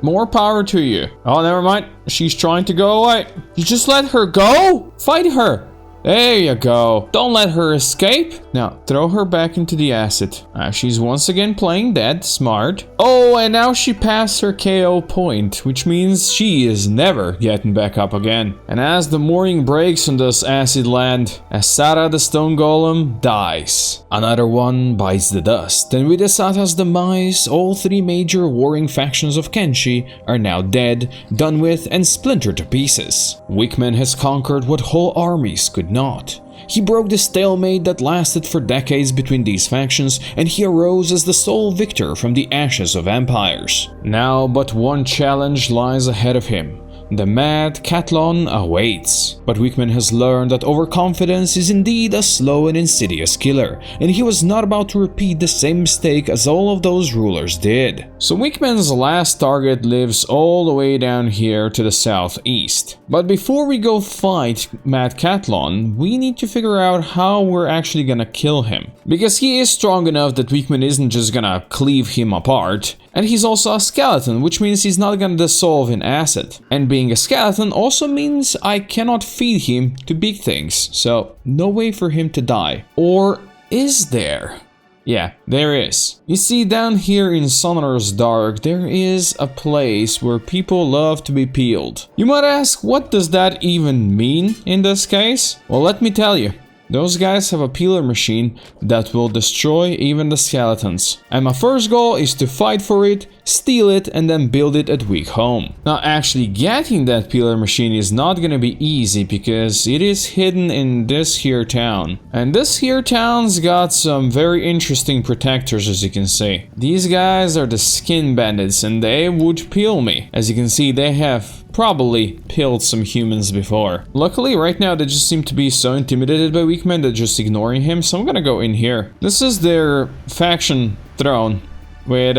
More power to you. Oh, never mind. She's trying to go away. You just let her go? Fight her. There you go. Don't let her escape. Now, throw her back into the acid. She's once again playing dead. Smart. Oh, and now she passed her KO point, which means she is never getting back up again. And as the morning breaks on this acid land, Asata the stone golem dies. Another one bites the dust. And with Asata's demise, all three major warring factions of Kenshi are now dead, done with, and splintered to pieces. Wickman has conquered what whole armies could not. He broke the stalemate that lasted for decades between these factions, and he arose as the sole victor from the ashes of empires. Now but one challenge lies ahead of him. The Mad Cathlon awaits. But Wickman has learned that overconfidence is indeed a slow and insidious killer, and he was not about to repeat the same mistake as all of those rulers did. So Wickman's last target lives all the way down here to the southeast. But before we go fight Mad Cathlon, we need to figure out how we're actually gonna kill him. Because he is strong enough that Wickman isn't just gonna cleave him apart. And he's also a skeleton, which means he's not gonna dissolve in acid. And being a skeleton also means I cannot feed him to big things, so no way for him to die. Or is there? Yeah, there is. You see, down here in Sonorous Dark, there is a place where people love to be peeled. You might ask, what does that even mean in this case? Well, let me tell you. Those guys have a peeler machine that will destroy even the skeletons. And my first goal is to fight for it, steal it, and then build it at Weak Home. Now, actually getting that peeler machine is not gonna be easy because it is hidden in this here town. And this here town's got some very interesting protectors, as you can see. These guys are the skin bandits and they would peel me. As you can see, they have probably peeled some humans before. Luckily, right now they just seem to be so intimidated by Weakman they're just ignoring him, so I'm gonna go in here. This is their faction throne with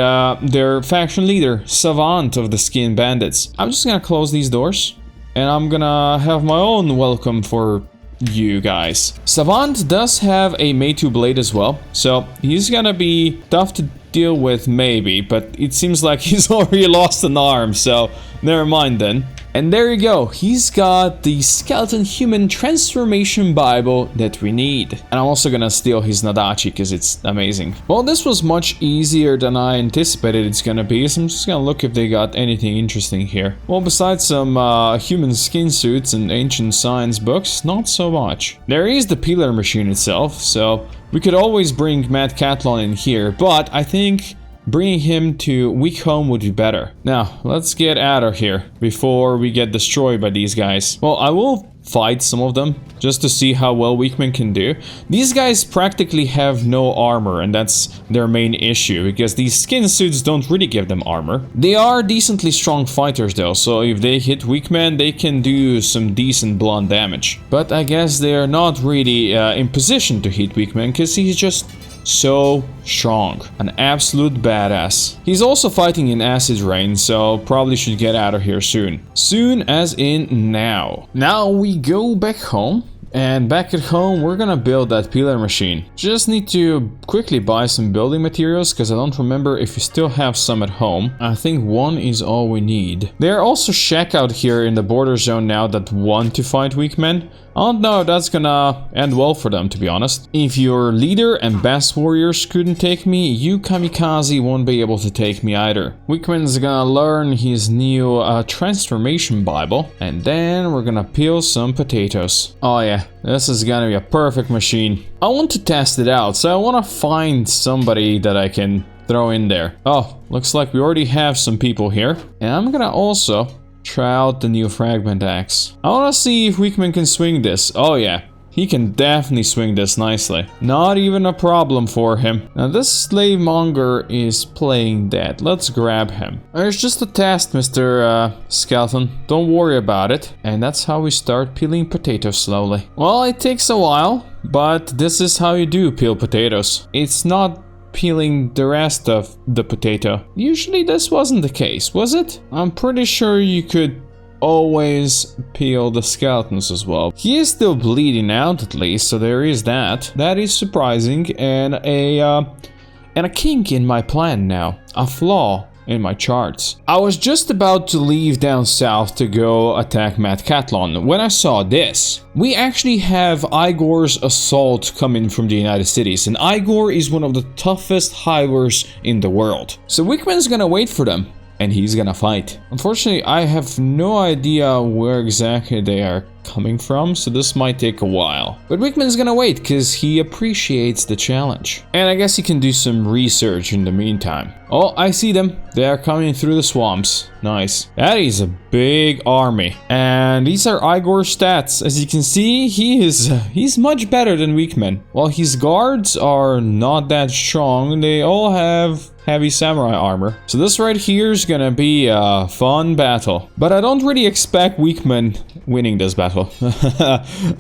their faction leader, Savant of the Skin Bandits. I'm just gonna close these doors and I'm gonna have my own welcome for you guys. Savant does have a Meitu blade as well, so he's gonna be tough to deal with maybe, but it seems like he's already lost an arm, so never mind then. And there you go, he's got the skeleton human transformation Bible that we need. And I'm also gonna steal his Nadachi because it's amazing. Well, this was much easier than I anticipated it's gonna be, so I'm just gonna look if they got anything interesting here. Well, besides some human skin suits and ancient science books, not so much. There is the peeler machine itself, so we could always bring Mad Cathlon in here, but I think bringing him to Weak Home would be better. Now, let's get out of here before we get destroyed by these guys. Well, I will fight some of them just to see how well Weakman can do. These guys practically have no armor, and that's their main issue because these skin suits don't really give them armor. They are decently strong fighters though, so if they hit Weakman, they can do some decent blunt damage. But I guess they're not really in position to hit Weakman because he's just so strong. An absolute badass. He's also fighting in acid rain, so probably should get out of here soon. Soon as in now. Now we go back home. And back at home, we're gonna build that peeler machine. Just need to quickly buy some building materials, because I don't remember if we still have some at home. I think one is all we need. There are also shack out here in the border zone now that want to fight weak men. I don't know if that's gonna end well for them, to be honest. If your leader and best warriors couldn't take me, you kamikaze won't be able to take me either. Weakman's gonna learn his new transformation Bible, and then we're gonna peel some potatoes. Oh yeah, this is gonna be a perfect machine. I want to test it out, so I want to find somebody that I can throw in there. Oh, looks like we already have some people here. And I'm gonna also try out the new fragment axe. I want to see if Weakman can swing this. Oh yeah, he can definitely swing this nicely. Not even a problem for him. Now this slave monger is playing dead. Let's grab him. There's just a test, Mr. Skeleton. Don't worry about it. And that's how we start peeling potatoes slowly. Well, it takes a while. but this is how you do peel potatoes. It's not peeling the rest of the potato. Usually this wasn't the case, was it? I'm pretty sure you could always peel the skeletons as well. He is still bleeding out at least, so there is that. That is surprising, and a kink in my plan now. A flaw in my charts. I was just about to leave down south to go attack Matt Catlon when I saw this. We actually have Igor's assault coming from the United Cities, and Igor is one of the toughest hivers in the world. So Wickman's gonna wait for them, and he's gonna fight. Unfortunately, I have no idea where exactly they are coming from, so this might take a while. But Wickman's gonna wait because he appreciates the challenge. And I guess he can do some research in the meantime. Oh, I see them. They are coming through the swamps. Nice. That is a big army. And these are Igor's stats. As you can see, he's much better than Wickman. While his guards are not that strong, they all have heavy samurai armor. So this right here is gonna be a fun battle. But I don't really expect Wickman winning this battle.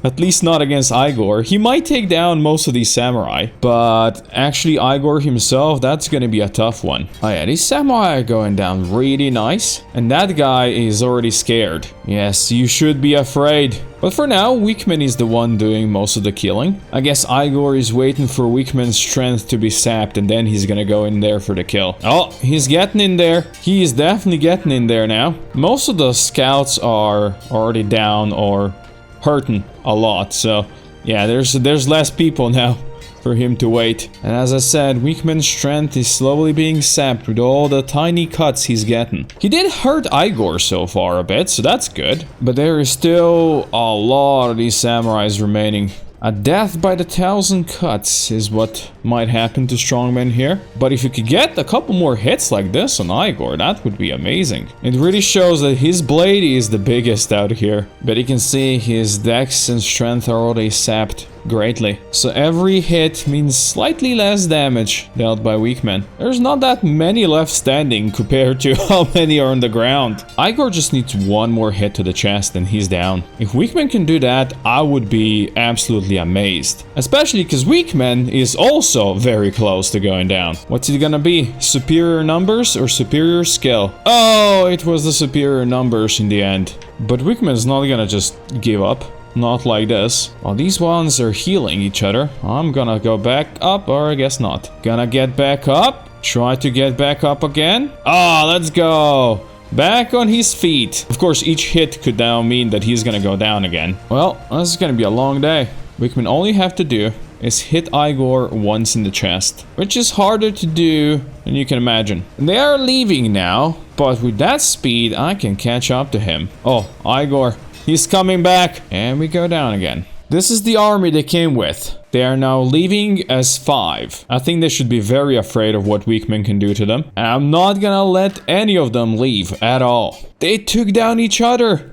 At least not against Igor. He might take down most of these samurai, but actually Igor himself, that's gonna be a tough one. Oh yeah, these samurai are going down really nice. And that guy is already scared. Yes, you should be afraid. But for now, Wickman is the one doing most of the killing. I guess Igor is waiting for Wickman's strength to be sapped, and then he's gonna go in there for the kill. Oh, he's getting in there. He is definitely getting in there now. Most of the scouts are already down or hurting a lot, so yeah, there's less people now for him to wait. And as I said, Wickman's strength is slowly being sapped with all the tiny cuts he's getting. He did hurt Igor so far a bit, so that's good. But there is still a lot of these samurais remaining. A death by the 1,000 cuts is what might happen to strongmen here. But if you could get a couple more hits like this on Igor, that would be amazing. It really shows that his blade is the biggest out here. But you can see his dex and strength are already sapped greatly. So every hit means slightly less damage dealt by Wickman. There's not that many left standing compared to how many are on the ground. Igor just needs one more hit to the chest and he's down. If Wickman can do that, I would be absolutely amazed. Especially because Wickman is also very close to going down. What's it gonna be? Superior numbers or superior skill? Oh, it was the superior numbers in the end. But Wickman's not gonna just give up. Not like this. Well, these ones are healing each other. I'm gonna go back up, or I guess not. Gonna get back up. Try to get back up again. Ah, let's go. Back on his feet. Of course, each hit could now mean that he's gonna go down again. Well, this is gonna be a long day. Wickman only have to do is hit Igor once in the chest, which is harder to do than you can imagine. They are leaving now, but with that speed, I can catch up to him. Oh, Igor. He's coming back, and we go down again. This is the army they came with. They are now leaving as 5. I think they should be very afraid of what Wickman can do to them. And I'm not gonna let any of them leave at all. They took down each other.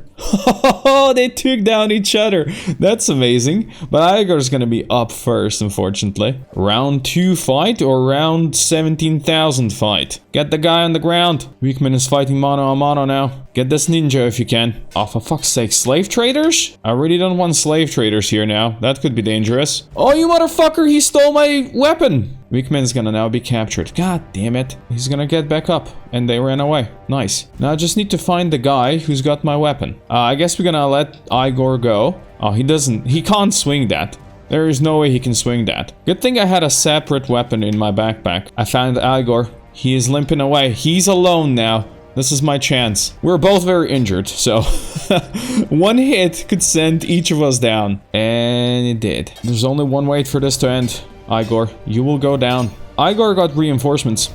They took down each other. That's amazing. But Igor's gonna be up first, unfortunately. Round 2 fight or round 17,000 fight? Get the guy on the ground. Wickman is fighting mano a mano now. Get this ninja if you can. Oh, for fuck's sake, slave traders? I really don't want slave traders here now. That could be dangerous. Oh, you motherfucker, he stole my weapon. Wickman's gonna now be captured. God damn it. He's gonna get back up. And they ran away. Nice. Now I just need to find the guy who's got my weapon. I guess we're gonna let Igor go. Oh, he can't swing that. There is no way he can swing that. Good thing I had a separate weapon in my backpack. I found Igor. He is limping away. He's alone now. This is my chance. We're both very injured, so one hit could send each of us down. And it did. There's only one way for this to end. Igor, you will go down. Igor got reinforcements.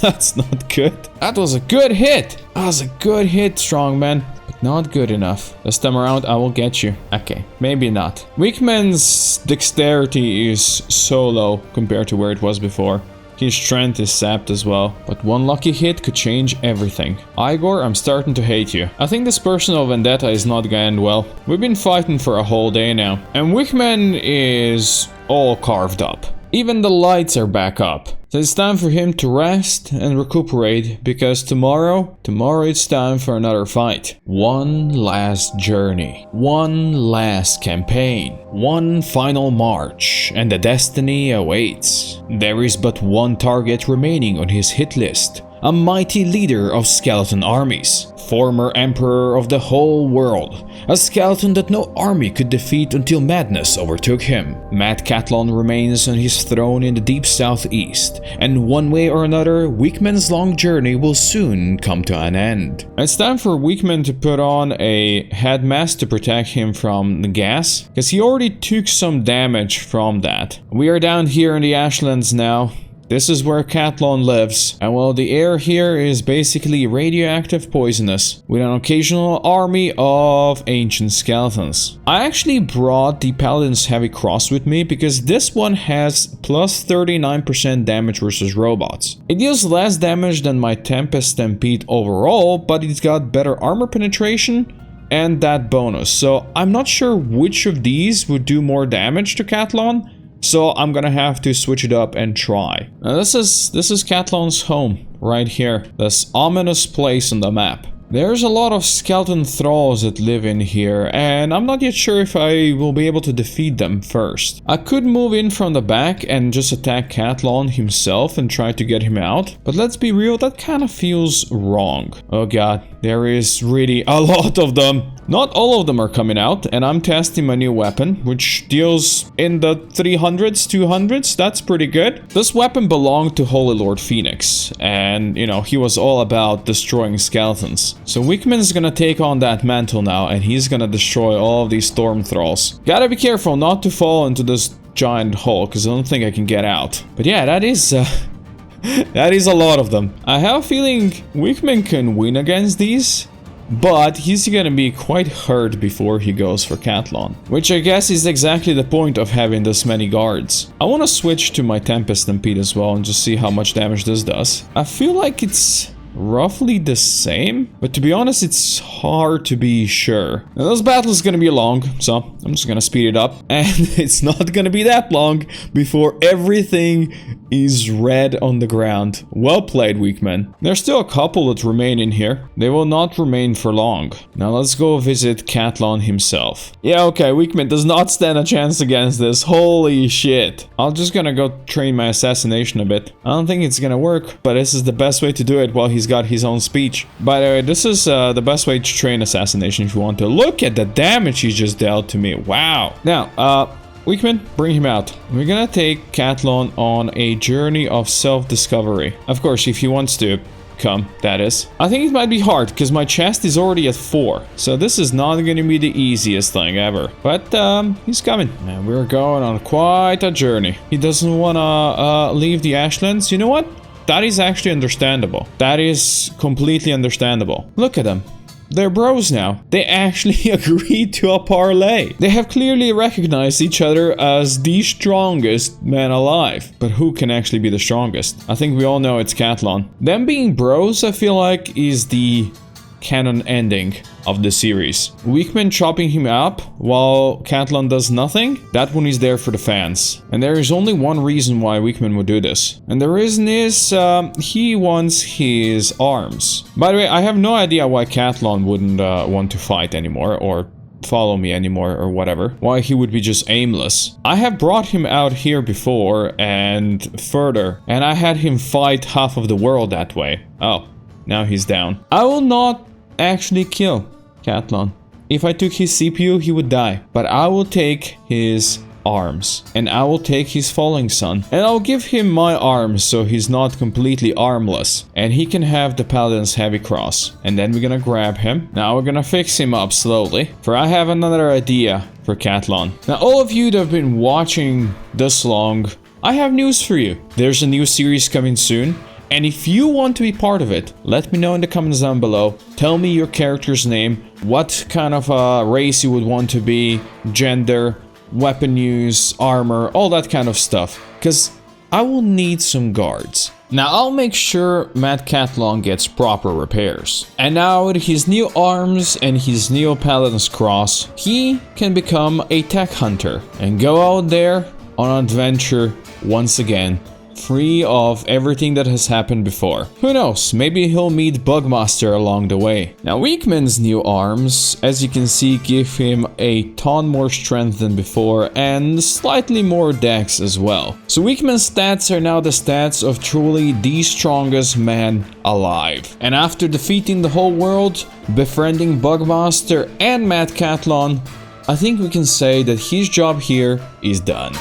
That's not good. That was a good hit. That was a good hit, strongman. But not good enough. This time around, I will get you. Okay, maybe not. Wickman's dexterity is so low compared to where it was before. His strength is sapped as well, but one lucky hit could change everything. Igor, I'm starting to hate you. I think this personal vendetta is not gonna end well. We've been fighting for a whole day now, and Wickman is all carved up. Even the lights are back up. So it's time for him to rest and recuperate, because tomorrow it's time for another fight. One last journey, one last campaign, one final march, and the destiny awaits. There is but one target remaining on his hit list. A mighty leader of skeleton armies, former emperor of the whole world, a skeleton that no army could defeat until madness overtook him. Mad Catlon remains on his throne in the deep southeast, and one way or another, Weakman's long journey will soon come to an end. It's time for Weakman to put on a head mask to protect him from the gas, because he already took some damage from that. We are down here in the Ashlands now. This is where Catlon lives, and well, the air here is basically radioactive poisonous, with an occasional army of ancient skeletons. I actually brought the Paladin's Heavy Cross with me because this one has plus 39% damage versus robots. It deals less damage than my Tempest Stampede overall, but it's got better armor penetration and that bonus, so I'm not sure which of these would do more damage to Catlon. So I'm gonna have to switch it up and try. Now this is Catlon's home right here. This ominous place on the map. There's a lot of skeleton thralls that live in here, and I'm not yet sure if I will be able to defeat them first. I could move in from the back and just attack Catlon himself and try to get him out, but let's be real, that kind of feels wrong. Oh god, there is really a lot of them. Not all of them are coming out, and I'm testing my new weapon, which deals in the 300s, 200s, that's pretty good. This weapon belonged to Holy Lord Phoenix, and you know, he was all about destroying skeletons. So Weakman's gonna take on that mantle now, and he's gonna destroy all of these storm thralls. Gotta be careful not to fall into this giant hole, because I don't think I can get out. But yeah, that is that is a lot of them. I have a feeling Weakman can win against these, but he's gonna be quite hurt before he goes for Catlon, which I guess is exactly the point of having this many guards. I want to switch to my Tempest Stampede as well and just see how much damage this does. I feel like it's roughly the same, but to be honest, it's hard to be sure. Now, this battle is gonna be long, so I'm just gonna speed it up, and it's not gonna be that long before everything is red on the ground. Well played, Weakman. There's still a couple that remain in here. They will not remain for long. Now let's go visit Catlon himself. Yeah, okay, Weakman does not stand a chance against this. Holy shit. I'm just gonna go train my assassination a bit. I don't think it's gonna work, but this is the best way to do it while he's got his own speech. By the way, this is the best way to train assassination if you want to. Look at the damage he just dealt to me. Wow. Now, Weakman, bring him out. We're gonna take Catlon on a journey of self-discovery. Of course, if he wants to come, that is. I think it might be hard, because my chest is already at 4. So this is not gonna be the easiest thing ever. But, he's coming. And we're going on quite a journey. He doesn't wanna, leave the Ashlands. You know what? That is actually understandable. That is completely understandable. Look at them. They're bros now. They actually agreed to a parlay. They have clearly recognized each other as the strongest man alive. But who can actually be the strongest? I think we all know it's Catlon. Them being bros, I feel like, is the canon ending of the series. Weakman chopping him up while Catlon does nothing, that one is there for the fans. And there is only one reason why Weakman would do this. And the reason is, he wants his arms. By the way, I have no idea why Catlon wouldn't want to fight anymore, or follow me anymore, or whatever. Why he would be just aimless. I have brought him out here before and further, and I had him fight half of the world that way. Oh, now he's down. I will not actually kill Catlon. If I took his CPU, he would die. But I will take his arms. And I will take his falling son. And I'll give him my arms so he's not completely armless. And he can have the Paladin's Heavy Cross. And then we're gonna grab him. Now we're gonna fix him up slowly. For I have another idea for Catlon. Now all of you that have been watching this long, I have news for you. There's a new series coming soon. And if you want to be part of it, let me know in the comments down below. Tell me your character's name, what kind of a race you would want to be, gender, weapon use, armor, all that kind of stuff. Because I will need some guards. Now I'll make sure Mad Catlon gets proper repairs. And now with his new arms and his new Paladin's Cross, he can become a tech hunter and go out there on an adventure once again, free of everything that has happened before. Who knows, maybe he'll meet Bugmaster along the way. Now Weakman's new arms, as you can see, give him a ton more strength than before and slightly more dex as well. So Weakman's stats are now the stats of truly the strongest man alive. And after defeating the whole world, befriending Bugmaster and Mad Catlon, I think we can say that his job here is done.